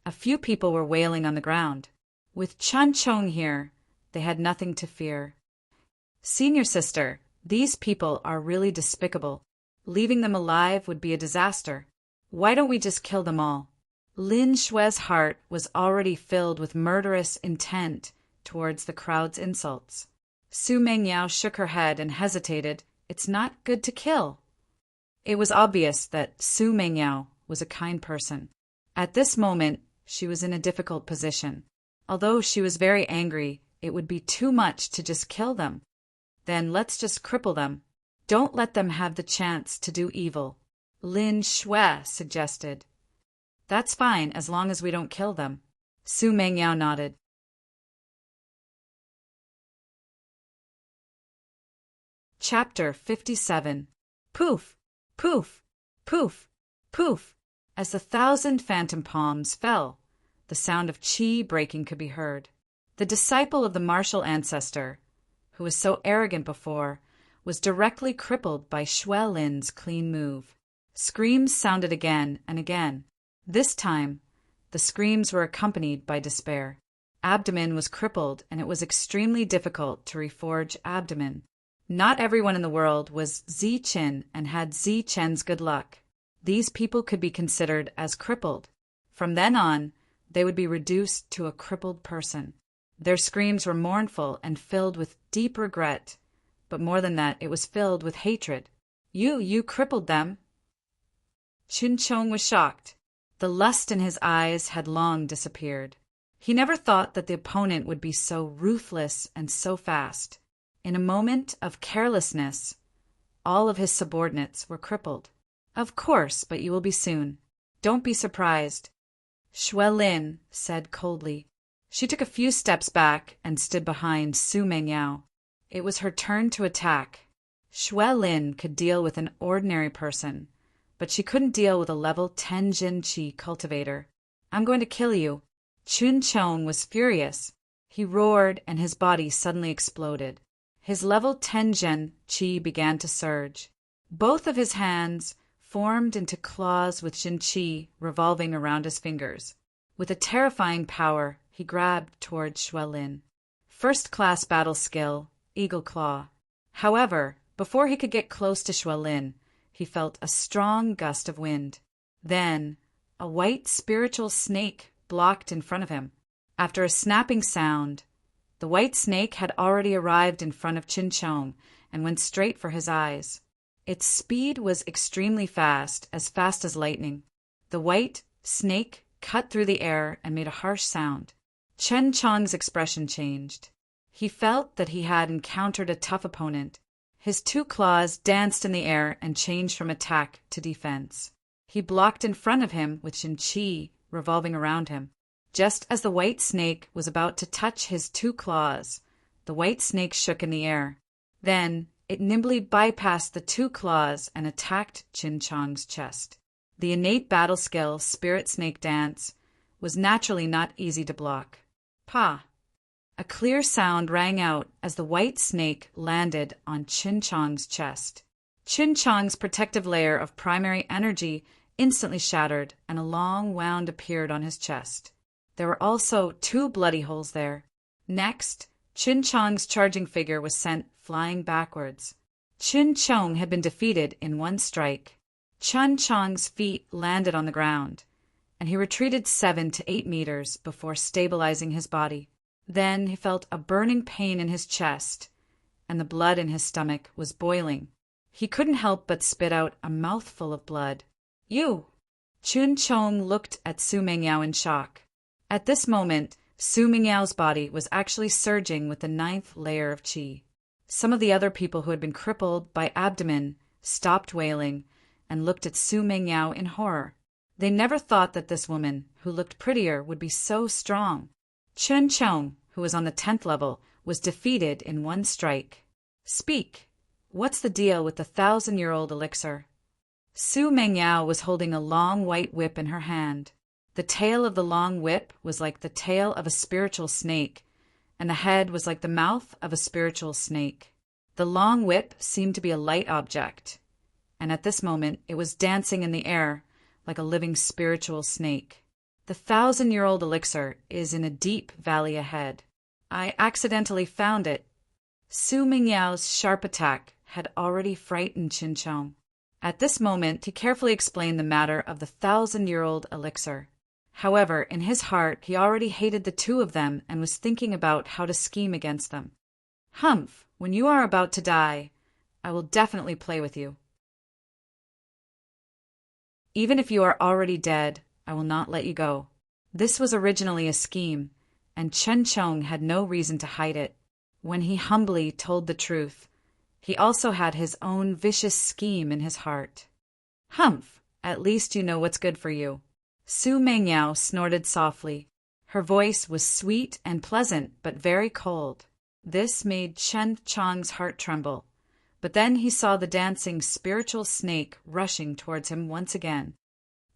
A few people were wailing on the ground. With Chun Chong here, they had nothing to fear. Senior sister, these people are really despicable. Leaving them alive would be a disaster. Why don't we just kill them all? Lin Shui's heart was already filled with murderous intent towards the crowd's insults. Su Mengyao shook her head and hesitated. It's not good to kill. It was obvious that Su Mengyao was a kind person. At this moment, she was in a difficult position. Although she was very angry, it would be too much to just kill them. Then let's just cripple them. Don't let them have the chance to do evil, Lin Shui suggested. That's fine as long as we don't kill them. Su Mengyao nodded. Chapter 57. Poof, poof, poof, poof. As the 1,000 phantom palms fell, the sound of qi breaking could be heard. The disciple of the martial ancestor, who was so arrogant before, was directly crippled by Shui Lin's clean move. Screams sounded again and again. This time, the screams were accompanied by despair. Abdomen was crippled, and it was extremely difficult to reforge abdomen. Not everyone in the world was Zi Qin and had Zi Chen's good luck. These people could be considered as crippled. From then on, they would be reduced to a crippled person. Their screams were mournful and filled with deep regret, but more than that, it was filled with hatred. You crippled them. Qin Chong was shocked. The lust in his eyes had long disappeared. He never thought that the opponent would be so ruthless and so fast. In a moment of carelessness, all of his subordinates were crippled. Of course, but you will be soon. Don't be surprised, Shui Lin said coldly. She took a few steps back and stood behind Su Mengyao. It was her turn to attack. Shui Lin could deal with an ordinary person, but she couldn't deal with a level 10 Jin Qi cultivator. I'm going to kill you. Qin Chong was furious. He roared and his body suddenly exploded. His level 10 Jin Qi began to surge. Both of his hands formed into claws with Jin Qi revolving around his fingers. With a terrifying power, he grabbed towards Shui Lin. First-class battle skill, Eagle Claw. However, before he could get close to Shui Lin, he felt a strong gust of wind. Then, a white spiritual snake blocked in front of him. After a snapping sound, the white snake had already arrived in front of Qin Chong and went straight for his eyes. Its speed was extremely fast as lightning. The white snake cut through the air and made a harsh sound. Qin Chong's expression changed. He felt that he had encountered a tough opponent. His two claws danced in the air and changed from attack to defense. He blocked in front of him with Jin Qi revolving around him. Just as the white snake was about to touch his two claws, the white snake shook in the air. Then it nimbly bypassed the two claws and attacked Qin Chong's chest. The innate battle skill, Spirit Snake Dance, was naturally not easy to block. Pa! A clear sound rang out as the white snake landed on Qin Chong's chest. Qin Chong's protective layer of primary energy instantly shattered, and a long wound appeared on his chest. There were also 2 bloody holes there. Next, Qin Chong's charging figure was sent flying backwards. Qin Chong had been defeated in 1 strike. Qin Chong's feet landed on the ground, and he retreated 7 to 8 meters before stabilizing his body. Then he felt a burning pain in his chest, and the blood in his stomach was boiling. He couldn't help but spit out a mouthful of blood. You! Qin Chong looked at Su Mengyao in shock. At this moment, Su Mingyao's body was actually surging with the 9th layer of qi. Some of the other people who had been crippled by abdomen stopped wailing and looked at Su Mingyao in horror. They never thought that this woman, who looked prettier, would be so strong. Chen Chong, who was on the 10th level, was defeated in one strike. Speak. What's the deal with the 1,000-year-old elixir? Su Mingyao was holding a long white whip in her hand. The tail of the long whip was like the tail of a spiritual snake, and the head was like the mouth of a spiritual snake. The long whip seemed to be a light object, and at this moment it was dancing in the air like a living spiritual snake. The 1,000-year-old elixir is in a deep valley ahead. I accidentally found it. Su Mingyao's sharp attack had already frightened Qin Chong. At this moment, he carefully explained the matter of the 1,000-year-old elixir. However, in his heart, he already hated the two of them and was thinking about how to scheme against them. Humph, when you are about to die, I will definitely play with you. Even if you are already dead, I will not let you go. This was originally a scheme, and Chen Chong had no reason to hide it. When he humbly told the truth, he also had his own vicious scheme in his heart. Humph, at least you know what's good for you. Su Mingyao snorted softly. Her voice was sweet and pleasant, but very cold. This made Chen Chong's heart tremble. But then he saw the dancing spiritual snake rushing towards him once again.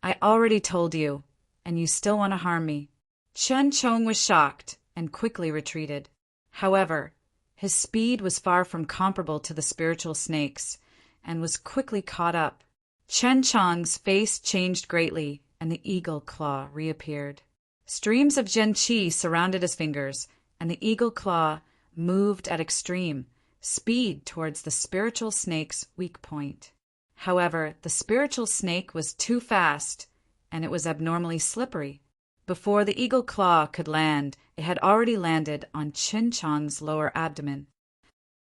I already told you, and you still want to harm me. Chen Chong was shocked and quickly retreated. However, his speed was far from comparable to the spiritual snake's, and was quickly caught up. Chen Chong's face changed greatly, and the eagle claw reappeared. Streams of Zhen Qi surrounded his fingers, and the eagle claw moved at extreme speed towards the spiritual snake's weak point. However, the spiritual snake was too fast, and it was abnormally slippery. Before the eagle claw could land, it had already landed on Qin Chong's lower abdomen.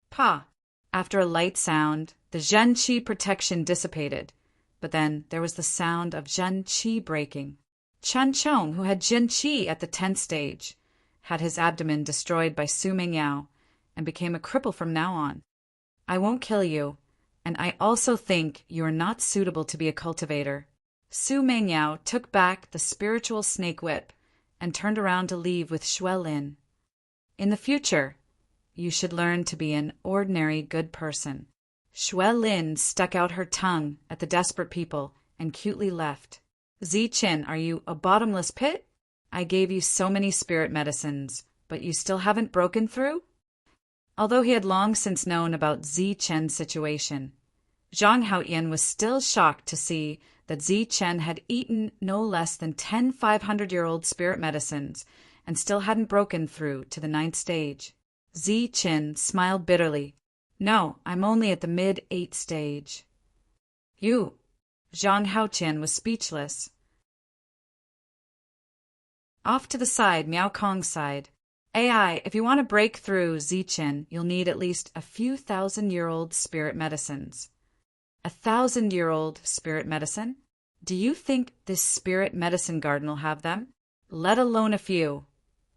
Pa! After a light sound, the Zhen Qi protection dissipated, but then there was the sound of Zhen Qi breaking. Chen Chong, who had Zhen Qi at the 10th stage, had his abdomen destroyed by Su Mingyao and became a cripple from now on. I won't kill you, and I also think you are not suitable to be a cultivator. Su Mingyao took back the spiritual snake whip and turned around to leave with Xue Lin. In the future, you should learn to be an ordinary good person. Xue Lin stuck out her tongue at the desperate people and cutely left. Zi Qin, are you a bottomless pit? I gave you so many spirit medicines, but you still haven't broken through? Although he had long since known about Zi Chen's situation, Zhang Haotian was still shocked to see that Zi Chen had eaten no less than 10 500-year-old spirit medicines and still hadn't broken through to the 9th stage. Zi Chen smiled bitterly. No, I'm only at the mid-8th stage. You. Zhang Haotian was speechless. Off to the side, Miao Kong sighed. AI, if you want to break through Zi Chen, you'll need at least a few 1,000-year-old spirit medicines. 1,000-year-old spirit medicine? Do you think this spirit medicine garden will have them? Let alone a few.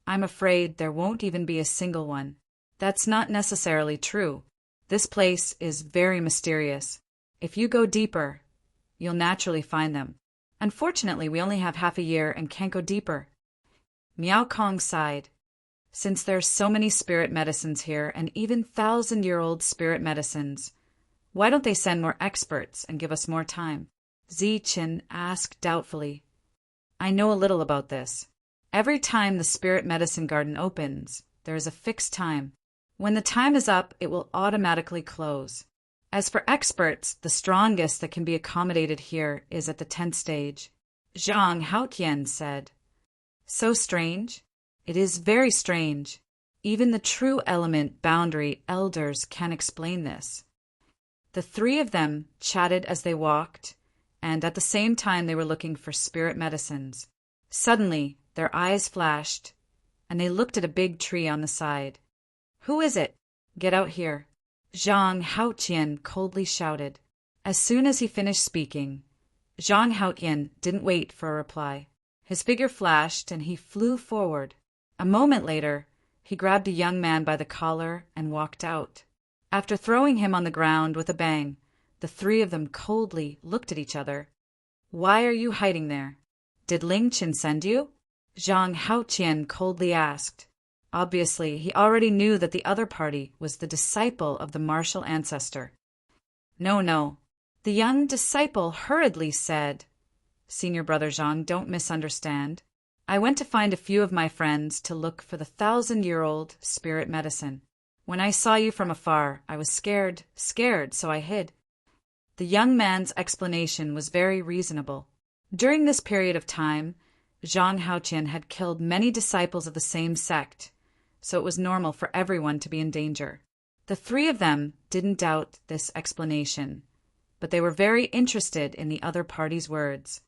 I'm afraid there won't even be a single one. That's not necessarily true. This place is very mysterious. If you go deeper, you'll naturally find them. Unfortunately, we only have half a year and can't go deeper. Miao Kong sighed. Since there's so many spirit medicines here and even 1,000-year-old spirit medicines, why don't they send more experts and give us more time? Zi Qin asked doubtfully. I know a little about this. Every time the spirit medicine garden opens, there is a fixed time. When the time is up, it will automatically close. As for experts, the strongest that can be accommodated here is at the 10th stage. Zhang Haotian said. So strange? It is very strange. Even the true element boundary elders can explain this. The three of them chatted as they walked, and at the same time they were looking for spirit medicines. Suddenly, their eyes flashed, and they looked at a big tree on the side. Who is it? Get out here. Zhang Haotian coldly shouted. As soon as he finished speaking, Zhang Haotian didn't wait for a reply. His figure flashed, and he flew forward. A moment later, he grabbed a young man by the collar and walked out. After throwing him on the ground with a bang, the three of them coldly looked at each other. "Why are you hiding there? Did Ling Qin send you?" Zhang Haoqian coldly asked. Obviously, he already knew that the other party was the disciple of the martial ancestor. No. The young disciple hurriedly said, "Senior brother Zhang, don't misunderstand. I went to find a few of my friends to look for the 1,000-year-old spirit medicine. When I saw you from afar, I was scared, so I hid." The young man's explanation was very reasonable. During this period of time, Zhang Haoqian had killed many disciples of the same sect, so it was normal for everyone to be in danger. The three of them didn't doubt this explanation, but they were very interested in the other party's words.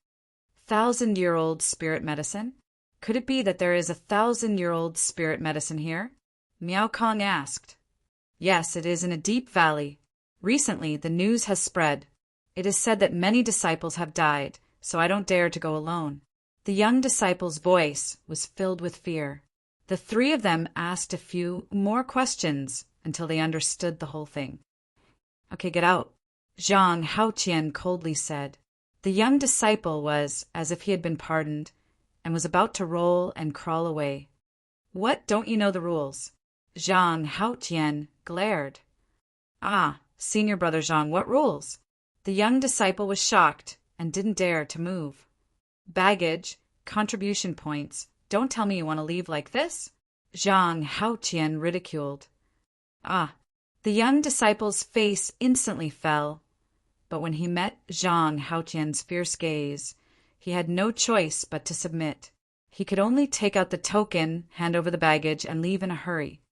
1,000-year-old spirit medicine? Could it be that there is a 1,000-year-old spirit medicine here? Miao Kong asked. Yes, it is in a deep valley. Recently, the news has spread. It is said that many disciples have died, so I don't dare to go alone. The young disciple's voice was filled with fear. The three of them asked a few more questions until they understood the whole thing. Okay, get out, Zhang Haoqian coldly said. The young disciple was as if he had been pardoned and was about to roll and crawl away. What, don't you know the rules? Zhang Haoqian glared. Ah, senior brother Zhang, what rules? The young disciple was shocked and didn't dare to move. Baggage, contribution points. Don't tell me you want to leave like this? Zhang Haoqian ridiculed. Ah, the young disciple's face instantly fell, but when he met Zhang Haoqian's fierce gaze, he had no choice but to submit. He could only take out the token, hand over the baggage, and leave in a hurry.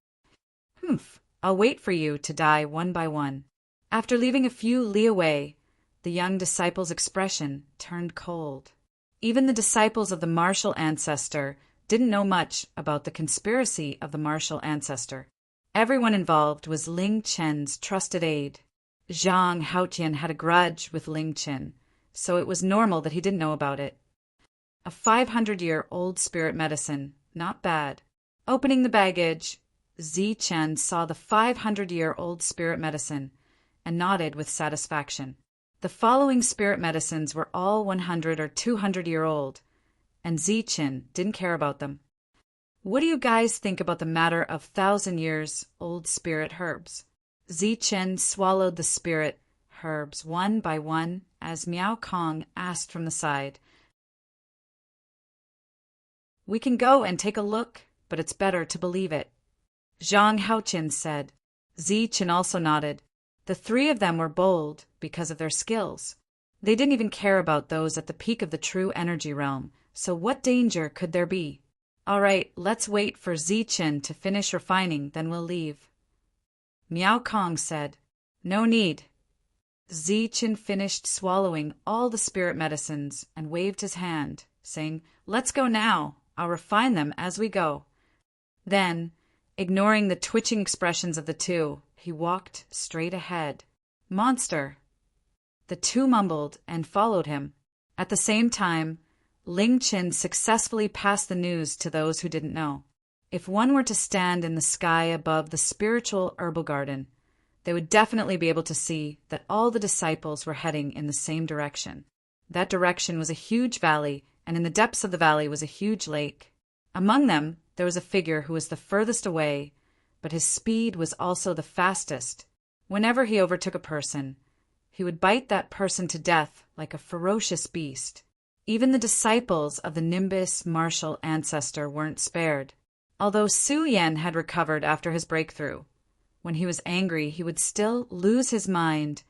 Humph, I'll wait for you to die one by one. After leaving a few li away, the young disciple's expression turned cold. Even the disciples of the martial ancestor didn't know much about the conspiracy of the martial ancestor. Everyone involved was Ling Chen's trusted aide. Zhang Haoqian had a grudge with Ling Chen, so it was normal that he didn't know about it. A 500-year-old spirit medicine, not bad. Opening the baggage, Zi Chen saw the 500-year-old spirit medicine and nodded with satisfaction. The following spirit medicines were all 100 or 200-year-old, and Zi Chen didn't care about them. What do you guys think about the matter of 1,000-years-old spirit herbs? Zi Chen swallowed the spirit herbs one by one as Miao Kong asked from the side. We can go and take a look, but it's better to believe it. Zhang Haoqian said. Zi Chen also nodded. The three of them were bold because of their skills. They didn't even care about those at the peak of the true energy realm, so what danger could there be? All right, let's wait for Zi Chen to finish refining, then we'll leave. Miao Kong said. No need. Zi Chen finished swallowing all the spirit medicines and waved his hand, saying, Let's go now. I'll refine them as we go. Then, ignoring the twitching expressions of the two, he walked straight ahead. Monster! The two mumbled and followed him. At the same time, Ling Qin successfully passed the news to those who didn't know. If one were to stand in the sky above the spiritual herbal garden, they would definitely be able to see that all the disciples were heading in the same direction. That direction was a huge valley, and in the depths of the valley was a huge lake. Among them, there was a figure who was the furthest away, but his speed was also the fastest. Whenever he overtook a person, he would bite that person to death like a ferocious beast. Even the disciples of the Nimbus martial ancestor weren't spared. Although Su Yan had recovered after his breakthrough, when he was angry, he would still lose his mind,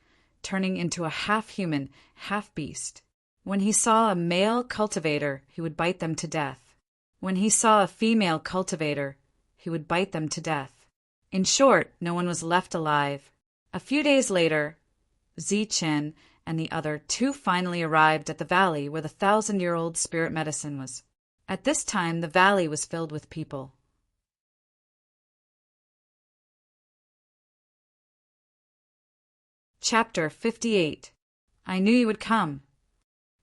turning into a half-human, half-beast. When he saw a male cultivator, he would bite them to death. When he saw a female cultivator, he would bite them to death. In short, no one was left alive. A few days later, Zi Chen and the other two finally arrived at the valley where the 1,000-year-old spirit medicine was. At this time, the valley was filled with people. Chapter 58. I knew you would come.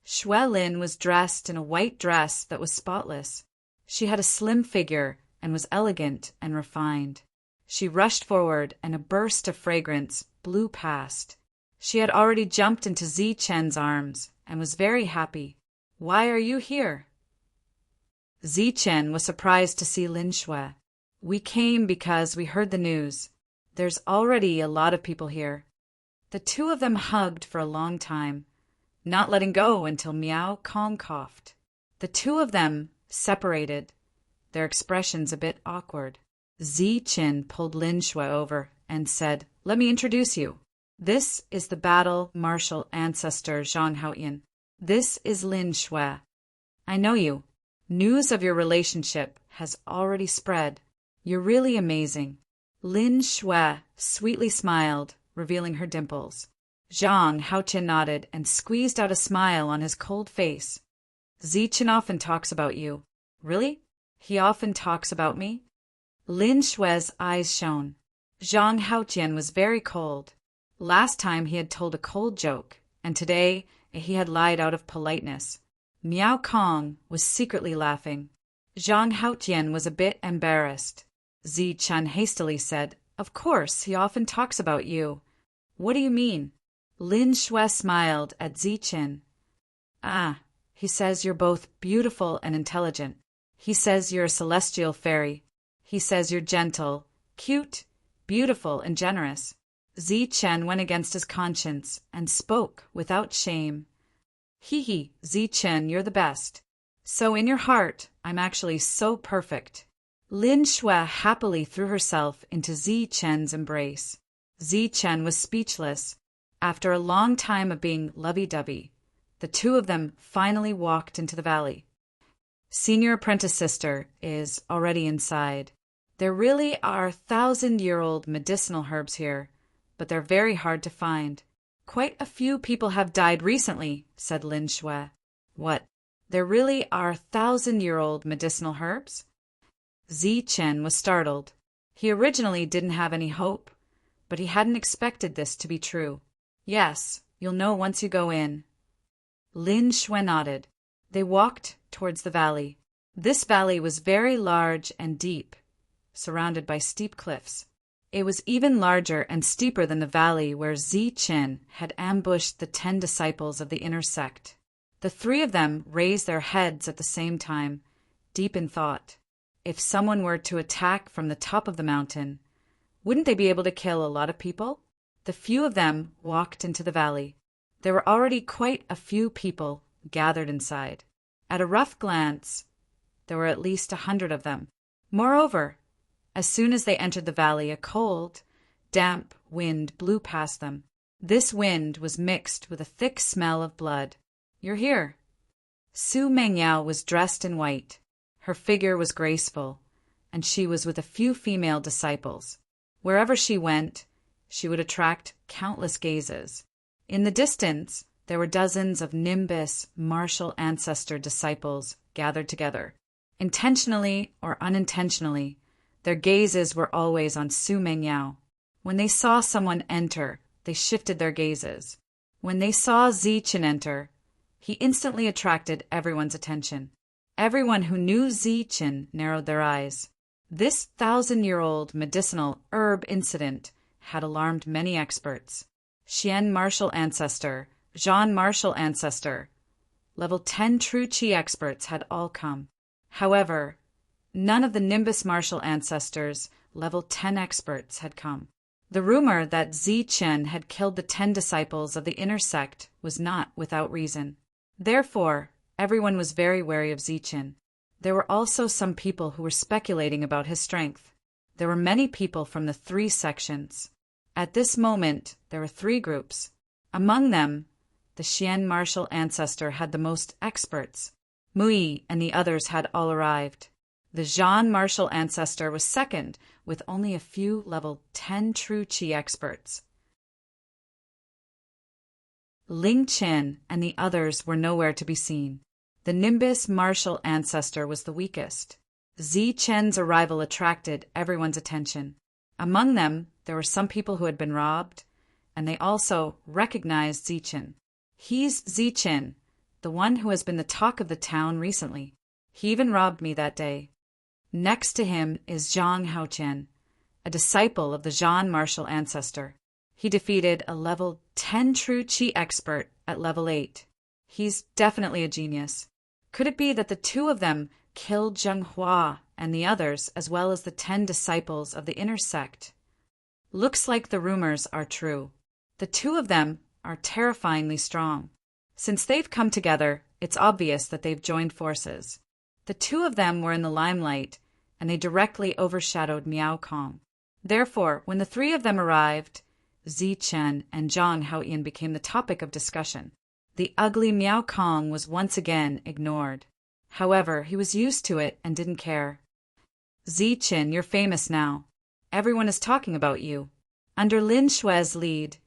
Xue Lin was dressed in a white dress that was spotless. She had a slim figure and was elegant and refined. She rushed forward, and a burst of fragrance blew past. She had already jumped into Zichen's arms and was very happy. "Why are you here?" Zichen was surprised to see Lin Shui. "We came because we heard the news. There's already a lot of people here." The two of them hugged for a long time, not letting go until Miao Kong coughed. The two of them separated, their expressions a bit awkward. Zichen pulled Lin Shui over and said, "Let me introduce you. This is the battle martial ancestor Zhang Haoyan. This is Lin Shui. I know you. News of your relationship has already spread. You're really amazing." Lin Shui sweetly smiled, revealing her dimples. Zhang Haoyan nodded and squeezed out a smile on his cold face. "Zichen often talks about you." "Really? He often talks about me?" Lin Shui's eyes shone. Zhang Haoyan was very cold. Last time he had told a cold joke, and today he had lied out of politeness. Miao Kong was secretly laughing. Zhang Haoyan was a bit embarrassed. Zichen hastily said, "Of course, he often talks about you." "What do you mean?" Lin Shui smiled at Zichen. "Ah, he says you're both beautiful and intelligent. He says you're a celestial fairy. He says you're gentle, cute, beautiful, and generous." Zichen went against his conscience and spoke without shame. "Hee, Zichen, you're the best. So in your heart, I'm actually so perfect." Lin Shui happily threw herself into Zichen's embrace. Zichen was speechless. After a long time of being lovey-dovey, the two of them finally walked into the valley. Senior apprentice sister is already inside. There really are 1,000-year-old medicinal herbs here, but they're very hard to find. "Quite a few people have died recently," said Lin Shui. "What? There really are 1,000-year-old medicinal herbs?" Zichen was startled. He originally didn't have any hope, but he hadn't expected this to be true. "Yes, you'll know once you go in." Lin Shui nodded. They walked towards the valley. This valley was very large and deep, surrounded by steep cliffs. It was even larger and steeper than the valley where Zichen had ambushed the 10 disciples of the inner sect. The three of them raised their heads at the same time, deep in thought. If someone were to attack from the top of the mountain, wouldn't they be able to kill a lot of people? The few of them walked into the valley. There were already quite a few people gathered inside. At a rough glance, there were at least 100 of them. Moreover, as soon as they entered the valley, a cold, damp wind blew past them. This wind was mixed with a thick smell of blood. "You're here." Su Mengyao was dressed in white. Her figure was graceful, and she was with a few female disciples. Wherever she went, she would attract countless gazes. In the distance, there were dozens of Nimbus martial ancestor disciples gathered together. Intentionally or unintentionally, their gazes were always on Su Mengyao. When they saw someone enter, they shifted their gazes. When they saw Zichen enter, he instantly attracted everyone's attention. Everyone who knew Zichen narrowed their eyes. This 1,000-year-old medicinal herb incident had alarmed many experts. Xian martial ancestor, Zhan martial ancestor, level 10 true Qi experts had all come. However, none of the Nimbus martial ancestors, level 10 experts, had come. The rumor that Zichen had killed the 10 disciples of the inner sect was not without reason. Therefore, everyone was very wary of Zichen. There were also some people who were speculating about his strength. There were many people from the 3 sections. At this moment, there were 3 groups. Among them, the Xian martial ancestor had the most experts. Mui and the others had all arrived. The Zhan martial ancestor was second, with only a few level 10 true Qi experts. Ling Qin and the others were nowhere to be seen. The Nimbus martial ancestor was the weakest. Zichen's arrival attracted everyone's attention. Among them, there were some people who had been robbed, and they also recognized Zichen. "He's Zichen, the one who has been the talk of the town recently. He even robbed me that day." Next to him is Zhang Haotian, a disciple of the Zhan martial ancestor. He defeated a level 10 true Qi expert at level 8. He's definitely a genius. Could it be that the two of them killed Zheng Hua and the others, as well as the 10 disciples of the inner sect? Looks like the rumors are true. The two of them are terrifyingly strong. Since they've come together, it's obvious that they've joined forces. The two of them were in the limelight, and they directly overshadowed Miao Kong. Therefore, when the three of them arrived, Zichen and Zhang Haoyan became the topic of discussion. The ugly Miao Kong was once again ignored. However, he was used to it and didn't care. Zichen, you're famous now. Everyone is talking about you. Under Lin Shui's lead,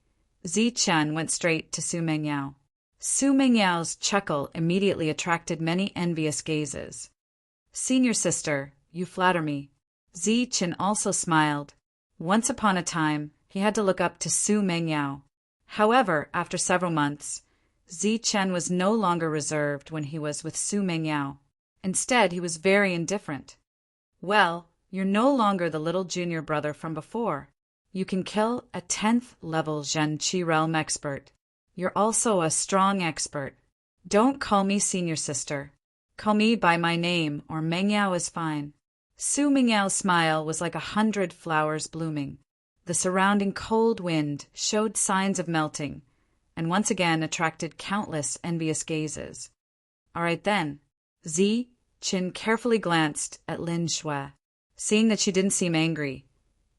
Zichen went straight to Su Mengyao. Su Mengyao's chuckle immediately attracted many envious gazes. Senior sister, you flatter me. Zichen also smiled. Once upon a time, he had to look up to Su Mengyao. However, after several months, Zichen was no longer reserved when he was with Su Mengyao. Instead, he was very indifferent. Well, you're no longer the little junior brother from before. You can kill a 10th level Zhen Qi realm expert. You're also a strong expert. Don't call me senior sister. Call me by my name, or Mengyao is fine. Su Mengyao's smile was like 100 flowers blooming. The surrounding cold wind showed signs of melting, and once again attracted countless envious gazes. All right then. Zichen carefully glanced at Lin Shui. Seeing that she didn't seem angry,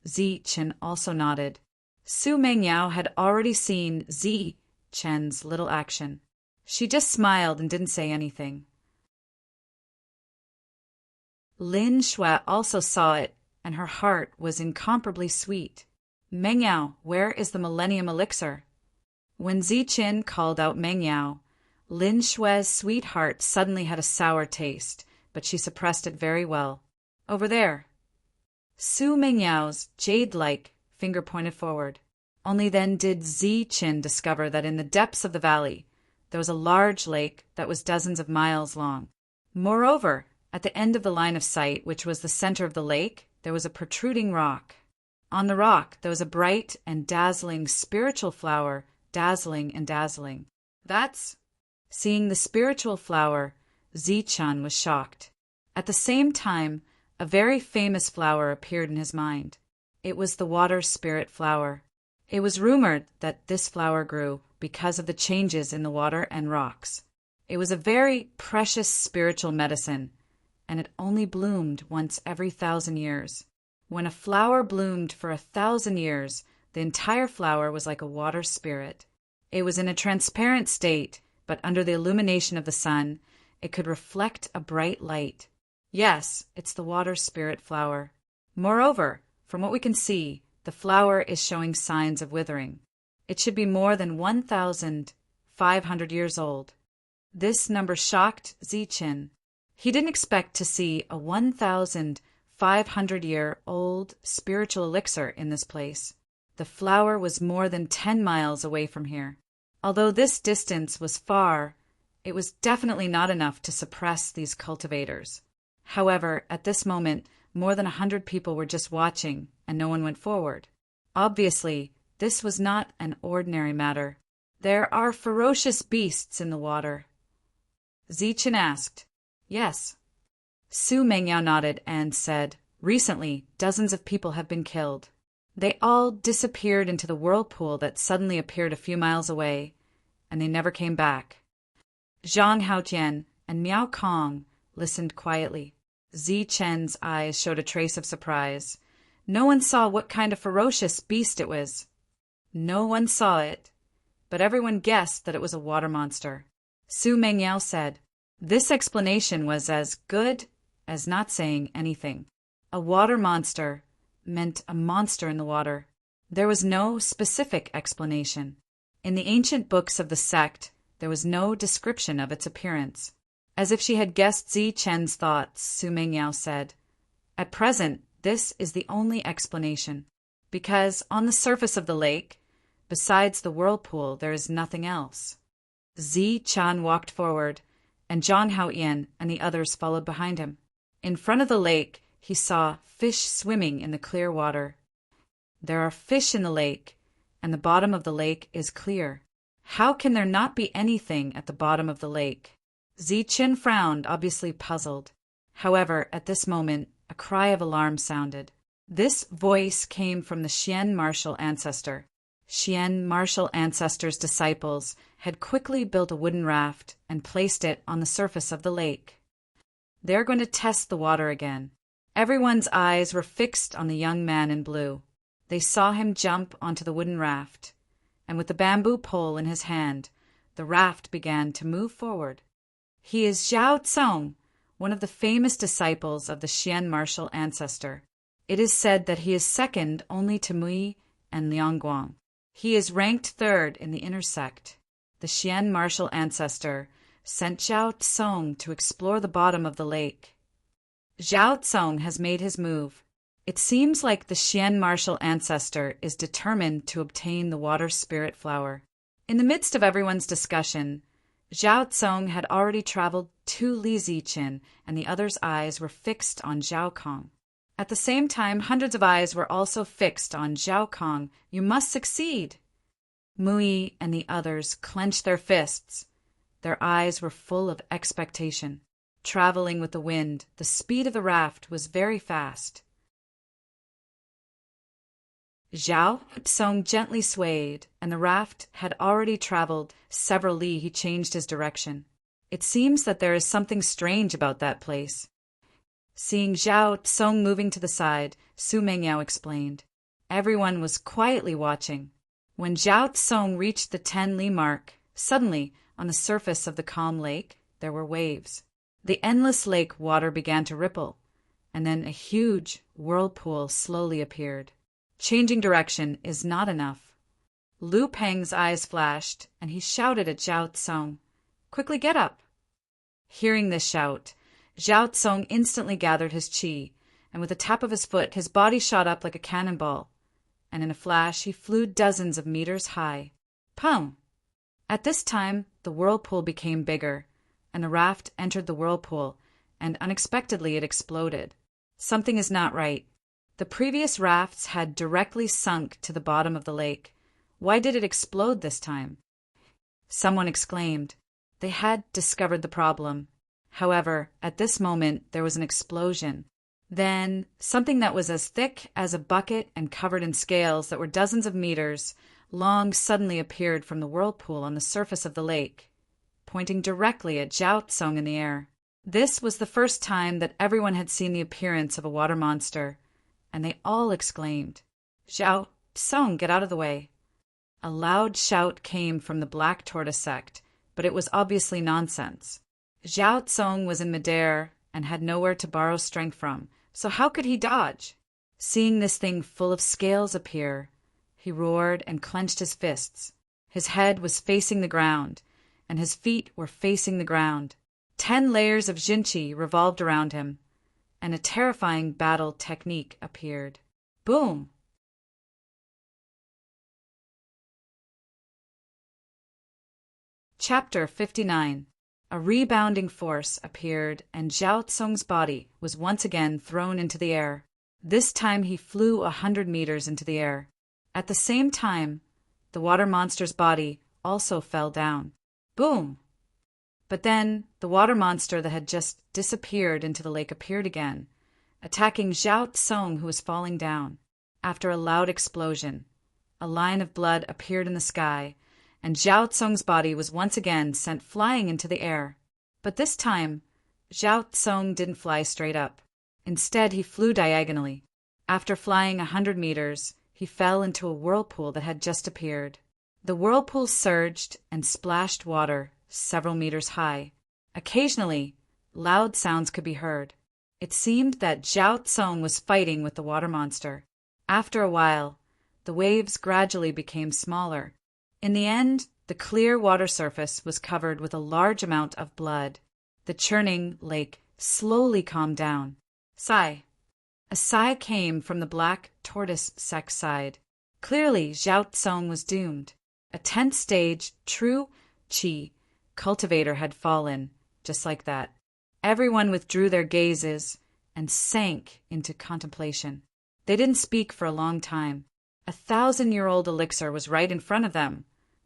Zichen also nodded. Su Mengyao had already seen Zichen's little action. She just smiled and didn't say anything. Lin Shui also saw it, and her heart was incomparably sweet. Mengyao, where is the Millennium Elixir? When Zichen called out Mengyao, Lin Shui's sweet heart suddenly had a sour taste, but she suppressed it very well. Over there. Su Mengyao's jade-like finger pointed forward. Only then did Zichen discover that in the depths of the valley, there was a large lake that was dozens of miles long. Moreover, at the end of the line of sight, which was the center of the lake, there was a protruding rock. On the rock, there was a bright and dazzling spiritual flower, dazzling and dazzling. That's... Seeing the spiritual flower, Zichen was shocked. At the same time, a very famous flower appeared in his mind. It was the water spirit flower. It was rumored that this flower grew because of the changes in the water and rocks. It was a very precious spiritual medicine, and it only bloomed once every 1,000 years. When a flower bloomed for 1,000 years, the entire flower was like a water spirit. It was in a transparent state, but under the illumination of the sun, it could reflect a bright light. Yes, it's the water spirit flower. Moreover, from what we can see, the flower is showing signs of withering. It should be more than 1,500 years old. This number shocked Zichen. He didn't expect to see a 1,500-year-old spiritual elixir in this place. The flower was more than 10 miles away from here. Although this distance was far, it was definitely not enough to suppress these cultivators. However, at this moment, more than 100 people were just watching, and no one went forward. Obviously, this was not an ordinary matter. There are ferocious beasts in the water. Zichen asked. Yes. Su Mengyao nodded and said, recently, dozens of people have been killed. They all disappeared into the whirlpool that suddenly appeared a few miles away, and they never came back. Zhang Haotian and Miao Kong listened quietly. Zichen's eyes showed a trace of surprise. No one saw what kind of ferocious beast it was. No one saw it, but everyone guessed that it was a water monster. Su Mengyao said, this explanation was as good as not saying anything. A water monster meant a monster in the water. There was no specific explanation. In the ancient books of the sect, there was no description of its appearance. As if she had guessed Zichen's thoughts, Su Mengyao said, at present, this is the only explanation, because on the surface of the lake, besides the whirlpool, there is nothing else. Zichen walked forward, and Zhang Haoyan and the others followed behind him. In front of the lake, he saw fish swimming in the clear water. There are fish in the lake, and the bottom of the lake is clear. How can there not be anything at the bottom of the lake? Ziqin frowned, obviously puzzled. However, at this moment, a cry of alarm sounded. This voice came from the Xian martial ancestor. Xian martial ancestor's disciples had quickly built a wooden raft and placed it on the surface of the lake. They're going to test the water again. Everyone's eyes were fixed on the young man in blue. They saw him jump onto the wooden raft, and with the bamboo pole in his hand, the raft began to move forward. He is Zhao Tsong, one of the famous disciples of the Xian martial ancestor. It is said that he is second only to Mui and Liangguang. He is ranked third in the inner sect. The Xian martial ancestor sent Zhao Tsong to explore the bottom of the lake. Zhao Tsong has made his move. It seems like the Xian martial ancestor is determined to obtain the water spirit flower. In the midst of everyone's discussion, Zhao Tsong had already traveled to Li Ziqin, and the others' eyes were fixed on Zhao Kong. At the same time, hundreds of eyes were also fixed on Zhao Kong. You must succeed! Mui and the others clenched their fists. Their eyes were full of expectation. Traveling with the wind, the speed of the raft was very fast. Zhao Tsong gently swayed, and the raft had already traveled several li. He changed his direction. It seems that there is something strange about that place. Seeing Zhao Tsong moving to the side, Su Mengyao explained. Everyone was quietly watching. When Zhao Tsong reached the 10 li mark, suddenly, on the surface of the calm lake, there were waves. The endless lake water began to ripple, and then a huge whirlpool slowly appeared. Changing direction is not enough. Lu Peng's eyes flashed, and he shouted at Zhao Tsong, "Quickly get up!" Hearing this shout, Zhao Tsong instantly gathered his qi, and with a tap of his foot, his body shot up like a cannonball, and in a flash he flew dozens of meters high. Pum! At this time, the whirlpool became bigger, and the raft entered the whirlpool, and unexpectedly it exploded. Something is not right. The previous rafts had directly sunk to the bottom of the lake. Why did it explode this time? Someone exclaimed. They had discovered the problem. However, at this moment there was an explosion. Then, something that was as thick as a bucket and covered in scales that were dozens of meters long suddenly appeared from the whirlpool on the surface of the lake, pointing directly at Zhao Tsong in the air. This was the first time that everyone had seen the appearance of a water monster, and they all exclaimed, "Zhao Tsong, get out of the way!" A loud shout came from the Black Tortoise sect, but it was obviously nonsense. Zhao Tsong was in midair and had nowhere to borrow strength from, so how could he dodge? Seeing this thing full of scales appear, he roared and clenched his fists. His head was facing the ground, and his feet were facing the ground. 10 layers of Jinqi revolved around him, and a terrifying battle technique appeared. Boom! Chapter 59. A rebounding force appeared, and Zhao Tsong's body was once again thrown into the air. This time he flew 100 meters into the air. At the same time, the water monster's body also fell down. Boom! But then, the water monster that had just disappeared into the lake appeared again, attacking Zhao Tsong, who was falling down. After a loud explosion, a line of blood appeared in the sky, and Zhao Tsong's body was once again sent flying into the air. But this time, Zhao Tsong didn't fly straight up. Instead, he flew diagonally. After flying 100 meters, he fell into a whirlpool that had just appeared. The whirlpool surged and splashed water several meters high. Occasionally, loud sounds could be heard. It seemed that Zhao Tsong was fighting with the water monster. After a while, the waves gradually became smaller. In the end, the clear water surface was covered with a large amount of blood. The churning lake slowly calmed down. Sigh. A sigh came from the Black Tortoise sect side. Clearly, Zhao Tsong was doomed. A 10th stage true qi cultivator had fallen, just like that. Everyone withdrew their gazes, and sank into contemplation. They didn't speak for a long time. 1,000-year-old elixir was right in front of them,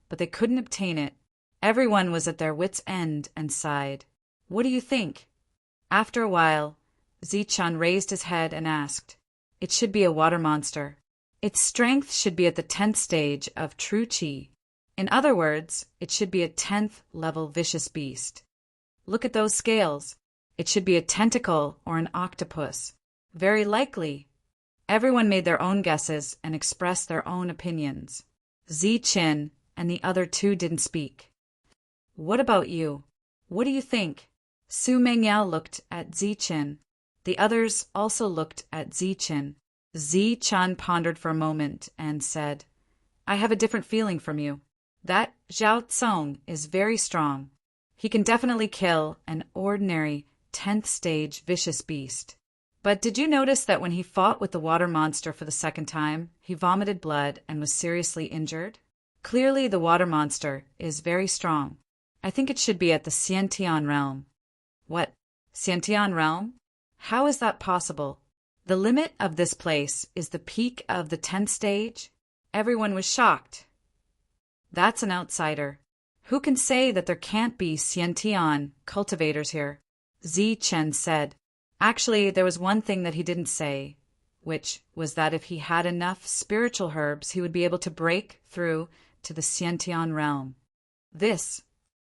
but they couldn't obtain it. Everyone was at their wits' end and sighed. "What do you think?" After a while, Zichun raised his head and asked, "It should be a water monster. Its strength should be at the 10th stage of true qi. In other words, it should be a 10th level vicious beast. Look at those scales. It should be a tentacle or an octopus. Very likely." Everyone made their own guesses and expressed their own opinions. Zichun and the other two didn't speak. "What about you? What do you think?" Su Mengyao looked at Zichun. The others also looked at Zichun. Zichun pondered for a moment and said, "I have a different feeling from you. That Zhao Tsong is very strong. He can definitely kill an ordinary 10th stage vicious beast. But did you notice that when he fought with the water monster for the second time, he vomited blood and was seriously injured? Clearly the water monster is very strong. I think it should be at the Xiantian realm." "What? Xiantian realm? How is that possible? The limit of this place is the peak of the 10th stage?" Everyone was shocked. "That's an outsider. Who can say that there can't be Xiantian cultivators here?" Zichun said. Actually, there was one thing that he didn't say, which was that if he had enough spiritual herbs, he would be able to break through to the Xiantian realm.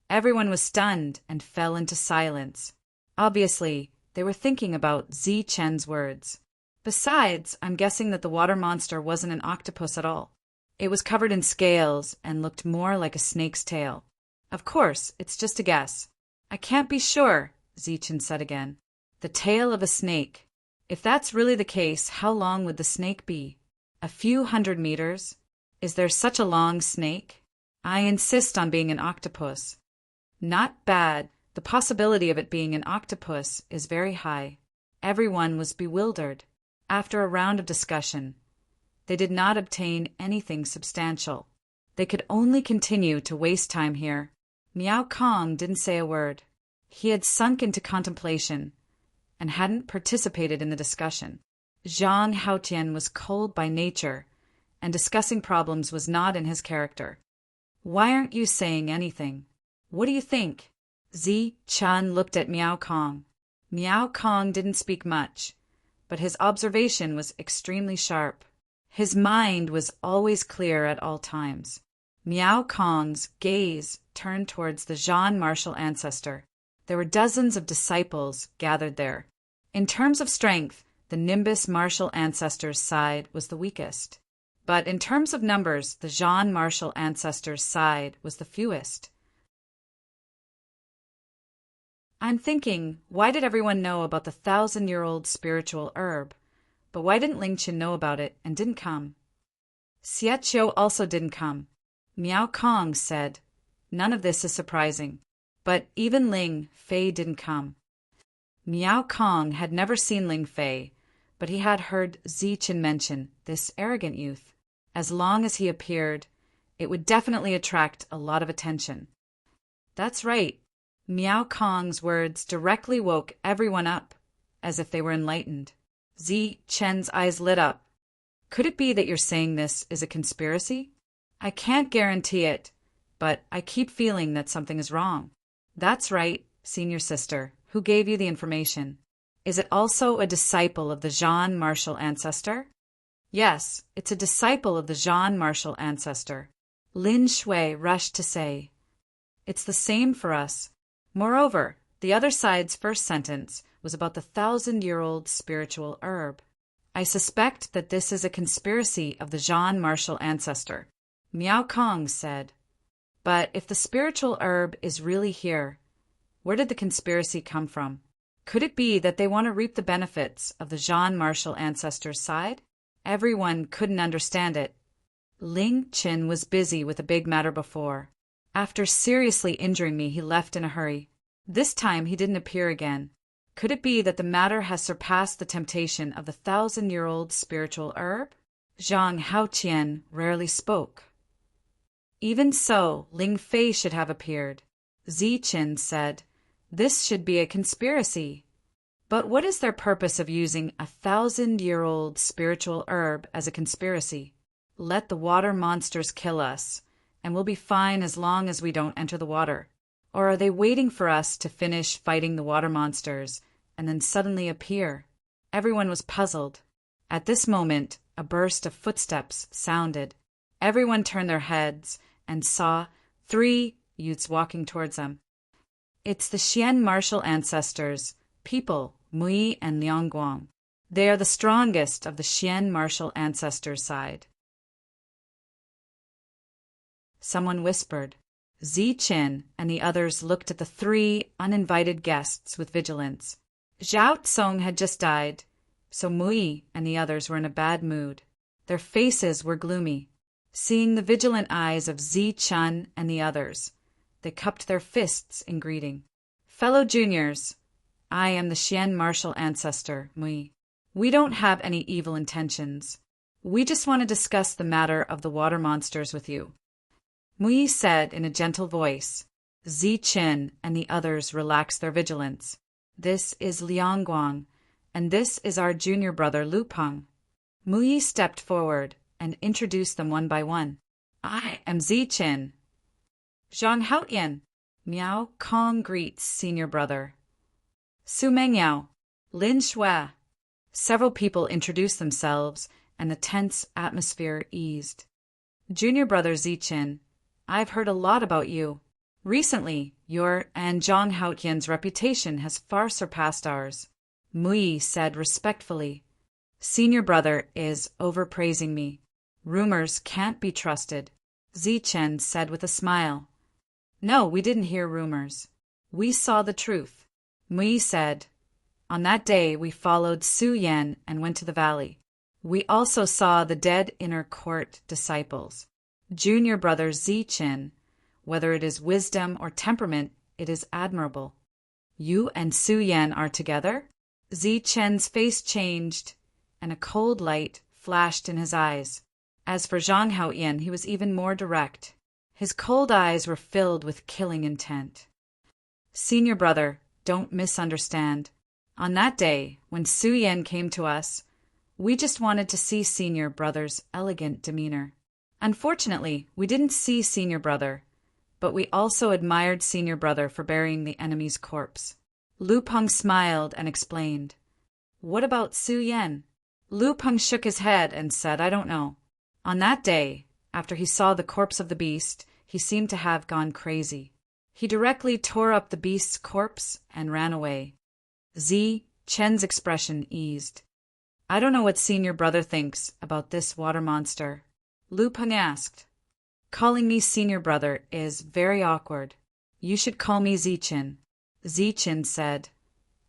Everyone was stunned and fell into silence. Obviously, they were thinking about Zichun's words. Besides, I'm guessing that the water monster wasn't an octopus at all. It was covered in scales and looked more like a snake's tail. Of course, it's just a guess. I can't be sure, Zichun said again. The tail of a snake. If that's really the case, how long would the snake be? A few 100 meters? Is there such a long snake? I insist on being an octopus. Not bad. The possibility of it being an octopus is very high. Everyone was bewildered. After a round of discussion, they did not obtain anything substantial. They could only continue to waste time here. Miao Kong didn't say a word. He had sunk into contemplation and hadn't participated in the discussion. Zhang Haotian was cold by nature, and discussing problems was not in his character. "Why aren't you saying anything? What do you think?" Zichun looked at Miao Kong. Miao Kong didn't speak much, but his observation was extremely sharp. His mind was always clear at all times. Miao Kong's gaze turned towards the Zhan martial ancestor. There were dozens of disciples gathered there. In terms of strength, the Nimbus martial ancestor's side was the weakest. But in terms of numbers, the Zhan martial ancestor's side was the fewest. I'm thinking, why did everyone know about the 1,000-year-old spiritual herb? But why didn't Ling Qin know about it and didn't come? Xie Qiu also didn't come. Miao Kong said, "None of this is surprising." But even Ling Fei didn't come. Miao Kong had never seen Ling Fei, but he had heard Zichun mention this arrogant youth. As long as he appeared, it would definitely attract a lot of attention. That's right. Miao Kong's words directly woke everyone up, as if they were enlightened. Zichun's eyes lit up. "Could it be that you're saying this is a conspiracy? I can't guarantee it, but I keep feeling that something is wrong." "That's right, senior sister. Who gave you the information? Is it also a disciple of the Zhan martial ancestor?" "Yes, it's a disciple of the Zhan martial ancestor." Lin Shui rushed to say, "It's the same for us." Moreover, the other side's first sentence was about the 1,000-year-old spiritual herb. "I suspect that this is a conspiracy of the Zhan martial ancestor," Miao Kong said. "But if the spiritual herb is really here, where did the conspiracy come from? Could it be that they want to reap the benefits of the Zhan martial ancestor's side?" Everyone couldn't understand it. Ling Qin was busy with a big matter before. After seriously injuring me, he left in a hurry. This time he didn't appear again. Could it be that the matter has surpassed the temptation of the 1,000-year-old spiritual herb? Zhang Haotian rarely spoke. Even so, Ling Fei should have appeared. Zichun said, "This should be a conspiracy." But what is their purpose of using 1,000-year-old spiritual herb as a conspiracy? Let the water monsters kill us, and we'll be fine as long as we don't enter the water. Or are they waiting for us to finish fighting the water monsters and then suddenly appear? Everyone was puzzled. At this moment, a burst of footsteps sounded. Everyone turned their heads and saw 3 youths walking towards them. It's the Xian martial ancestors, people, Mui and Liangguang. They are the strongest of the Xian martial ancestors' side. Someone whispered. Ziqin and the others looked at the 3 uninvited guests with vigilance. Zhao Tsong had just died, so Mui and the others were in a bad mood. Their faces were gloomy. Seeing the vigilant eyes of Ziqin and the others, they cupped their fists in greeting. Fellow juniors, I am the Xian martial ancestor, Mui. We don't have any evil intentions. We just want to discuss the matter of the water monsters with you. Mui said in a gentle voice. Ziqin and the others relaxed their vigilance. This is Liangguang, and this is our junior brother Lu Peng. Mui stepped forward and introduced them one by one. I am Ziqin. Zhang Haotian. Miao Kong greets senior brother. Su Mengyao. Lin Shui. Several people introduced themselves, and the tense atmosphere eased. Junior brother Ziqin, I've heard a lot about you. Recently, your and Zhang Haotian's reputation has far surpassed ours. Mui said respectfully. Senior brother is overpraising me. Rumors can't be trusted, Ziqin said with a smile. No, we didn't hear rumors. We saw the truth. Mui said. On that day, we followed Su Yan and went to the valley. We also saw the dead inner court disciples. Junior brother Ziqin, whether it is wisdom or temperament, it is admirable. You and Su Yan are together? Ziqin's face changed, and a cold light flashed in his eyes. As for Zhang Haotian, he was even more direct. His cold eyes were filled with killing intent. Senior brother, don't misunderstand. On that day, when Su Yan came to us, we just wanted to see senior brother's elegant demeanor. Unfortunately, we didn't see senior brother, but we also admired senior brother for burying the enemy's corpse. Lu Peng smiled and explained. What about Su Yan? Lu Peng shook his head and said, I don't know. On that day, after he saw the corpse of the beast, he seemed to have gone crazy. He directly tore up the beast's corpse and ran away. Chen's expression eased. I don't know what senior brother thinks about this water monster. Lu Peng asked. Calling me senior brother is very awkward. You should call me Ziqin. Ziqin said.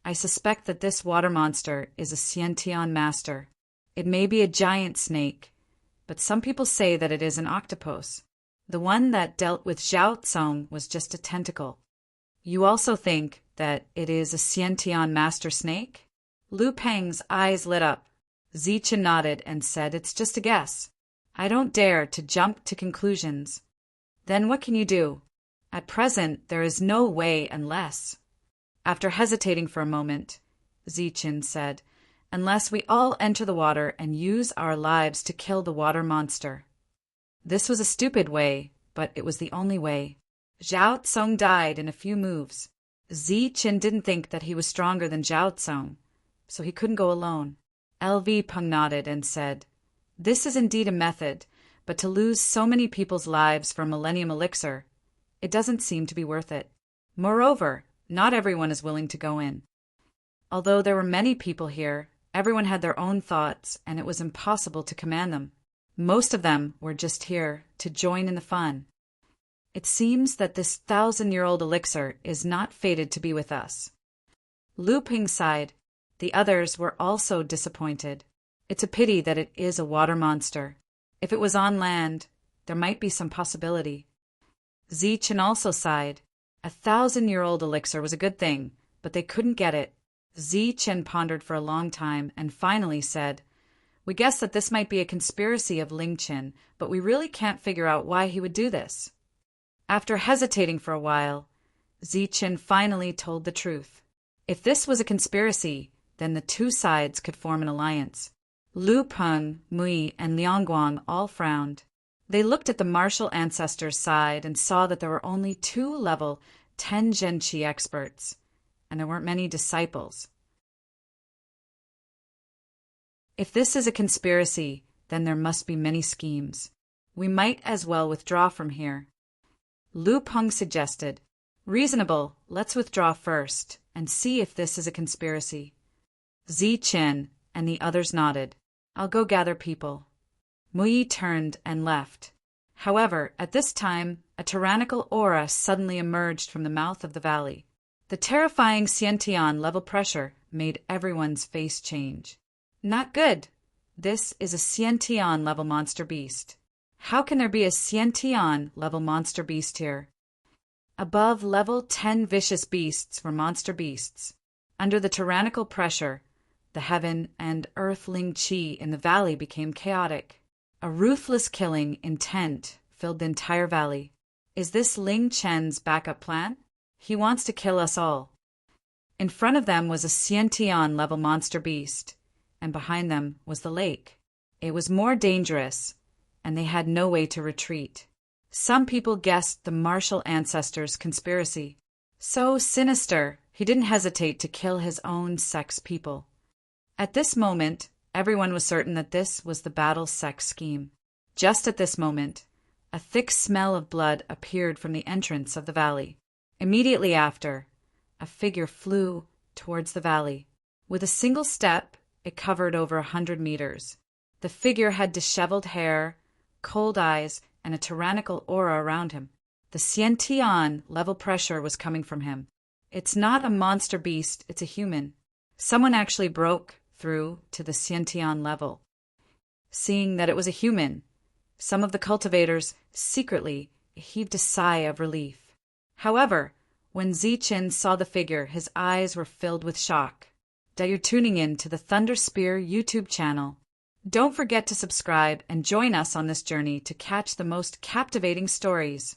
I suspect that this water monster is a Xiantian master. It may be a giant snake, but some people say that it is an octopus. The one that dealt with Zhao Tsong was just a tentacle. You also think that it is a Xiantian master snake? Lu Peng's eyes lit up. Ziqin nodded and said, It's just a guess. I don't dare to jump to conclusions. Then what can you do? At present, there is no way unless. After hesitating for a moment, Ziqin said, Unless we all enter the water and use our lives to kill the water monster. This was a stupid way, but it was the only way. Zhao Tsong died in a few moves. Ziqin didn't think that he was stronger than Zhao Tsong, so he couldn't go alone. LV Peng nodded and said, This is indeed a method, but to lose so many people's lives for Millennium Elixir, it doesn't seem to be worth it. Moreover, not everyone is willing to go in. Although there were many people here, everyone had their own thoughts, and it was impossible to command them. Most of them were just here to join in the fun. It seems that this 1,000-year-old elixir is not fated to be with us. Lu Peng sighed. The others were also disappointed. It's a pity that it is a water monster. If it was on land, there might be some possibility. Ziqin also sighed. 1,000-year-old elixir was a good thing, but they couldn't get it. Ziqin pondered for a long time and finally said, We guess that this might be a conspiracy of Lingqin, but we really can't figure out why he would do this. After hesitating for a while, Ziqin finally told the truth. If this was a conspiracy, then the two sides could form an alliance. Lu Peng, Mui, and Liangguang all frowned. They looked at the martial ancestors' side and saw that there were only 2 level 10 Zhenqi experts, and there weren't many disciples. If this is a conspiracy, then there must be many schemes. We might as well withdraw from here. Lu Peng suggested. Reasonable, let's withdraw first, and see if this is a conspiracy. Zichen and the others nodded. I'll go gather people. Mui turned and left. However, at this time, a tyrannical aura suddenly emerged from the mouth of the valley. The terrifying Xiantian level pressure made everyone's face change. Not good. This is a Xiantian level monster beast. How can there be a Xiantian level monster beast here? Above level 10 vicious beasts were monster beasts. Under the tyrannical pressure, the heaven and earthling qi in the valley became chaotic. A ruthless killing intent filled the entire valley. Is this Ling Chen's backup plan? He wants to kill us all. In front of them was a Xiantian level monster beast, and behind them was the lake. It was more dangerous, and they had no way to retreat. Some people guessed the martial ancestors' conspiracy. So sinister, he didn't hesitate to kill his own sex people. At this moment, everyone was certain that this was the battle sex scheme. Just at this moment, a thick smell of blood appeared from the entrance of the valley. Immediately after, a figure flew towards the valley. With a single step, it covered over 100 meters. The figure had disheveled hair, cold eyes, and a tyrannical aura around him. The Xiantian level pressure was coming from him. It's not a monster beast, it's a human. Someone actually broke through to the Xiantian level. Seeing that it was a human, some of the cultivators secretly heaved a sigh of relief. However, when Zichen saw the figure, his eyes were filled with shock. That you're tuning in to the Thunder Spear YouTube channel. Don't forget to subscribe and join us on this journey to catch the most captivating stories.